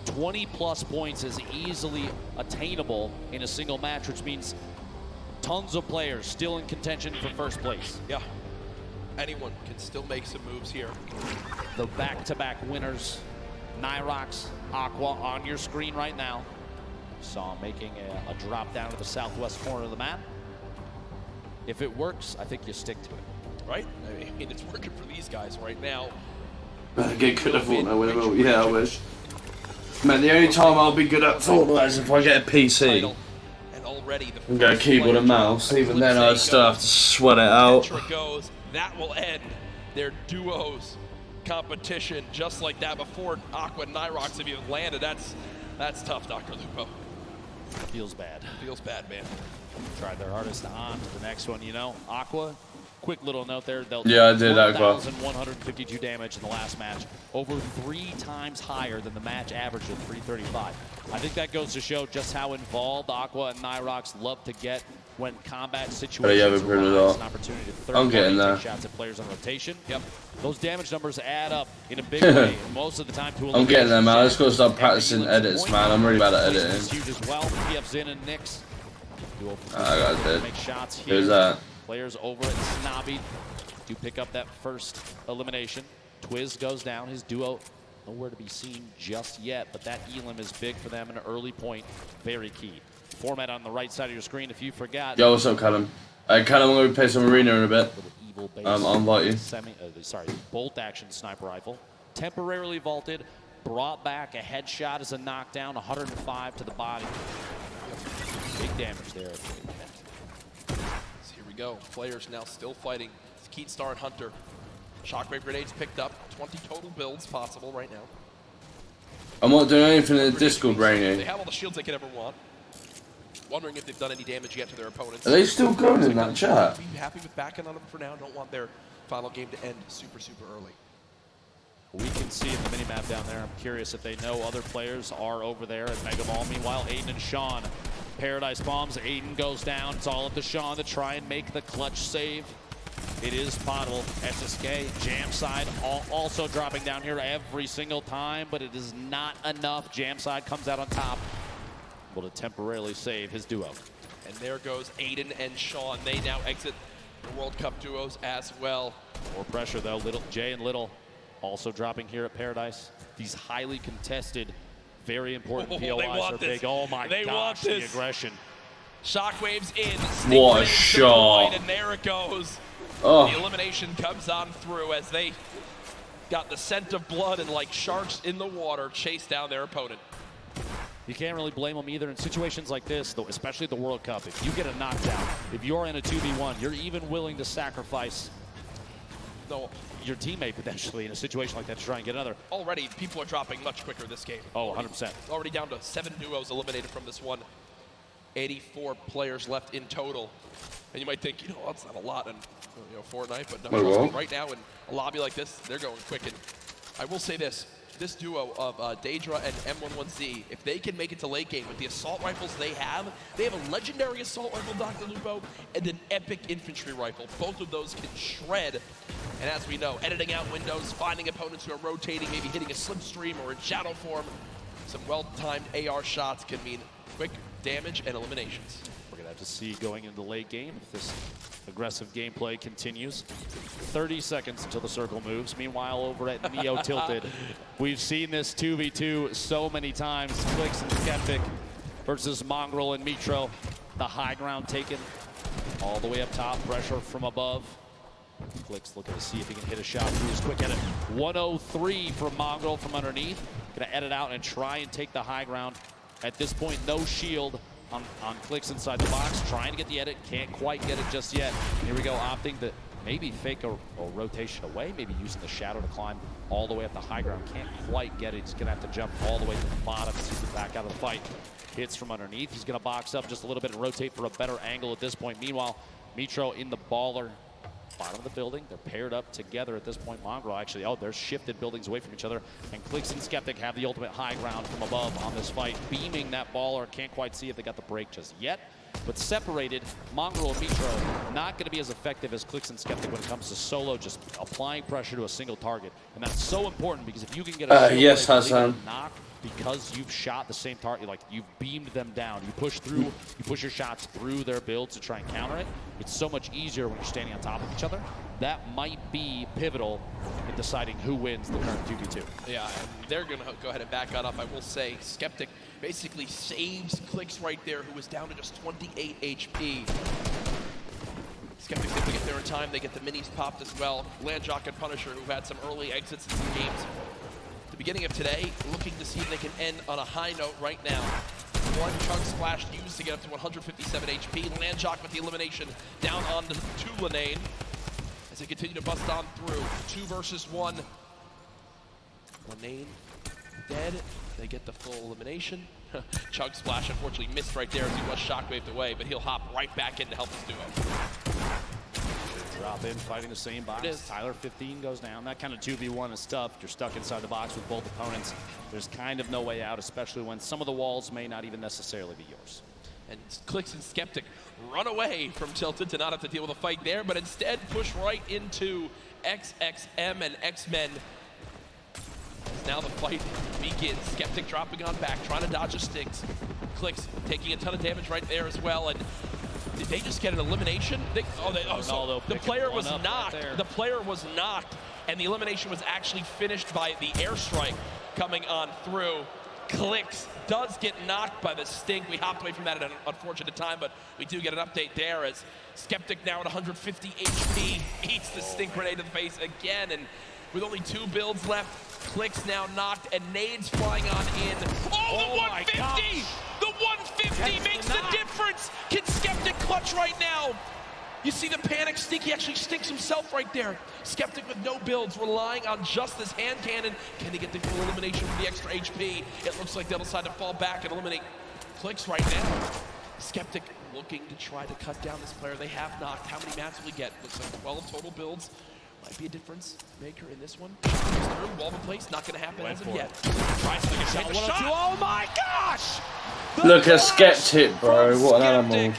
20-plus points is easily attainable in a single match, which means tons of players still in contention for first place. Yeah. Anyone can still make some moves here. The back-to-back winners, Nyrox, Aqua on your screen right now. Saw him making a drop down to the southwest corner of the map. If it works, I think you stick to it. Right? I mean, it's working for these guys right now. Get good at Fortnite whenever. Yeah, I wish. Man, the only time I'll be good at Fortnite is if I get a PC. And already the And go keyboard and mouse. Even then, I still have to sweat it out. goes, that will end their duos competition just like that before Aqua and Nyrox have even landed. That's tough, Dr. Lupo. Feels bad. Feels bad, man. Tried their hardest on to the next one, you know. Aqua, quick little note there. Yeah, I did Aqua. 1,152 damage in the last match. Over 3 times higher than the match average of 335. I think that goes to show just how involved Aqua and Nyrox love to get when combat situations arise. An opportunity to third I'm getting there. take shots at players on rotation. Yep. Those damage numbers add up in a big way. Most of the time to I'm getting there, man. I just gotta start practicing edits, man. I'm really bad at editing. It's huge as well. PF Zin and Nyx. I got it. Make shots here. Who's that? Players over at Snobby do pick up that first elimination. Twiz goes down. His duo nowhere to be seen just yet, but that elim is big for them. An early point, very key. Format on the right side of your screen. If you forgot. Yo, what's up, Callum? Callum, I'm gonna play some arena in a bit. I'll invite you. Bolt action sniper rifle. Temporarily vaulted, brought back a headshot as a knockdown, 105 to the body. Big damage there. So here we go. Players now still fighting. It's Keatstar and Hunter. Shockwave grenades picked up. 20 total builds possible right now. I'm not doing anything in the Discord, They Rainy. have all the shields they could ever want. Wondering if they've done any damage yet to their opponents. Are they still going in that chat? Be happy with backing on them for now. Don't want their final game to end super, super early. We can see in the minimap down there. I'm curious if they know other players are over there at Mega Ball. Meanwhile, Aiden and Sean. Paradise bombs. Aiden goes down. It's all up to Sean to try and make the clutch save. It is Pottle. SSK, Jam side, also dropping down here every single time, but it is not enough. Jam side comes out on top. Able to temporarily save his duo. And there goes Aiden and Sean. They now exit the World Cup duos as well. More pressure though. Little Jay and Little also dropping here at Paradise. These highly contested, very important POIs are big. Oh my gosh, the aggression. Shockwaves in. What a shot. And there it goes. Oh. The elimination comes on through as they got the scent of blood and like sharks in the water chase down their opponent. You can't really blame them either in situations like this, though, especially the World Cup. If you get a knockdown, if you're in a 2v1, you're even willing to sacrifice your teammate potentially in a situation like that to try and get another. Already, people are dropping much quicker this game. Oh, 100%. Already down to 7 duos eliminated from this one. 84 players left in total. And you might think, that's not a lot in Fortnite, but no, trust me, right now in a lobby like this, they're going quick. And I will say this duo of Daedra and M11Z, if they can make it to late game with the assault rifles they have a legendary assault rifle, Dr. Lupo, and an epic infantry rifle. Both of those can shred. And as we know, editing out windows, finding opponents who are rotating, maybe hitting a slipstream or a shadow form, some well-timed AR shots can mean quick damage and eliminations. We're going to have to see going into the late game if this aggressive gameplay continues. 30 seconds until the circle moves. Meanwhile, over at Neo Tilted, we've seen this 2v2 so many times. Clicks and Skeptic versus Mongrel and Mitro. The high ground taken all the way up top. Pressure from above. Clicks looking to see if he can hit a shot through his quick edit. 103 from Mongrel from underneath. going to edit out and try and take the high ground. At this point, no shield on Clicks inside the box. Trying to get the edit, can't quite get it just yet. Here we go, opting to maybe fake a rotation away, maybe using the shadow to climb all the way up the high ground. Can't quite get it. He's going to have to jump all the way to the bottom so he can back out of the fight. Hits from underneath. He's going to box up just a little bit and rotate for a better angle at this point. Meanwhile, Mitro in the baller. Bottom of the building. They're paired up together at this point. Mongrel actually, they're shifted buildings away from each other. And Clicks and Skeptic have the ultimate high ground from above on this fight. Beaming that baller. Can't quite see if they got the break just yet. But separated, Mongrel and Mitro not going to be as effective as Clicks and Skeptic when it comes to solo, just applying pressure to a single target. And that's so important because if you can get a yes, Hassan. knock because you've shot the same target, like you've beamed them down, you push through, you push your shots through their builds to try and counter it. It's so much easier when you're standing on top of each other. That might be pivotal in deciding who wins the current 2v2. Yeah, and they're going to go ahead and back that up. I will say Skeptic basically saves Clicks right there, who was down to just 28 HP. Skeptic's able to get there in time. They get the minis popped as well. Landjock and Punisher, who had some early exits in some games. The beginning of today, looking to see if they can end on a high note right now. One chunk splash used to get up to 157 HP. Landjock with the elimination down on to Lanane as they continue to bust on through. 2 versus 1. Lanane dead. They get the full elimination. Chug Splash unfortunately missed right there as he was shockwaved away, but he'll hop right back in to help his duo. Drop in, fighting the same box. Tyler 15 goes down. That kind of 2v1 is tough. You're stuck inside the box with both opponents. There's kind of no way out, especially when some of the walls may not even necessarily be yours. And Clicks and Skeptic run away from Tilted to not have to deal with a fight there, but instead push right into XXM and X-Men. Now the fight begins. Skeptic dropping on back, trying to dodge the sticks. Clicks taking a ton of damage right there as well. And did they just get an elimination? So the player was knocked. The player was knocked, and the elimination was actually finished by the airstrike coming on through. Clicks does get knocked by the stink. We hopped away from that at an unfortunate time, but we do get an update there as Skeptic now at 150 HP eats the stink grenade to the face again, and with only 2 builds left, Clicks now knocked and nades flying on in. Oh, the 150! The 150 makes the difference! Can Skeptic clutch right now? You see the panic stink, he actually stinks himself right there. Skeptic with no builds, relying on just this hand cannon. Can he get the full elimination with the extra HP? It looks like they'll decide to fall back and eliminate Clicks right now. Skeptic looking to try to cut down this player. They have knocked. How many mats will he get? Looks like 12 total builds. Might be a difference maker in this one. Through, wall in place, not going to happen as of yet. Tries to get a shot. Oh my gosh! Look at Skeptic, bro. What an animal.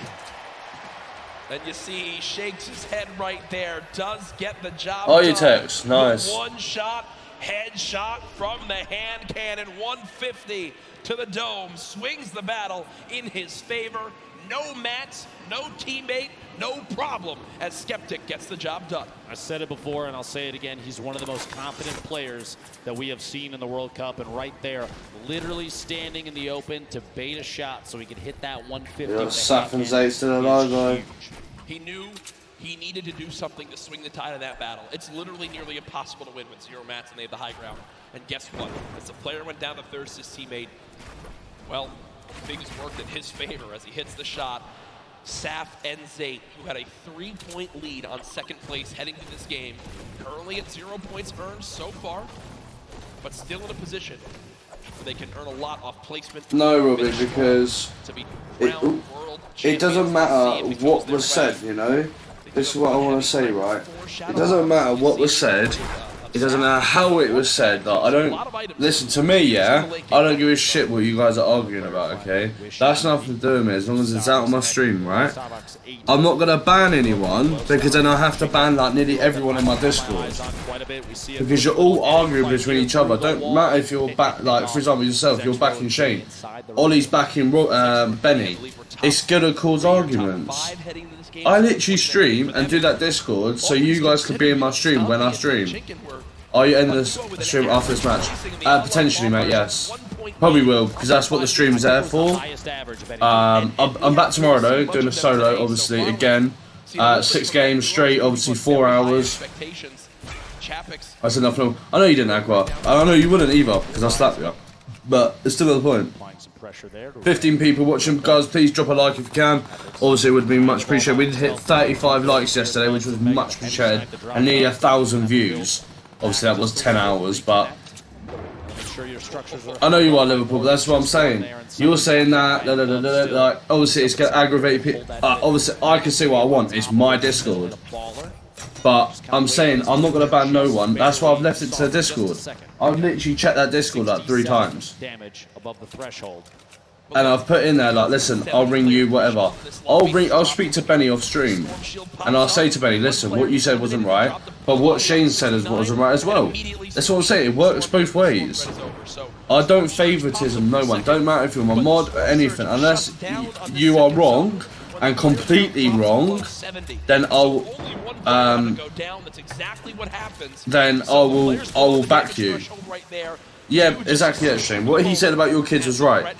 And you see he shakes his head right there. Does get the job Oh, done. you text. Nice. One shot, headshot from the hand cannon. 150 to the dome. Swings the battle in his favor. No mats, no teammate, no problem as Skeptic gets the job done. I said it before and I'll say it again. He's one of the most confident players that we have seen in the World Cup, and right there, literally standing in the open to bait a shot so he could hit that 150. Yeah, Saffron's 8 to the logo. He knew he needed to do something to swing the tide of that battle. It's literally nearly impossible to win with 0 mats and they have the high ground. And guess what? As the player went down to thirst his teammate, well, things worked in his favor as he hits the shot. Saf and Zate, who had a 3-point lead on second place heading to this game, currently at 0 points earned so far, but still in a position where they can earn a lot off placement. No, Robbie, because it doesn't matter what was said, you know? This is what I want to say, right? It doesn't matter what was said. It doesn't matter how it was said. Like, I don't listen to me, yeah. I don't give a shit what you guys are arguing about, okay? That's nothing to do with me as long as it's out on my stream, right? I'm not gonna ban anyone because then I have to ban like nearly everyone in my Discord because you're all arguing between each other. Don't matter if you're back, like for example yourself, you're backing Shane, Ollie's backing Benny. It's gonna cause arguments. I literally stream and do that Discord so you guys could be in my stream when I stream. Are you ending the stream after this match? Potentially, mate, yes. Probably will, because that's what the stream's there for. I'm back tomorrow, though, doing a solo, obviously, again. 6 games straight, obviously 4 hours. That's enough. I know you didn't, Aqua. I know you wouldn't either, because I slapped you. But it's still the point. Applying some pressure there. 15 people watching, guys. Please drop a like if you can. Obviously, it would be much appreciated. We did hit 35 likes yesterday, which was much appreciated, and nearly 1,000 views. Obviously, that was 10 hours, but I know you are Liverpool, but that's what I'm saying. You're saying that, like, obviously, it's going to aggravate people. Obviously, I can see what I want. It's my Discord. But I'm saying I'm not going to ban no one. That's why I've left it to the Discord. I've literally checked that Discord like 3 times. Damage above the threshold. And I've put in there like, listen, I'll ring you, whatever. I'll speak to Benny off stream, and I'll say to Benny, listen, what you said wasn't right, but what Shane said wasn't right as well. That's what I'm saying. It works both ways. I don't favoritism no one. Don't matter if you're my mod or anything, unless you are wrong and completely wrong. Then I will back you. Yeah, exactly that, Shane. What he said about your kids was right.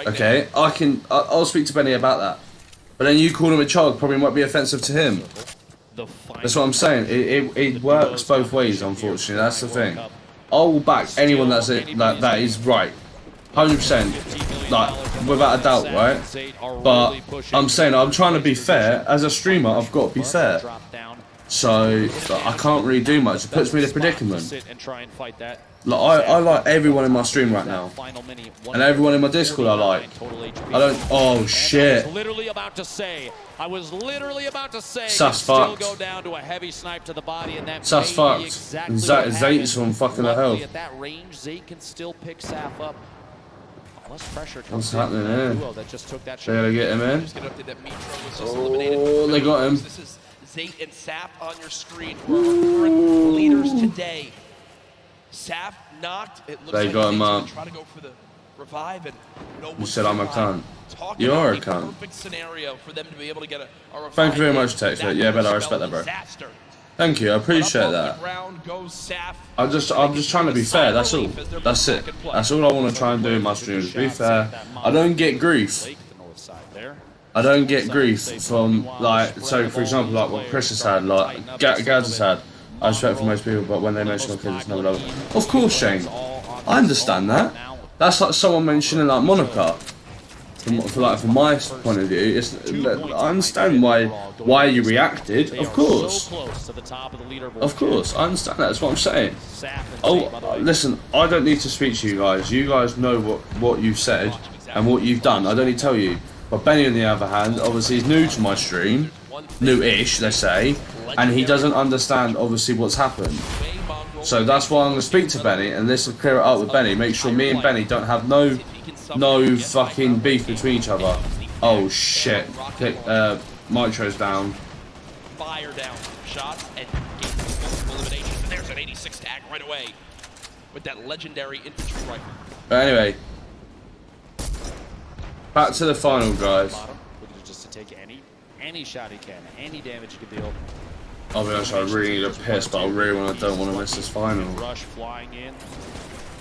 Okay, I'll speak to Benny about that. But then you call him a child probably might be offensive to him. That's what I'm saying. It works both ways, unfortunately. That's the thing. I will back anyone that is right. 100%. Like, without a doubt, right? But I'm saying I'm trying to be fair. As a streamer, I've got to be fair. So, I can't really do much. It puts me in a predicament. Like, I like everyone in my stream right now. And everyone in my Discord I like. I don't... Oh, shit. I was literally about to say... Sus fucked. Go down to a heavy snipe to the body, and that Sus fucked. Zate's on fucking the hell. At that range, Zate can still pick Saf up. Less pressure What's happening here? That just took that They gotta get him in. Oh, they got him. This is Zate and Saf on your screen, who are our current leaders today. Saf knocked. It looks They got him up. try to go for the revive, and no You said I'm a cunt. Talking You are a about cunt. perfect scenario for them to be able to get a revive. Thank you very much, Tex. Yeah, but I respect that, bro. Thank you, I appreciate that. I'm just trying to be fair. That's all. That's it. That's all I want to try and do in my streams. Be fair. I don't get grief. I don't get grief from, like, so for example, like what Chris has had, like Gaz has had. I respect for most people, but when they mention my kids, it's never love. Of course, Shane. I understand that. That's like someone mentioning like Monica. From my point of view, I understand why you reacted. Of course. Of course, I understand that. That's what I'm saying. Oh, listen, I don't need to speak to you guys. You guys know what you've said and what you've done. I don't need to tell you. But Benny, on the other hand, obviously he's new to my stream, new-ish, let's say, and he doesn't understand obviously what's happened. So that's why I'm gonna speak to Benny, and this will clear it up with Benny. Make sure me and Benny don't have no fucking beef between each other. Oh shit! Mitro's down. Fire down shots and gains multiple eliminations, and there's an 86 tag right away with that legendary infantry rifle. But anyway, back to the final, guys. Just to take any shot he can, any damage he can deal. I'll be honest, I really need a piss, but I really don't want to miss this final. Rush flying in.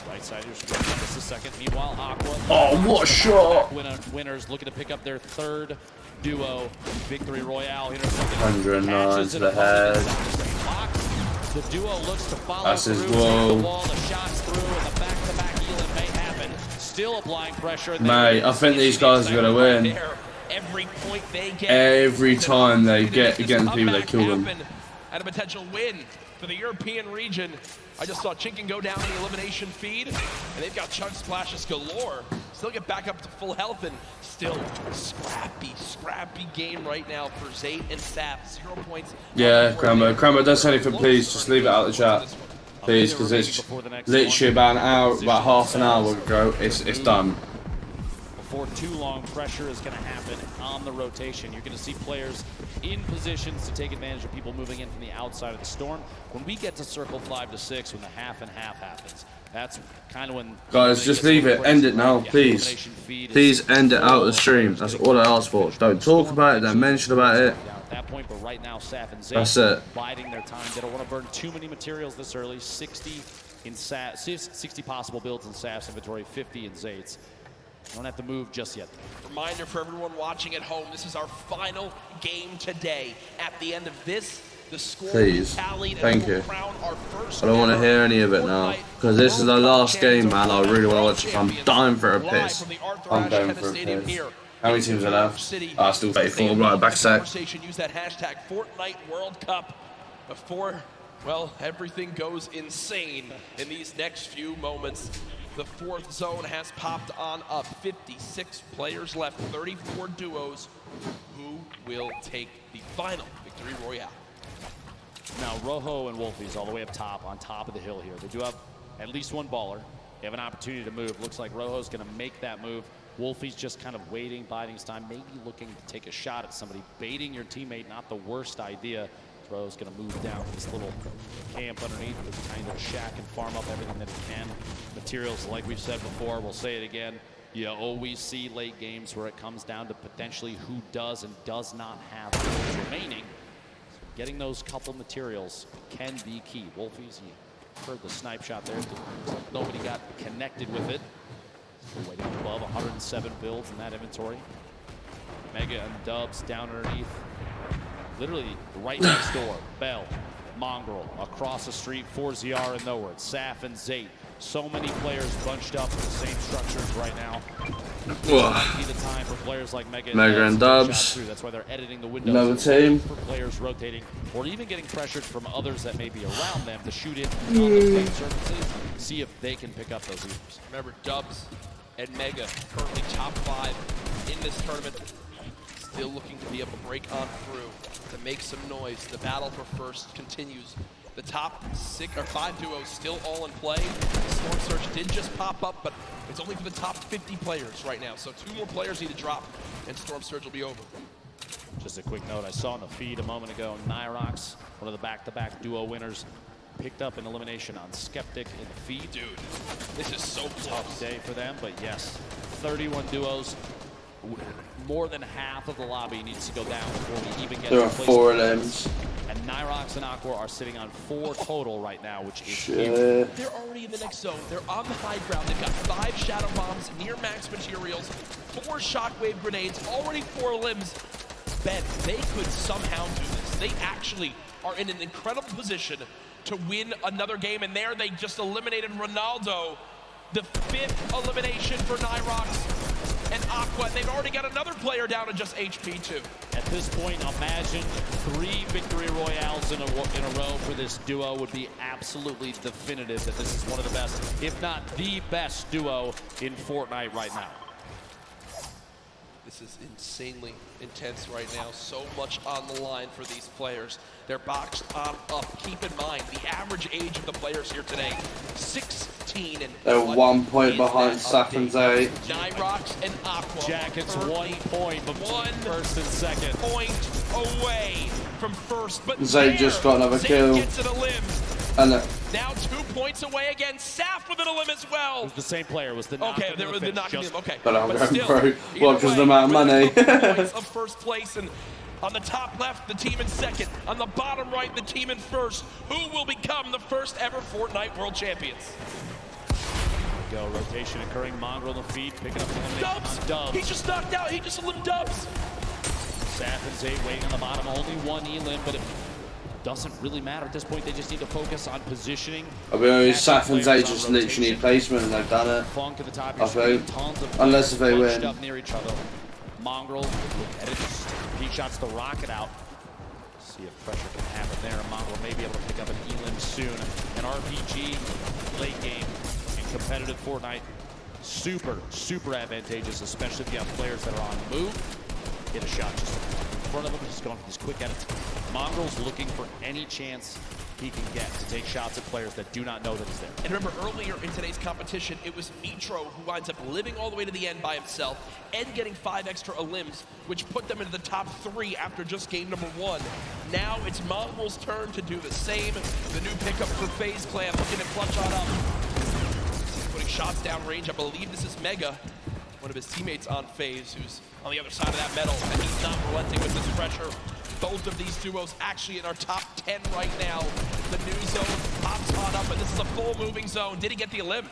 Right side just a second. Meanwhile, Aqua. Oh, what a shot! Winners looking to pick up their third duo victory royale. 109 to the head. The duo looks to follow That's his through. wall. The wall, the shots through, and the back-to-back healing may happen. Still applying pressure. Mate, I think these guys are gonna win. Every point they get. Every time they get against people, they kill them. And a potential win for the European region. I just saw Chinken go down in the elimination feed, and they've got chug splashes galore. Still get back up to full health, and still scrappy game right now for Zate and Saf. 0 points. Yeah, Crambo, don't say anything, please. Just leave it out of the chat, please, because it's literally about an hour, about half an hour ago. It's done. Before too long, pressure is going to happen on the rotation. You're going to see players in positions to take advantage of people moving in from the outside of the storm. When we get to circle 5 to 6, when the half and half happens, that's kind of when... Guys, just leave it. End it now, please. Please end it out of the stream. That's all I ask for. Don't talk about it, don't mention about it. At that point, but right now, Saf and Zate That's it. biding their time. They don't want to burn too many materials this early. 60 possible builds in Saf's inventory, 50 in Zate's. Don't have to move just yet. Reminder for everyone watching at home, this is our final game today. At the end of this, Please. Thank you. I don't want to hear any of it now. Because this is the last game, man. I really want to watch it. I'm dying for a piss. I'm dying for a piss. How many teams are left? Still 34. Right, back a sec. Use that hashtag Fortnite World Cup before, well, everything goes insane in these next few moments. The fourth zone has popped on up. 56 players left, 34 duos. Who will take the final victory royale? Now, Rojo and Wolfies all the way up top, on top of the hill here. They do have at least one baller. They have an opportunity to move. Looks like Rojo's going to make that move. Wolfie's just kind of waiting, biding his time, maybe looking to take a shot at somebody. Baiting your teammate, not the worst idea. Rojo's going to move down this little camp underneath, this kind of shack, and farm up everything that he can. Materials, like we've said before, we'll say it again. You always see late games where it comes down to potentially who does and does not have those remaining. Getting those couple materials can be key. Wolfies, you heard the snipe shot there. Nobody got connected with it. Still waiting above 107 builds in that inventory. Mega and Dubs down underneath. Literally right next door. Bell, Mongrel, across the street, 4ZR and nowhere. Saf and Zate. So many players bunched up in the same structures right now. Might be the time for players like Mega and Dubs. That's why they're editing the windows. Another team. For players rotating, or even getting pressured from others that may be around them to shoot in on those paint surfaces. See if they can pick up those leaders. Remember, Dubs and Mega currently top 5 in this tournament. Still looking to be able to break on through, to make some noise. The battle for first continues. The top 5 duos still all in play. Storm Surge did just pop up, but it's only for the top 50 players right now. So 2 more players need to drop, and Storm Surge will be over. Just a quick note, I saw in the feed a moment ago, Nyrox, one of the back-to-back duo winners, picked up an elimination on Skeptic in the feed. Dude, this is so tough day for them, but yes, 31 duos. More than half of the lobby needs to go down before we even get there are 4 limbs. And Nyrox and Aqua are sitting on 4 total right now, which is shit. They're already in the next zone. They're on the high ground. They've got 5 shadow bombs, near max materials, 4 shockwave grenades, already 4 limbs. Ben, they could somehow do this. They actually are in an incredible position to win another game, and there they just eliminated Ronaldo. The 5th elimination for Nyrox and Aqua. They've already got another player down to just HP too. At this point, imagine 3 victory royales in a row for this duo would be absolutely definitive that this is one of the best, if not the best duo in Fortnite right now. This is insanely intense right now. So much on the line for these players. They're boxed on up. Keep in mind, the average age of the players here today, 16. And they're 1 point behind Saf and Zay. Nyrox and Aqua. Jackets 1 point, but 1 first and second. Point away from first, but Zay just got another kill. Gets it a limb. And now 2 points away again. Saf with an limb as well. It was the same player. Was the okay? There was the knocking him. Okay, but I'm going through. Well, because the amount of money. Points of first place, and on the top left, the team in second. On the bottom right, the team in first. Who will become the first ever Fortnite World Champions? Go rotation occurring. Mongrel in the feed, picking up the Dubs. He just knocked out. He just eliminated Dubs. Saf and Zay waiting on the bottom. Only 1 elim, but it doesn't really matter at this point. They just need to focus on positioning. I mean, Saf and Zay just literally need placement, and they've done it. Funk at the top. Tons of unless if they win. Up near each other. Mongrel peak shots the rocket out. See if pressure can happen there. Mongrel may be able to pick up an elim soon. An RPG late game in competitive Fortnite. Super advantageous, especially if you have players that are on move. Hit a shot just in front of him, just going for these quick edits. Mongrel's looking for any chance he can get to take shots at players that do not know that he's there. And remember, earlier in today's competition, it was Mitro who winds up living all the way to the end by himself and getting 5 extra elims, which put them into the top 3 after just game number 1. Now it's Mongrel's turn to do the same. The new pickup for FaZe Clan looking to clutch on up. Putting shots down range. I believe this is Mega, one of his teammates on FaZe, who's on the other side of that metal, and he's not relenting with this pressure. Both of these duos actually in our top 10 right now. The new zone pops on up, and this is a full moving zone. Did he get the elim?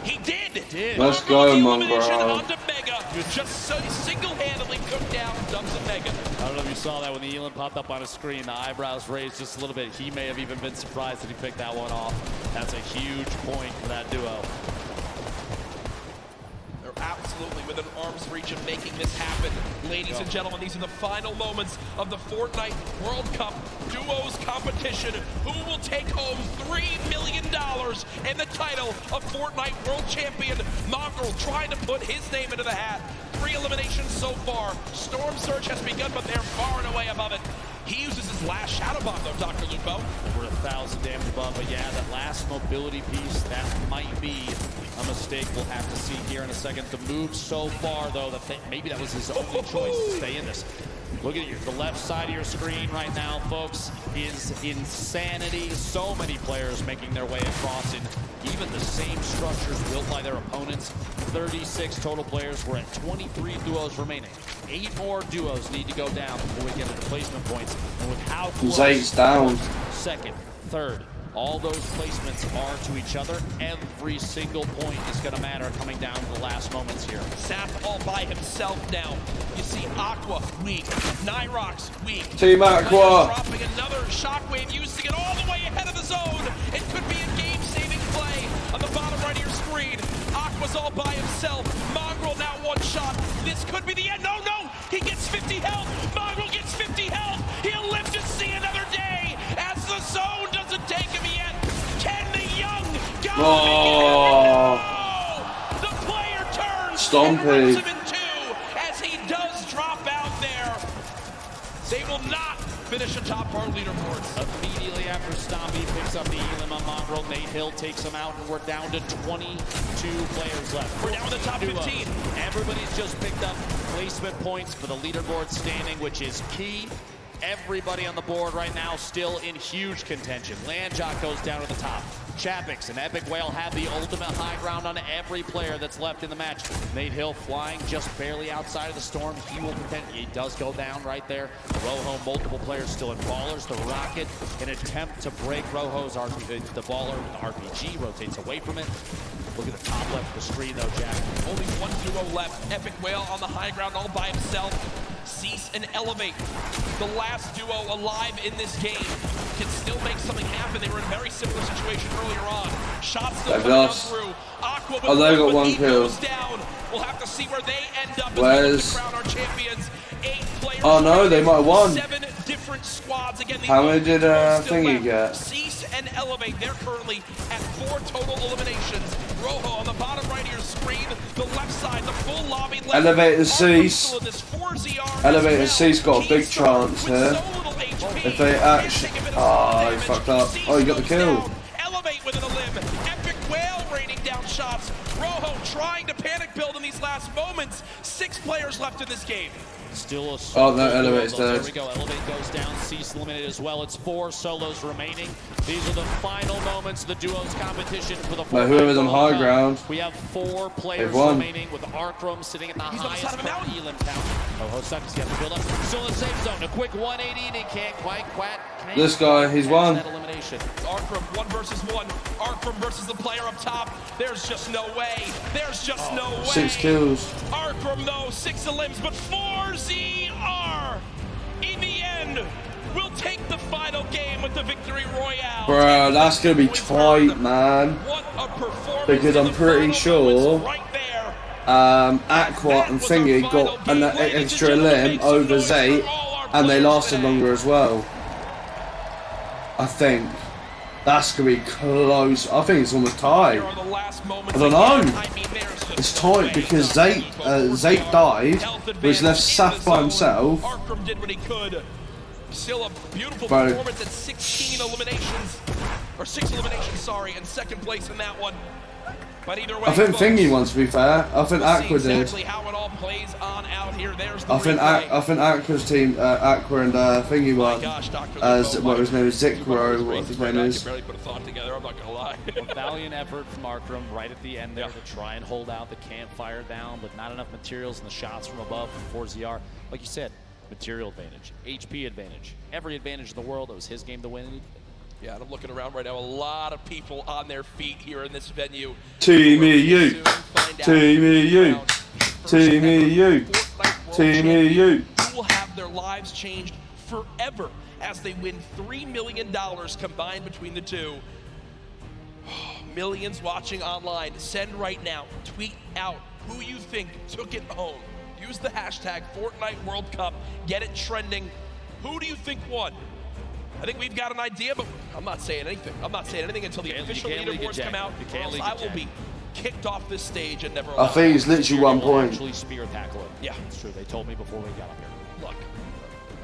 He did. Let's go, Mongrel. Just single-handedly took down Dubs and Mega. I don't know if you saw that when the Elam popped up on his screen. The eyebrows raised just a little bit. He may have even been surprised that he picked that one off. That's a huge point for that duo. They're absolutely within arm's reach of making this happen. Ladies and gentlemen, these are the final moments of the Fortnite World Cup Duos competition. Who will take home $3 million and the title of Fortnite World Champion? Mongrel trying to put his name into the hat. 3 eliminations so far. Storm Surge has begun, but they're far and away above it. He uses his last Shadow Bomb, though, Dr. Lupo. Over 1,000 damage above, but yeah, that last mobility piece, that might be a mistake. We'll have to see here in a second. The move so far, though, that maybe that was his only choice to stay in this. Look at the left side of your screen right now, folks, is insanity. So many players making their way across in even the same structures built by their opponents. 36 total players. We're at 23 duos remaining. 8 more duos need to go down before we get to the placement points. And with how close Zate's down. second, third, all those placements are to each other. Every single point is going to matter coming down to the last moments here. Sap all by himself now. You see Aqua weak, Nyrox weak. Team Aqua. Dropping another shockwave, using it all the way ahead of the zone. It could be a game-saving play on the bottom right of your screen. Aqua's all by himself. Mongrel now one shot. This could be the end. No, he gets 50 health. Mongrel gets 50 health. He'll live to see another day as the zone doesn't take him yet. Can the young go? Oh. The player turns Stompy. and rips him in two as he does drop out there. They will not finish atop our leaderboards. Immediately after Stompy picks up the Elam on Mongrel, Nate Hill takes him out, and we're down to 22 players left. We're down to the top 15. Everybody's just picked up placement points for the leaderboard standing, which is key. Everybody on the board right now still in huge contention. Landjock goes down to the top. Chapix and Epic Whale have the ultimate high ground on every player that's left in the match. Nate Hill flying just barely outside of the storm. He will contend. He does go down right there. Rojo, multiple players still in Ballers. The Rocket, an attempt to break Rojo's RPG. The Baller, the RPG, rotates away from it. Look at the top left of the screen, though, Jack. Only one duo left. Epic Whale on the high ground all by himself. Cease and Elevate, the last duo alive in this game, can still make something happen. They were in a very similar situation earlier on. Shots still coming through. Aqua, oh, they got one kill. Down. We'll have to see where they end up. Where's... Crown our champions. 8 players. Oh no, they might have won. 7 different squads. Again, how many did Thingy get? Cease and Elevate. They're currently at 4 total eliminations. Rojo on the bottom right of your screen. The left side, the full lobby left. Elevator Cease. Elevator Cease got a big chance here. If they actually... Oh, he fucked up. Oh, he got the kill. Elevate with an elim. Epic Whale raining down shots. Rojo trying to panic build in these last moments. 6 players left in this game. Still a oh no, Elevate's dead. There we go. Elevate goes down. Cease eliminated as well. It's 4 solos remaining. These are the final moments of the duos competition for the But whoever's on high ground. We have 4 players remaining with Arkrum sitting at the highest Elam count. Oh, Hosuck's got to build up. Still in the safe zone. A quick 180 and he can't quite. This guy, he's won. Arkrum 1 versus 1. Arkrum versus the player up top. There's just no way. There's just no way. 6 kills. Arkrum though, 6 elims, but 4ZR in the end will take the final game with the victory royale. Bro, that's gonna be tight, man. Because I'm pretty sure Aqua and Thingy got an extra limb over Zate, and they lasted longer as well. I think that's gonna be close. I think it's almost tied. I don't know. It's tight because Zate died, was left Saf by himself. Arkrum did what he could. Still a beautiful performance at 16 eliminations, or 6 eliminations, sorry, and 2nd place in that one. But either way, I think Thingy won, to be fair. I think Aqua did. Exactly how it all plays on out here. There's the I think Aqua's team, Aqua and Thingy won. As what his name is, Zikro, what his name is. Barely put a thought together. I'm not gonna lie. A valiant effort from Arkrum right at the end there to try and hold out the campfire down, but not enough materials and the shots from above from 4ZR. Like you said, material advantage, HP advantage, every advantage in the world. It was his game to win. Yeah, and I'm looking around right now. A lot of people on their feet here in this venue. Team EU. Team EU. Team EU. Team EU. Who will have their lives changed forever as they win $3 million combined between the two. Millions watching online. Send right now. Tweet out who you think took it home. Use the hashtag Fortnite World Cup. Get it trending. Who do you think won? I think we've got an idea, but I'm not saying anything. I'm not saying anything until the official leaderboards come out, or else I will be kicked off this stage and never allowed. I think it's literally 1 point. Actually spear tackle it. Yeah. It's true. They told me before we got up here. Look.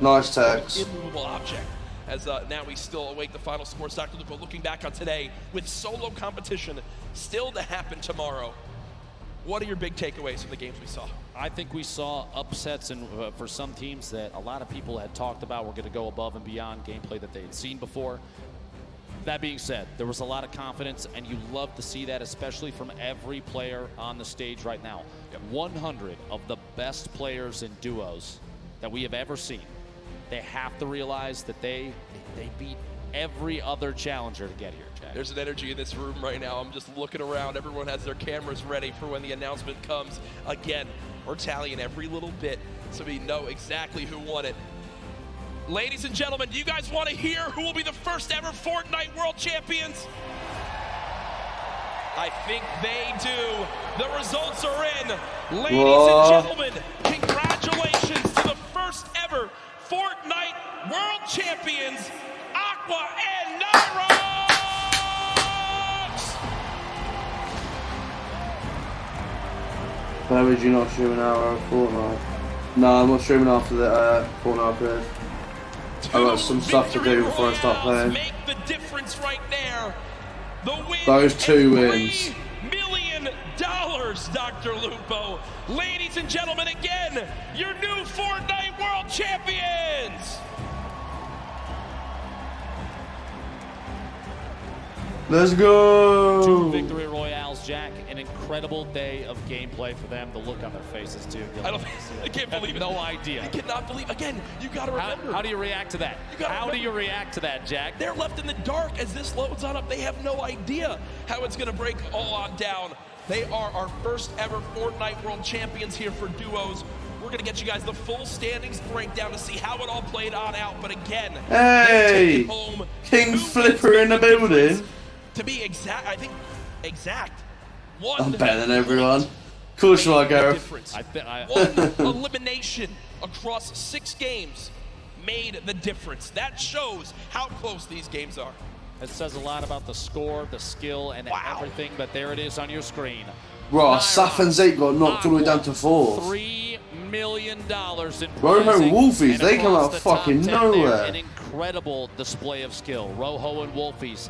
Nice tags. Immovable object. As now we still await the final scores. Dr. Lupo looking back on today with solo competition still to happen tomorrow. What are your big takeaways from the games we saw? I think we saw upsets and for some teams that a lot of people had talked about were going to go above and beyond gameplay that they had seen before. That being said, there was a lot of confidence, and you love to see that, especially from every player on the stage right now. 100 of the best players in duos that we have ever seen. They have to realize that they beat every other challenger to get here, Jack. There's an energy in this room right now. I'm just looking around. Everyone has their cameras ready for when the announcement comes. Again, we're tallying every little bit so we know exactly who won it. Ladies and gentlemen, do you guys want to hear who will be the first ever Fortnite World Champions? I think they do. The results are in. Ladies and gentlemen, congratulations to the first ever Fortnite World Champions, Aqua and Nyrox! Why would you not stream an hour of Fortnite? No, I'm not streaming after the Fortnite period. I've got some stuff to do before I start playing. Make the difference right there. The win. Those 2 wins. $3 million, Dr. Lupo. Ladies and gentlemen, again, your new Fortnite World Champions. Let's go! 2 victory royales, Jack. An incredible day of gameplay for them. The look on their faces, too. I can't believe it. No idea. I cannot believe. Again, you got to remember. How do you react to that? How do you react to that, Jack? They're left in the dark as this loads on up. They have no idea how it's going to break all on down. They are our first ever Fortnite World Champions here for duos. We're going to get you guys the full standings breakdown to see how it all played on out. But again, hey, home King Flipper in the building. To be exact, I think exact. I'm better than everyone. Of course you are, Gareth. One elimination across 6 games made the difference. That shows how close these games are. It says a lot about the score, the skill, and everything, but there it is on your screen. Bro, Saf and Zeke got knocked all the way down to 4th. $3 million in Roho and Wolfies, they come out fucking nowhere. An incredible display of skill. Roho and Wolfies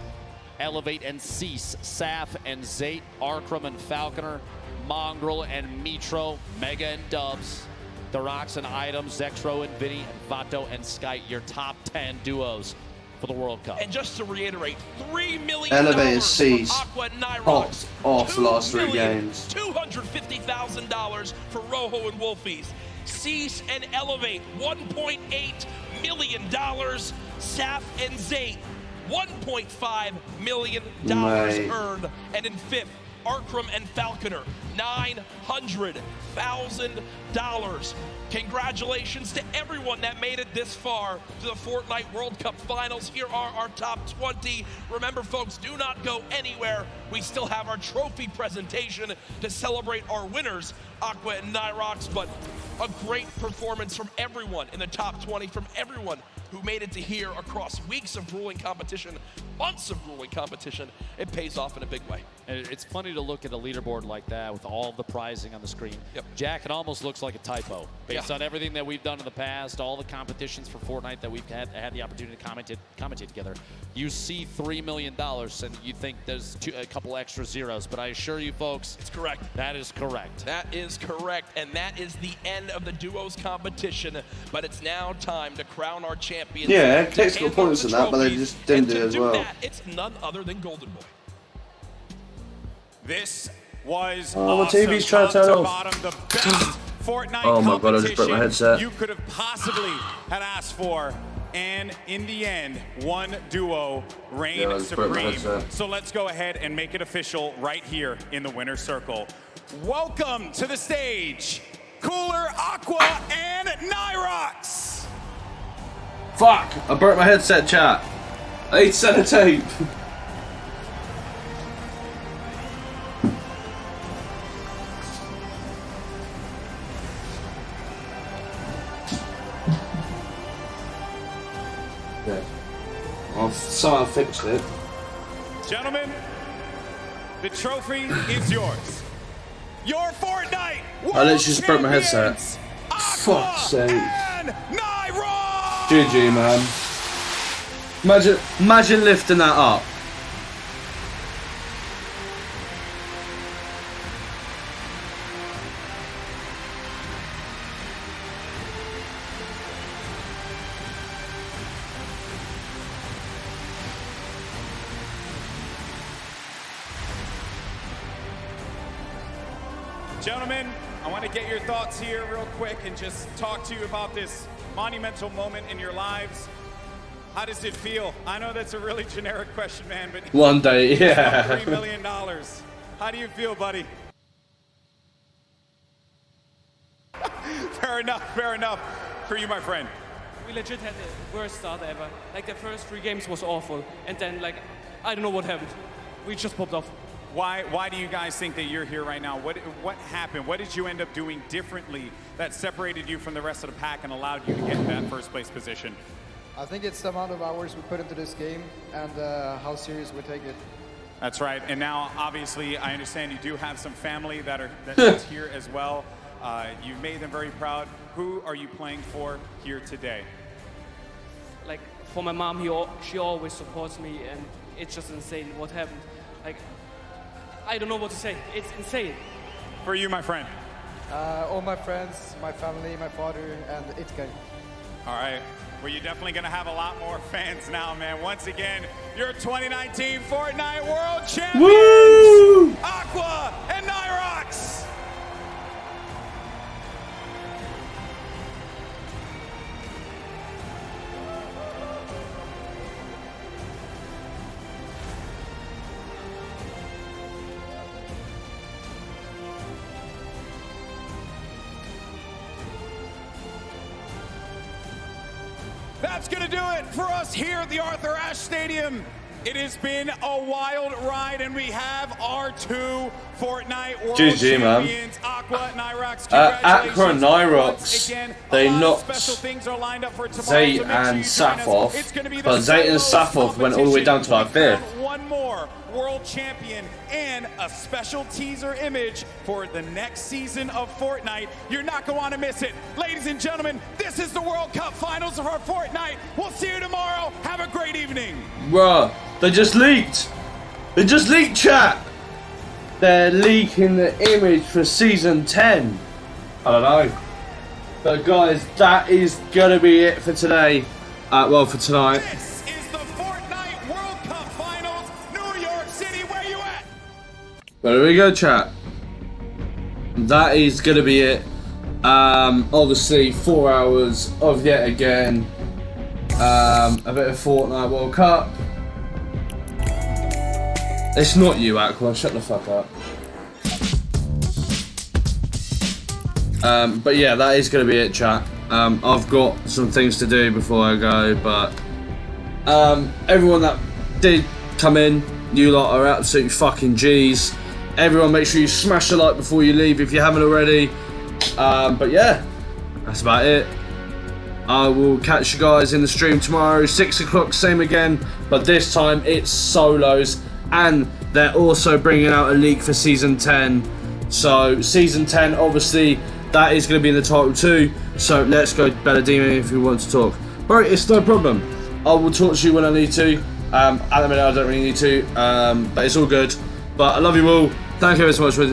elevate and cease. Saf and Zate, Arkram and Falconer, Mongrel and Mitro, Mega and Dubs, Dorox and Items, Zexro and Vinny, and Vato and Skype, your top 10 duos for the World Cup. And just to reiterate, $3 million Elevated Cease Aqua and Nyrox. off last 3 games. $250,000 for Roho and Wolfies. Cease and Elevate, $1.8 million. Saf and Zate, $1.5 million earned. And in 5th, Arkram and Falconer, $900,000. Congratulations to everyone that made it this far to the Fortnite World Cup Finals. Here are our top 20. Remember, folks, do not go anywhere. We still have our trophy presentation to celebrate our winners, Aqua and Nyrox, but a great performance from everyone in the top 20, from everyone who made it to here across weeks of grueling competition, months of grueling competition. It pays off in a big way. And it's funny to look at a leaderboard like that with all the prizing on the screen. Yep. Jack, it almost looks like a typo. Based on everything that we've done in the past, all the competitions for Fortnite that we've had the opportunity to commentate together, you see $3 million and you think there's a couple extra zeros, but I assure you folks, it's correct. That is correct. That is correct, and that is the end of the duos competition, but it's now time to crown our champions. Yeah, Clicks got points in that, but they just didn't do it as well. That, it's none other than Golden Boy. This was my TV's trying to turn off. The best Fortnite oh my god, I just broke my headset. you could have possibly had asked for. And in the end, one duo reigned supreme. So let's go ahead and make it official right here in the winner's circle. Welcome to the stage, Cooler, Aqua, and Nyrox. Fuck! I broke my headset, chat. I need sellotape. Yeah. I've somehow fixed it. Gentlemen, the trophy is yours. Your Fortnite World I literally just broke my headset. Fuck's sake. GG, man. Imagine lifting that up. Gentlemen, I want to get your thoughts here real quick and just talk to you about this monumental moment in your lives. How does it feel? I know that's a really generic question, man, but one day, yeah. $3 million. How do you feel, buddy? Fair enough, fair enough. For you, my friend. We legit had the worst start ever. Like the first 3 games was awful, and then like, I don't know what happened. We just popped off. Why do you guys think that you're here right now? What happened? What did you end up doing differently that separated you from the rest of the pack and allowed you to get in that first place position? I think it's the amount of hours we put into this game and how serious we take it. That's right. And now, obviously, I understand you do have some family that's here as well. You've made them very proud. Who are you playing for here today? Like, for my mom, she always supports me, and it's just insane what happened. Like, I don't know what to say. It's insane. For you, my friend. All my friends, my family, my father, and Itke. All right. Well, you're definitely going to have a lot more fans now, man. Once again, your 2019 Fortnite World Champions, Woo! Aqua and Nyrox. That's going to do it for us here at the Arthur Ashe Stadium. It has been a wild ride, and we have our 2 Fortnite World GG, Champions, man. Aqua and Nyrox. Aqua and Nyrox, Again, they knocked things are lined up for Zayt and Safov, but Zayt and Safov went all the way down to our 5th. One more world champion and a special teaser image for the next season of Fortnite. You're not going to want to miss it. Ladies and gentlemen, this is the World Cup Finals of our Fortnite. We'll see you tomorrow. Have a great evening. Bruh, they just leaked. They just leaked, chat. They're leaking the image for Season 10. I don't know. But guys, that is going to be it for today. Well, for tonight. This is the Fortnite World Cup Finals, New York City. Where you at? Well, there we go, chat. That is going to be it. Obviously, 4 hours of yet again a bit of Fortnite World Cup. It's not you, Aqua. Shut the fuck up. But yeah, that is going to be it, chat. I've got some things to do before I go, but everyone that did come in, you lot are absolutely fucking G's. Everyone, make sure you smash the like before you leave if you haven't already. But yeah, that's about it. I will catch you guys in the stream tomorrow, 6 o'clock, same again, but this time it's solos, and they're also bringing out a leak for Season 10. So Season 10, obviously, that is going to be in the title too. So let's go Bella Demon if you want to talk. Bro, it's no problem. I will talk to you when I need to. At the minute, I don't really need to, but it's all good. But I love you all. Thank you very so much for